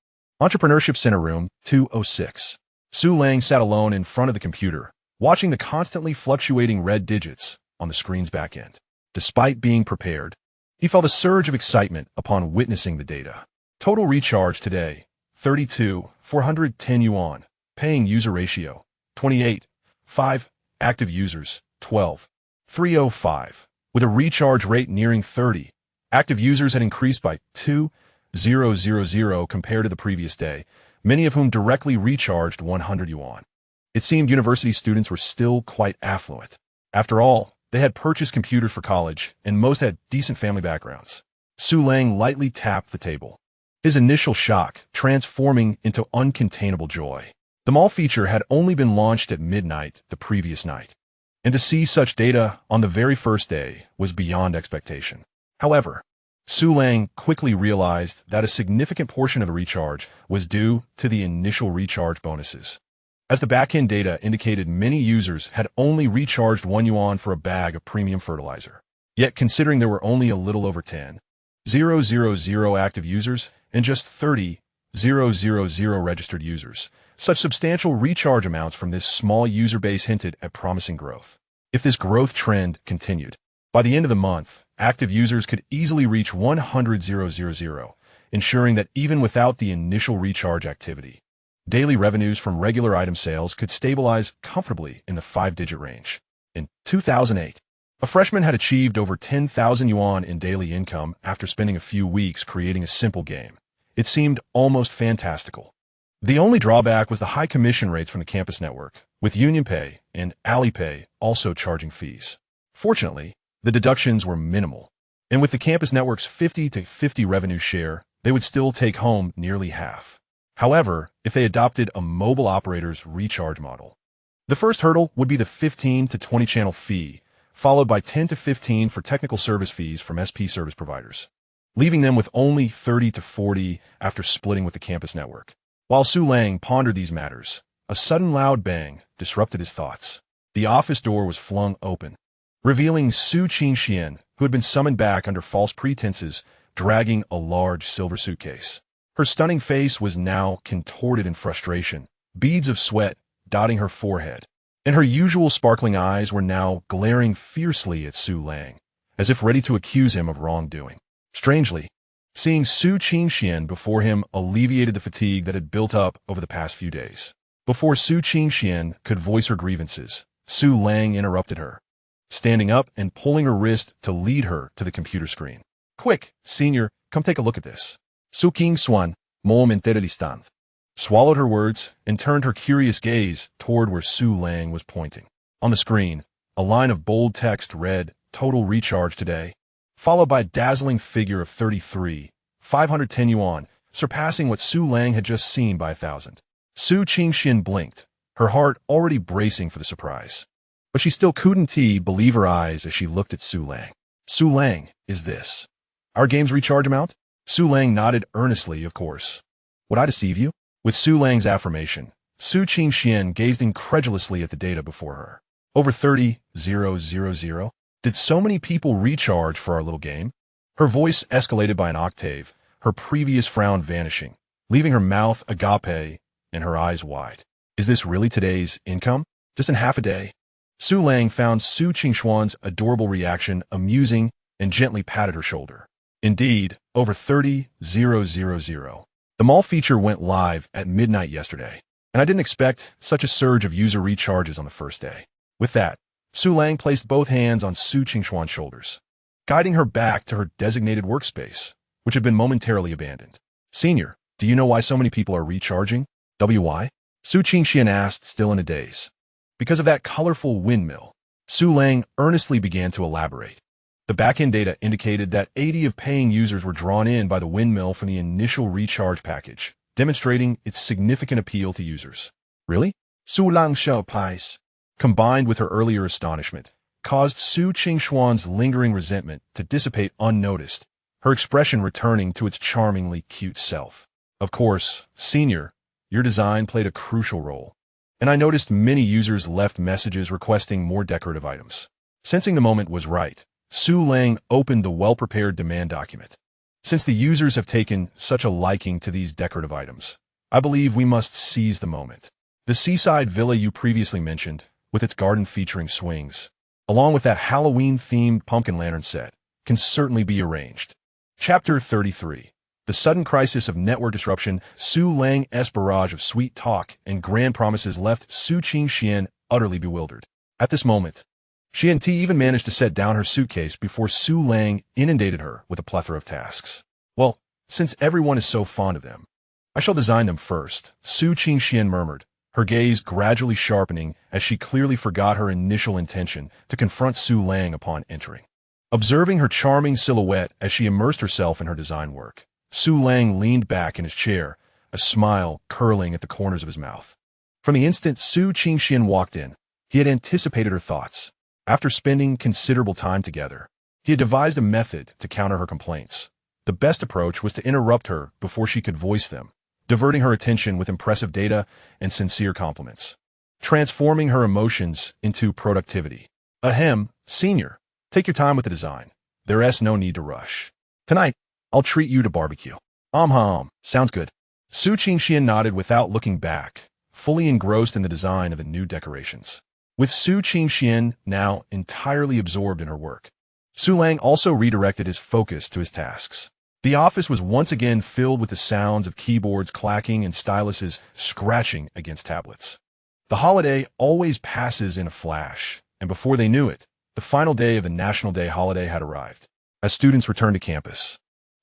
Entrepreneurship Center Room 206. Su Lang sat alone in front of the computer, watching the constantly fluctuating red digits on the screen's back end. Despite being prepared, he felt a surge of excitement upon witnessing the data. Total recharge today, 410 yuan. Paying user ratio, 28. 5. Active users, 12. 305. With a recharge rate nearing 30, active users had increased by 2,000 compared to the previous day, many of whom directly recharged 100 yuan. It seemed university students were still quite affluent. After all, they had purchased computers for college, and most had decent family backgrounds. Su Lang lightly tapped the table, his initial shock transforming into uncontainable joy. The mall feature had only been launched at midnight the previous night, and to see such data on the very first day was beyond expectation. However, Su Lang quickly realized that a significant portion of the recharge was due to the initial recharge bonuses, as the backend data indicated many users had only recharged 1 yuan for a bag of premium fertilizer. Yet considering there were only a little over 10,000 active users and just 30,000 registered users, such substantial recharge amounts from this small user base hinted at promising growth. If this growth trend continued, by the end of the month, active users could easily reach 100,000, ensuring that even without the initial recharge activity, daily revenues from regular item sales could stabilize comfortably in the 5-digit range. In 2008, a freshman had achieved over 10,000 yuan in daily income after spending a few weeks creating a simple game. It seemed almost fantastical. The only drawback was the high commission rates from the campus network, with UnionPay and Alipay also charging fees. Fortunately, the deductions were minimal, and with the campus network's 50-50 revenue share, they would still take home nearly half. However, if they adopted a mobile operator's recharge model, the first hurdle would be the 15 to 20 channel fee, followed by 10 to 15 for technical service fees from SP service providers, leaving them with only 30 to 40 after splitting with the campus network. While Su Lang pondered these matters, a sudden loud bang disrupted his thoughts. The office door was flung open, revealing Su Qingxian, who had been summoned back under false pretenses, dragging a large silver suitcase. Her stunning face was now contorted in frustration, beads of sweat dotting her forehead, and her usual sparkling eyes were now glaring fiercely at Su Lang, as if ready to accuse him of wrongdoing. Strangely, seeing Su Qingxian before him alleviated the fatigue that had built up over the past few days. Before Su Qingxian could voice her grievances, Su Lang interrupted her, standing up and pulling her wrist to lead her to the computer screen. "Quick, senior, come take a look at this." Su Qingxian, momentarily swallowed her words and turned her curious gaze toward where Su Lang was pointing. On the screen, a line of bold text read, "Total recharge today," followed by a dazzling figure of 33,510 yuan, surpassing what Su Lang had just seen by 1,000. Su Qingxian blinked, her heart already bracing for the surprise. But she still couldn't believe her eyes as she looked at Su Lang. "Su Lang, is this our game's recharge amount?" Su Lang nodded earnestly, of course. "Would I deceive you?" With Su Lang's affirmation, Su Qingxian gazed incredulously at the data before her. "Over 30,000? Did so many people recharge for our little game?" Her voice escalated by an octave, her previous frown vanishing, leaving her mouth agape and her eyes wide. "Is this really today's income? Just in half a day?" Su Lang found Su Qingxian's adorable reaction amusing and gently patted her shoulder. "Indeed, over 30,000. The mall feature went live at midnight yesterday, and I didn't expect such a surge of user recharges on the first day." With that, Su Lang placed both hands on Su Qingxian's shoulders, guiding her back to her designated workspace, which had been momentarily abandoned. "Senior, do you know why so many people are recharging?" "Why?" Su Qingxian asked, still in a daze. "Because of that colorful windmill." Su Lang earnestly began to elaborate. The backend data indicated that 80 of paying users were drawn in by the windmill from the initial recharge package, demonstrating its significant appeal to users. "Really?" Su Lang's surprise, combined with her earlier astonishment, caused Su Qingxian's lingering resentment to dissipate unnoticed, her expression returning to its charmingly cute self. "Of course, senior, your design played a crucial role. and I noticed many users left messages requesting more decorative items. Sensing the moment was right, Su Lang opened the well-prepared demand document. Since the users have taken such a liking to these decorative items, I believe we must seize the moment. The seaside villa you previously mentioned, with its garden featuring swings, along with that Halloween-themed pumpkin lantern set, can certainly be arranged. Chapter 33. The sudden crisis of network disruption. Su Lang's barrage of sweet talk and grand promises left Su Qingxian utterly bewildered. At this moment, Xian Ti even managed to set down her suitcase before Su Lang inundated her with a plethora of tasks. Well, since everyone is so fond of them, I shall design them first, Su Qingxian murmured, her gaze gradually sharpening as she clearly forgot her initial intention to confront Su Lang upon entering. Observing her charming silhouette as she immersed herself in her design work, Su Lang leaned back in his chair, a smile curling at the corners of his mouth. From the instant Su Qingxian walked in, he had anticipated her thoughts. After spending considerable time together, he had devised a method to counter her complaints. The best approach was to interrupt her before she could voice them, diverting her attention with impressive data and sincere compliments, transforming her emotions into productivity. Ahem, senior, take your time with the design. There's no need to rush. Tonight, I'll treat you to barbecue. Sounds good. Su Qingxian nodded without looking back, fully engrossed in the design of the new decorations. With Su Qingxian now entirely absorbed in her work, Su Lang also redirected his focus to his tasks. The office was once again filled with the sounds of keyboards clacking and styluses scratching against tablets. The holiday always passes in a flash, and before they knew it, the final day of the National Day holiday had arrived. As students returned to campus,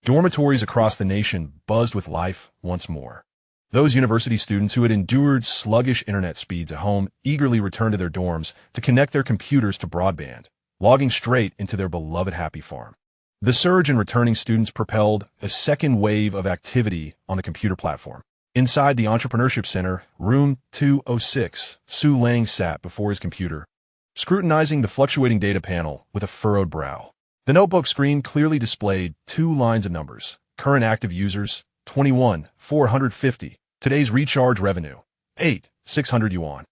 dormitories across the nation buzzed with life once more. Those university students who had endured sluggish internet speeds at home eagerly returned to their dorms to connect their computers to broadband, logging straight into their beloved happy farm. The surge in returning students propelled a second wave of activity on the computer platform. Inside the Entrepreneurship Center, room 206, Su Lang sat before his computer, scrutinizing the fluctuating data panel with a furrowed brow. The notebook screen clearly displayed 2 lines of numbers: current active users, 21,450. Today's recharge revenue, 8,600 yuan.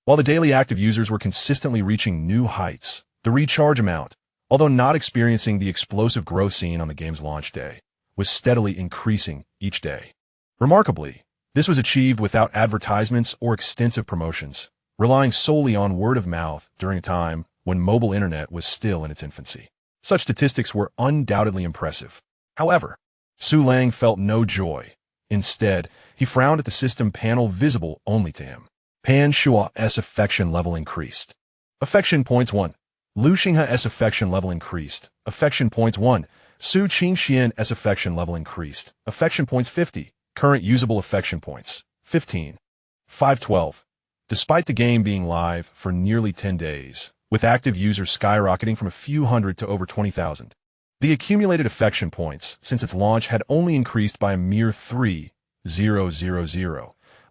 While the daily active users were consistently reaching new heights, the recharge amount, although not experiencing the explosive growth seen on the game's launch day, was steadily increasing each day. Remarkably, this was achieved without advertisements or extensive promotions, relying solely on word of mouth during a time when mobile internet was still in its infancy. Such statistics were undoubtedly impressive. However, Su Lang felt no joy. Instead, he frowned at the system panel visible only to him. Pan Shua's affection level increased. Affection points 1. Lu Xingha's affection level increased. Affection points 1. Su Qingxian's affection level increased. Affection points 50. Current usable affection points, 15. 512. Despite the game being live for nearly 10 days, with active users skyrocketing from a few hundred to over 20,000, the accumulated affection points since its launch had only increased by a mere 3,000,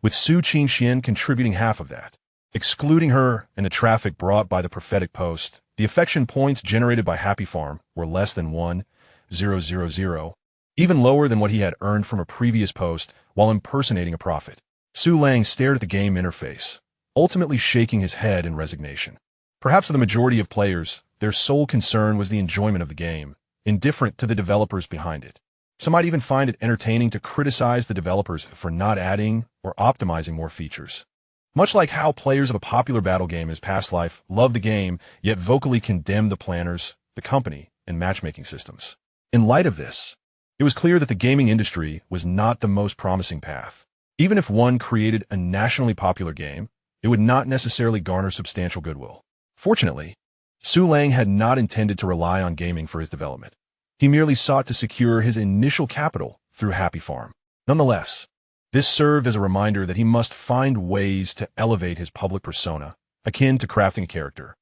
with Su Qingxian contributing half of that. Excluding her and the traffic brought by the prophetic post, the affection points generated by Happy Farm were less than 1,000, even lower than what he had earned from a previous post while impersonating a prophet. Su Lang stared at the game interface, ultimately shaking his head in resignation. Perhaps for the majority of players, their sole concern was the enjoyment of the game, indifferent to the developers behind it. Some might even find it entertaining to criticize the developers for not adding or optimizing more features. Much like how players of a popular battle game as Past Life love the game, yet vocally condemn the planners, the company, and matchmaking systems. In light of this, it was clear that the gaming industry was not the most promising path. Even if one created a nationally popular game, it would not necessarily garner substantial goodwill. Fortunately, Su Lang had not intended to rely on gaming for his development. He merely sought to secure his initial capital through Happy Farm. Nonetheless, this served as a reminder that he must find ways to elevate his public persona, akin to crafting a character,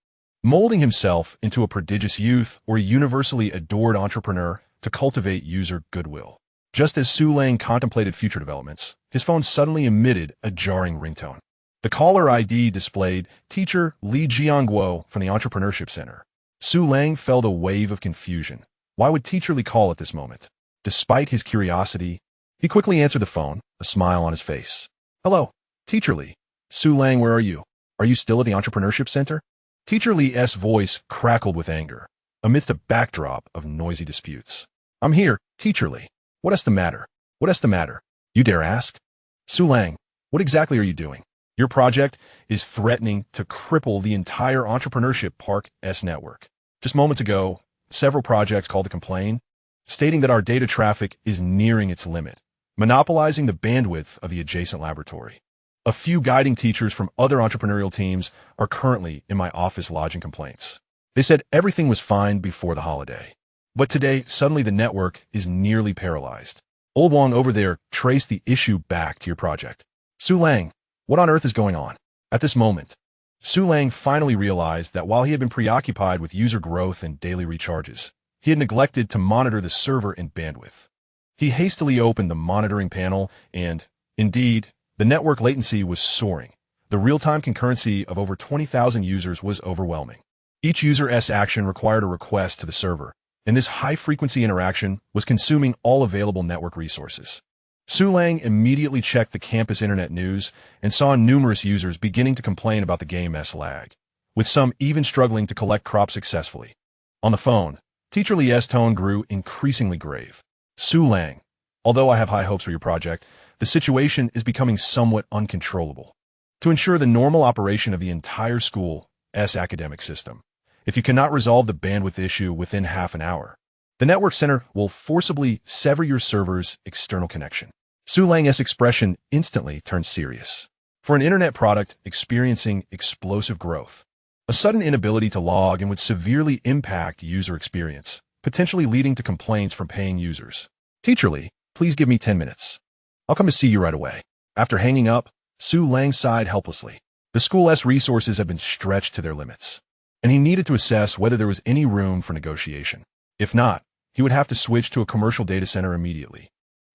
molding himself into a prodigious youth or a universally adored entrepreneur to cultivate user goodwill. Just as Su Lang contemplated future developments, his phone suddenly emitted a jarring ringtone. The caller ID displayed Teacher Li Jiangguo from the Entrepreneurship Center. Su Lang felt a wave of confusion. Why would Teacher Li call at this moment? Despite his curiosity, he quickly answered the phone, a smile on his face. Hello, Teacher Li. Su Lang, where are you? Are you still at the Entrepreneurship Center? Teacher Li's voice crackled with anger, amidst a backdrop of noisy disputes. I'm here, Teacher Li. What is the matter? What is the matter? You dare ask? Su Lang, what exactly are you doing? Your project is threatening to cripple the entire Entrepreneurship Park's network. Just moments ago, several projects called to complain, stating that our data traffic is nearing its limit, monopolizing the bandwidth of the adjacent laboratory. A few guiding teachers from other entrepreneurial teams are currently in my office lodging complaints. They said everything was fine before the holiday. But today, suddenly the network is nearly paralyzed. Old Wong over there traced the issue back to your project. Su Lang, what on earth is going on? At this moment, Su Lang finally realized that while he had been preoccupied with user growth and daily recharges, he had neglected to monitor the server and bandwidth. He hastily opened the monitoring panel and, indeed, the network latency was soaring. The real-time concurrency of over 20,000 users was overwhelming. Each user's action required a request to the server, and this high-frequency interaction was consuming all available network resources. Su Lang immediately checked the campus internet news and saw numerous users beginning to complain about the game's lag, with some even struggling to collect crops successfully. On the phone, Teacher Li's tone grew increasingly grave. Su Lang, although I have high hopes for your project, the situation is becoming somewhat uncontrollable. To ensure the normal operation of the entire school's academic system, if you cannot resolve the bandwidth issue within half an hour, the network center will forcibly sever your server's external connection. Su Lang's expression instantly turned serious. For an internet product experiencing explosive growth, a sudden inability to log in would severely impact user experience, potentially leading to complaints from paying users. Teacher Li, please give me 10 minutes. I'll come to see you right away. After hanging up, Su Lang sighed helplessly. The school's resources had been stretched to their limits, and he needed to assess whether there was any room for negotiation. If not, he would have to switch to a commercial data center immediately.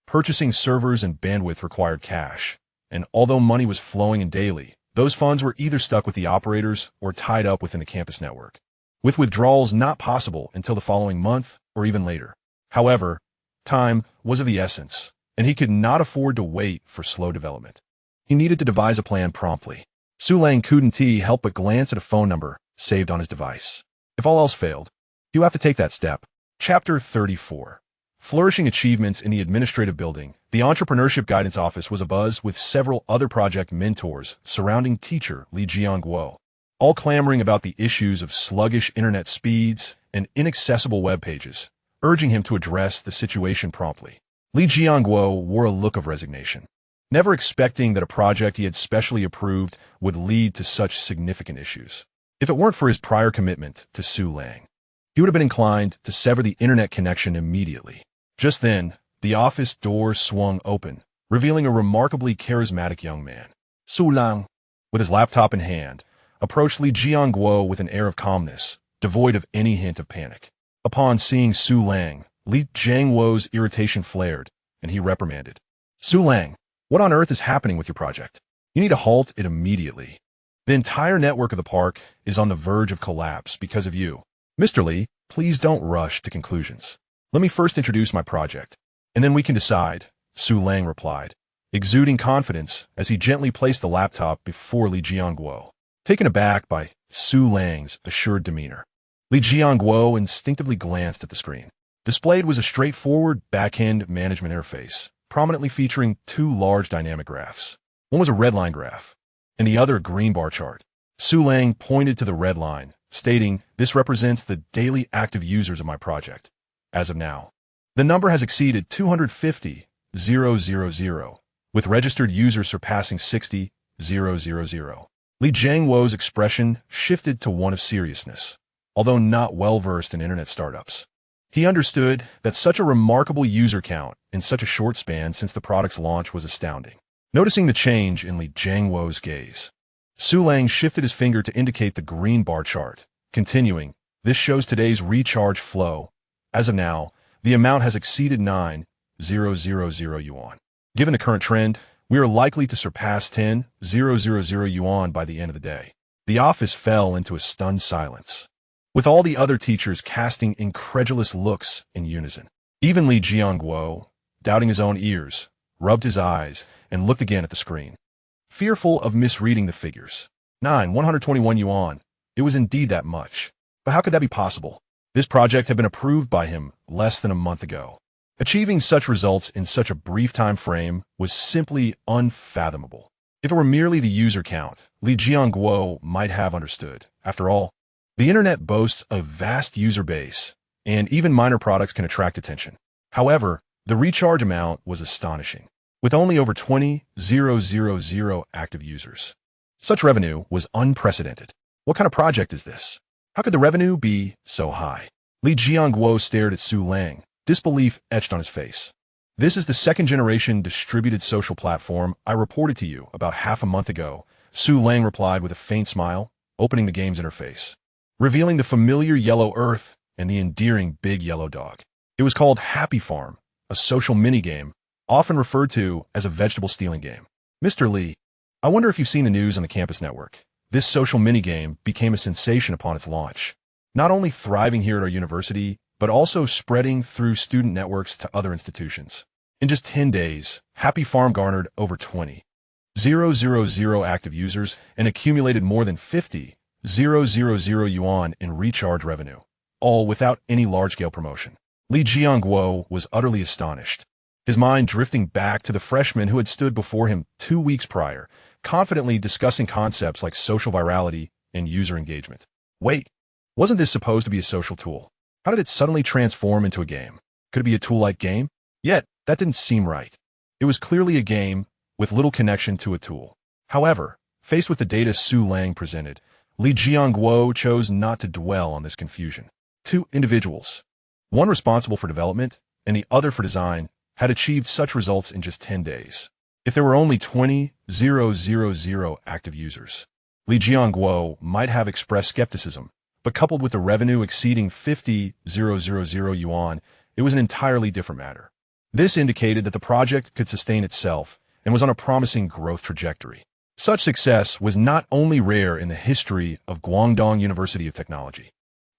Purchasing servers and bandwidth required cash, and although money was flowing in daily, those funds were either stuck with the operators or tied up within the campus network, with withdrawals not possible until the following month or even later. However, time was of the essence, and he could not afford to wait for slow development. He needed to devise a plan promptly. Su Lang couldn't help but glance at a phone number saved on his device. If all else failed, you have to take that step. Chapter 34. Flourishing achievements in the administrative building. The Entrepreneurship Guidance Office was abuzz with several other project mentors surrounding teacher Li Jianguo, all clamoring about the issues of sluggish internet speeds and inaccessible web pages, urging him to address the situation promptly. Li Jianguo wore a look of resignation, never expecting that a project he had specially approved would lead to such significant issues. If it weren't for his prior commitment to Su Lang, he would have been inclined to sever the internet connection immediately. Just then, the office door swung open, revealing a remarkably charismatic young man. Su Lang, with his laptop in hand, approached Li Jianguo with an air of calmness, devoid of any hint of panic. Upon seeing Su Lang, Li Jianguo's irritation flared, and he reprimanded. Su Lang, what on earth is happening with your project? You need to halt it immediately. The entire network of the park is on the verge of collapse because of you. Mr. Li, please don't rush to conclusions. Let me first introduce my project, and then we can decide, Su Lang replied, exuding confidence as he gently placed the laptop before Li Jianguo. Taken aback by Su Lang's assured demeanor, Li Jianguo instinctively glanced at the screen. Displayed was a straightforward back-end management interface, prominently featuring two large dynamic graphs. One was a red line graph, and the other a green bar chart. Su Lang pointed to the red line, stating, "This represents the daily active users of my project. As of now, the number has exceeded 250,000, with registered users surpassing 60,000. Li Jianguo's expression shifted to one of seriousness, although not well-versed in internet startups. He understood that such a remarkable user count in such a short span since the product's launch was astounding. Noticing the change in Li Jianguo's gaze, Su Lang shifted his finger to indicate the green bar chart, continuing, "This shows today's recharge flow. As of now, the amount has exceeded 9,000 yuan. Given the current trend, we are likely to surpass 10,000 yuan by the end of the day." The office fell into a stunned silence, with all the other teachers casting incredulous looks in unison. Even Li Jianguo, doubting his own ears, rubbed his eyes and looked again at the screen. fearful of misreading the figures. 121 yuan. It was indeed that much. But how could that be possible? This project had been approved by him less than a month ago. Achieving such results in such a brief time frame was simply unfathomable. If it were merely the user count, Li Jianguo might have understood. After all, the internet boasts a vast user base, and even minor products can attract attention. However, the recharge amount was astonishing, with only over 20,000 active users. Such revenue was unprecedented. What kind of project is this? How could the revenue be so high? Li Jianguo stared at Su Lang, disbelief etched on his face. This is the second-generation distributed social platform I reported to you about half a month ago, Su Lang replied with a faint smile, opening the game's interface, revealing the familiar yellow earth and the endearing big yellow dog. It was called Happy Farm, a social minigame, often referred to as a vegetable stealing game. Mr. Li, I wonder if you've seen the news on the campus network. This social minigame became a sensation upon its launch, not only thriving here at our university, but also spreading through student networks to other institutions. In just 10 days, Happy Farm garnered over 20,000 active users and accumulated more than 50,000 yuan in recharge revenue, all without any large-scale promotion. Li Jianguo was utterly astonished, his mind drifting back to the freshman who had stood before him 2 weeks prior, confidently discussing concepts like social virality and user engagement. Wait, wasn't this supposed to be a social tool? How did it suddenly transform into a game? Could it be a tool-like game? Yet, that didn't seem right. It was clearly a game with little connection to a tool. However, faced with the data Su Lang presented, Li Jianguo chose not to dwell on this confusion. Two individuals, one responsible for development and the other for design, had achieved such results in just 10 days. If there were only 20,000 active users, Li Jianguo might have expressed skepticism, but coupled with the revenue exceeding 50,000 yuan, it was an entirely different matter. This indicated that the project could sustain itself and was on a promising growth trajectory. Such success was not only rare in the history of Guangdong University of Technology.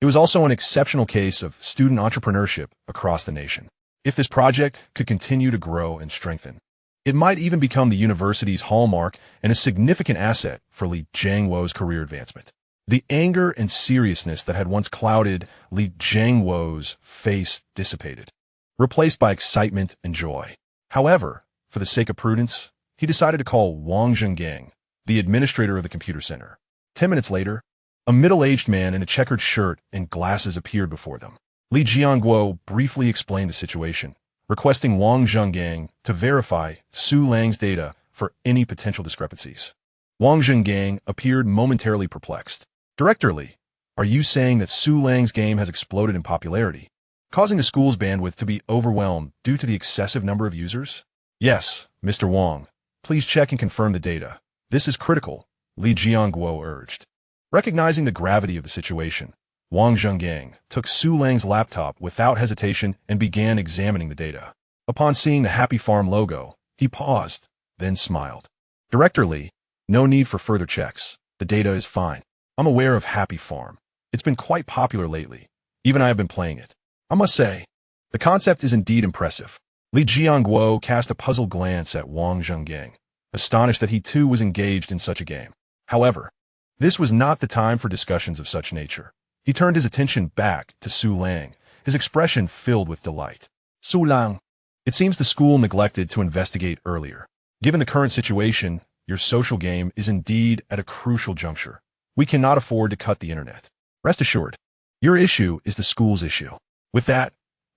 It was also an exceptional case of student entrepreneurship across the nation. If this project could continue to grow and strengthen, it might even become the university's hallmark and a significant asset for Li Jianguo's career advancement. The anger and seriousness that had once clouded Li Jianguo's face dissipated, replaced by excitement and joy. However, for the sake of prudence, he decided to call Wang Zhenggang, the administrator of the computer center. 10 minutes later, a middle-aged man in a checkered shirt and glasses appeared before them. Li Jianguo briefly explained the situation, requesting Wang Zhenggang to verify Su Lang's data for any potential discrepancies. Wang Zhenggang appeared momentarily perplexed. Director Li, are you saying that Su Lang's game has exploded in popularity, causing the school's bandwidth to be overwhelmed due to the excessive number of users? Yes, Mr. Wang. Please check and confirm the data. This is critical, Li Jianguo urged. Recognizing the gravity of the situation, Wang Zhenggang took Su Lang's laptop without hesitation and began examining the data. Upon seeing the Happy Farm logo, he paused, then smiled. Director Li, no need for further checks. The data is fine. I'm aware of Happy Farm. It's been quite popular lately. Even I have been playing it. I must say, the concept is indeed impressive. Li Jianguo cast a puzzled glance at Wang Zhenggang, astonished that he too was engaged in such a game. However, this was not the time for discussions of such nature. He turned his attention back to Su Lang, his expression filled with delight. Su Lang, it seems the school neglected to investigate earlier. Given the current situation, your social game is indeed at a crucial juncture. We cannot afford to cut the internet. Rest assured, your issue is the school's issue. With that,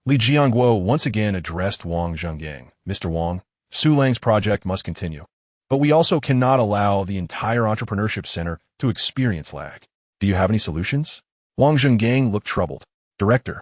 Li Jianguo once again addressed Wang Zhenggang. Mr. Wang, Su Lang's project must continue. But we also cannot allow the entire entrepreneurship center to experience lag. Do you have any solutions? Wang Zhenggang looked troubled. Director,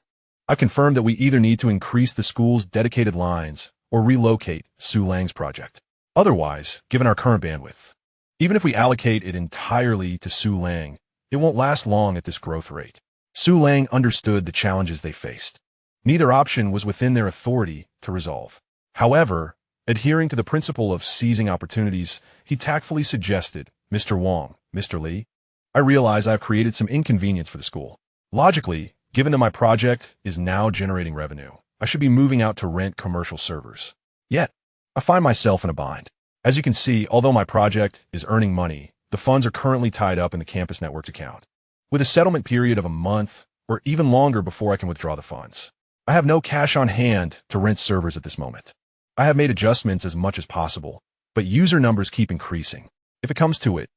I confirm that we either need to increase the school's dedicated lines or relocate Su Lang's project. Otherwise, given our current bandwidth, even if we allocate it entirely to Su Lang, it won't last long at this growth rate. Su Lang understood the challenges they faced. Neither option was within their authority to resolve. However, adhering to the principle of seizing opportunities, he tactfully suggested, Mr. Wang, Mr. Li, I realize I have created some inconvenience for the school. Logically, given that my project is now generating revenue, I should be moving out to rent commercial servers. Yet, I find myself in a bind. As you can see, although my project is earning money, the funds are currently tied up in the campus network's account, with a settlement period of a month or even longer before I can withdraw the funds. I have no cash on hand to rent servers at this moment. I have made adjustments as much as possible, but user numbers keep increasing. If it comes to it,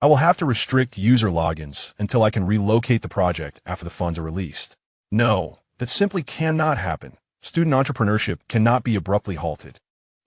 I will have to restrict user logins until I can relocate the project after the funds are released. No, that simply cannot happen. Student entrepreneurship cannot be abruptly halted.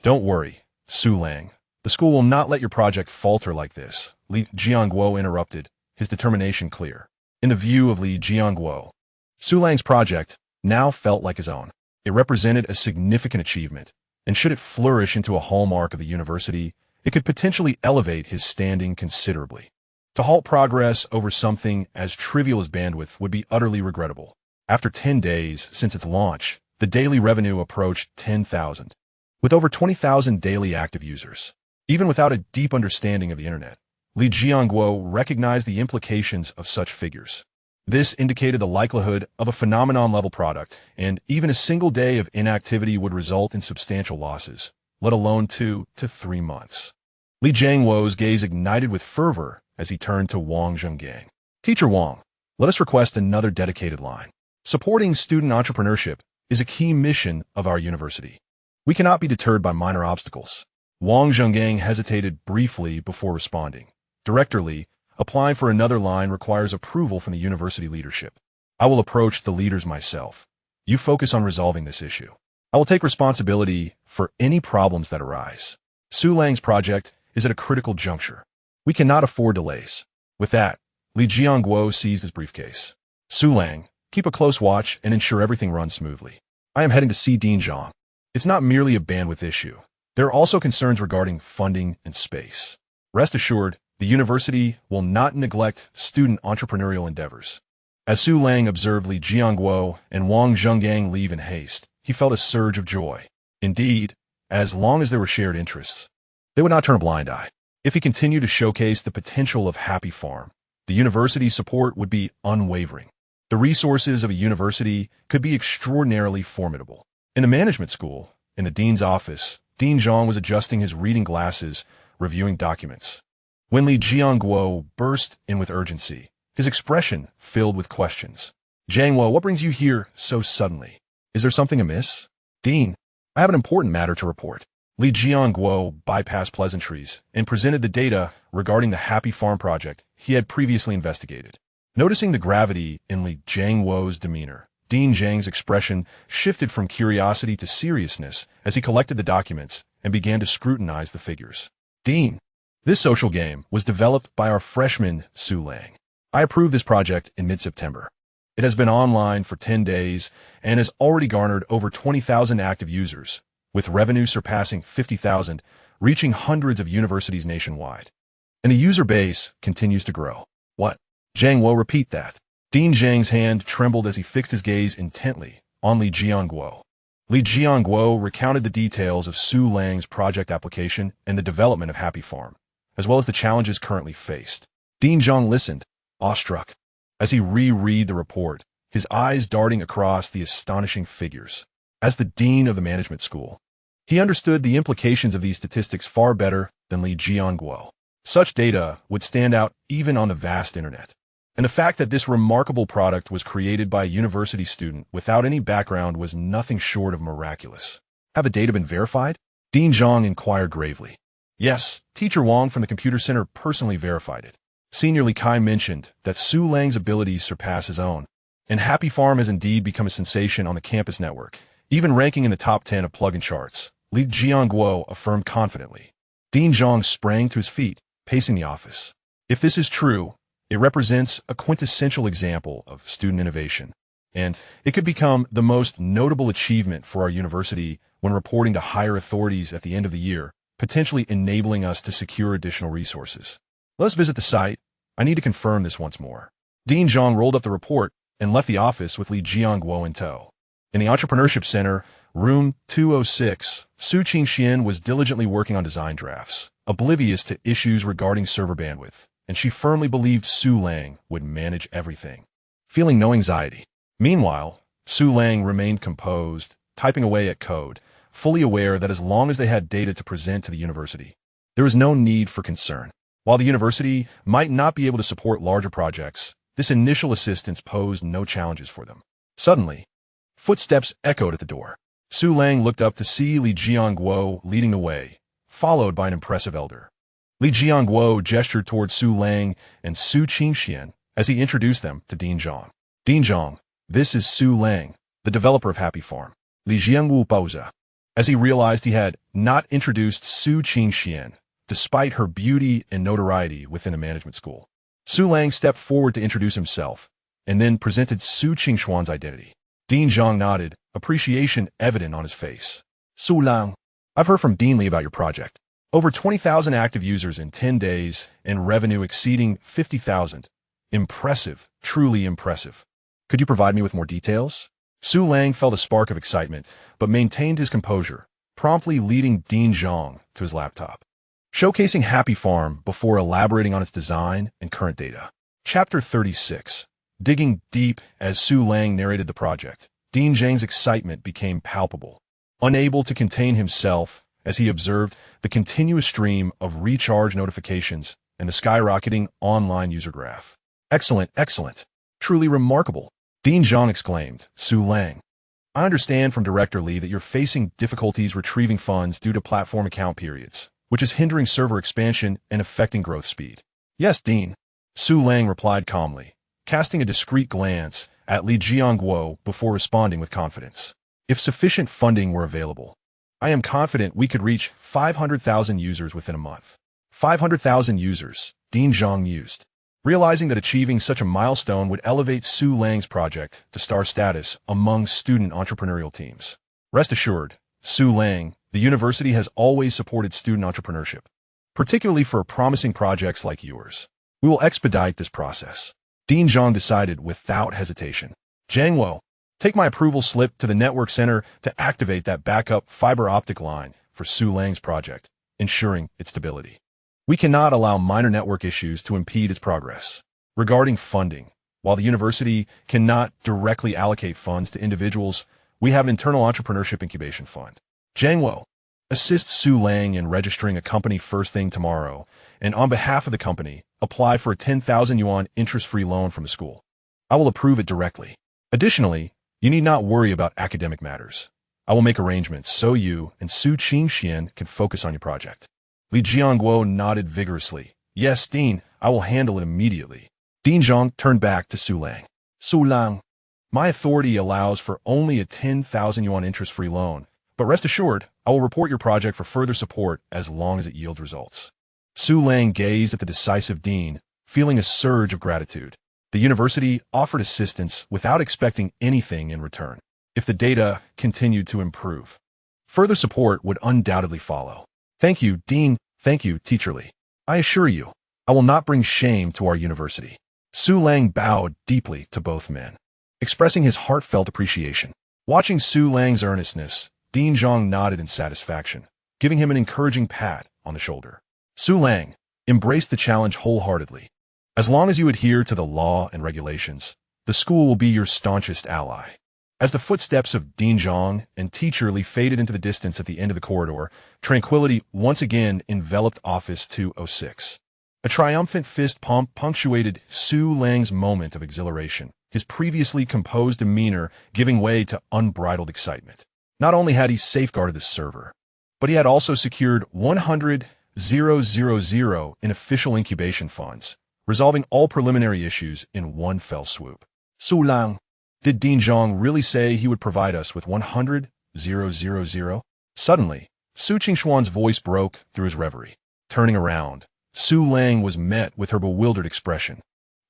Don't worry, Su Lang. The school will not let your project falter like this, Li Jianguo interrupted, his determination clear. In the view of Li Jianguo, Su Lang's project now felt like his own. It represented a significant achievement, and should it flourish into a hallmark of the university, it could potentially elevate his standing considerably. To halt progress over something as trivial as bandwidth would be utterly regrettable. After 10 days since its launch, the daily revenue approached 10,000, with over 20,000 daily active users. Even without a deep understanding of the internet, Li Jianguo recognized the implications of such figures. This indicated the likelihood of a phenomenon-level product, and even a single day of inactivity would result in substantial losses, let alone 2 to 3 months. Li Jianguo's gaze ignited with fervor as he turned to Wang Zhenggang. Teacher Wang, let us request another dedicated line. Supporting student entrepreneurship is a key mission of our university. We cannot be deterred by minor obstacles. Wang Zhenggang hesitated briefly before responding. Director Li, applying for another line requires approval from the university leadership. I will approach the leaders myself. You focus on resolving this issue. I will take responsibility for any problems that arise. Su Lang's project is at a critical juncture. We cannot afford delays. With that, Li Jianguo seized his briefcase. Su Lang, keep a close watch and ensure everything runs smoothly. I am heading to see Dean Zhang. It's not merely a bandwidth issue. There are also concerns regarding funding and space. Rest assured, the university will not neglect student entrepreneurial endeavors. As Su Lang observed Li Jianguo and Wang Zhenggang leave in haste, he felt a surge of joy. Indeed, as long as there were shared interests, they would not turn a blind eye. If he continued to showcase the potential of Happy Farm, the university's support would be unwavering. The resources of a university could be extraordinarily formidable. In the management school, in the dean's office, Dean Zhang was adjusting his reading glasses, reviewing documents. When Li Jianguo burst in with urgency, his expression filled with questions. Jianguo, what brings you here so suddenly? Is there something amiss? Dean, I have an important matter to report. Li Jianguo bypassed pleasantries and presented the data regarding the Happy Farm project he had previously investigated. Noticing the gravity in Li Jianguo's demeanor, Dean Zhang's expression shifted from curiosity to seriousness as he collected the documents and began to scrutinize the figures. Dean, this social game was developed by our freshman Su Lang. I approved this project in mid-September. It has been online for 10 days and has already garnered over 20,000 active users, with revenue surpassing 50,000, reaching hundreds of universities nationwide. And the user base continues to grow. What? Jianguo, repeat that. Dean Zhang's hand trembled as he fixed his gaze intently on Li Jianguo. Li Jianguo recounted the details of Su Lang's project application and the development of Happy Farm, as well as the challenges currently faced. Dean Zhang listened, awestruck, as he reread the report, his eyes darting across the astonishing figures. As the dean of the management school, he understood the implications of these statistics far better than Li Jianguo. Such data would stand out even on the vast internet. And the fact that this remarkable product was created by a university student without any background was nothing short of miraculous. Have the data been verified? Dean Zhang inquired gravely. Yes, Teacher Wang from the computer center personally verified it. Senior Li Kai mentioned that Su Lang's abilities surpass his own, and Happy Farm has indeed become a sensation on the campus network, even ranking in the top 10 of plugin charts, Li Jianguo affirmed confidently. Dean Zhang sprang to his feet, pacing the office. If this is true, it represents a quintessential example of student innovation, and it could become the most notable achievement for our university when reporting to higher authorities at the end of the year, potentially enabling us to secure additional resources. Let's visit the site. I need to confirm this once more. Dean Zhang rolled up the report and left the office with Li Jianguo in tow. In the Entrepreneurship Center, room 206, Su Qingxian was diligently working on design drafts, oblivious to issues regarding server bandwidth, and she firmly believed Su Lang would manage everything, feeling no anxiety. Meanwhile, Su Lang remained composed, typing away at code, fully aware that as long as they had data to present to the university, There was no need for concern. While the university might not be able to support larger projects, this initial assistance posed no challenges for them. Suddenly, footsteps echoed at the door. Su Lang looked up to see Li Jiangguo leading the way, followed by an impressive elder. Li Jiangguo gestured toward Su Lang and Su Qingxian as he introduced them to Dean Zhang. Dean Zhang, this is Su Lang, the developer of Happy Farm. Li Jiangguo bowed as he realized he had not introduced Su Qingxian, despite her beauty and notoriety within the management school. Su Lang stepped forward to introduce himself, and then presented Su Qingxuan's identity. Dean Zhang nodded, appreciation evident on his face. Su Lang, I've heard from Dean Li about your project. Over 20,000 active users in 10 days and revenue exceeding 50,000. Impressive, truly impressive. Could you provide me with more details? Su Lang felt a spark of excitement, but maintained his composure, promptly leading Dean Zhang to his laptop, showcasing Happy Farm before elaborating on its design and current data. Chapter 36. Digging deep as Su Lang narrated the project, Dean Zhang's excitement became palpable, unable to contain himself as he observed the continuous stream of recharge notifications and the skyrocketing online user graph. Excellent, excellent. Truly remarkable. Dean Zhang exclaimed. Su Lang, I understand from Director Li that you're facing difficulties retrieving funds due to platform account periods, which is hindering server expansion and affecting growth speed. Yes, Dean. Su Lang replied calmly, casting a discreet glance at Li Jiangguo before responding with confidence. If sufficient funding were available, I am confident we could reach 500,000 users within a month. 500,000 users, Dean Zhang mused, realizing that achieving such a milestone would elevate Su Lang's project to star status among student entrepreneurial teams. Rest assured, Su Lang, the university has always supported student entrepreneurship, particularly for promising projects like yours. We will expedite this process. Dean Zhang decided without hesitation. Zhangguo, take my approval slip to the network center to activate that backup fiber optic line for Su Lang's project, ensuring its stability. We cannot allow minor network issues to impede its progress. Regarding funding, while the university cannot directly allocate funds to individuals, we have an internal entrepreneurship incubation fund. Zhangguo, assist Su Lang in registering a company first thing tomorrow, and on behalf of the company, apply for a 10,000 yuan interest-free loan from the school. I will approve it directly. Additionally, you need not worry about academic matters. I will make arrangements so you and Su Qingxian can focus on your project. Li Jiangguo nodded vigorously. Yes, Dean, I will handle it immediately. Dean Zhang turned back to Su Lang. Su Lang, my authority allows for only a 10,000 yuan interest-free loan, but rest assured, I will report your project for further support as long as it yields results. Su Lang gazed at the decisive Dean, feeling a surge of gratitude. The university offered assistance without expecting anything in return. If the data continued to improve, further support would undoubtedly follow. Thank you, Dean. Thank you, Teacher Li. I assure you, I will not bring shame to our university. Su Lang bowed deeply to both men, expressing his heartfelt appreciation. Watching Su Lang's earnestness, Dean Zhang nodded in satisfaction, giving him an encouraging pat on the shoulder. Su Lang embraced the challenge wholeheartedly. As long as you adhere to the law and regulations, the school will be your staunchest ally. As the footsteps of Dean Zhang and Teacher Li faded into the distance at the end of the corridor, tranquility once again enveloped Office 206. A triumphant fist pump punctuated Su Lang's moment of exhilaration, his previously composed demeanor giving way to unbridled excitement. Not only had he safeguarded the server, but he had also secured 100,000 in official incubation funds, resolving all preliminary issues in one fell swoop. Su Lang, did Dean Zhang really say he would provide us with 100,000? Suddenly, Su Qingxuan's voice broke through his reverie. Turning around, Su Lang was met with her bewildered expression.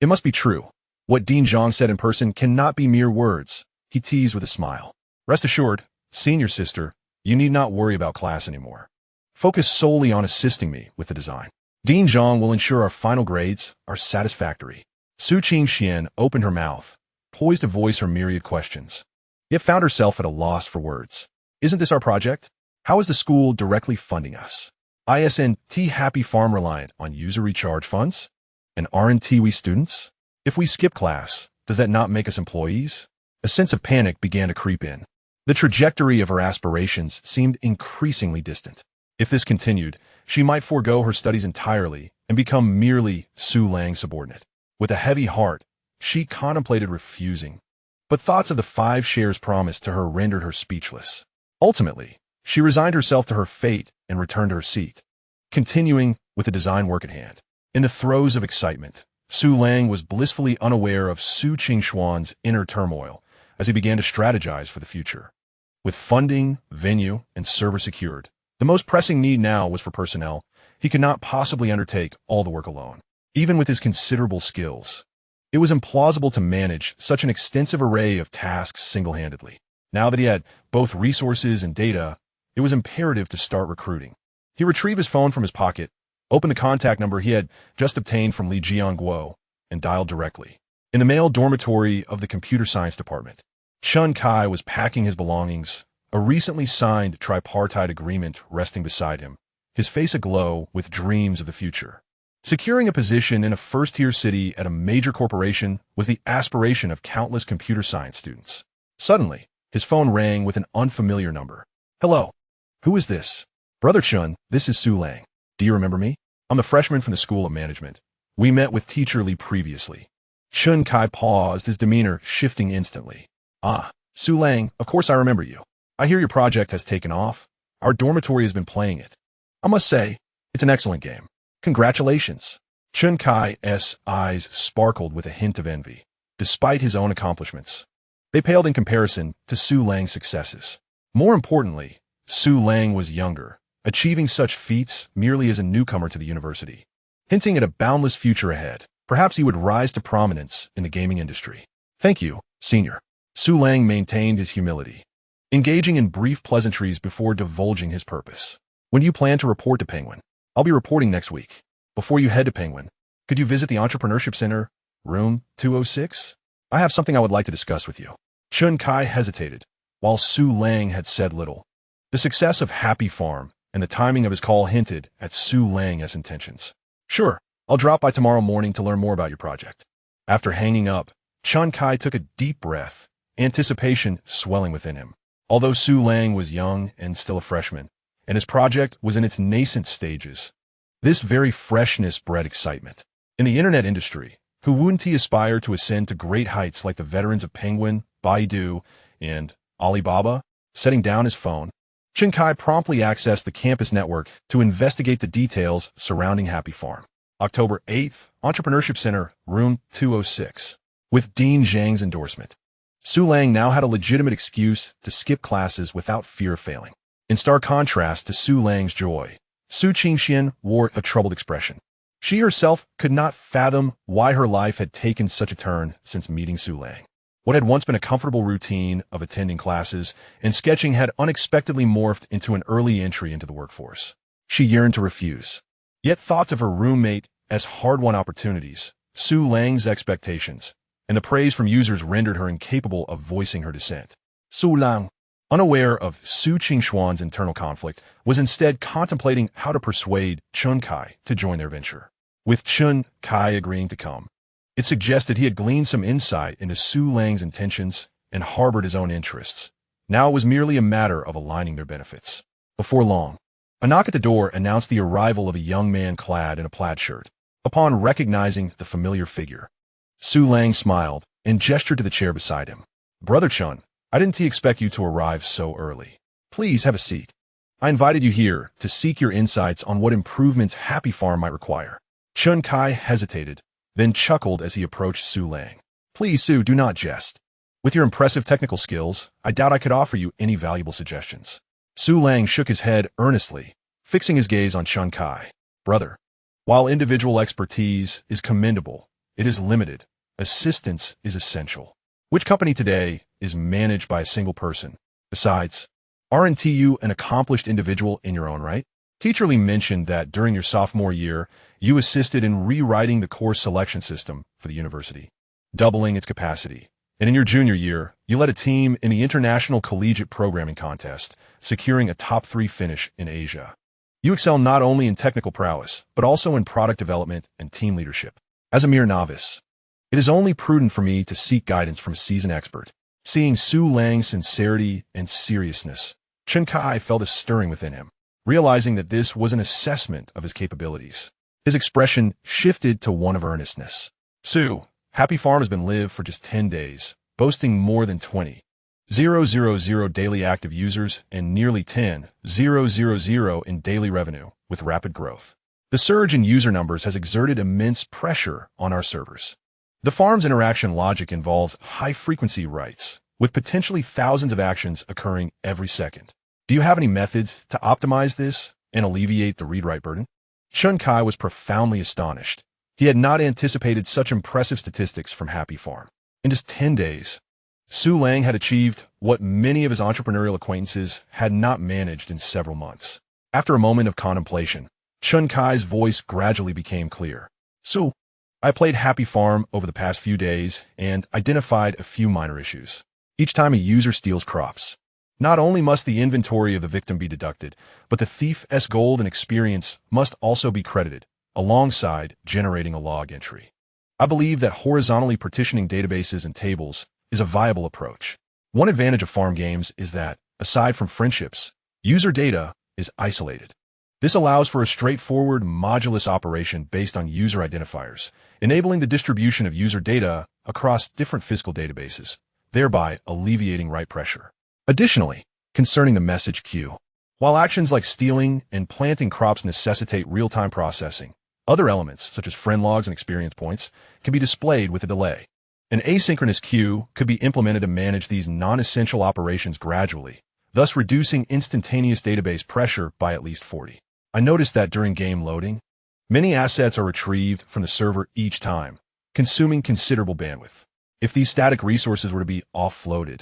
It must be true. What Dean Zhang said in person cannot be mere words, he teased with a smile. Rest assured, senior sister, you need not worry about class anymore. Focus solely on assisting me with the design. Dean Zhang will ensure our final grades are satisfactory. Su Qingxian opened her mouth, poised to voice her myriad questions, yet found herself at a loss for words. Isn't this our project? How is the school directly funding us? Isn't Happy Farm reliant on user recharge funds? And aren't we students? If we skip class, does that not make us employees? A sense of panic began to creep in. The trajectory of her aspirations seemed increasingly distant. If this continued, she might forego her studies entirely and become merely Su Lang's subordinate. With a heavy heart, she contemplated refusing, but thoughts of the 5 shares promised to her rendered her speechless. Ultimately, she resigned herself to her fate and returned to her seat, continuing with the design work at hand. In the throes of excitement, Su Lang was blissfully unaware of Su Qingxuan's inner turmoil as he began to strategize for the future. With funding, venue, and server secured, the most pressing need now was for personnel. He could not possibly undertake all the work alone. Even with his considerable skills, it was implausible to manage such an extensive array of tasks single-handedly. Now that he had both resources and data, it was imperative to start recruiting. He retrieved his phone from his pocket, opened the contact number he had just obtained from Li Jianguo, and dialed directly. In the male dormitory of the computer science department, Chun Kai was packing his belongings, a recently signed tripartite agreement resting beside him, his face aglow with dreams of the future. Securing a position in a first-tier city at a major corporation was the aspiration of countless computer science students. Suddenly, his phone rang with an unfamiliar number. Hello. Who is this? Brother Chun, this is Su Lang. Do you remember me? I'm the freshman from the School of Management. We met with Teacher Li previously. Chun Kai paused, his demeanor shifting instantly. Ah, Su Lang, of course I remember you. I hear your project has taken off. Our dormitory has been playing it. I must say, it's an excellent game. Congratulations. Chun Kai's eyes sparkled with a hint of envy, despite his own accomplishments. They paled in comparison to Su Lang's successes. More importantly, Su Lang was younger, achieving such feats merely as a newcomer to the university. Hinting at a boundless future ahead, perhaps he would rise to prominence in the gaming industry. Thank you, senior. Su Lang maintained his humility, engaging in brief pleasantries before divulging his purpose. When do you plan to report to Penguin? I'll be reporting next week. Before you head to Penguin, could you visit the Entrepreneurship Center, room 206? I have something I would like to discuss with you. Chun Kai hesitated, while Su Lang had said little. The success of Happy Farm and the timing of his call hinted at Su Lang's intentions. Sure, I'll drop by tomorrow morning to learn more about your project. After hanging up, Chun Kai took a deep breath, anticipation swelling within him. Although Su Lang was young and still a freshman, and his project was in its nascent stages, this very freshness bred excitement. In the internet industry, who wouldn't he aspire to ascend to great heights like the veterans of Penguin, Baidu, and Alibaba? Setting down his phone, Chun Kai promptly accessed the campus network to investigate the details surrounding Happy Farm. October 8th, Entrepreneurship Center, room 206. With Dean Zhang's endorsement, Su Lang now had a legitimate excuse to skip classes without fear of failing. In stark contrast to Su Lang's joy, Su Qingxian wore a troubled expression. She herself could not fathom why her life had taken such a turn since meeting Su Lang. What had once been a comfortable routine of attending classes and sketching had unexpectedly morphed into an early entry into the workforce. She yearned to refuse. Yet thoughts of her roommate as hard-won opportunities, Su Lang's expectations, and the praise from users rendered her incapable of voicing her dissent. Su Lang, unaware of Su Qingxuan's internal conflict, was instead contemplating how to persuade Chun Kai to join their venture. With Chun Kai agreeing to come, it suggested he had gleaned some insight into Su Lang's intentions and harbored his own interests. Now it was merely a matter of aligning their benefits. Before long, a knock at the door announced the arrival of a young man clad in a plaid shirt. Upon recognizing the familiar figure, Su Lang smiled and gestured to the chair beside him. Brother Chun, I didn't expect you to arrive so early. Please have a seat. I invited you here to seek your insights on what improvements Happy Farm might require. Chun Kai hesitated, then chuckled as he approached Su Lang. Please, Su, do not jest. With your impressive technical skills, I doubt I could offer you any valuable suggestions. Su Lang shook his head earnestly, fixing his gaze on Chun Kai. Brother, while individual expertise is commendable, it is limited. Assistance is essential. Which company today is managed by a single person? Besides, aren't you an accomplished individual in your own right? Teacher Lee mentioned that during your sophomore year, you assisted in rewriting the course selection system for the university, doubling its capacity. And in your junior year, you led a team in the International Collegiate Programming Contest, securing a top 3 finish in Asia. You excel not only in technical prowess, but also in product development and team leadership. As a mere novice, it is only prudent for me to seek guidance from a seasoned expert. Seeing Su Lang's sincerity and seriousness, Chun Kai felt a stirring within him. Realizing that this was an assessment of his capabilities, his expression shifted to one of earnestness. Su, Happy Farm has been live for just 10 days, boasting more than 20,000 daily active users and nearly 10,000 in daily revenue, with rapid growth. The surge in user numbers has exerted immense pressure on our servers. The farm's interaction logic involves high-frequency writes, with potentially thousands of actions occurring every second. Do you have any methods to optimize this and alleviate the read-write burden? Chun Kai was profoundly astonished. He had not anticipated such impressive statistics from Happy Farm. In just 10 days, Su Lang had achieved what many of his entrepreneurial acquaintances had not managed in several months. After a moment of contemplation, Chun Kai's voice gradually became clear. Su, I played Happy Farm over the past few days and identified a few minor issues. Each time a user steals crops, not only must the inventory of the victim be deducted, but the thief's gold and experience must also be credited, alongside generating a log entry. I believe that horizontally partitioning databases and tables is a viable approach. One advantage of farm games is that, aside from friendships, user data is isolated. This allows for a straightforward modulus operation based on user identifiers, enabling the distribution of user data across different physical databases, thereby alleviating write pressure. Additionally, concerning the message queue, while actions like stealing and planting crops necessitate real-time processing, other elements, such as friend logs and experience points, can be displayed with a delay. An asynchronous queue could be implemented to manage these non-essential operations gradually, thus reducing instantaneous database pressure by at least 40. I noticed that during game loading, many assets are retrieved from the server each time, consuming considerable bandwidth. If these static resources were to be offloaded,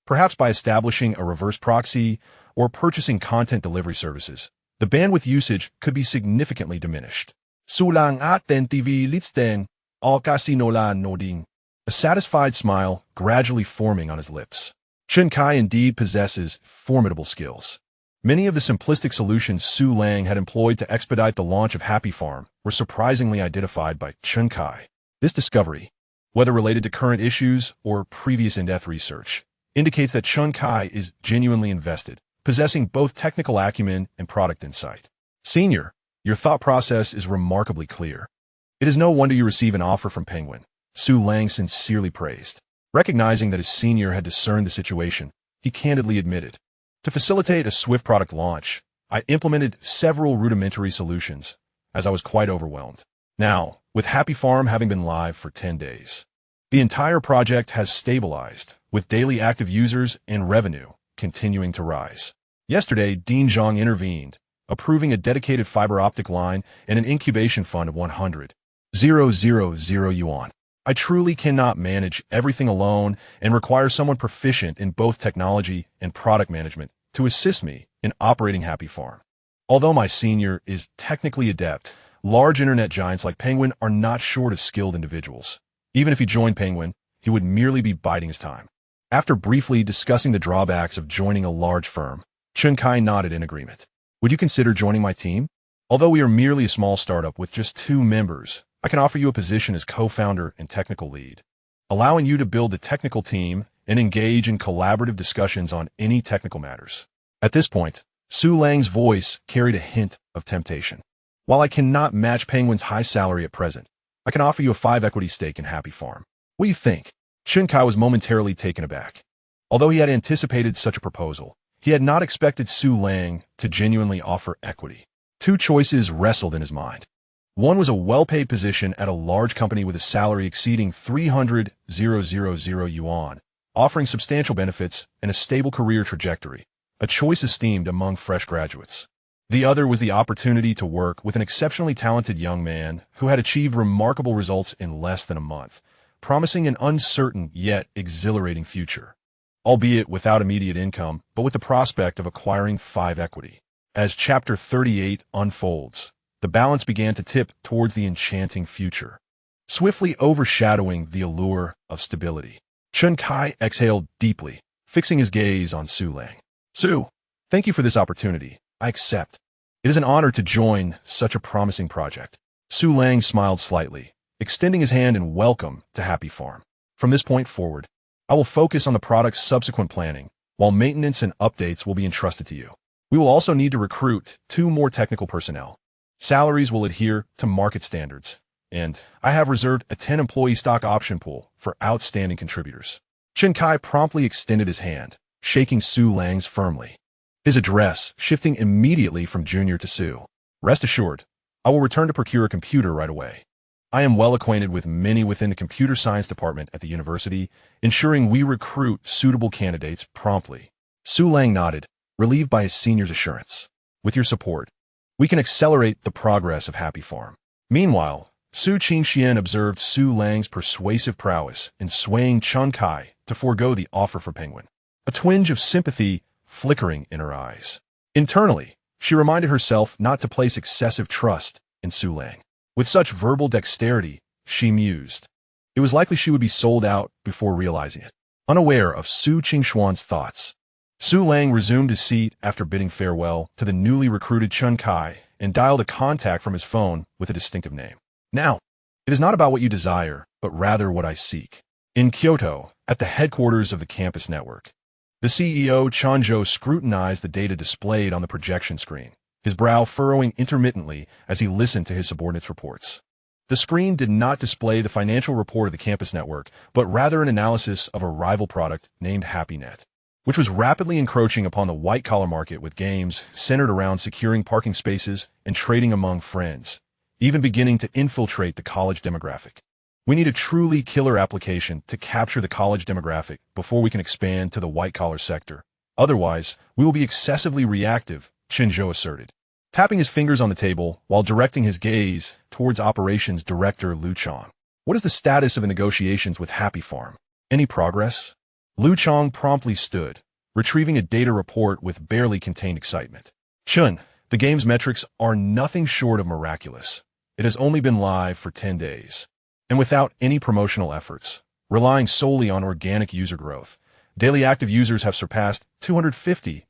perhaps by establishing a reverse proxy or purchasing content delivery services, the bandwidth usage could be significantly diminished. Sulang aten TV litsten, all kasinola noding. A satisfied smile gradually forming on his lips. Chun Kai indeed possesses formidable skills. Many of the simplistic solutions Su Lang had employed to expedite the launch of Happy Farm were surprisingly identified by Chun Kai. This discovery, whether related to current issues or previous in-depth research, indicates that Chun Kai is genuinely invested, possessing both technical acumen and product insight. Senior, your thought process is remarkably clear. It is no wonder you receive an offer from Penguin, Su Lang sincerely praised. Recognizing that his senior had discerned the situation, he candidly admitted, to facilitate a swift product launch, I implemented several rudimentary solutions, as I was quite overwhelmed. Now, with Happy Farm having been live for 10 days, the entire project has stabilized, with daily active users and revenue continuing to rise. Yesterday, Dean Zhang intervened, approving a dedicated fiber optic line and an incubation fund of 100,000 yuan. I truly cannot manage everything alone and require someone proficient in both technology and product management to assist me in operating Happy Farm. Although my senior is technically adept, large internet giants like Penguin are not short of skilled individuals. Even if he joined Penguin, he would merely be biding his time. After briefly discussing the drawbacks of joining a large firm, Chun Kai nodded in agreement. Would you consider joining my team? Although we are merely a small startup with just 2 members, I can offer you a position as co-founder and technical lead, allowing you to build the technical team and engage in collaborative discussions on any technical matters. At this point, Su Lang's voice carried a hint of temptation. While I cannot match Penguin's high salary at present, I can offer you a 5 equity stake in Happy Farm. What do you think? Chun Kai was momentarily taken aback. Although he had anticipated such a proposal, he had not expected Su Lang to genuinely offer equity. 2 choices wrestled in his mind. One was a well-paid position at a large company with a salary exceeding 300,000 yuan, offering substantial benefits and a stable career trajectory, a choice esteemed among fresh graduates. The other was the opportunity to work with an exceptionally talented young man who had achieved remarkable results in less than a month, promising an uncertain yet exhilarating future, albeit without immediate income, but with the prospect of acquiring 5 equity. As Chapter 38 unfolds, the balance began to tip towards the enchanting future, swiftly overshadowing the allure of stability. Chun Kai exhaled deeply, fixing his gaze on Su Lang. Su, thank you for this opportunity. I accept. It is an honor to join such a promising project. Su Lang smiled slightly, extending his hand in welcome to Happy Farm. From this point forward, I will focus on the product's subsequent planning, while maintenance and updates will be entrusted to you. We will also need to recruit 2 more technical personnel. Salaries will adhere to market standards, and I have reserved a 10-employee stock option pool for outstanding contributors. Chen Kai promptly extended his hand, shaking Su Lang's firmly. His address shifting immediately from junior to Su. Rest assured, I will return to procure a computer right away. I am well acquainted with many within the computer science department at the university, ensuring we recruit suitable candidates promptly. Su Lang nodded, relieved by his senior's assurance. With your support, we can accelerate the progress of Happy Farm. Meanwhile, Su Qingxian observed Su Lang's persuasive prowess in swaying Chen Kai to forego the offer for Penguin, a twinge of sympathy flickering in her eyes. Internally, she reminded herself not to place excessive trust in Su Lang. With such verbal dexterity, she mused, it was likely she would be sold out before realizing it. Unaware of Su Qingxuan's thoughts, Su Lang resumed his seat after bidding farewell to the newly recruited Chen Kai and dialed a contact from his phone with a distinctive name. Now, it is not about what you desire, but rather what I seek. In Kyoto, at the headquarters of the campus network, the CEO Chanzhou scrutinized the data displayed on the projection screen, his brow furrowing intermittently as he listened to his subordinates' reports. The screen did not display the financial report of the campus network, but rather an analysis of a rival product named HappyNet, which was rapidly encroaching upon the white-collar market with games centered around securing parking spaces and trading among friends, even beginning to infiltrate the college demographic. We need a truly killer application to capture the college demographic before we can expand to the white-collar sector. Otherwise, we will be excessively reactive, Chinzhou asserted, tapping his fingers on the table while directing his gaze towards operations director Lu Chong. What is the status of the negotiations with Happy Farm? Any progress? Lu Chong promptly stood, retrieving a data report with barely contained excitement. Chun, the game's metrics are nothing short of miraculous. It has only been live for 10 days. And without any promotional efforts, relying solely on organic user growth, daily active users have surpassed 250,000,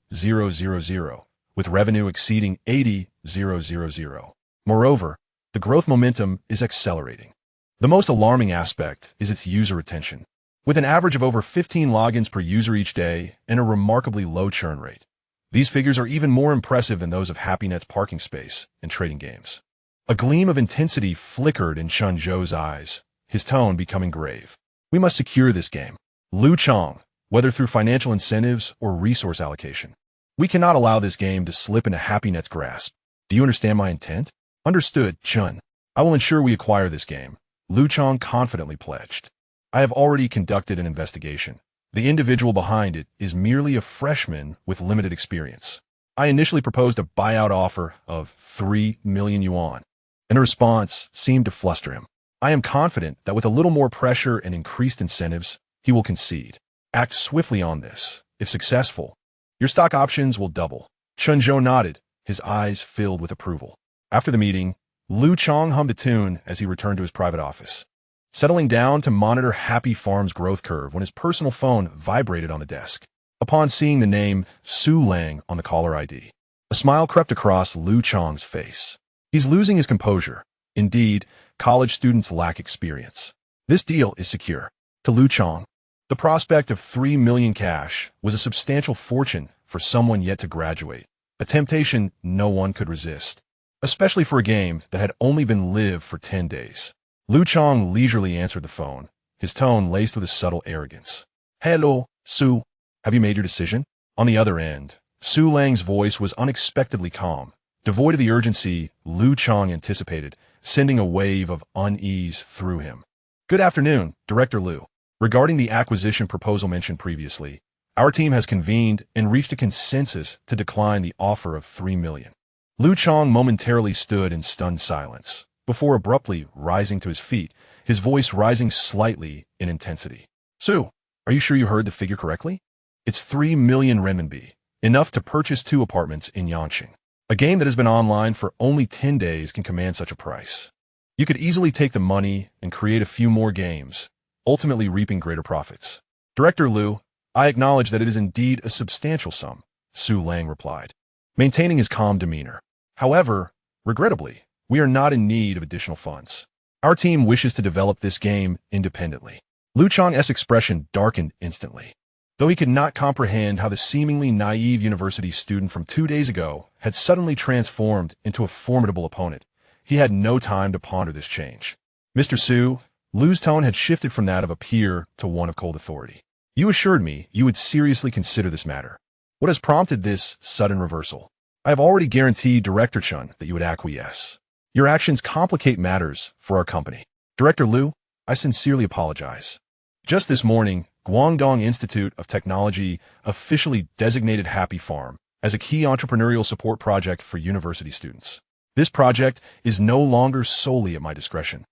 with revenue exceeding 80,000. Moreover, the growth momentum is accelerating. The most alarming aspect is its user retention, with an average of over 15 logins per user each day and a remarkably low churn rate. These figures are even more impressive than those of HappyNet's parking space and trading games. A gleam of intensity flickered in Chun Zhou's eyes, his tone becoming grave. We must secure this game. Lu Chong, whether through financial incentives or resource allocation. We cannot allow this game to slip into HappyNet's grasp. Do you understand my intent? Understood, Chun. I will ensure we acquire this game, Lu Chong confidently pledged. I have already conducted an investigation. The individual behind it is merely a freshman with limited experience. I initially proposed a buyout offer of 3 million yuan, and the response seemed to fluster him. I am confident that with a little more pressure and increased incentives, he will concede. Act swiftly on this. If successful, your stock options will double. Chunzhou nodded, his eyes filled with approval. After the meeting, Lu Chong hummed a tune as he returned to his private office, settling down to monitor Happy Farm's growth curve when his personal phone vibrated on the desk. Upon seeing the name Su Lang on the caller ID, a smile crept across Lu Chong's face. He's losing his composure. Indeed, college students lack experience. This deal is secure. To Lu Chong, the prospect of 3 million cash was a substantial fortune for someone yet to graduate, a temptation no one could resist, especially for a game that had only been lived for 10 days. Lu Chong leisurely answered the phone, his tone laced with a subtle arrogance. Hello, Su. Have you made your decision? On the other end, Su Lang's voice was unexpectedly calm, devoid of the urgency Lu Chong anticipated, sending a wave of unease through him. Good afternoon, Director Lu. Regarding the acquisition proposal mentioned previously, our team has convened and reached a consensus to decline the offer of 3 million. Lu Chong momentarily stood in stunned silence, before abruptly rising to his feet, his voice rising slightly in intensity. Su, are you sure you heard the figure correctly? It's 3 million renminbi, enough to purchase 2 apartments in Yanqing. A game that has been online for only 10 days can command such a price. You could easily take the money and create a few more games, ultimately reaping greater profits. Director Lu, I acknowledge that it is indeed a substantial sum, Su Lang replied, maintaining his calm demeanor. However, regrettably, we are not in need of additional funds. Our team wishes to develop this game independently. Lu Chong's expression darkened instantly. Though he could not comprehend how the seemingly naive university student from 2 days ago had suddenly transformed into a formidable opponent, he had no time to ponder this change. Mr. Su, Lu's tone had shifted from that of a peer to one of cold authority. You assured me you would seriously consider this matter. What has prompted this sudden reversal? I have already guaranteed Director Chun that you would acquiesce. Your actions complicate matters for our company. Director Lu, I sincerely apologize. Just this morning, Guangdong Institute of Technology officially designated Happy Farm as a key entrepreneurial support project for university students. This project is no longer solely at my discretion.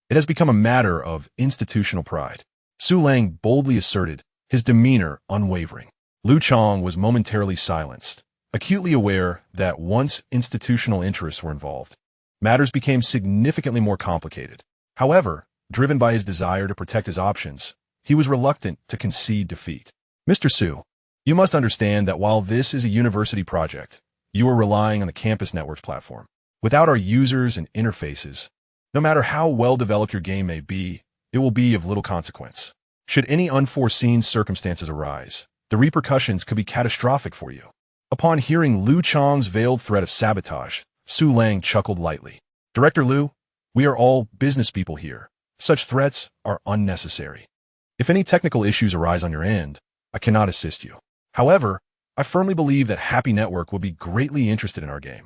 It has become a matter of institutional pride. Su Lang boldly asserted, his demeanor unwavering. Lu Chong was momentarily silenced, acutely aware that once institutional interests were involved, matters became significantly more complicated. However, driven by his desire to protect his options, he was reluctant to concede defeat. Mr. Su, you must understand that while this is a university project, you are relying on the campus networks platform. Without our users and interfaces, no matter how well-developed your game may be, it will be of little consequence. Should any unforeseen circumstances arise, the repercussions could be catastrophic for you. Upon hearing Lu Chong's veiled threat of sabotage, Su Lang chuckled lightly. Director Lu, we are all business people here. Such threats are unnecessary. If any technical issues arise on your end, I cannot assist you. However, I firmly believe that Happy Network will be greatly interested in our game.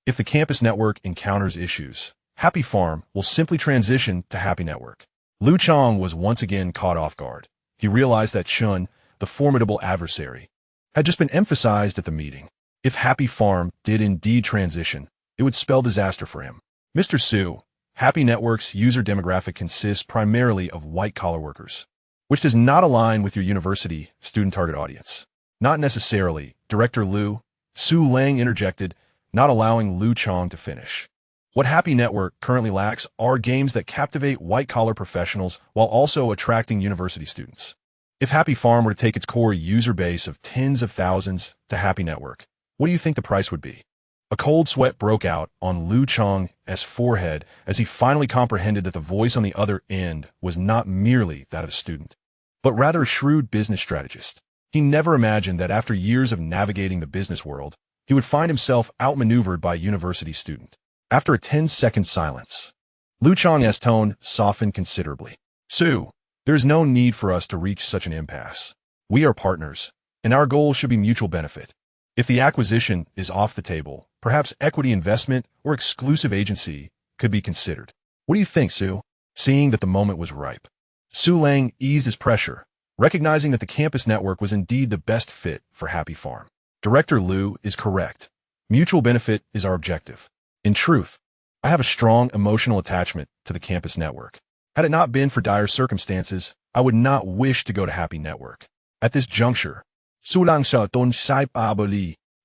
If the campus network encounters issues, Happy Farm will simply transition to Happy Network. Lu Chong was once again caught off guard. He realized that Chun, the formidable adversary, had just been emphasized at the meeting. If Happy Farm did indeed transition, it would spell disaster for him. Mr. Su, Happy Network's user demographic consists primarily of white-collar workers, which does not align with your university student target audience. Not necessarily, Director Lu, Su Lang interjected, not allowing Lu Chong to finish. What Happy Network currently lacks are games that captivate white-collar professionals while also attracting university students. If Happy Farm were to take its core user base of tens of thousands to Happy Network, what do you think the price would be? A cold sweat broke out on Lu Chong's forehead as he finally comprehended that the voice on the other end was not merely that of a student, but rather a shrewd business strategist. He never imagined that after years of navigating the business world, he would find himself outmaneuvered by a university student. After a 10-second silence, Lu Chong's tone softened considerably. Su, there is no need for us to reach such an impasse. We are partners, and our goal should be mutual benefit. If the acquisition is off the table, perhaps equity investment or exclusive agency could be considered. What do you think, Su? Seeing that the moment was ripe, Su Lang eased his pressure, recognizing that the campus network was indeed the best fit for Happy Farm. Director Lu is correct. Mutual benefit is our objective. In truth, I have a strong emotional attachment to the campus network. Had it not been for dire circumstances, I would not wish to go to Happy Network. At this juncture,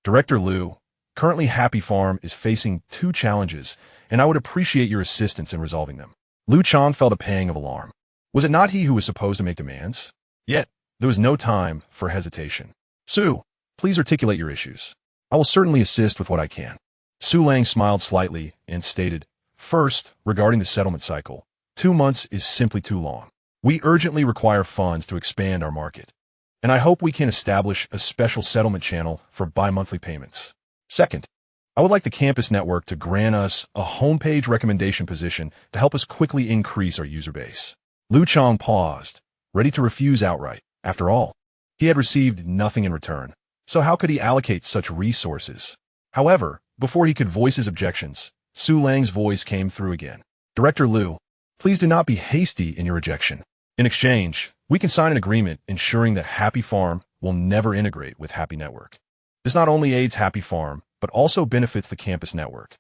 Director Lu, currently Happy Farm is facing two challenges, and I would appreciate your assistance in resolving them. Lu Chong felt a pang of alarm. Was it not he who was supposed to make demands? Yet, there was no time for hesitation. Su, please articulate your issues. I will certainly assist with what I can. Su Lang smiled slightly and stated, First, regarding the settlement cycle, 2 months is simply too long. We urgently require funds to expand our market, and I hope we can establish a special settlement channel for bi-monthly payments. Second, I would like the campus network to grant us a homepage recommendation position to help us quickly increase our user base. Lu Chong paused, ready to refuse outright. After all, he had received nothing in return, so how could he allocate such resources? However, before he could voice his objections, Su Lang's voice came through again. Director Lu, please do not be hasty in your rejection. In exchange, we can sign an agreement ensuring that Happy Farm will never integrate with Happy Network. This not only aids Happy Farm, but also benefits the campus network.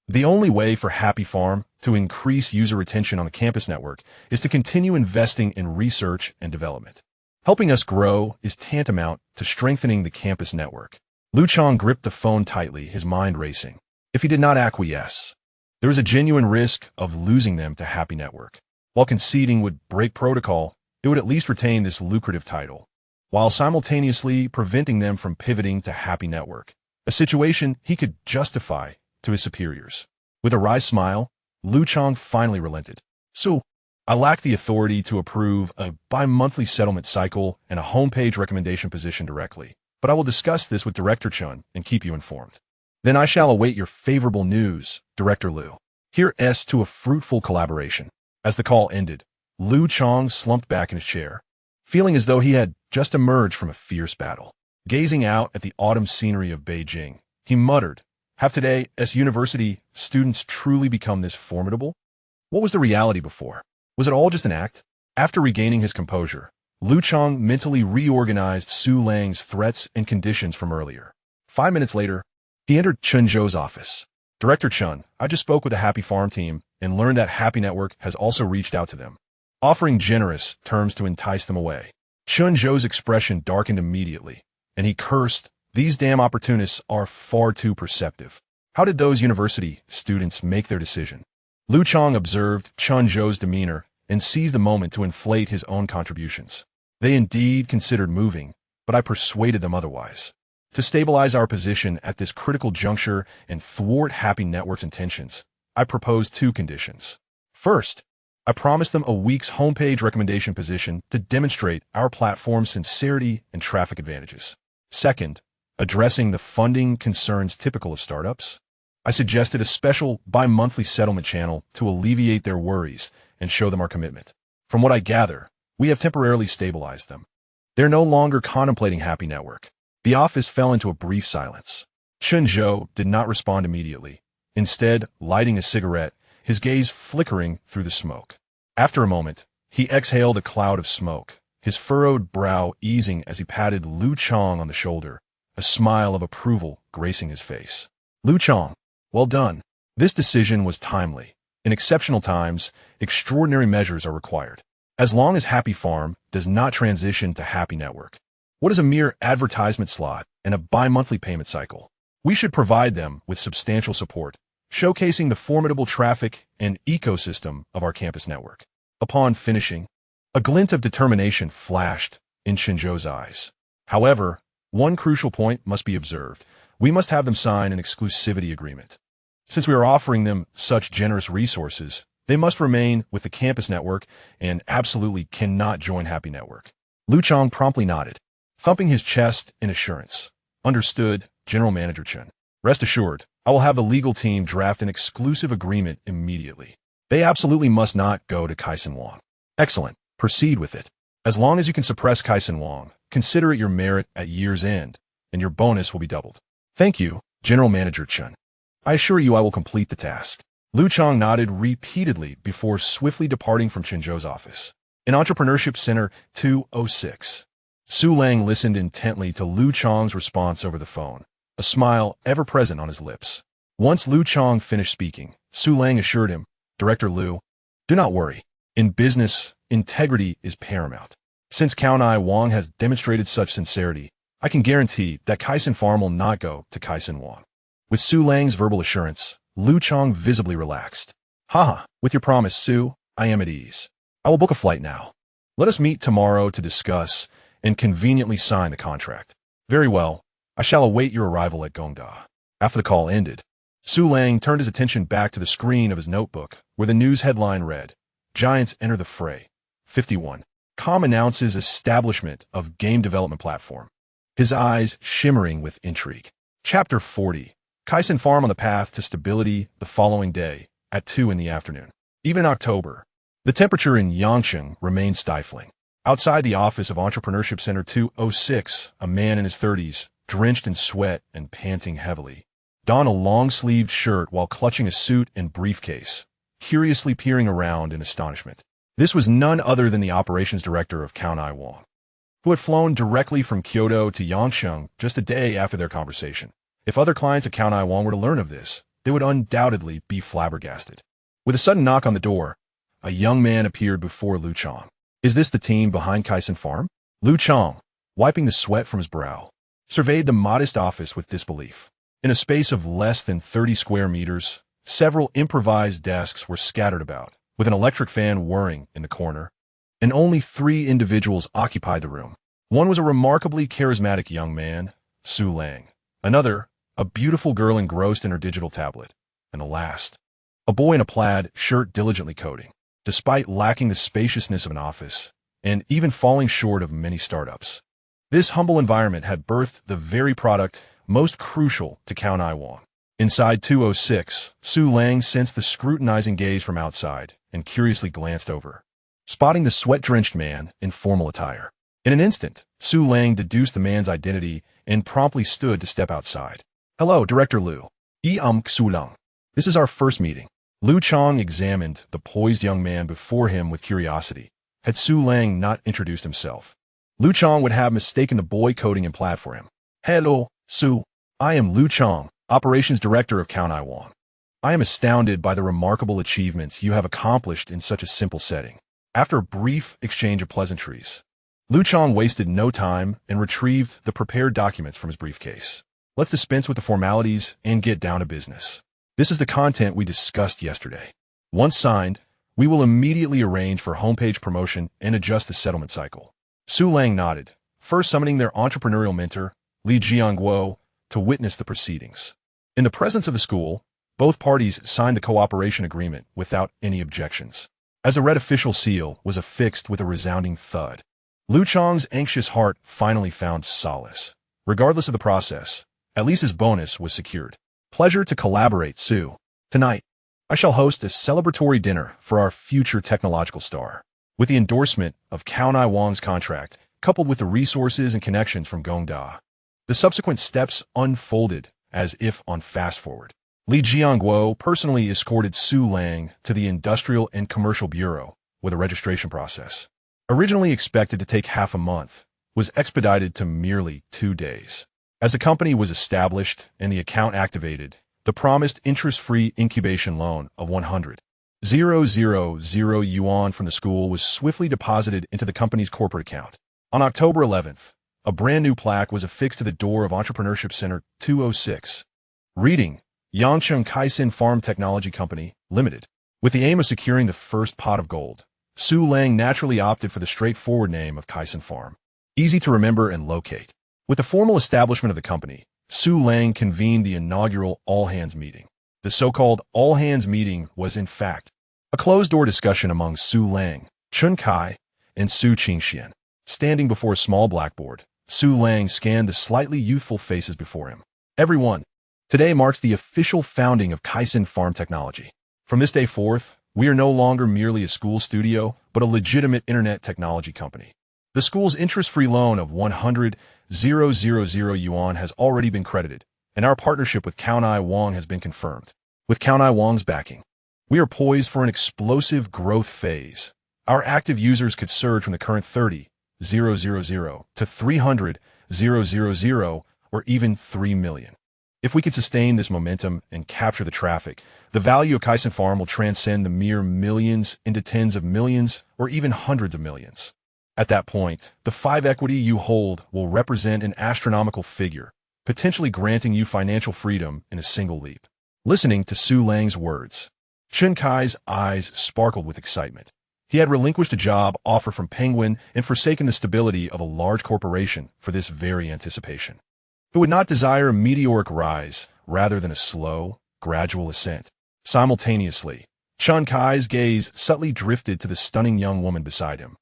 The only way for Happy Farm to increase user retention on the campus network is to continue investing in research and development. Helping us grow is tantamount to strengthening the campus network. Lu Chong gripped the phone tightly, his mind racing. If he did not acquiesce, there was a genuine risk of losing them to Happy Network. While conceding would break protocol, it would at least retain this lucrative title, while simultaneously preventing them from pivoting to Happy Network, a situation he could justify to his superiors. With a wry smile, Lu Chong finally relented. Su, I lack the authority to approve a bi-monthly settlement cycle and a homepage recommendation position directly, but I will discuss this with Director Chun and keep you informed. Then I shall await your favorable news, Director Liu. Here's to a fruitful collaboration. As the call ended, Liu Chong slumped back in his chair, feeling as though he had just emerged from a fierce battle. Gazing out at the autumn scenery of Beijing, he muttered, "Have today's university students truly become this formidable? What was the reality before? Was it all just an act?" After regaining his composure, Liu Chong mentally reorganized Su Lang's threats and conditions from earlier. 5 minutes later, he entered Chun Zhou's office. "Director Chun, I just spoke with the Happy Farm team and learned that Happy Network has also reached out to them, offering generous terms to entice them away." Chun Zhou's expression darkened immediately, and he cursed, "These damn opportunists are far too perceptive. How did those university students make their decision?" Liu Chong observed Chun Zhou's demeanor and seized the moment to inflate his own contributions. "They indeed considered moving, but I persuaded them otherwise. To stabilize our position at this critical juncture and thwart Happy Network's intentions, I proposed 2 conditions. First, I promised them a week's homepage recommendation position to demonstrate our platform's sincerity and traffic advantages. Second, addressing the funding concerns typical of startups, I suggested a special bi-monthly settlement channel to alleviate their worries and show them our commitment. From what I gather, we have temporarily stabilized them. They're no longer contemplating Happy Network." The office fell into a brief silence. Chun Zhou did not respond immediately, instead lighting a cigarette, his gaze flickering through the smoke. After a moment, he exhaled a cloud of smoke, his furrowed brow easing as he patted Liu Chong on the shoulder, a smile of approval gracing his face. "Liu Chong, well done. This decision was timely. In exceptional times, extraordinary measures are required. As long as Happy Farm does not transition to Happy Network, what is a mere advertisement slot and a bi-monthly payment cycle? We should provide them with substantial support, showcasing the formidable traffic and ecosystem of our campus network." Upon finishing, a glint of determination flashed in Chun Zhou's eyes. "However, one crucial point must be observed. We must have them sign an exclusivity agreement. Since we are offering them such generous resources, they must remain with the campus network and absolutely cannot join Happy Network." Liu Chong promptly nodded, thumping his chest in assurance. "Understood, General Manager Chun. Rest assured, I will have the legal team draft an exclusive agreement immediately. They absolutely must not go to Kaisen Wang." "Excellent. Proceed with it. As long as you can suppress Kaisen Wang, consider it your merit at year's end, and your bonus will be doubled." "Thank you, General Manager Chun. I assure you I will complete the task." Liu Chong nodded repeatedly before swiftly departing from Chun Zhou's office. In Entrepreneurship Center 206, Su Lang listened intently to Liu Chong's response over the phone, a smile ever present on his lips. Once Liu Chong finished speaking, Su Lang assured him, "Director Liu, do not worry. In business, integrity is paramount. Since Kaunai Wang has demonstrated such sincerity, I can guarantee that Kaisen Farm will not go to Kaisen Wang." With Su Lang's verbal assurance, Liu Chong visibly relaxed. "Haha, with your promise, Su, I am at ease. I will book a flight now. Let us meet tomorrow to discuss and conveniently sign the contract." "Very well. I shall await your arrival at Gongda." After the call ended, Su Lang turned his attention back to the screen of his notebook, where the news headline read, "Giants enter the fray. 51. Com announces establishment of game development platform." His eyes shimmering with intrigue. Chapter 40. Kaisen Farm on the path to stability the following day, at 2 in the afternoon. Even in October, the temperature in Yangcheng remained stifling. Outside the office of Entrepreneurship Center 206, a man in his 30s, drenched in sweat and panting heavily, donned a long-sleeved shirt while clutching a suit and briefcase, curiously peering around in astonishment. This was none other than the operations director of Kaunai Wang, who had flown directly from Kyoto to Yangcheng just a day after their conversation. If other clients at Kaunai Wang were to learn of this, they would undoubtedly be flabbergasted. With a sudden knock on the door, a young man appeared before Liu Chong. "Is this the team behind Kaisen Farm?" Liu Chong, wiping the sweat from his brow, surveyed the modest office with disbelief. In a space of less than 30 square meters, several improvised desks were scattered about, with an electric fan whirring in the corner, and only 3 individuals occupied the room. One was a remarkably charismatic young man, Su Lang. Another, a beautiful girl engrossed in her digital tablet. And the last, a boy in a plaid shirt diligently coding. despite lacking the spaciousness of an office, and even falling short of many startups. This humble environment had birthed the very product most crucial to Count Iwang. Inside 206, Su Lang sensed the scrutinizing gaze from outside and curiously glanced over, spotting the sweat-drenched man in formal attire. In an instant, Su Lang deduced the man's identity and promptly stood to step outside. "Hello, Director Liu. Su Lang. This is our first meeting." Liu Chong examined the poised young man before him with curiosity. Had Su Lang not introduced himself, Liu Chong would have mistaken the boy coding in plaid for him. "Hello, Su. I am Liu Chong, Operations Director of Count Iwang. I am astounded by the remarkable achievements you have accomplished in such a simple setting." After a brief exchange of pleasantries, Liu Chong wasted no time and retrieved the prepared documents from his briefcase. "Let's dispense with the formalities and get down to business. This is the content we discussed yesterday. Once signed, we will immediately arrange for homepage promotion and adjust the settlement cycle." Su Lang nodded, first summoning their entrepreneurial mentor, Li Jianguo, to witness the proceedings. In the presence of the school, both parties signed the cooperation agreement without any objections. As the red official seal was affixed with a resounding thud, Liu Chong's anxious heart finally found solace. Regardless of the process, at least his bonus was secured. "Pleasure to collaborate, Su. Tonight, I shall host a celebratory dinner for our future technological star." With the endorsement of Count Iwang's contract, coupled with the resources and connections from Gongda, the subsequent steps unfolded as if on fast-forward. Li Jianguo personally escorted Su Lang to the Industrial and Commercial Bureau, where the registration process, originally expected to take half a month, was expedited to merely 2 days. As the company was established and the account activated, the promised interest-free incubation loan of 100,000 yuan from the school was swiftly deposited into the company's corporate account. On October 11th, a brand new plaque was affixed to the door of Entrepreneurship Center 206, reading, "Yangcheng Kaisin Farm Technology Company, Limited." With the aim of securing the first pot of gold, Su Lang naturally opted for the straightforward name of Kaisin Farm, easy to remember and locate. With the formal establishment of the company, Su Lang convened the inaugural all-hands meeting. The so-called all-hands meeting was, in fact, a closed-door discussion among Su Lang, Chun Kai, and Su Qingxian. Standing before a small blackboard, Su Lang scanned the slightly youthful faces before him. "Everyone, today marks the official founding of Kaisin Farm Technology. From this day forth, we are no longer merely a school studio, but a legitimate internet technology company. The school's interest-free loan of 100,000 yuan has already been credited, and our partnership with Count Iwang has been confirmed. With Count Iwang's backing, we are poised for an explosive growth phase. Our active users could surge from the current 30,000 to 300,000 or even 3 million. If we can sustain this momentum and capture the traffic, the value of Kaisin Farm will transcend the mere millions into tens of millions or even hundreds of millions. At that point, the 5 equity you hold will represent an astronomical figure, potentially granting you financial freedom in a single leap." Listening to Su Lang's words, Chun Kai's eyes sparkled with excitement. He had relinquished a job offer from Penguin and forsaken the stability of a large corporation for this very anticipation. He would not desire a meteoric rise rather than a slow, gradual ascent. Simultaneously, Chun Kai's gaze subtly drifted to the stunning young woman beside him,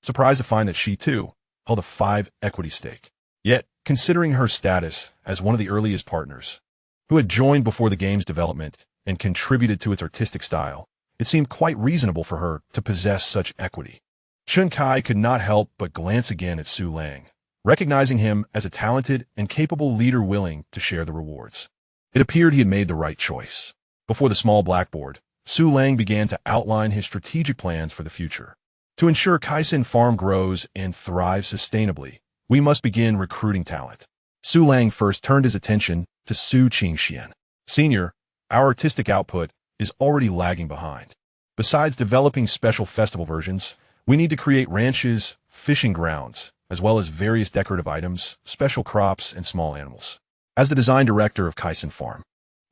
surprised to find that she, too, held a 5 equity stake. Yet, considering her status as one of the earliest partners, who had joined before the game's development and contributed to its artistic style, it seemed quite reasonable for her to possess such equity. Chun Kai could not help but glance again at Su Lang, recognizing him as a talented and capable leader willing to share the rewards. It appeared he had made the right choice. Before the small blackboard, Su Lang began to outline his strategic plans for the future. To ensure Kaisin Farm grows and thrives sustainably, we must begin recruiting talent. Su Lang first turned his attention to Su Qingxian. "Senior, our artistic output is already lagging behind. Besides developing special festival versions, we need to create ranches, fishing grounds, as well as various decorative items, special crops, and small animals. As the design director of Kaisin Farm,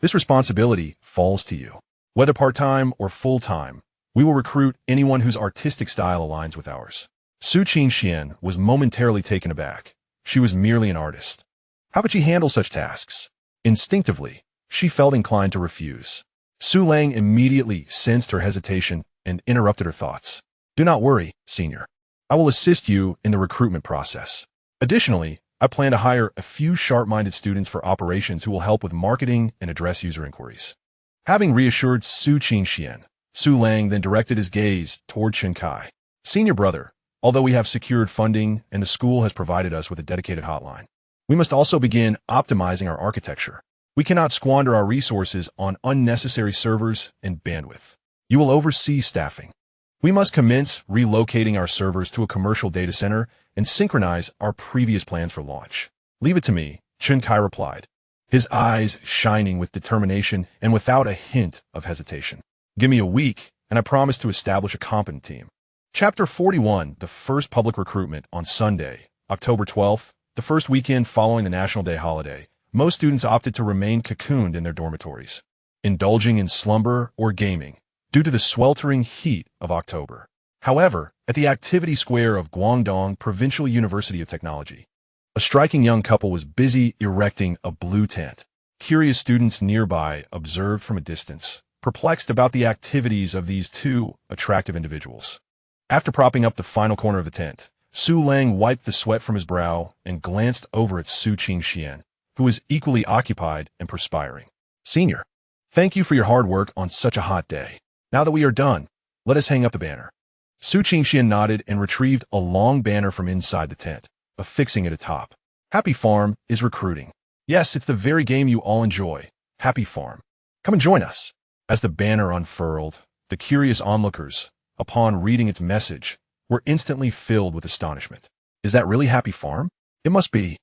this responsibility falls to you. Whether part-time or full-time, we will recruit anyone whose artistic style aligns with ours." Su Qingxian was momentarily taken aback. She was merely an artist. How could she handle such tasks? Instinctively, she felt inclined to refuse. Su Lang immediately sensed her hesitation and interrupted her thoughts. Do not worry, senior. I will assist you in the recruitment process. Additionally, I plan to hire a few sharp-minded students for operations who will help with marketing and address user inquiries. Having reassured Su Qingxian, Su Lang then directed his gaze toward Chen Kai. Senior brother, although we have secured funding and the school has provided us with a dedicated hotline, we must also begin optimizing our architecture. We cannot squander our resources on unnecessary servers and bandwidth. You will oversee staffing. We must commence relocating our servers to a commercial data center and synchronize our previous plans for launch. Leave it to me, Chen Kai replied, his eyes shining with determination and without a hint of hesitation. Give me a week, and I promise to establish a competent team. Chapter 41, the first public recruitment on Sunday, October 12th, the first weekend following the National Day holiday. Most students opted to remain cocooned in their dormitories, indulging in slumber or gaming due to the sweltering heat of October. However, at the activity square of Guangdong Provincial University of Technology, a striking young couple was busy erecting a blue tent. Curious students nearby observed from a distance, perplexed about the activities of these two attractive individuals. After propping up the final corner of the tent, Su Lang wiped the sweat from his brow and glanced over at Su Qingxian, who was equally occupied and perspiring. Senior, thank you for your hard work on such a hot day. Now that we are done, let us hang up the banner. Su Qingxian nodded and retrieved a long banner from inside the tent, affixing it atop. Happy Farm is recruiting. Yes, it's the very game you all enjoy. Happy Farm. Come and join us. As the banner unfurled, the curious onlookers, upon reading its message, were instantly filled with astonishment. Is that really Happy Farm? It must be.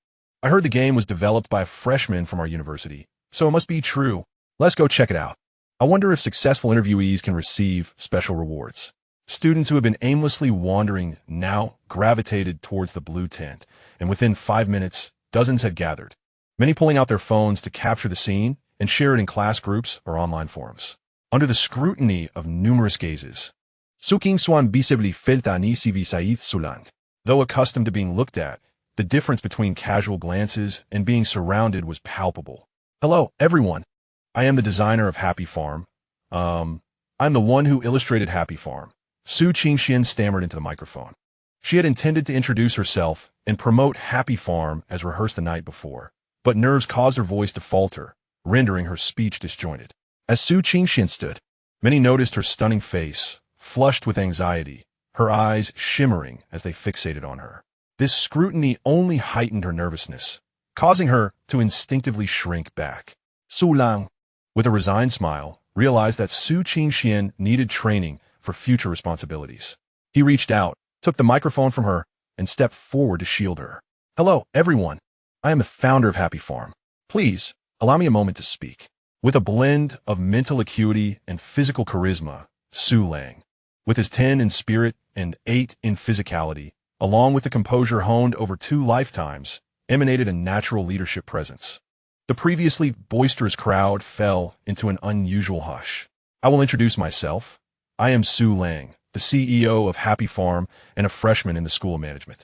I heard the game was developed by a freshman from our university, so it must be true. Let's go check it out. I wonder if successful interviewees can receive special rewards. Students who had been aimlessly wandering now gravitated towards the blue tent, and within 5 minutes, dozens had gathered, many pulling out their phones to capture the scene and share it in class groups or online forums. Under the scrutiny of numerous gazes, Suking Swan bisibli filtani sivi saith sulang. Though accustomed to being looked at, the difference between casual glances and being surrounded was palpable. Hello, everyone. I am the designer of Happy Farm. I'm the one who illustrated Happy Farm. Su Qingxian stammered into the microphone. She had intended to introduce herself and promote Happy Farm as rehearsed the night before, but nerves caused her voice to falter, rendering her speech disjointed. As Su Qingxian stood, many noticed her stunning face, flushed with anxiety, her eyes shimmering as they fixated on her. This scrutiny only heightened her nervousness, causing her to instinctively shrink back. Su Lang, with a resigned smile, realized that Su Qingxian needed training for future responsibilities. He reached out, took the microphone from her, and stepped forward to shield her. Hello, everyone. I am the founder of Happy Farm. Please, allow me a moment to speak. With a blend of mental acuity and physical charisma, Su Lang, with his 10 in spirit and 8 in physicality, along with the composure honed over 2 lifetimes, emanated a natural leadership presence. The previously boisterous crowd fell into an unusual hush. I will introduce myself. I am Su Lang, the CEO of Happy Farm and a freshman in the School of Management.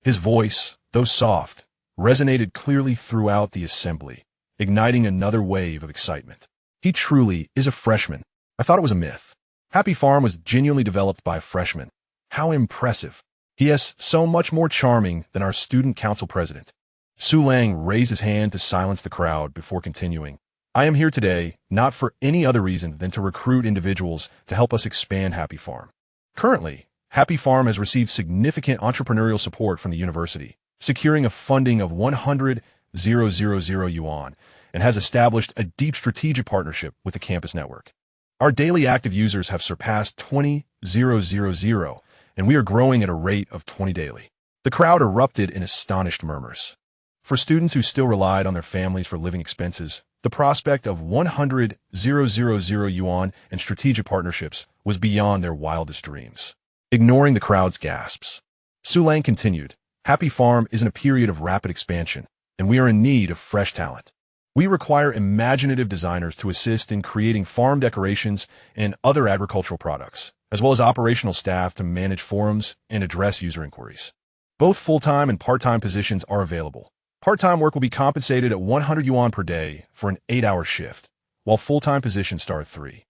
His voice, though soft, resonated clearly throughout the assembly, igniting another wave of excitement. He truly is a freshman. I thought it was a myth. Happy Farm was genuinely developed by a freshman. How impressive. He is so much more charming than our student council president. Su Lang raised his hand to silence the crowd before continuing. I am here today not for any other reason than to recruit individuals to help us expand Happy Farm. Currently, Happy Farm has received significant entrepreneurial support from the university, securing a funding of 100,000 yuan, and has established a deep strategic partnership with the campus network. Our daily active users have surpassed 20,000, and we are growing at a rate of 20 daily. The crowd erupted in astonished murmurs. For students who still relied on their families for living expenses, the prospect of 100,000 yuan and strategic partnerships was beyond their wildest dreams. Ignoring the crowd's gasps, Su Lang continued, Happy Farm is in a period of rapid expansion, and we are in need of fresh talent. We require imaginative designers to assist in creating farm decorations and other agricultural products, as well as operational staff to manage forums and address user inquiries. Both full-time and part-time positions are available. Part-time work will be compensated at 100 yuan per day for an 8-hour shift, while full-time positions start at 3.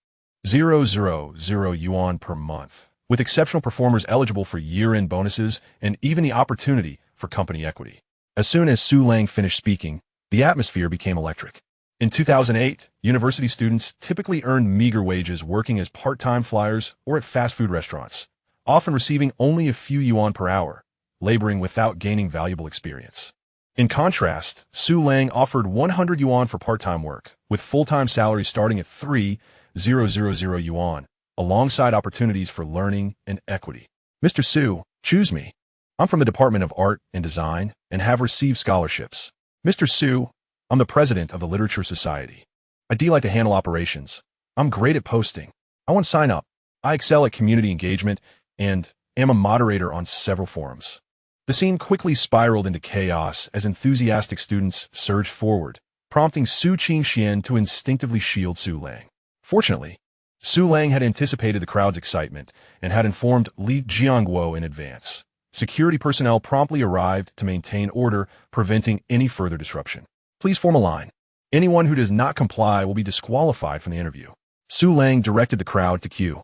0.000 yuan per month, with exceptional performers eligible for year-end bonuses and even the opportunity for company equity. As soon as Su Lang finished speaking, the atmosphere became electric. In 2008, university students typically earned meager wages working as part-time flyers or at fast food restaurants, often receiving only a few yuan per hour, laboring without gaining valuable experience. In contrast, Su Lang offered 100 yuan for part-time work, with full-time salaries starting at 3,000 yuan, alongside opportunities for learning and equity. Mr. Su, choose me. I'm from the Department of Art and Design and have received scholarships. Mr. Su, I'm the president of the Literature Society. I like to handle operations. I'm great at posting. I want to sign up. I excel at community engagement and am a moderator on several forums. The scene quickly spiraled into chaos as enthusiastic students surged forward, prompting Su Qingxian to instinctively shield Su Lang. Fortunately, Su Lang had anticipated the crowd's excitement and had informed Li Jiangguo in advance. Security personnel promptly arrived to maintain order, preventing any further disruption. Please form a line. Anyone who does not comply will be disqualified from the interview. Su Lang directed the crowd to queue,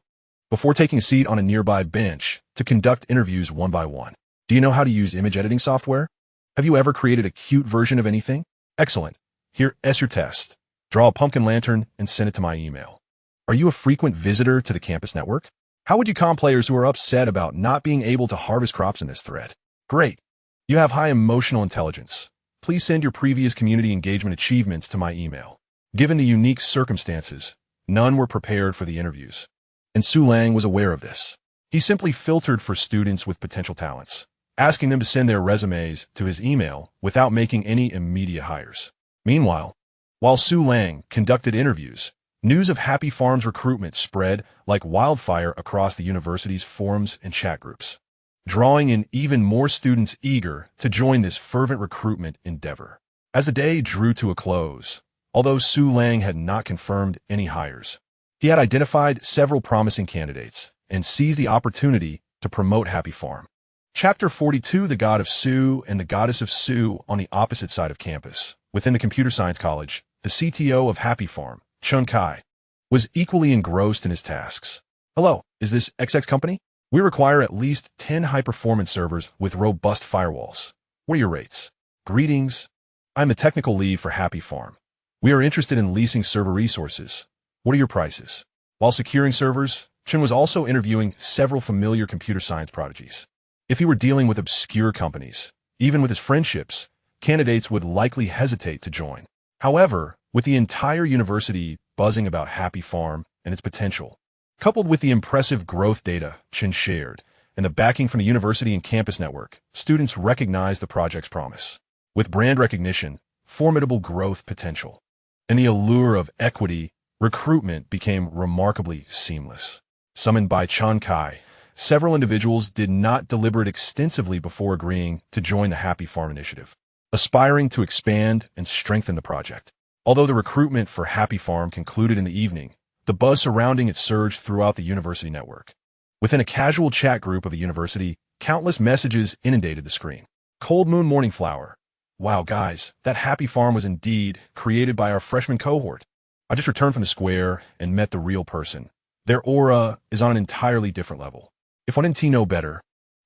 before taking a seat on a nearby bench to conduct interviews one by one. Do you know how to use image editing software? Have you ever created a cute version of anything? Excellent. Here's your test. Draw a pumpkin lantern and send it to my email. Are you a frequent visitor to the campus network? How would you calm players who are upset about not being able to harvest crops in this thread? Great. You have high emotional intelligence. Please send your previous community engagement achievements to my email. Given the unique circumstances, none were prepared for the interviews, and Su Lang was aware of this. He simply filtered for students with potential talents, asking them to send their resumes to his email without making any immediate hires. Meanwhile, while Su Lang conducted interviews, news of Happy Farm's recruitment spread like wildfire across the university's forums and chat groups, drawing in even more students eager to join this fervent recruitment endeavor. As the day drew to a close, although Su Lang had not confirmed any hires, he had identified several promising candidates and seized the opportunity to promote Happy Farm. Chapter 42, The God of Su and the Goddess of Su. On the opposite side of campus, within the computer science college, the CTO of Happy Farm, Chun Kai, was equally engrossed in his tasks. Hello, is this XX company? We require at least 10 high-performance servers with robust firewalls. What are your rates? Greetings. I'm the technical lead for Happy Farm. We are interested in leasing server resources. What are your prices? While securing servers, Chun was also interviewing several familiar computer science prodigies. If he were dealing with obscure companies, even with his friendships, candidates would likely hesitate to join. However, with the entire university buzzing about Happy Farm and its potential, coupled with the impressive growth data Chun shared and the backing from the university and campus network, students recognized the project's promise. With brand recognition, formidable growth potential, and the allure of equity, recruitment became remarkably seamless. Summoned by Chun Kai, several individuals did not deliberate extensively before agreeing to join the Happy Farm initiative, aspiring to expand and strengthen the project. Although the recruitment for Happy Farm concluded in the evening, the buzz surrounding it surged throughout the university network. Within a casual chat group of the university, countless messages inundated the screen. Cold Moon Morning Flower. Wow, guys, that Happy Farm was indeed created by our freshman cohort. I just returned from the square and met the real person. Their aura is on an entirely different level. If one didn't know better,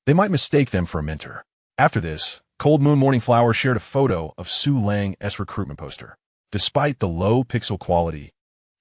they might mistake them for a mentor. After this, Cold Moon Morning Flower shared a photo of Su Lang's recruitment poster. Despite the low pixel quality,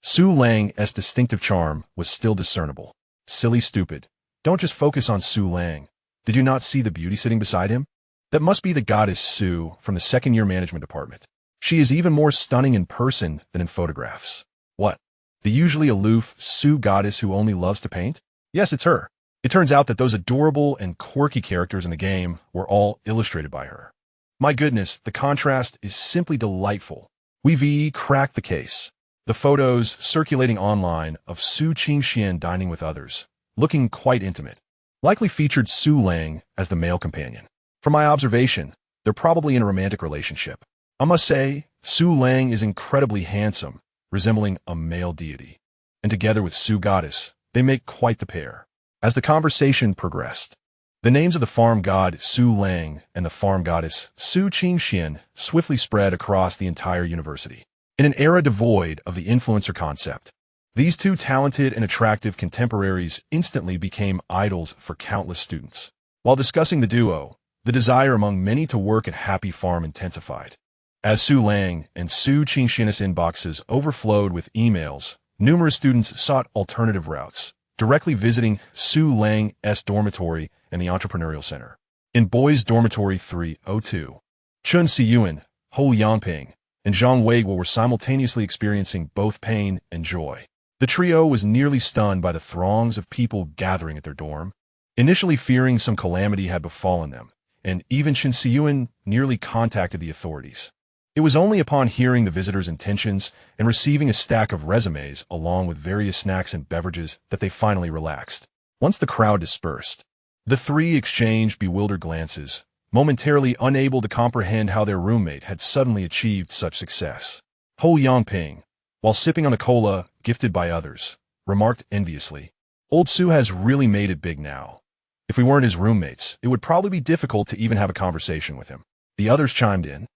Su Lang's distinctive charm was still discernible. Silly stupid. Don't just focus on Su Lang. Did you not see the beauty sitting beside him? That must be the goddess Su from the second-year management department. She is even more stunning in person than in photographs. What? The usually aloof Su goddess who only loves to paint? Yes, it's her. It turns out that those adorable and quirky characters in the game were all illustrated by her. My goodness, the contrast is simply delightful. We've cracked the case. The photos circulating online of Su Qingxian dining with others, looking quite intimate, likely featured Su Lang as the male companion. From my observation, they're probably in a romantic relationship. I must say, Su Lang is incredibly handsome, resembling a male deity. And together with Su Goddess, they make quite the pair. As the conversation progressed, the names of the farm god Su Lang and the farm goddess Su Qingxian swiftly spread across the entire university. In an era devoid of the influencer concept, These two talented and attractive contemporaries instantly became idols for countless students. While discussing the duo, the desire among many to work at Happy Farm intensified. As Su Lang and Su Qingxian's inboxes overflowed with emails, numerous students sought alternative routes, directly visiting Su Lang's dormitory and the Entrepreneurial Center. In Boys' Dormitory 302, Chun Siyuan, Ho Yangping, and Zhang Weiguo were simultaneously experiencing both pain and joy. The trio was nearly stunned by the throngs of people gathering at their dorm, initially fearing some calamity had befallen them, and even Chun Siyuan nearly contacted the authorities. It was only upon hearing the visitors' intentions and receiving a stack of resumes along with various snacks and beverages that they finally relaxed. Once the crowd dispersed, the three exchanged bewildered glances, momentarily unable to comprehend how their roommate had suddenly achieved such success. Ho Yangping, while sipping on the cola gifted by others, remarked enviously, "Old Su has really made it big now. If we weren't his roommates, it would probably be difficult to even have a conversation with him." The others chimed in,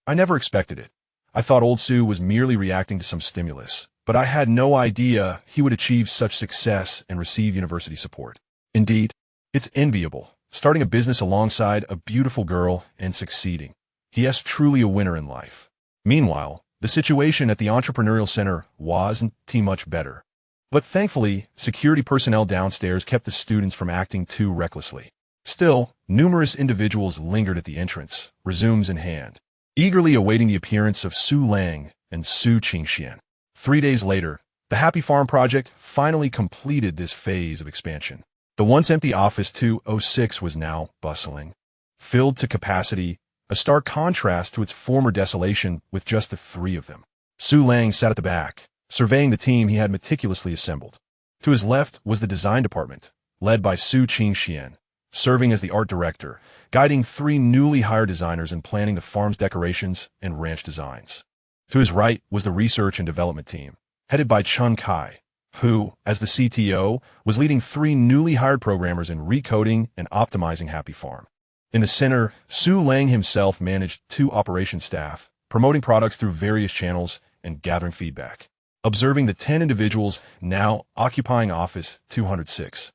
"I never expected it. I thought Old Su was merely reacting to some stimulus, but I had no idea he would achieve such success and receive university support. Indeed, it's enviable, starting a business alongside a beautiful girl and succeeding. He is truly a winner in life." Meanwhile, the situation at the Entrepreneurial Center wasn't much better. But thankfully, security personnel downstairs kept the students from acting too recklessly. Still, numerous individuals lingered at the entrance, resumes in hand, eagerly awaiting the appearance of Su Lang and Su Qingxian. 3 days later, the Happy Farm project finally completed this phase of expansion. The once empty Office 206 was now bustling, filled to capacity, a stark contrast to its former desolation with just the three of them. Su Lang sat at the back, surveying the team he had meticulously assembled. To his left was the design department, led by Su Qingxian, serving as the art director, guiding 3 newly hired designers in planning the farm's decorations and ranch designs. To his right was the research and development team, headed by Chun Kai, who, as the CTO, was leading 3 newly hired programmers in recoding and optimizing Happy Farm. In the center, Su Lang himself managed 2 operations staff, promoting products through various channels and gathering feedback. Observing the 10 individuals now occupying Office 206,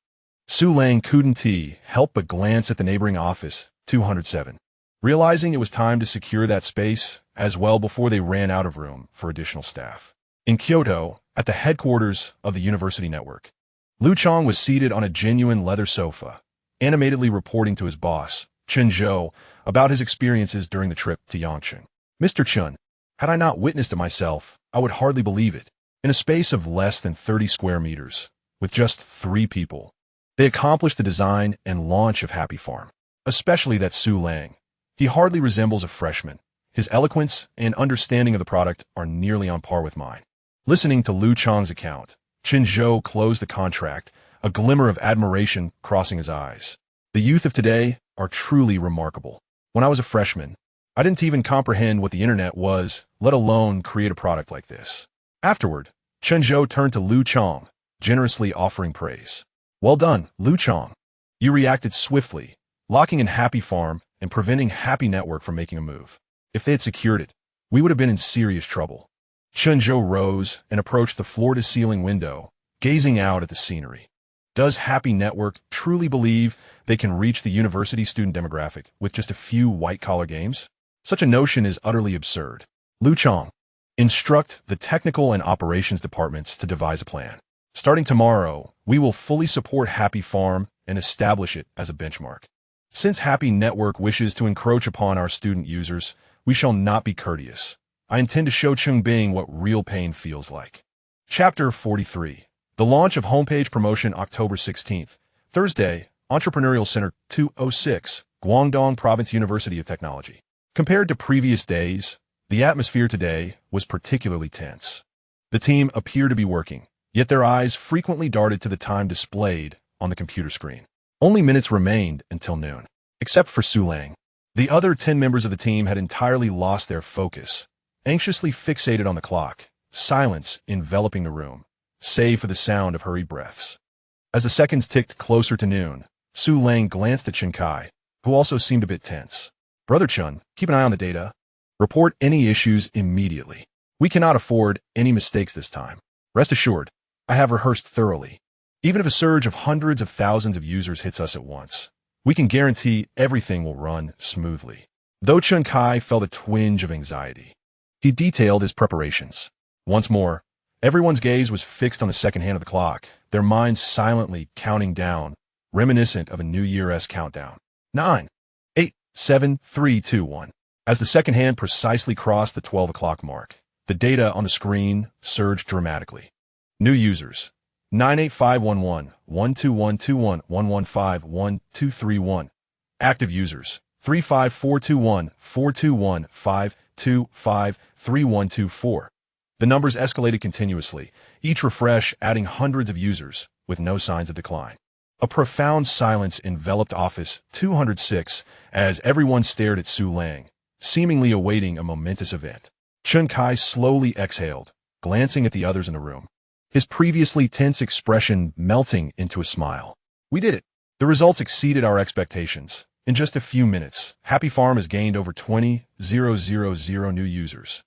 Su Lang couldn't help but glance at the neighboring Office 207, realizing it was time to secure that space as well before they ran out of room for additional staff. In Kyoto, at the headquarters of the university network, Liu Chong was seated on a genuine leather sofa, animatedly reporting to his boss, Chen Zhou, about his experiences during the trip to Yangcheng. "Mr. Chun, had I not witnessed it myself, I would hardly believe it. In a space of less than 30 square meters, with just 3 people, they accomplished the design and launch of Happy Farm. Especially that Su Lang. He hardly resembles a freshman. His eloquence and understanding of the product are nearly on par with mine." Listening to Liu Chong's account, Chen Zhou closed the contract, a glimmer of admiration crossing his eyes. "The youth of today are truly remarkable. When I was a freshman, I didn't even comprehend what the internet was, let alone create a product like this." Afterward, Chen Zhou turned to Liu Chong, generously offering praise. "Well done, Liu Chong. You reacted swiftly, locking in Happy Farm and preventing Happy Network from making a move. If they had secured it, we would have been in serious trouble." Chen Zhou rose and approached the floor-to-ceiling window, gazing out at the scenery. Does Happy Network truly believe they can reach the university student demographic with just a few white-collar games? Such a notion is utterly absurd. Liu Chong, instruct the technical and operations departments to devise a plan. Starting tomorrow, we will fully support Happy Farm and establish it as a benchmark. Since Happy Network wishes to encroach upon our student users, we shall not be courteous. I intend to show Chungbing what real pain feels like. Chapter 43. The launch of homepage promotion October 16th, Thursday, Entrepreneurial Center 206, Guangdong Province University of Technology. Compared to previous days, the atmosphere today was particularly tense. The team appeared to be working, yet their eyes frequently darted to the time displayed on the computer screen. Only minutes remained until noon, except for Su Lang. The other 10 members of the team had entirely lost their focus, anxiously fixated on the clock, silence enveloping the room, save for the sound of hurried breaths. As the seconds ticked closer to noon, Su Lang glanced at Chen Kai, who also seemed a bit tense. "Brother Chun, keep an eye on the data. Report any issues immediately. We cannot afford any mistakes this time. Rest assured, I have rehearsed thoroughly. Even if a surge of hundreds of thousands of users hits us at once, we can guarantee everything will run smoothly. Though Chun Kai felt a twinge of anxiety, he detailed his preparations. Once more, everyone's gaze was fixed on the second hand of the clock, their minds silently counting down, reminiscent of a New Year's countdown. 9, 8, 7, 3, 2, 1. As the second hand precisely crossed the 12 o'clock mark, the data on the screen surged dramatically. New users: 98511, 12121, 115, 1231. Active users: 35421, 421, 525, 3124. The numbers escalated continuously, each refresh adding hundreds of users, with no signs of decline. A profound silence enveloped Office 206 as everyone stared at Su Lang, seemingly awaiting a momentous event. Chun Kai slowly exhaled, glancing at the others in the room, his previously tense expression melting into a smile. We did it. The results exceeded our expectations. In just a few minutes, Happy Farm has gained over 20,000 new users,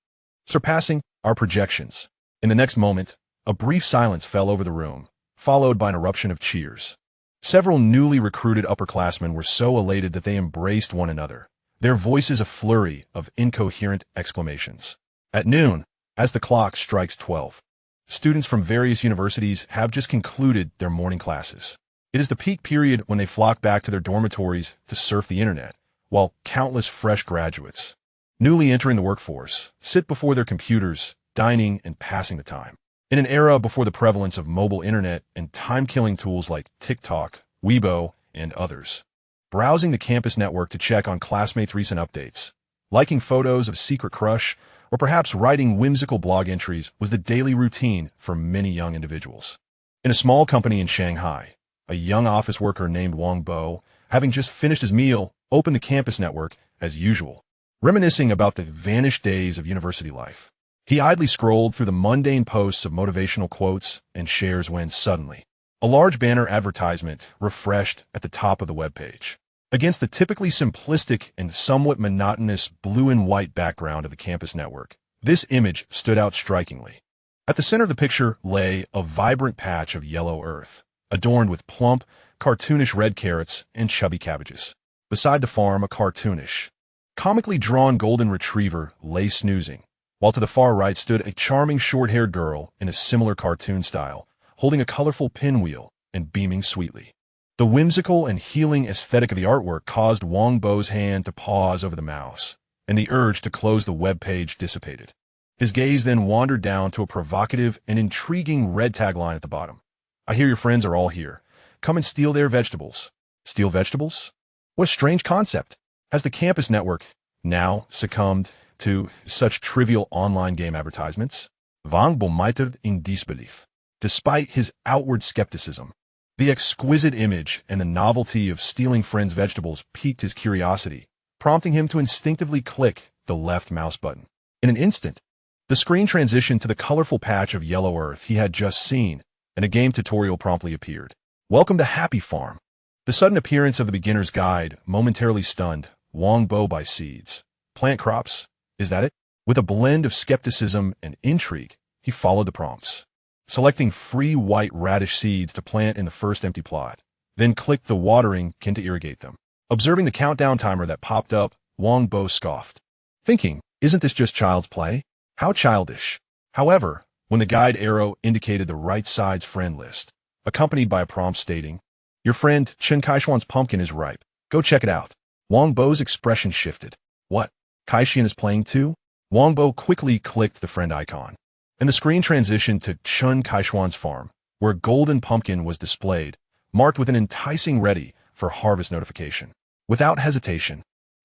surpassing our projections. In the next moment, a brief silence fell over the room, followed by an eruption of cheers. Several newly recruited upperclassmen were so elated that they embraced one another, their voices a flurry of incoherent exclamations. At noon, as the clock strikes 12, students from various universities have just concluded their morning classes. It is the peak period when they flock back to their dormitories to surf the internet, while countless fresh graduates, newly entering the workforce, sit before their computers, dining and passing the time. In an era before the prevalence of mobile internet and time-killing tools like TikTok, Weibo, and others, browsing the campus network to check on classmates' recent updates, liking photos of a secret crush, or perhaps writing whimsical blog entries was the daily routine for many young individuals. In a small company in Shanghai, a young office worker named Wang Bo, having just finished his meal, opened the campus network as usual, reminiscing about the vanished days of university life. He idly scrolled through the mundane posts of motivational quotes and shares when suddenly, a large banner advertisement refreshed at the top of the webpage. Against the typically simplistic and somewhat monotonous blue and white background of the campus network, this image stood out strikingly. At the center of the picture lay a vibrant patch of yellow earth, adorned with plump, cartoonish red carrots and chubby cabbages. Beside the farm, a cartoonish, comically drawn golden retriever lay snoozing, while to the far right stood a charming short-haired girl in a similar cartoon style, holding a colorful pinwheel and beaming sweetly. The whimsical and healing aesthetic of the artwork caused Wang Bo's hand to pause over the mouse, and the urge to close the web page dissipated. His gaze then wandered down to a provocative and intriguing red tagline at the bottom. I hear your friends are all here. Come and steal their vegetables. Steal vegetables? What a strange concept. Has the campus network now succumbed to such trivial online game advertisements? Wang Bo mitred in disbelief. Despite his outward skepticism, the exquisite image and the novelty of stealing friends' vegetables piqued his curiosity, prompting him to instinctively click the left mouse button. In an instant, the screen transitioned to the colorful patch of yellow earth he had just seen, and a game tutorial promptly appeared. Welcome to Happy Farm. The sudden appearance of the beginner's guide momentarily stunned Wang Bo by seeds. Plant crops? Is that it? With a blend of skepticism and intrigue, he followed the prompts, selecting free white radish seeds to plant in the first empty plot, then clicked the watering can to irrigate them. Observing the countdown timer that popped up, Wang Bo scoffed, thinking, isn't this just child's play? How childish. However, when the guide arrow indicated the right side's friend list, accompanied by a prompt stating, your friend Chen Kaishuan's pumpkin is ripe. Go check it out. Wang Bo's expression shifted. What? Kaishian is playing too? Wang Bo quickly clicked the friend icon, and the screen transitioned to Chen Kaishuan's farm, where a golden pumpkin was displayed, marked with an enticing ready for harvest notification. Without hesitation,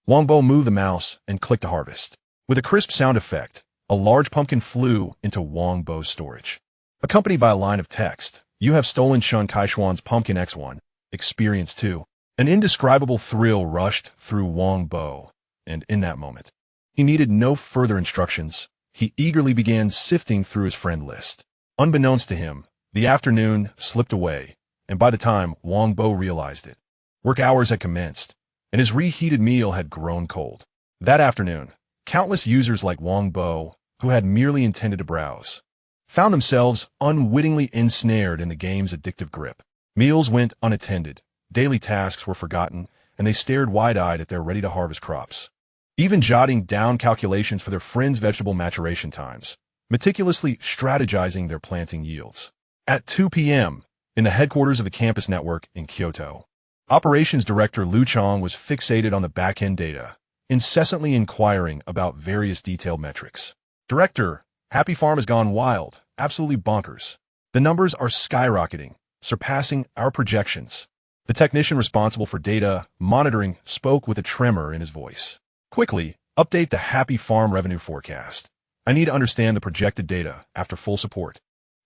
Wang Bo moved the mouse and clicked to harvest. With a crisp sound effect, a large pumpkin flew into Wang Bo's storage, accompanied by a line of text. You have stolen Chen Kaishuan's pumpkin X1. Experience 2. An indescribable thrill rushed through Wang Bo, and in that moment, he needed no further instructions. He eagerly began sifting through his friend list. Unbeknownst to him, the afternoon slipped away, and by the time Wang Bo realized it, work hours had commenced, and his reheated meal had grown cold. That afternoon, countless users like Wang Bo, who had merely intended to browse, found themselves unwittingly ensnared in the game's addictive grip. Meals went unattended, daily tasks were forgotten, and they stared wide-eyed at their ready-to-harvest crops. Even jotting down calculations for their friends' vegetable maturation times, meticulously strategizing their planting yields. At 2 p.m., in the headquarters of the campus network in Kyoto, Operations Director Liu Chong was fixated on the back-end data, incessantly inquiring about various detailed metrics. Director, Happy Farm has gone wild, absolutely bonkers. The numbers are skyrocketing, surpassing our projections. The technician responsible for data monitoring spoke with a tremor in his voice. Quickly, update the Happy Farm revenue forecast. I need to understand the projected data after full support.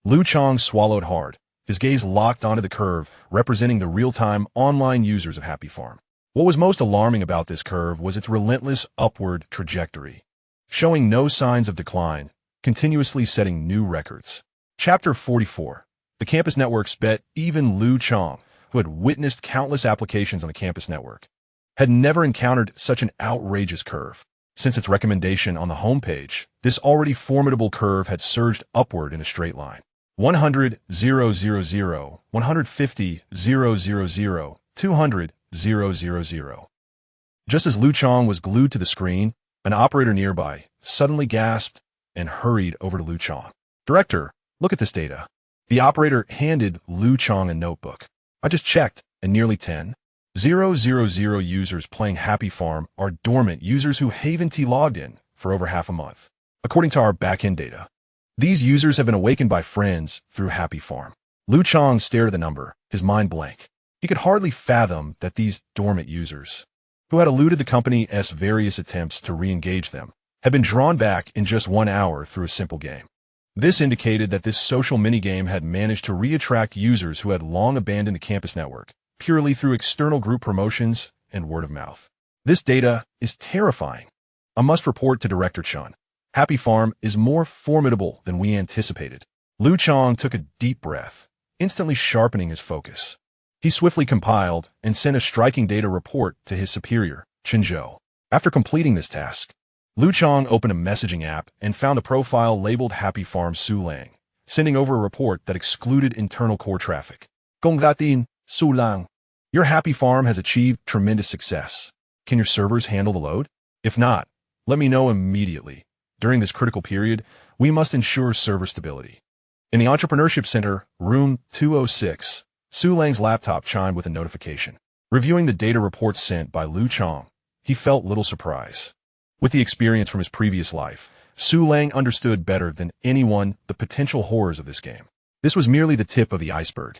Liu Chong swallowed hard, his gaze locked onto the curve representing the real-time online users of Happy Farm. What was most alarming about this curve was its relentless upward trajectory, showing no signs of decline, continuously setting new records. Chapter 44. The campus network's bet. Even Liu Chong, who had witnessed countless applications on the campus network, had never encountered such an outrageous curve. Since its recommendation on the homepage, this already formidable curve had surged upward in a straight line. 100, 000, 150, 000, 200, 000. Just as Liu Chong was glued to the screen, an operator nearby suddenly gasped and hurried over to Liu Chong. Director, look at this data. The operator handed Liu Chong a notebook. I just checked, and nearly 10,000 users playing Happy Farm are dormant users who haven't logged in for over half a month. According to our backend data, these users have been awakened by friends through Happy Farm. Liu Chong stared at the number, his mind blank. He could hardly fathom that these dormant users, who had eluded the company's various attempts to re-engage them, had been drawn back in just 1 hour through a simple game. This indicated that this social minigame had managed to re-attract users who had long abandoned the campus network, purely through external group promotions and word of mouth. This data is terrifying. I must report to Director Chun. Happy Farm is more formidable than we anticipated. Liu Chong took a deep breath, instantly sharpening his focus. He swiftly compiled and sent a striking data report to his superior, Chinzhou. After completing this task, Liu Chong opened a messaging app and found a profile labeled Happy Farm Su Lang, sending over a report that excluded internal core traffic. Gongdatin, Su Lang. Your Happy Farm has achieved tremendous success. Can your servers handle the load? If not, let me know immediately. During this critical period, we must ensure server stability. In the Entrepreneurship Center, room 206, Su Lang's laptop chimed with a notification. Reviewing the data reports sent by Liu Chong, he felt little surprise. With the experience from his previous life, Su Lang understood better than anyone the potential horrors of this game. This was merely the tip of the iceberg.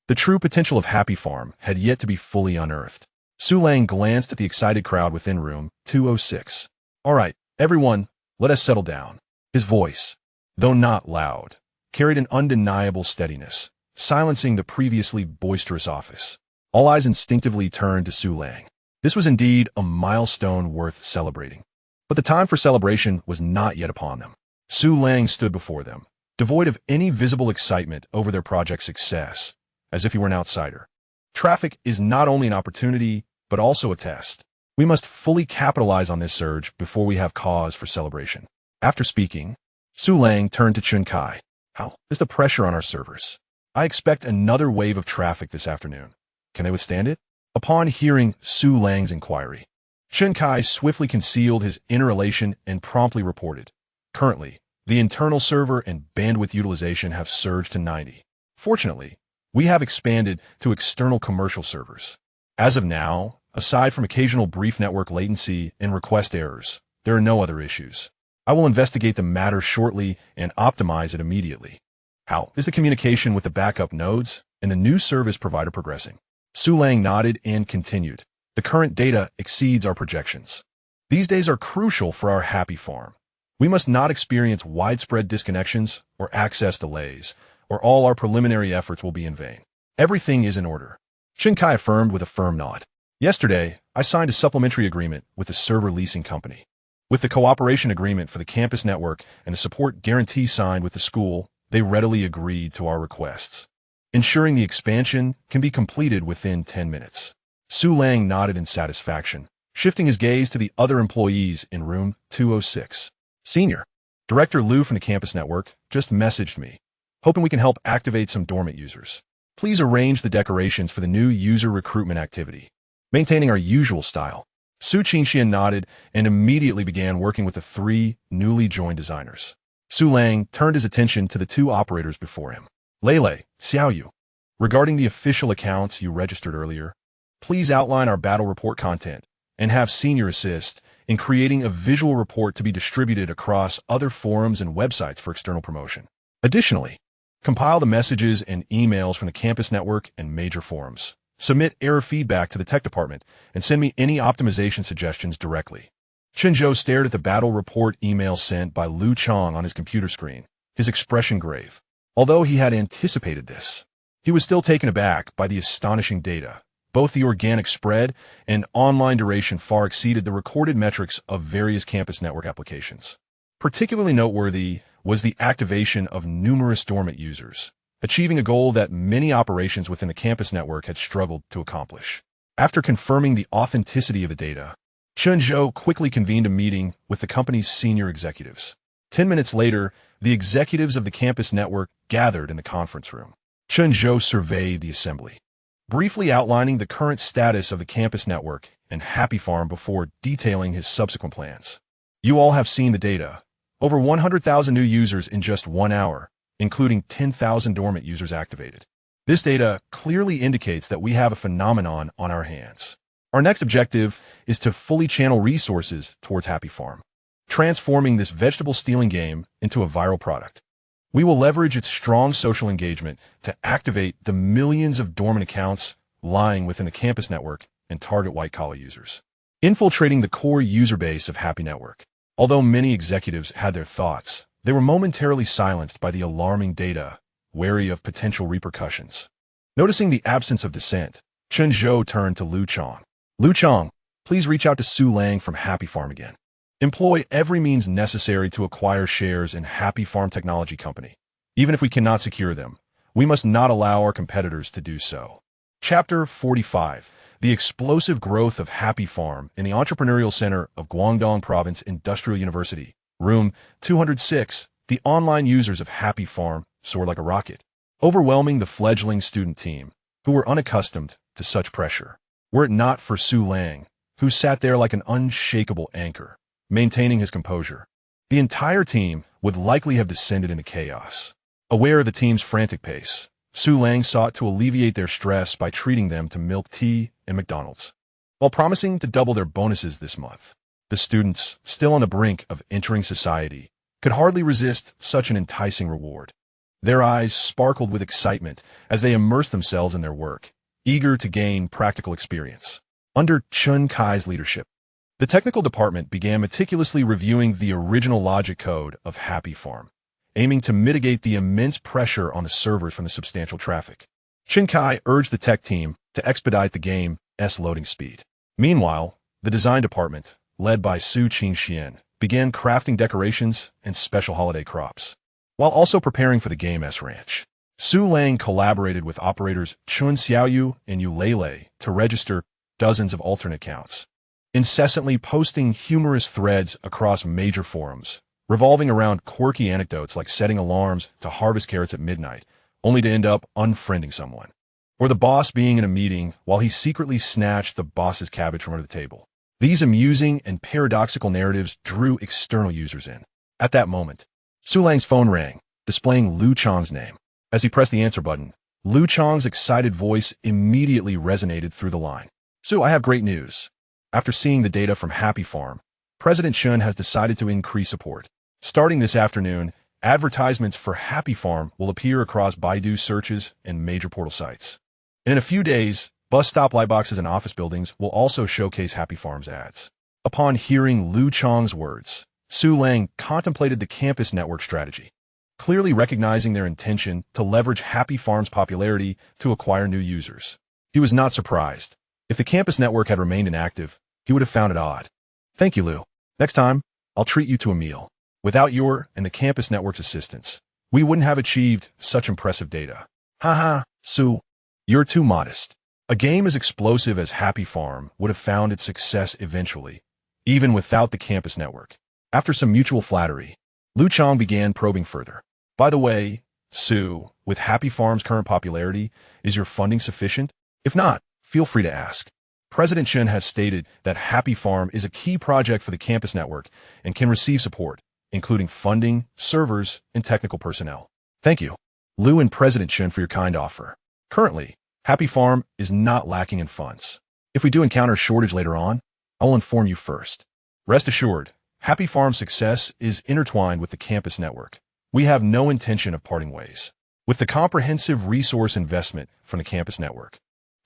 The true potential of Happy Farm had yet to be fully unearthed. Su Lang glanced at the excited crowd within room 206. All right, everyone, let us settle down. His voice, though not loud, carried an undeniable steadiness, silencing the previously boisterous office. All eyes instinctively turned to Su Lang. This was indeed a milestone worth celebrating. But the time for celebration was not yet upon them. Su Lang stood before them, devoid of any visible excitement over their project's success, as if he were an outsider. Traffic is not only an opportunity, but also a test. We must fully capitalize on this surge before we have cause for celebration. After speaking, Su Lang turned to Chun Kai. How is the pressure on our servers? I expect another wave of traffic this afternoon. Can they withstand it? Upon hearing Su Lang's inquiry, Chun Kai swiftly concealed his inner elation and promptly reported. Currently, the internal server and bandwidth utilization have surged to 90. Fortunately, we have expanded to external commercial servers. As of now, aside from occasional brief network latency and request errors, there are no other issues. I will investigate the matter shortly and optimize it immediately. How is the communication with the backup nodes and the new service provider progressing? Su Lang nodded and continued. The current data exceeds our projections. These days are crucial for our Happy Farm. We must not experience widespread disconnections or access delays, or all our preliminary efforts will be in vain. Everything is in order. Chun Kai affirmed with a firm nod. Yesterday, I signed a supplementary agreement with the server leasing company. With the cooperation agreement for the campus network and the support guarantee signed with the school, they readily agreed to our requests, ensuring the expansion can be completed within 10 minutes. Su Lang nodded in satisfaction, shifting his gaze to the other employees in room 206. Senior, Director Lou from the campus network just messaged me, hoping we can help activate some dormant users. Please arrange the decorations for the new user recruitment activity. Maintaining our usual style, Su Qingxian nodded and immediately began working with the 3 newly joined designers. Su Lang turned his attention to the 2 operators before him. Lele, Xiaoyu, regarding the official accounts you registered earlier, please outline our battle report content and have Senior assist in creating a visual report to be distributed across other forums and websites for external promotion. Additionally, compile the messages and emails from the campus network and major forums. Submit error feedback to the tech department and send me any optimization suggestions directly. Chenzhou stared at the battle report email sent by Lu Chong on his computer screen, his expression grave. Although he had anticipated this, he was still taken aback by the astonishing data. Both the organic spread and online duration far exceeded the recorded metrics of various campus network applications. Particularly noteworthy was the activation of numerous dormant users, achieving a goal that many operations within the campus network had struggled to accomplish. After confirming the authenticity of the data, Chen Zhou quickly convened a meeting with the company's senior executives. 10 minutes later, the executives of the campus network gathered in the conference room. Chen Zhou surveyed the assembly, briefly outlining the current status of the campus network and Happy Farm before detailing his subsequent plans. You all have seen the data. Over 100,000 new users in just 1 hour, including 10,000 dormant users activated. This data clearly indicates that we have a phenomenon on our hands. Our next objective is to fully channel resources towards Happy Farm, transforming this vegetable stealing game into a viral product. We will leverage its strong social engagement to activate the millions of dormant accounts lying within the campus network and target white-collar users, infiltrating the core user base of Happy Network. Although many executives had their thoughts, they were momentarily silenced by the alarming data, wary of potential repercussions. Noticing the absence of dissent, Chen Zhou turned to Lu Chong. Lu Chong, please reach out to Su Lang from Happy Farm again. Employ every means necessary to acquire shares in Happy Farm Technology Company. Even if we cannot secure them, we must not allow our competitors to do so. Chapter 45. The explosive growth of Happy Farm in the Entrepreneurial Center of Guangdong Province Industrial University. Room 206. The online users of Happy Farm soared like a rocket, overwhelming the fledgling student team, who were unaccustomed to such pressure. Were it not for Su Lang, who sat there like an unshakable anchor, maintaining his composure, the entire team would likely have descended into chaos. Aware of the team's frantic pace, Su Lang sought to alleviate their stress by treating them to milk tea and McDonald's, while promising to double their bonuses this month. The students, still on the brink of entering society, could hardly resist such an enticing reward. Their eyes sparkled with excitement as they immersed themselves in their work, eager to gain practical experience. Under Chun Kai's leadership, the technical department began meticulously reviewing the original logic code of Happy Farm, aiming to mitigate the immense pressure on the servers from the substantial traffic. Chen Kai urged the tech team to expedite the game's loading speed. Meanwhile, the design department, led by Su Qingxian, began crafting decorations and special holiday crops, while also preparing for the game's ranch. Su Lang collaborated with operators Chun Xiaoyu and Yu Lele to register dozens of alternate accounts, incessantly posting humorous threads across major forums, revolving around quirky anecdotes like setting alarms to harvest carrots at midnight, only to end up unfriending someone, or the boss being in a meeting while he secretly snatched the boss's cabbage from under the table. These amusing and paradoxical narratives drew external users in. At that moment, Su Lang's phone rang, displaying Lu Chong's name. As he pressed the answer button, Lu Chong's excited voice immediately resonated through the line. Su, I have great news. After seeing the data from Happy Farm, President Chun has decided to increase support. Starting this afternoon, advertisements for Happy Farm will appear across Baidu searches and major portal sites. In a few days, bus stop lightboxes and office buildings will also showcase Happy Farm's ads. Upon hearing Lu Chong's words, Su Lang contemplated the campus network strategy, clearly recognizing their intention to leverage Happy Farm's popularity to acquire new users. He was not surprised. If the campus network had remained inactive, he would have found it odd. Thank you, Lu. Next time, I'll treat you to a meal. Without your and the campus network's assistance, we wouldn't have achieved such impressive data. Haha, Su, you're too modest. A game as explosive as Happy Farm would have found its success eventually, even without the campus network. After some mutual flattery, Lu Chang began probing further. By the way, Sue, with Happy Farm's current popularity, is your funding sufficient? If not, feel free to ask. President Chen has stated that Happy Farm is a key project for the campus network and can receive support, including funding, servers, and technical personnel. Thank you, Lu and President Chen, for your kind offer. Currently, Happy Farm is not lacking in funds. If we do encounter a shortage later on, I will inform you first. Rest assured, Happy Farm's success is intertwined with the campus network. We have no intention of parting ways. With the comprehensive resource investment from the campus network,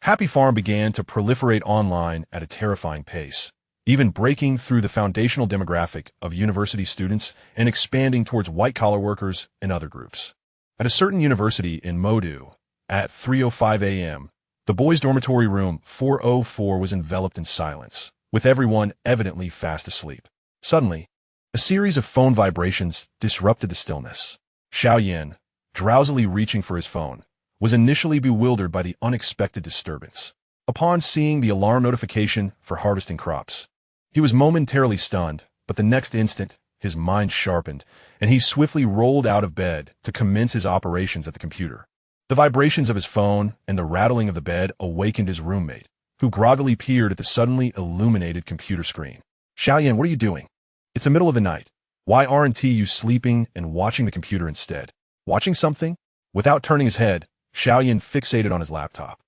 Happy Farm began to proliferate online at a terrifying pace, even breaking through the foundational demographic of university students and expanding towards white-collar workers and other groups. At a certain university in Modu, at 3:05 a.m., the boys' dormitory room 404 was enveloped in silence, with everyone evidently fast asleep. Suddenly, a series of phone vibrations disrupted the stillness. Xiao Yan, drowsily reaching for his phone, was initially bewildered by the unexpected disturbance. Upon seeing the alarm notification for harvesting crops, he was momentarily stunned, but the next instant, his mind sharpened, and he swiftly rolled out of bed to commence his operations at the computer. The vibrations of his phone and the rattling of the bed awakened his roommate, who groggily peered at the suddenly illuminated computer screen. Xiao Yan, what are you doing? It's the middle of the night. Why aren't you sleeping and watching the computer instead? Watching something? Without turning his head, Xiao Yan fixated on his laptop,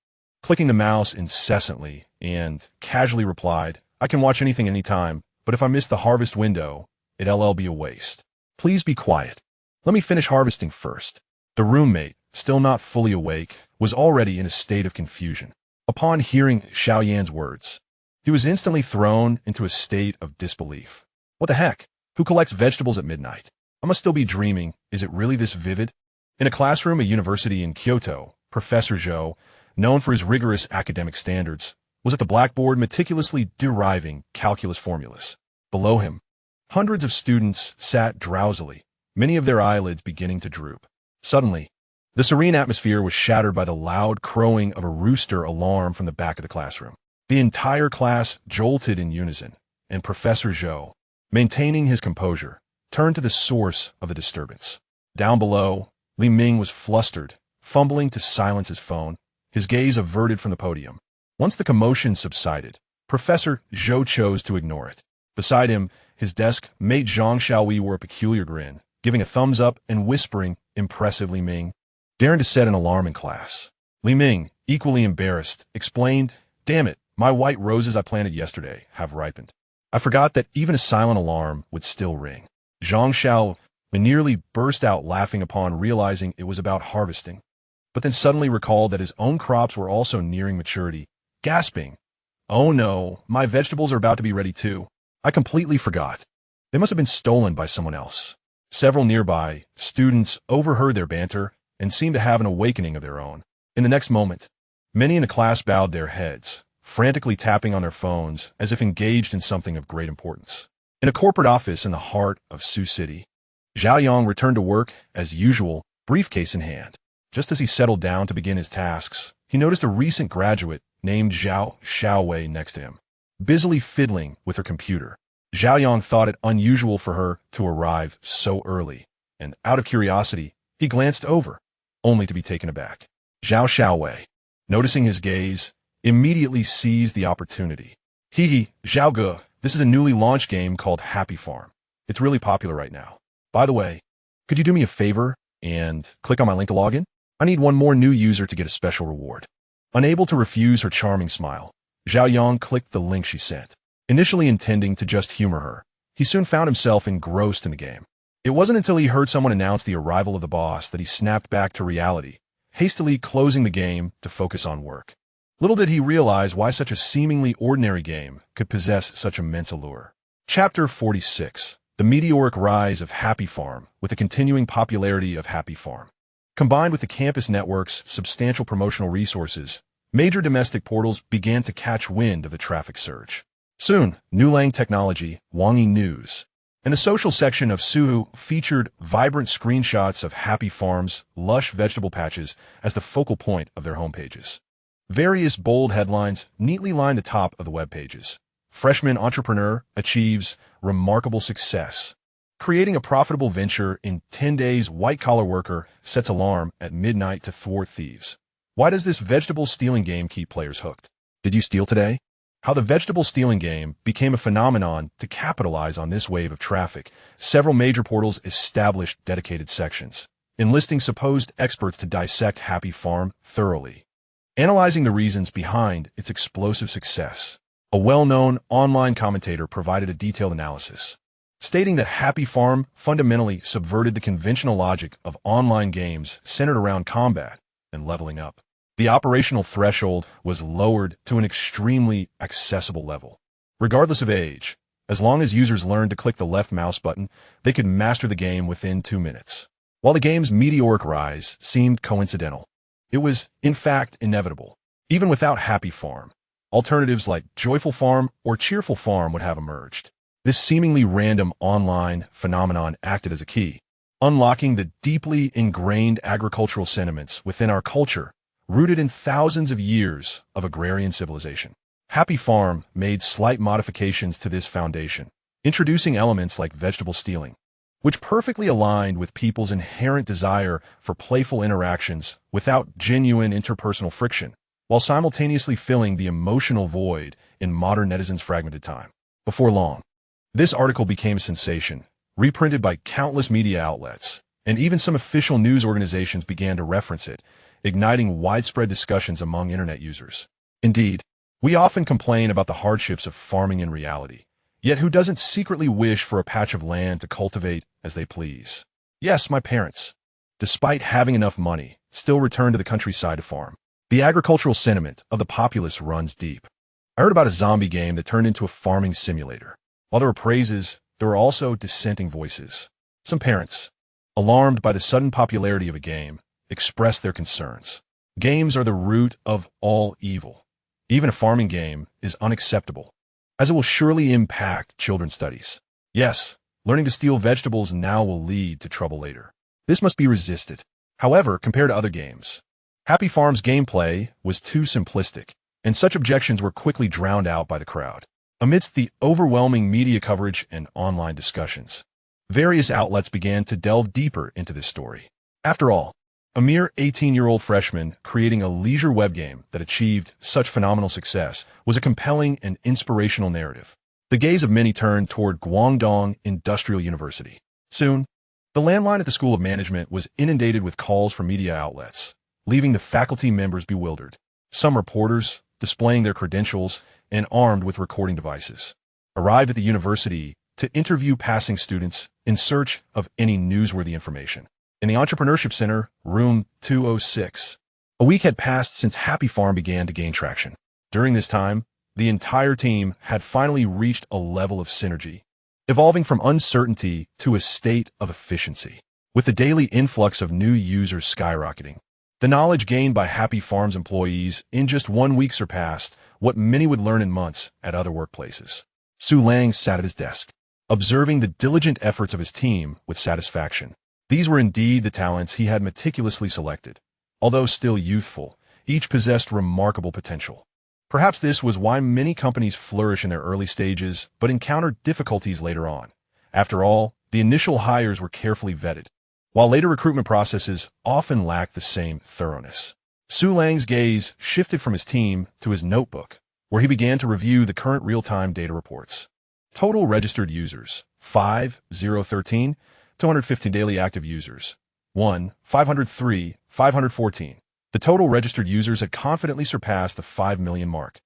clicking the mouse incessantly, and casually replied, I can watch anything anytime, but if I miss the harvest window, it'll be a waste. Please be quiet. Let me finish harvesting first. The roommate, still not fully awake, was already in a state of confusion. Upon hearing Xiao Yan's words, he was instantly thrown into a state of disbelief. What the heck? Who collects vegetables at midnight? I must still be dreaming. Is it really this vivid? In a classroom at a university in Kyoto, Professor Zhou, known for his rigorous academic standards, was at the blackboard meticulously deriving calculus formulas. Below him, hundreds of students sat drowsily, many of their eyelids beginning to droop. Suddenly, the serene atmosphere was shattered by the loud crowing of a rooster alarm from the back of the classroom. The entire class jolted in unison, and Professor Zhou, maintaining his composure, turned to the source of the disturbance. Down below, Li Ming was flustered, fumbling to silence his phone, his gaze averted from the podium. Once the commotion subsided, Professor Zhou chose to ignore it. Beside him, his desk mate Zhang Xiaowei wore a peculiar grin, giving a thumbs up and whispering, impressive Li Ming, daring to set an alarm in class. Li Ming, equally embarrassed, explained, damn it, my white roses I planted yesterday have ripened. I forgot that even a silent alarm would still ring. Zhang Xiao nearly burst out laughing upon realizing it was about harvesting, but then suddenly recalled that his own crops were also nearing maturity, gasping, oh no, my vegetables are about to be ready too. I completely forgot. They must have been stolen by someone else. Several nearby students overheard their banter and seemed to have an awakening of their own. In the next moment, many in the class bowed their heads, frantically tapping on their phones as if engaged in something of great importance. In a corporate office in the heart of Sioux City, Zhao Yang returned to work as usual, briefcase in hand. Just as he settled down to begin his tasks, he noticed a recent graduate named Zhao Xiaowei next to him, busily fiddling with her computer. Zhao Yang thought it unusual for her to arrive so early, and out of curiosity, he glanced over, only to be taken aback. Zhao Xiaowei, noticing his gaze, immediately seized the opportunity. Hee, Zhao Ge, this is a newly launched game called Happy Farm. It's really popular right now. By the way, could you do me a favor and click on my link to log in? I need one more new user to get a special reward. Unable to refuse her charming smile, Zhao Yang clicked the link she sent. Initially intending to just humor her, he soon found himself engrossed in the game. It wasn't until he heard someone announce the arrival of the boss that he snapped back to reality, hastily closing the game to focus on work. Little did he realize why such a seemingly ordinary game could possess such immense allure. Chapter 46. The meteoric rise of Happy Farm with the continuing popularity of Happy Farm. Combined with the campus network's substantial promotional resources, major domestic portals began to catch wind of the traffic surge. Soon, Nulang Technology, Wangyi News, and the social section of Suhu featured vibrant screenshots of Happy Farm's lush vegetable patches as the focal point of their homepages. Various bold headlines neatly lined the top of the web pages. Freshman entrepreneur achieves remarkable success. Creating a profitable venture in 10 days, white-collar worker sets alarm at midnight to thwart thieves. Why does this vegetable stealing game keep players hooked? Did you steal today? How the vegetable stealing game became a phenomenon to capitalize on this wave of traffic. Several major portals established dedicated sections, enlisting supposed experts to dissect Happy Farm thoroughly, analyzing the reasons behind its explosive success. A well-known online commentator provided a detailed analysis, stating that Happy Farm fundamentally subverted the conventional logic of online games centered around combat and leveling up. The operational threshold was lowered to an extremely accessible level. Regardless of age, as long as users learned to click the left mouse button, they could master the game within 2 minutes. While the game's meteoric rise seemed coincidental, it was, in fact, inevitable. Even without Happy Farm, alternatives like Joyful Farm or Cheerful Farm would have emerged. This seemingly random online phenomenon acted as a key, unlocking the deeply ingrained agricultural sentiments within our culture, rooted in thousands of years of agrarian civilization. Happy Farm made slight modifications to this foundation, introducing elements like vegetable stealing, which perfectly aligned with people's inherent desire for playful interactions without genuine interpersonal friction, while simultaneously filling the emotional void in modern netizens' fragmented time. Before long, this article became a sensation, reprinted by countless media outlets, and even some official news organizations began to reference it, igniting widespread discussions among internet users. Indeed, we often complain about the hardships of farming in reality, yet who doesn't secretly wish for a patch of land to cultivate as they please? Yes, my parents, despite having enough money, still return to the countryside to farm. The agricultural sentiment of the populace runs deep. I heard about a zombie game that turned into a farming simulator. While there were praises, there were also dissenting voices. Some parents, alarmed by the sudden popularity of a game, expressed their concerns. Games are the root of all evil. Even a farming game is unacceptable, as it will surely impact children's studies. Yes, learning to steal vegetables now will lead to trouble later. This must be resisted. However, compared to other games, Happy Farm's gameplay was too simplistic, and such objections were quickly drowned out by the crowd. Amidst the overwhelming media coverage and online discussions, various outlets began to delve deeper into this story. After all, a mere 18-year-old freshman creating a leisure web game that achieved such phenomenal success was a compelling and inspirational narrative. The gaze of many turned toward Guangdong Industrial University. Soon, the landline at the School of Management was inundated with calls from media outlets, leaving the faculty members bewildered. Some reporters, displaying their credentials and armed with recording devices, arrived at the university to interview passing students in search of any newsworthy information. In the Entrepreneurship Center, room 206, a week had passed since Happy Farm began to gain traction. During this time, the entire team had finally reached a level of synergy, evolving from uncertainty to a state of efficiency. With the daily influx of new users skyrocketing, the knowledge gained by Happy Farm's employees in just 1 week surpassed what many would learn in months at other workplaces. Su Lang sat at his desk, observing the diligent efforts of his team with satisfaction. These were indeed the talents he had meticulously selected. Although still youthful, each possessed remarkable potential. Perhaps this was why many companies flourish in their early stages but encounter difficulties later on. After all, the initial hires were carefully vetted, while later recruitment processes often lack the same thoroughness. Su Lang's gaze shifted from his team to his notebook, where he began to review the current real-time data reports. Total registered users, 5,013. 215 daily active users, 1, 503, 514. The total registered users had confidently surpassed the 5 million mark,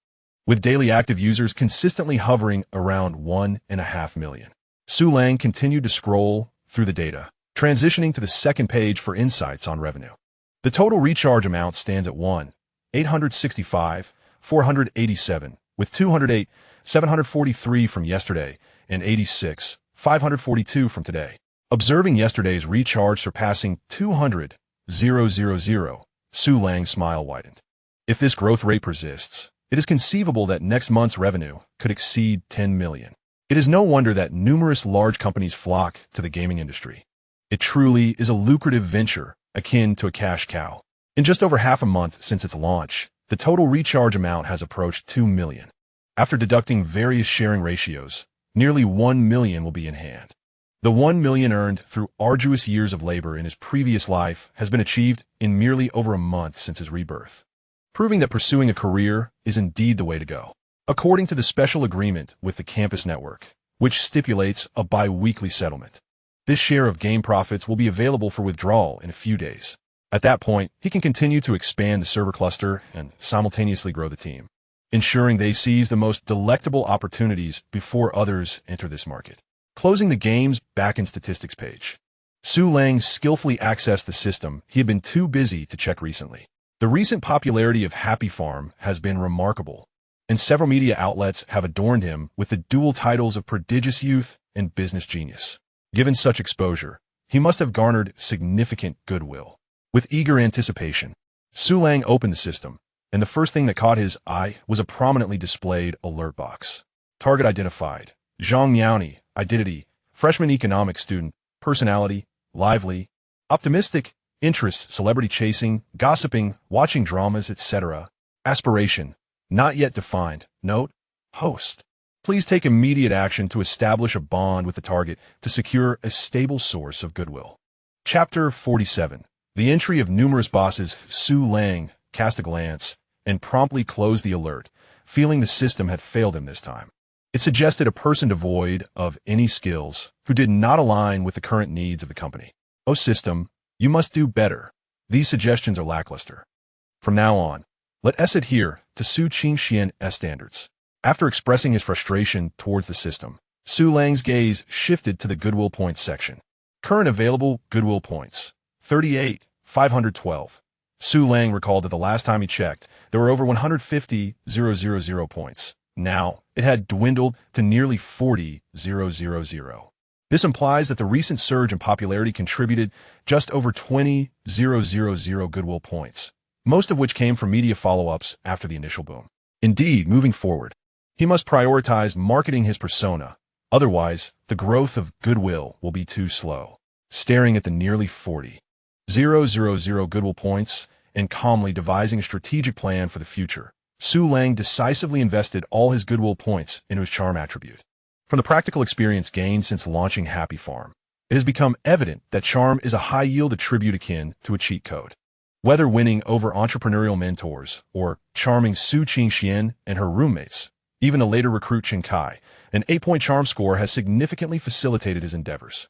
with daily active users consistently hovering around 1.5 million. Su Lang continued to scroll through the data, transitioning to the second page for insights on revenue. The total recharge amount stands at 1,865, 487, with 208, 743 from yesterday and 86, 542 from today. Observing yesterday's recharge surpassing 200,000, Su Lang's smile widened. If this growth rate persists, it is conceivable that next month's revenue could exceed 10 million. It is no wonder that numerous large companies flock to the gaming industry. It truly is a lucrative venture akin to a cash cow. In just over half a month since its launch, the total recharge amount has approached 2 million. After deducting various sharing ratios, nearly 1 million will be in hand. The 1 million earned through arduous years of labor in his previous life has been achieved in merely over a month since his rebirth, proving that pursuing a career is indeed the way to go. According to the special agreement with the campus network, which stipulates a bi-weekly settlement, this share of game profits will be available for withdrawal in a few days. At that point, he can continue to expand the server cluster and simultaneously grow the team, ensuring they seize the most delectable opportunities before others enter this market. Closing the game's backend statistics page, Su Lang skillfully accessed the system he had been too busy to check recently. The recent popularity of Happy Farm has been remarkable, and several media outlets have adorned him with the dual titles of prodigious youth and business genius. Given such exposure, he must have garnered significant goodwill. With eager anticipation, Su Lang opened the system, and the first thing that caught his eye was a prominently displayed alert box. Target identified. Zhang Miaoni, identity, freshman economics student, personality, lively, optimistic, interests, celebrity chasing, gossiping, watching dramas, etc. Aspiration, not yet defined. Note, host. Please take immediate action to establish a bond with the target to secure a stable source of goodwill. Chapter 47. The entry of numerous bosses. Su Lang cast a glance and promptly closed the alert, feeling the system had failed him this time. It suggested a person devoid of any skills who did not align with the current needs of the company. Oh system, you must do better. These suggestions are lackluster. From now on, let us adhere to Su Qingxian's standards. After expressing his frustration towards the system, Su Lang's gaze shifted to the Goodwill Points section. Current available Goodwill Points, 38,512. Su Lang recalled that the last time he checked, there were over 150,000 points. Now, it had dwindled to nearly 40,000. This implies that the recent surge in popularity contributed just over 20,000 Goodwill Points, most of which came from media follow-ups after the initial boom. Indeed, moving forward, he must prioritize marketing his persona, otherwise, the growth of goodwill will be too slow. Staring at the nearly 40,000 Goodwill Points and calmly devising a strategic plan for the future, Su Lang decisively invested all his Goodwill Points into his charm attribute. From the practical experience gained since launching Happy Farm, it has become evident that charm is a high-yield attribute akin to a cheat code. Whether winning over entrepreneurial mentors or charming Su Qingxian and her roommates, even a later recruit Chen Kai, an 8-point charm score has significantly facilitated his endeavors.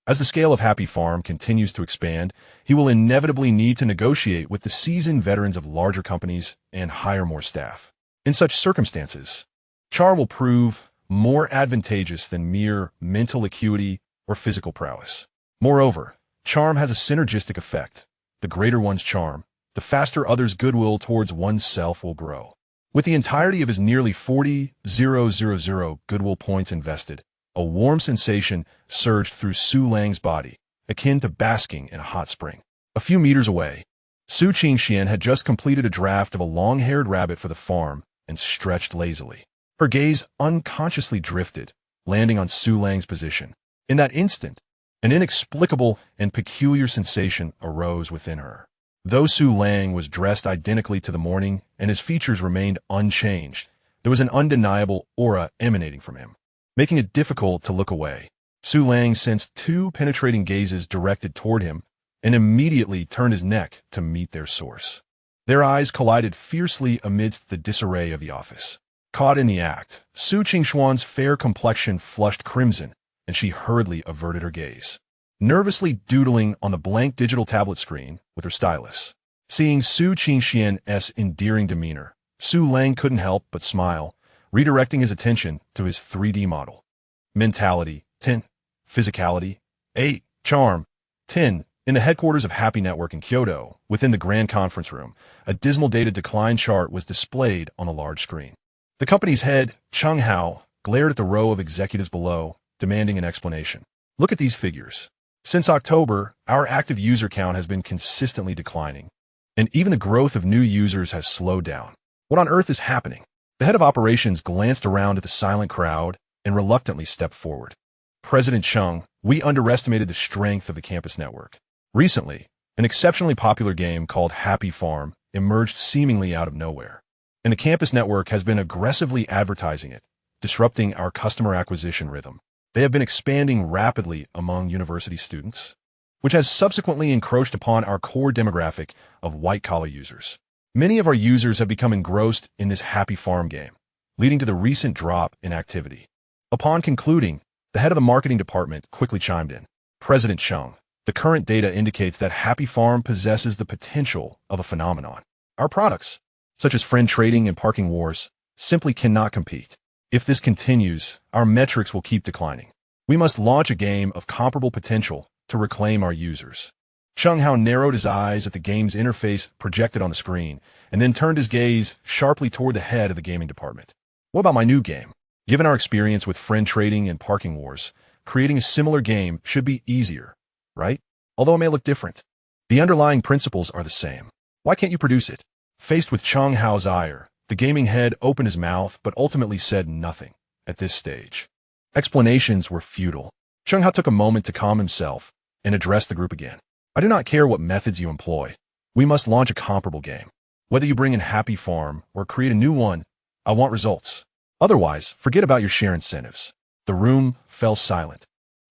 As the scale of Happy Farm continues to expand, he will inevitably need to negotiate with the seasoned veterans of larger companies and hire more staff. In such circumstances, charm will prove more advantageous than mere mental acuity or physical prowess. Moreover, charm has a synergistic effect. The greater one's charm, the faster others' goodwill towards oneself will grow. With the entirety of his nearly 40,000 Goodwill Points invested, a warm sensation surged through Su Lang's body, akin to basking in a hot spring. A few meters away, Su Qingxian had just completed a draft of a long-haired rabbit for the farm and stretched lazily. Her gaze unconsciously drifted, landing on Su Lang's position. In that instant, an inexplicable and peculiar sensation arose within her. Though Su Lang was dressed identically to the morning and his features remained unchanged, there was an undeniable aura emanating from him, making it difficult to look away. Su Lang sensed two penetrating gazes directed toward him and immediately turned his neck to meet their source. Their eyes collided fiercely amidst the disarray of the office. Caught in the act, Su Qingxuan's fair complexion flushed crimson, and she hurriedly averted her gaze, nervously doodling on the blank digital tablet screen with her stylus. Seeing Su Qingxian's endearing demeanor, Su Lang couldn't help but smile, redirecting his attention to his 3D model. Mentality, 10. Physicality, 8. Charm, 10. In the headquarters of Happy Network in Kyoto, within the grand conference room, a dismal data decline chart was displayed on a large screen. The company's head, Cheng Hao, glared at the row of executives below, demanding an explanation. Look at these figures. Since October, our active user count has been consistently declining, and even the growth of new users has slowed down. What on earth is happening? The head of operations glanced around at the silent crowd and reluctantly stepped forward. President Cheng, we underestimated the strength of the campus network. Recently, an exceptionally popular game called Happy Farm emerged seemingly out of nowhere, and the campus network has been aggressively advertising it, disrupting our customer acquisition rhythm. They have been expanding rapidly among university students, which has subsequently encroached upon our core demographic of white-collar users. Many of our users have become engrossed in this happy farm game, leading to the recent drop in activity. Upon concluding, the head of the marketing department quickly chimed in. President Chung, the current data indicates that Happy Farm possesses the potential of a phenomenon. Our products, such as friend trading and parking wars, simply cannot compete. If this continues, our metrics will keep declining. We must launch a game of comparable potential to reclaim our users. Chung Hao narrowed his eyes at the game's interface projected on the screen, and then turned his gaze sharply toward the head of the gaming department. What about my new game? Given our experience with friend trading and parking wars, creating a similar game should be easier, right? Although it may look different. The underlying principles are the same. Why can't you produce it? Faced with Chung Hao's ire, the gaming head opened his mouth but ultimately said nothing at this stage. Explanations were futile. Chung Hao took a moment to calm himself and addressed the group again. I do not care what methods you employ. We must launch a comparable game. Whether you bring in Happy Farm or create a new one, I want results. Otherwise, forget about your share incentives. The room fell silent,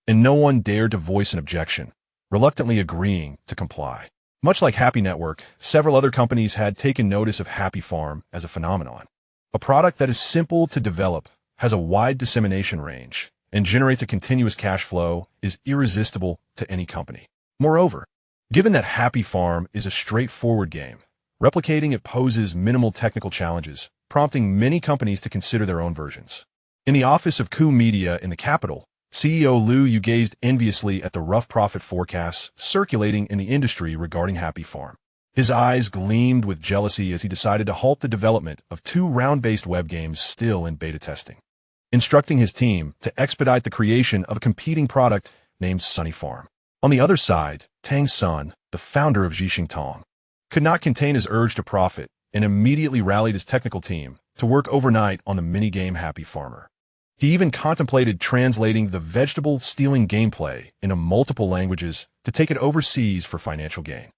and no one dared to voice an objection, reluctantly agreeing to comply. Much like Happy Network, several other companies had taken notice of Happy Farm as a phenomenon. A product that is simple to develop, has a wide dissemination range, and generates a continuous cash flow is irresistible to any company. Moreover, given that Happy Farm is a straightforward game, replicating it poses minimal technical challenges, prompting many companies to consider their own versions. In the office of Coup Media in the capital, CEO Liu Yu gazed enviously at the rough profit forecasts circulating in the industry regarding Happy Farm. His eyes gleamed with jealousy as he decided to halt the development of 2 round-based web games still in beta testing, instructing his team to expedite the creation of a competing product named Sunny Farm. On the other side, Tang Sun, the founder of Tong, could not contain his urge to profit and immediately rallied his technical team to work overnight on the minigame Happy Farmer. He even contemplated translating the vegetable stealing gameplay into multiple languages to take it overseas for financial gain.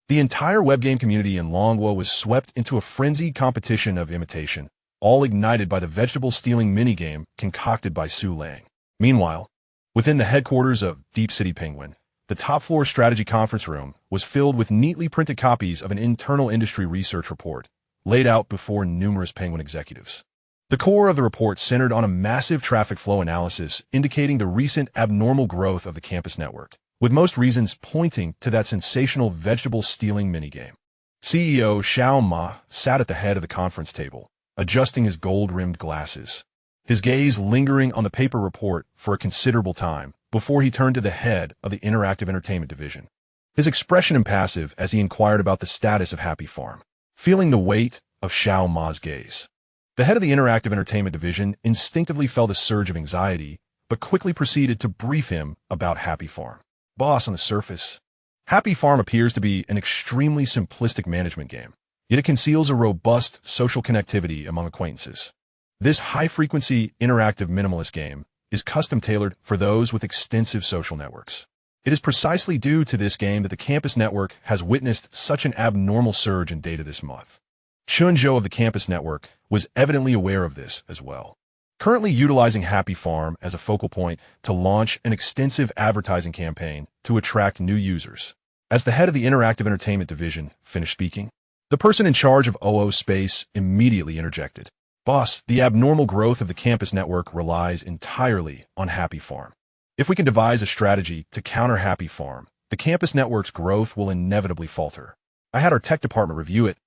The entire web game community in Longwo was swept into a frenzied competition of imitation, all ignited by the vegetable stealing minigame concocted by Su Lang. Meanwhile, within the headquarters of Deep City Penguin, the top-floor strategy conference room was filled with neatly printed copies of an internal industry research report, laid out before numerous Penguin executives. The core of the report centered on a massive traffic flow analysis indicating the recent abnormal growth of the campus network, with most reasons pointing to that sensational vegetable stealing minigame. CEO Xiao Ma sat at the head of the conference table, adjusting his gold-rimmed glasses, his gaze lingering on the paper report for a considerable time before he turned to the head of the Interactive Entertainment Division, his expression impassive as he inquired about the status of Happy Farm. Feeling the weight of Xiao Ma's gaze, the head of the Interactive Entertainment Division instinctively felt a surge of anxiety, but quickly proceeded to brief him about Happy Farm. Boss, on the surface, Happy Farm appears to be an extremely simplistic management game, yet it conceals a robust social connectivity among acquaintances. This high-frequency, interactive minimalist game is custom-tailored for those with extensive social networks. It is precisely due to this game that the campus network has witnessed such an abnormal surge in data this month. Chun Zhou of the campus network was evidently aware of this as well, currently utilizing Happy Farm as a focal point to launch an extensive advertising campaign to attract new users. As the head of the Interactive Entertainment Division finished speaking, the person in charge of OO Space immediately interjected. Boss, the abnormal growth of the campus network relies entirely on Happy Farm. If we can devise a strategy to counter Happy Farm, the campus network's growth will inevitably falter. I had our tech department review it,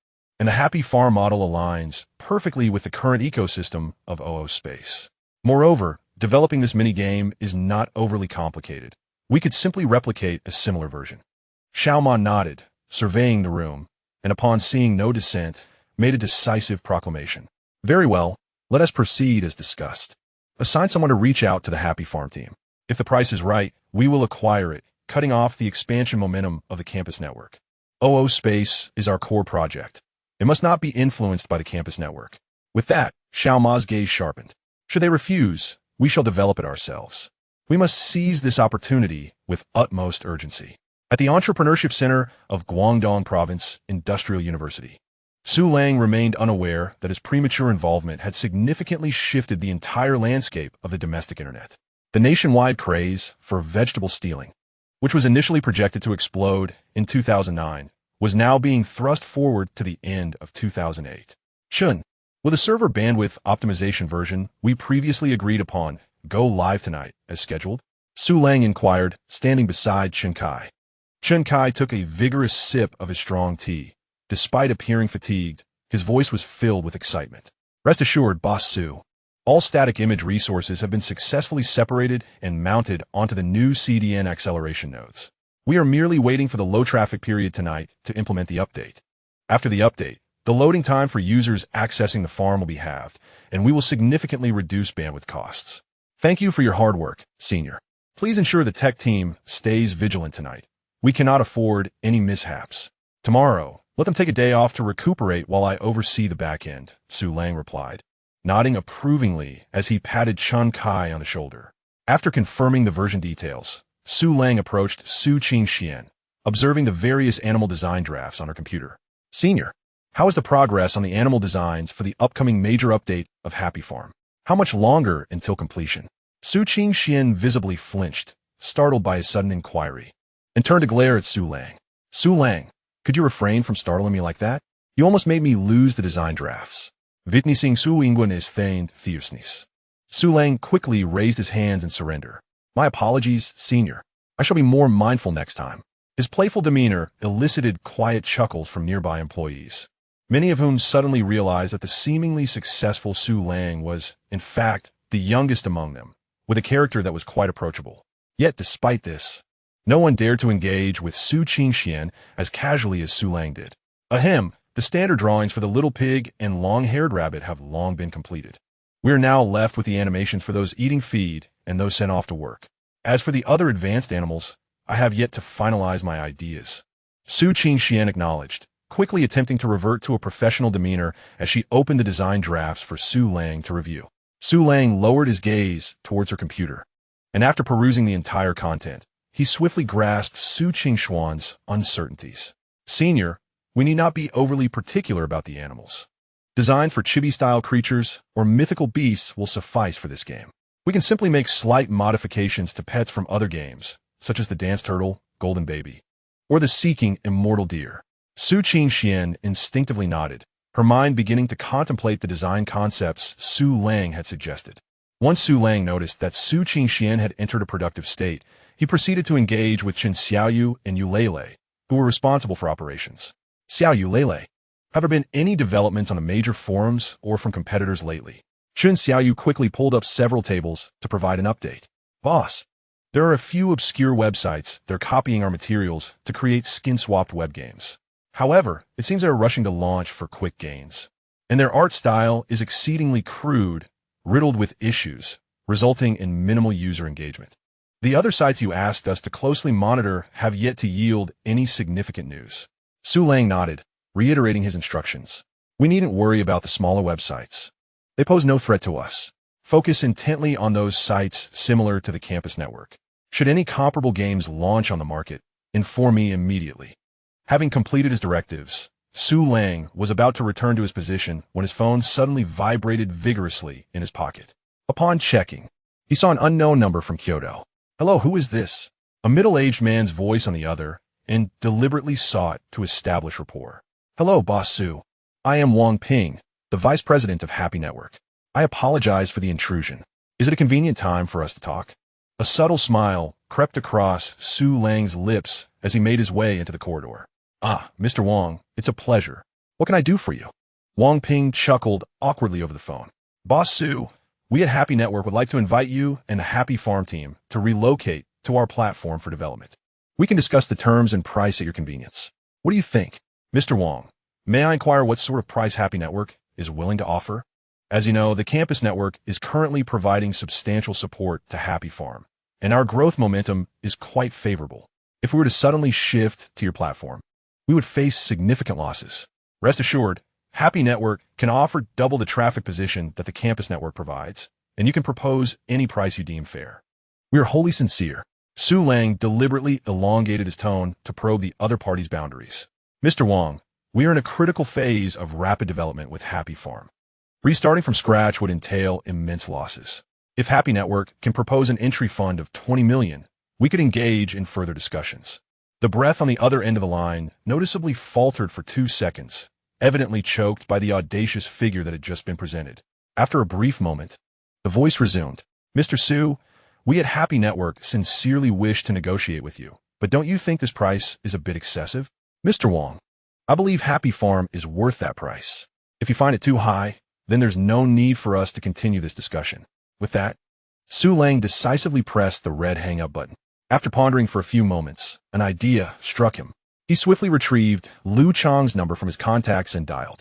and the Happy Farm model aligns perfectly with the current ecosystem of OO Space. Moreover, developing this mini-game is not overly complicated. We could simply replicate a similar version. Xiao Ma nodded, surveying the room, and upon seeing no dissent, made a decisive proclamation. Very well, let us proceed as discussed. Assign someone to reach out to the Happy Farm team. If the price is right, we will acquire it, cutting off the expansion momentum of the campus network. OO Space is our core project. It must not be influenced by the campus network. With that, Xiao Ma's gaze sharpened. Should they refuse, we shall develop it ourselves. We must seize this opportunity with utmost urgency. At the Entrepreneurship Center of Guangdong Province Industrial University, Su Lang remained unaware that his premature involvement had significantly shifted the entire landscape of the domestic internet. The nationwide craze for vegetable stealing, which was initially projected to explode in 2009, was now being thrust forward to the end of 2008. Chun, will the server bandwidth optimization version we previously agreed upon go live tonight as scheduled? Su Lang inquired, standing beside Chun Kai. Chun Kai took a vigorous sip of his strong tea. Despite appearing fatigued, his voice was filled with excitement. Rest assured, Boss Su. All static image resources have been successfully separated and mounted onto the new CDN acceleration nodes. We are merely waiting for the low traffic period tonight to implement the update. After the update, the loading time for users accessing the farm will be halved, and we will significantly reduce bandwidth costs. Thank you for your hard work, Senior. Please ensure the tech team stays vigilant tonight. We cannot afford any mishaps. Tomorrow, let them take a day off to recuperate while I oversee the back end, Su Lang replied, nodding approvingly as he patted Chun Kai on the shoulder. After confirming the version details, Su Lang approached Su Qingxian, observing the various animal design drafts on her computer. Senior, how is the progress on the animal designs for the upcoming major update of Happy Farm? How much longer until completion? Su Qingxian visibly flinched, startled by his sudden inquiry, and turned to glare at Su Lang. Su Lang, could you refrain from startling me like that? You almost made me lose the design drafts. Witnessing Su Ingwen is feigned fierceness. Su Lang quickly raised his hands in surrender. My apologies, Senior. I shall be more mindful next time. His playful demeanor elicited quiet chuckles from nearby employees, many of whom suddenly realized that the seemingly successful Su Lang was, in fact, the youngest among them, with a character that was quite approachable. Yet, despite this, no one dared to engage with Su Qingxian as casually as Su Lang did. Ahem, the standard drawings for the little pig and long-haired rabbit have long been completed. We are now left with the animations for those eating feed and those sent off to work. As for the other advanced animals, I have yet to finalize my ideas. Su Qingxian acknowledged, quickly attempting to revert to a professional demeanor as she opened the design drafts for Su Lang to review. Su Lang lowered his gaze towards her computer, and after perusing the entire content, he swiftly grasped Su Qingxuan's uncertainties. Senior, we need not be overly particular about the animals. Designs for chibi-style creatures or mythical beasts will suffice for this game. We can simply make slight modifications to pets from other games, such as the dance turtle, golden baby, or the seeking immortal deer. Su Qingxian instinctively nodded, her mind beginning to contemplate the design concepts Su Lang had suggested. Once Su Lang noticed that Su Qingxian had entered a productive state, he proceeded to engage with Chen Xiaoyu and Yu Lele, who were responsible for operations. Xiaoyu Lele, have there been any developments on the major forums or from competitors lately? Chen Xiaoyu quickly pulled up several tables to provide an update. Boss, there are a few obscure websites that are copying our materials to create skin-swapped web games. However, it seems they are rushing to launch for quick gains, and their art style is exceedingly crude, riddled with issues, resulting in minimal user engagement. The other sites you asked us to closely monitor have yet to yield any significant news. Su Lang nodded, reiterating his instructions. We needn't worry about the smaller websites. They pose no threat to us. Focus intently on those sites similar to the campus network. Should any comparable games launch on the market, inform me immediately. Having completed his directives, Su Lang was about to return to his position when his phone suddenly vibrated vigorously in his pocket. Upon checking, he saw an unknown number from Kyoto. Hello, who is this? A middle-aged man's voice on the other, and deliberately sought to establish rapport. Hello, Boss Su. I am Wang Ping, the Vice President of Happy Network. I apologize for the intrusion. Is it a convenient time for us to talk? A subtle smile crept across Su Lang's lips as he made his way into the corridor. Ah, Mr. Wang, it's a pleasure. What can I do for you? Wang Ping chuckled awkwardly over the phone. Boss Su, we at Happy Network would like to invite you and the Happy Farm team to relocate to our platform for development. We can discuss the terms and price at your convenience. What do you think? Mr. Wang, may I inquire what sort of price Happy Network is willing to offer? As you know, the campus network is currently providing substantial support to Happy Farm, and our growth momentum is quite favorable. If we were to suddenly shift to your platform, we would face significant losses. Rest assured, Happy Network can offer double the traffic position that the campus network provides, and you can propose any price you deem fair. We are wholly sincere. Su Lang deliberately elongated his tone to probe the other party's boundaries. Mr. Wang, we are in a critical phase of rapid development with Happy Farm. Restarting from scratch would entail immense losses. If Happy Network can propose an entry fund of 20 million, we could engage in further discussions. The breath on the other end of the line noticeably faltered for 2 seconds, evidently choked by the audacious figure that had just been presented. After a brief moment, the voice resumed. Mr. Su, we at Happy Network sincerely wish to negotiate with you, but don't you think this price is a bit excessive? Mr. Wong, I believe Happy Farm is worth that price. If you find it too high, then there's no need for us to continue this discussion. With that, Su Lang decisively pressed the red hang-up button. After pondering for a few moments, an idea struck him. He swiftly retrieved Lu Chang's number from his contacts and dialed.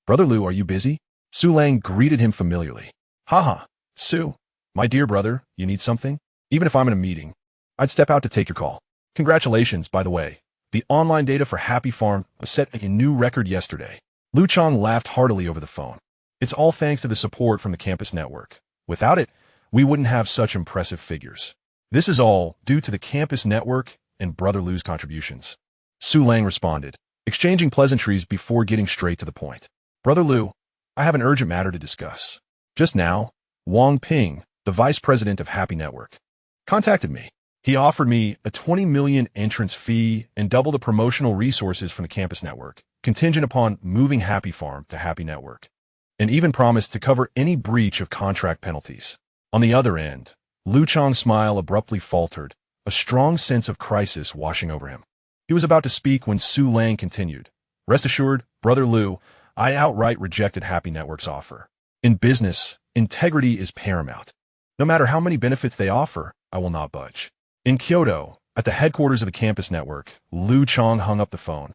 Brother Lu, are you busy? Su Lang greeted him familiarly. Haha, Su, my dear brother, you need something? Even if I'm in a meeting, I'd step out to take your call. Congratulations, by the way. The online data for Happy Farm set a new record yesterday. Lu Chang laughed heartily over the phone. It's all thanks to the support from the campus network. Without it, we wouldn't have such impressive figures. This is all due to the campus network and Brother Lu's contributions. Su Lang responded, exchanging pleasantries before getting straight to the point. Brother Lu, I have an urgent matter to discuss. Just now, Wang Ping, the vice president of Happy Network, contacted me. He offered me a 20 million entrance fee and double the promotional resources from the campus network, contingent upon moving Happy Farm to Happy Network, and even promised to cover any breach of contract penalties. On the other end, Lu Chang's smile abruptly faltered, a strong sense of crisis washing over him. He was about to speak when Su Lang continued. Rest assured, Brother Lu, I outright rejected Happy Network's offer. In business, integrity is paramount. No matter how many benefits they offer, I will not budge. In Kyoto, at the headquarters of the campus network, Lu Chang hung up the phone,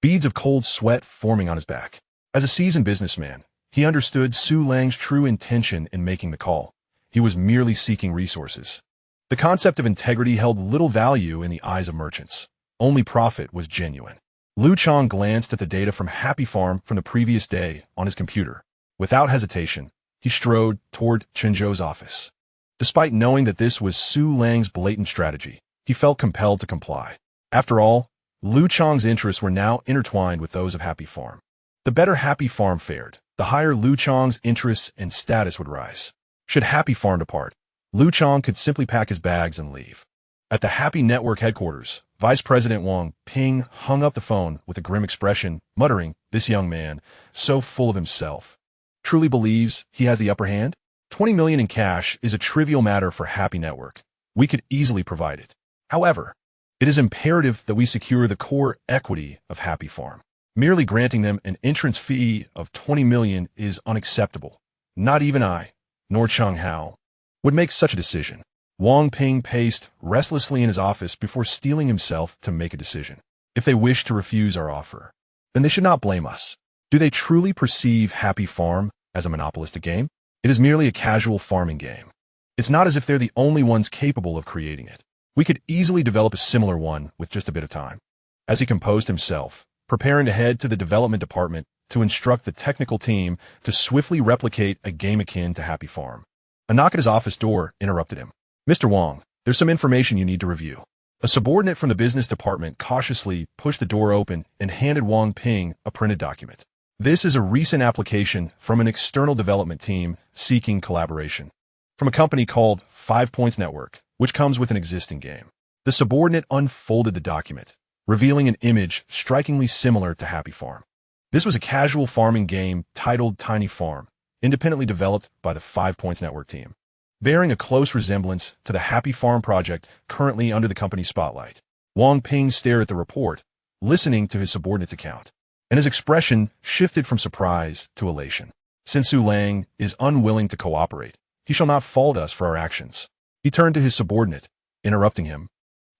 beads of cold sweat forming on his back. As a seasoned businessman, he understood Su Lang's true intention in making the call. He was merely seeking resources. The concept of integrity held little value in the eyes of merchants. Only profit was genuine. Lu Chang glanced at the data from Happy Farm from the previous day on his computer. Without hesitation, he strode toward Chenzhou's office. Despite knowing that this was Su Lang's blatant strategy, he felt compelled to comply. After all, Lu Chang's interests were now intertwined with those of Happy Farm. The better Happy Farm fared, the higher Lu Chang's interests and status would rise. Should Happy Farm depart, Lu Chang could simply pack his bags and leave. At the Happy Network headquarters, Vice President Wang Ping hung up the phone with a grim expression, muttering, this young man, so full of himself, truly believes he has the upper hand? 20 million in cash is a trivial matter for Happy Network. We could easily provide it. However, it is imperative that we secure the core equity of Happy Farm. Merely granting them an entrance fee of 20 million is unacceptable. Not even I, nor Chang Hao, would make such a decision. Wang Ping paced restlessly in his office before steeling himself to make a decision. If they wish to refuse our offer, then they should not blame us. Do they truly perceive Happy Farm as a monopolistic game? It is merely a casual farming game. It's not as if they're the only ones capable of creating it. We could easily develop a similar one with just a bit of time. As he composed himself, preparing to head to the development department to instruct the technical team to swiftly replicate a game akin to Happy Farm, a knock at his office door interrupted him. Mr. Wang, there's some information you need to review. A subordinate from the business department cautiously pushed the door open and handed Wang Ping a printed document. This is a recent application from an external development team seeking collaboration from a company called 5 Points Network, which comes with an existing game. The subordinate unfolded the document, revealing an image strikingly similar to Happy Farm. This was a casual farming game titled Tiny Farm, independently developed by the 5 Points Network team, bearing a close resemblance to the Happy Farm project currently under the company's spotlight. Wang Ping stared at the report, listening to his subordinate's account, and his expression shifted from surprise to elation. Since Su Lang is unwilling to cooperate, he shall not fault us for our actions. He turned to his subordinate, interrupting him.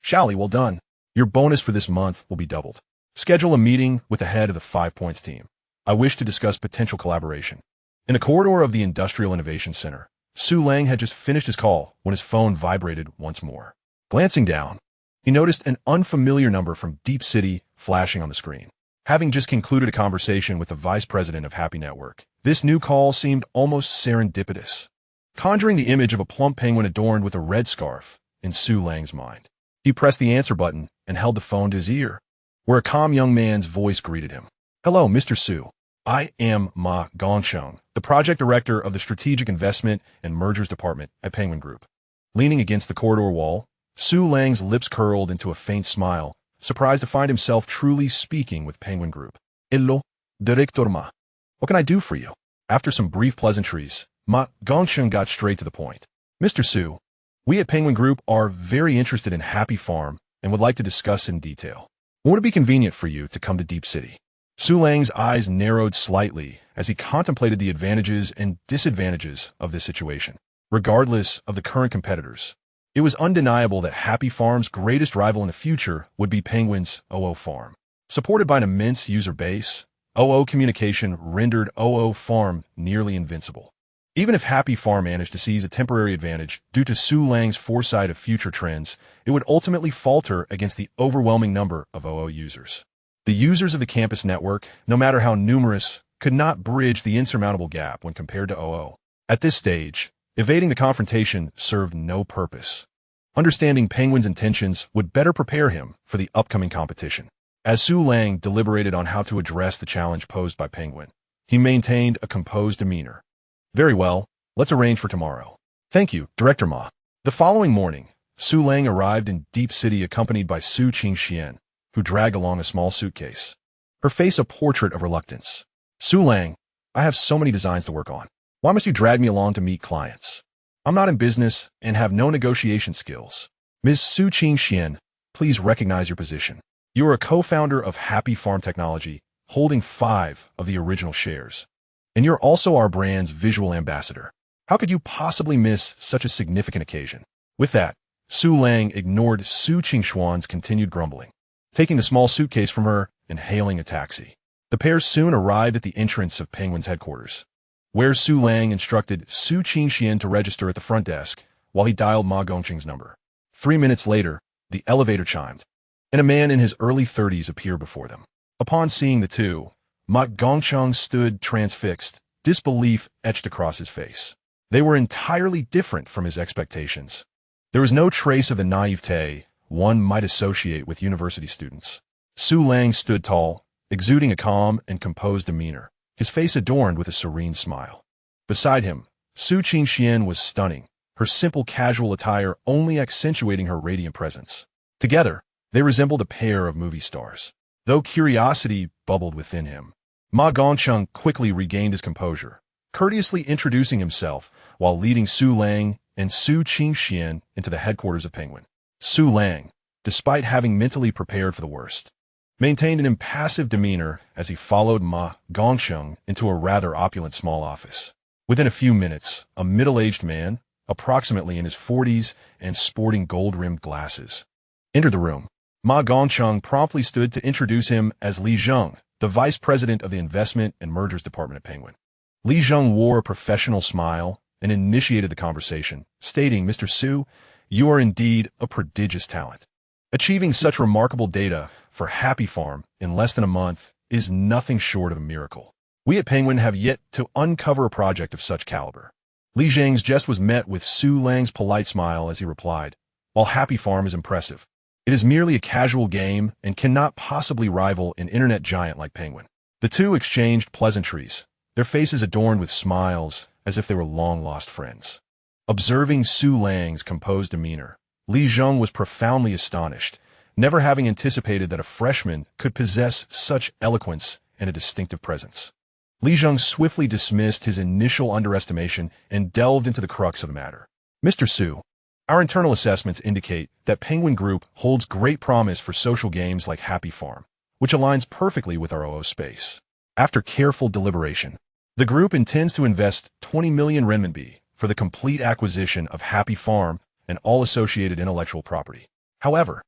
Shally, well done. Your bonus for this month will be doubled. Schedule a meeting with the head of the 5 Points team. I wish to discuss potential collaboration. In a corridor of the Industrial Innovation Center, Su Lang had just finished his call when his phone vibrated once more. Glancing down, he noticed an unfamiliar number from Deep City flashing on the screen. Having just concluded a conversation with the vice president of Happy Network, this new call seemed almost serendipitous, conjuring the image of a plump penguin adorned with a red scarf in Su Lang's mind. He pressed the answer button and held the phone to his ear, where a calm young man's voice greeted him. Hello, Mr. Su. I am Ma Gongsheng, the project director of the Strategic Investment and Mergers Department at Penguin Group. Leaning against the corridor wall, Su Lang's lips curled into a faint smile, surprised to find himself truly speaking with Penguin Group. Hello, Director Ma. What can I do for you? After some brief pleasantries, Ma Gongsheng got straight to the point. Mr. Su, we at Penguin Group are very interested in Happy Farm and would like to discuss in detail. Would it be convenient for you to come to Deep City? Su Lang's eyes narrowed slightly as he contemplated the advantages and disadvantages of this situation. Regardless of the current competitors, it was undeniable that Happy Farm's greatest rival in the future would be Penguin's OO Farm. Supported by an immense user base, OO communication rendered OO Farm nearly invincible. Even if Happy Farm managed to seize a temporary advantage due to Su Lang's foresight of future trends, it would ultimately falter against the overwhelming number of OO users. The users of the campus network, no matter how numerous, could not bridge the insurmountable gap when compared to OO. At this stage, evading the confrontation served no purpose. Understanding Penguin's intentions would better prepare him for the upcoming competition. As Su Lang deliberated on how to address the challenge posed by Penguin, he maintained a composed demeanor. Very well, let's arrange for tomorrow. Thank you, Director Ma. The following morning, Su Lang arrived in Deep City accompanied by Su Qingxian, who dragged along a small suitcase. Her face a portrait of reluctance. Su Lang, I have so many designs to work on. Why must you drag me along to meet clients? I'm not in business and have no negotiation skills. Ms. Su Qingxian, please recognize your position. You are a co-founder of Happy Farm Technology, holding 5 of the original shares. And you're also our brand's visual ambassador. How could you possibly miss such a significant occasion? With that, Su Lang ignored Su Qingxuan's continued grumbling, taking the small suitcase from her and hailing a taxi. The pair soon arrived at the entrance of Penguin's headquarters, where Su Lang instructed Su Qingxian to register at the front desk while he dialed Ma Gongsheng's number. 3 minutes later, the elevator chimed, and a man in his early 30s appeared before them. Upon seeing the two, Ma Gongsheng stood transfixed, disbelief etched across his face. They were entirely different from his expectations. There was no trace of the naivete one might associate with university students. Su Lang stood tall, exuding a calm and composed demeanor, his face adorned with a serene smile. Beside him, Su Qingxian was stunning, her simple casual attire only accentuating her radiant presence. Together, they resembled a pair of movie stars. Though curiosity bubbled within him, Ma Gongsheng quickly regained his composure, courteously introducing himself while leading Su Lang and Su Qingxian into the headquarters of Penguin. Su Lang, despite having mentally prepared for the worst, maintained an impassive demeanor as he followed Ma Gongsheng into a rather opulent small office. Within a few minutes, a middle-aged man, approximately in his 40s and sporting gold-rimmed glasses, entered the room. Ma Gongsheng promptly stood to introduce him as Li Zheng, the vice president of the Investment and Mergers Department at Penguin. Li Zheng wore a professional smile and initiated the conversation, stating, Mr. Su, you are indeed a prodigious talent. Achieving such remarkable data for Happy Farm in less than a month is nothing short of a miracle. We at Penguin have yet to uncover a project of such caliber. Li Zheng's jest was met with Su Lang's polite smile as he replied, while Happy Farm is impressive, it is merely a casual game and cannot possibly rival an internet giant like Penguin. The two exchanged pleasantries, their faces adorned with smiles as if they were long-lost friends. Observing Su Lang's composed demeanor, Li Zheng was profoundly astonished, never having anticipated that a freshman could possess such eloquence and a distinctive presence. Li Zheng swiftly dismissed his initial underestimation and delved into the crux of the matter. Mr. Su, our internal assessments indicate that Penguin Group holds great promise for social games like Happy Farm, which aligns perfectly with our OO space. After careful deliberation, the group intends to invest 20 million renminbi for the complete acquisition of Happy Farm and all associated intellectual property. However,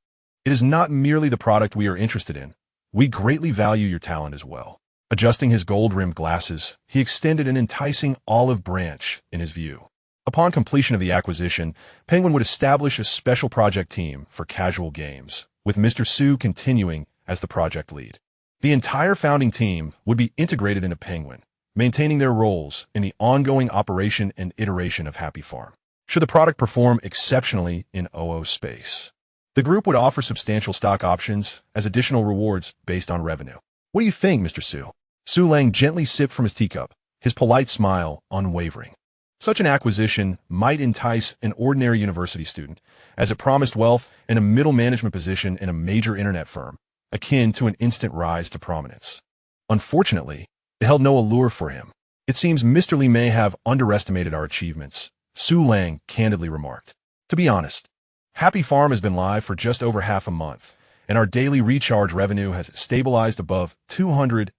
it is not merely the product we are interested in. We greatly value your talent as well. Adjusting his gold-rimmed glasses, he extended an enticing olive branch in his view. Upon completion of the acquisition, Penguin would establish a special project team for casual games, with Mr. Su continuing as the project lead. The entire founding team would be integrated into Penguin, maintaining their roles in the ongoing operation and iteration of Happy Farm. Should the product perform exceptionally in OO space, the group would offer substantial stock options as additional rewards based on revenue. What do you think, Mr. Su? Su Lang gently sipped from his teacup, his polite smile unwavering. Such an acquisition might entice an ordinary university student, as it promised wealth and a middle management position in a major internet firm, akin to an instant rise to prominence. Unfortunately, it held no allure for him. It seems Mr. Li may have underestimated our achievements, Su Lang candidly remarked. To be honest, Happy Farm has been live for just over half a month, and our daily recharge revenue has stabilized above 200,000.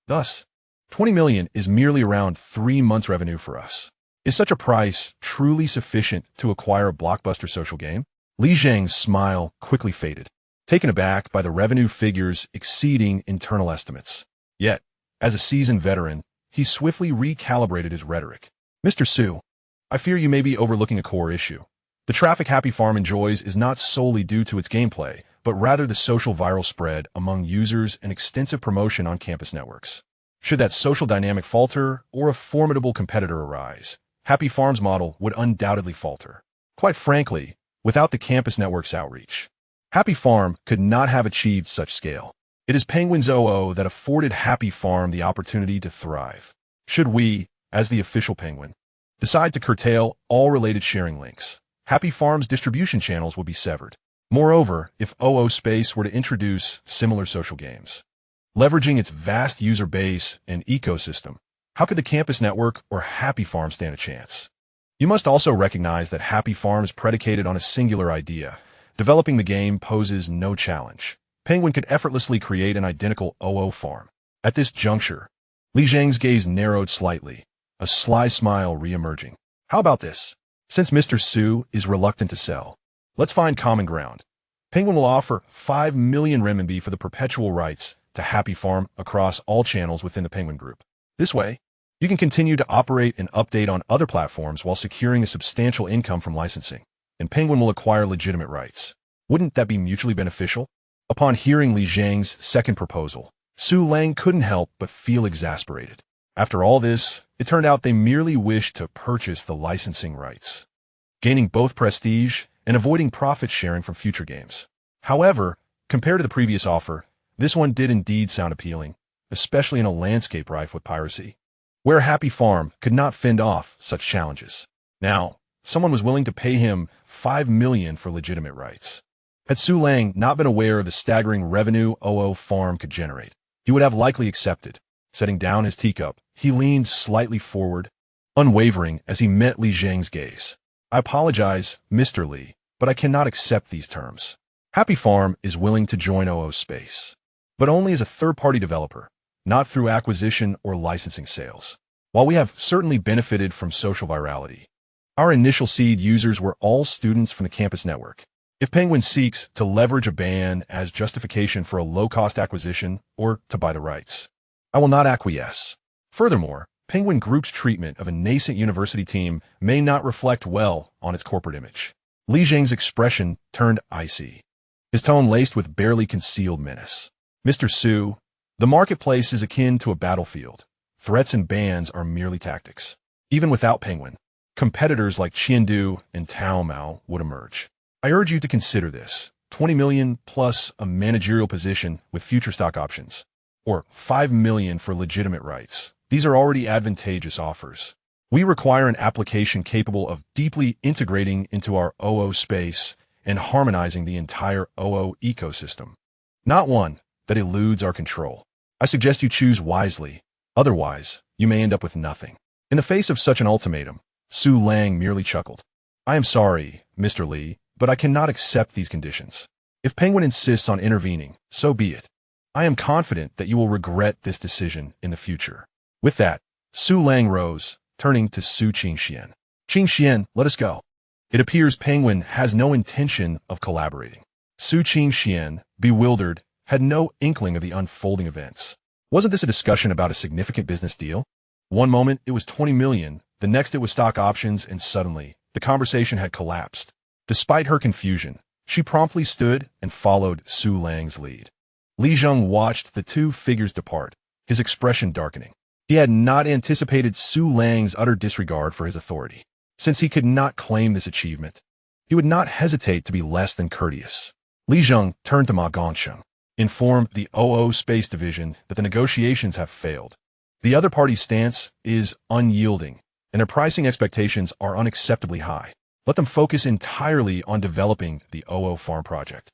Thus, 20 million is merely around 3 months' revenue for us. Is such a price truly sufficient to acquire a blockbuster social game? Li Zhang's smile quickly faded, taken aback by the revenue figures exceeding internal estimates. Yet, as a seasoned veteran, he swiftly recalibrated his rhetoric. Mr. Su, I fear you may be overlooking a core issue. The traffic Happy Farm enjoys is not solely due to its gameplay, but rather the social viral spread among users and extensive promotion on campus networks. Should that social dynamic falter or a formidable competitor arise, Happy Farm's model would undoubtedly falter. Quite frankly, without the campus network's outreach, Happy Farm could not have achieved such scale. It is Penguin's OO that afforded Happy Farm the opportunity to thrive. Should we, as the official Penguin, decide to curtail all related sharing links, Happy Farm's distribution channels would be severed. Moreover, if OO Space were to introduce similar social games, leveraging its vast user base and ecosystem, how could the campus network or Happy Farm stand a chance? You must also recognize that Happy Farm is predicated on a singular idea. Developing the game poses no challenge. Penguin could effortlessly create an identical OO farm. At this juncture, Li Zhang's gaze narrowed slightly, a sly smile re-emerging. How about this? Since Mr. Su is reluctant to sell, let's find common ground. Penguin will offer 5 million renminbi for the perpetual rights to Happy Farm across all channels within the Penguin Group. This way, you can continue to operate and update on other platforms while securing a substantial income from licensing, and Penguin will acquire legitimate rights. Wouldn't that be mutually beneficial? Upon hearing Li Zhang's second proposal, Su Lang couldn't help but feel exasperated. After all this, it turned out they merely wished to purchase the licensing rights, gaining both prestige and avoiding profit sharing from future games. However, compared to the previous offer, this one did indeed sound appealing, especially in a landscape rife with piracy, where Happy Farm could not fend off such challenges. Now, someone was willing to pay him 5 million for legitimate rights. Had Su Lang not been aware of the staggering revenue OO Farm could generate, he would have likely accepted. Setting down his teacup, he leaned slightly forward, unwavering as he met Li Zhang's gaze. I apologize, Mr. Li, but I cannot accept these terms. Happy Farm is willing to join OO Space, but only as a third-party developer, not through acquisition or licensing sales. While we have certainly benefited from social virality, our initial seed users were all students from the campus network. If Penguin seeks to leverage a ban as justification for a low-cost acquisition or to buy the rights, I will not acquiesce. Furthermore, Penguin Group's treatment of a nascent university team may not reflect well on its corporate image. Li Zhang's expression turned icy, his tone laced with barely concealed menace. Mr. Su, the marketplace is akin to a battlefield. Threats and bans are merely tactics. Even without Penguin, competitors like Qiandu and Tao Mao would emerge. I urge you to consider this. 20 million plus a managerial position with future stock options, or 5 million for legitimate rights. These are already advantageous offers. We require an application capable of deeply integrating into our OO space and harmonizing the entire OO ecosystem, not one that eludes our control. I suggest you choose wisely, otherwise you may end up with nothing. In the face of such an ultimatum, Su Lang merely chuckled. I am sorry, Mr. Li, but I cannot accept these conditions. If Penguin insists on intervening, so be it. I am confident that you will regret this decision in the future. With that, Su Lang rose, turning to Su Qingxian. Qingxian, let us go. It appears Penguin has no intention of collaborating. Su Qingxian, bewildered, had no inkling of the unfolding events. Wasn't this a discussion about a significant business deal? One moment it was 20 million, the next it was stock options, and suddenly, the conversation had collapsed. Despite her confusion, she promptly stood and followed Su Lang's lead. Li Zhang watched the two figures depart, his expression darkening. He had not anticipated Su Lang's utter disregard for his authority. Since he could not claim this achievement, he would not hesitate to be less than courteous. Li Zhang turned to Ma Gongsheng. inform the OO Space Division that the negotiations have failed. The other party's stance is unyielding, and their pricing expectations are unacceptably high. Let them focus entirely on developing the OO farm project.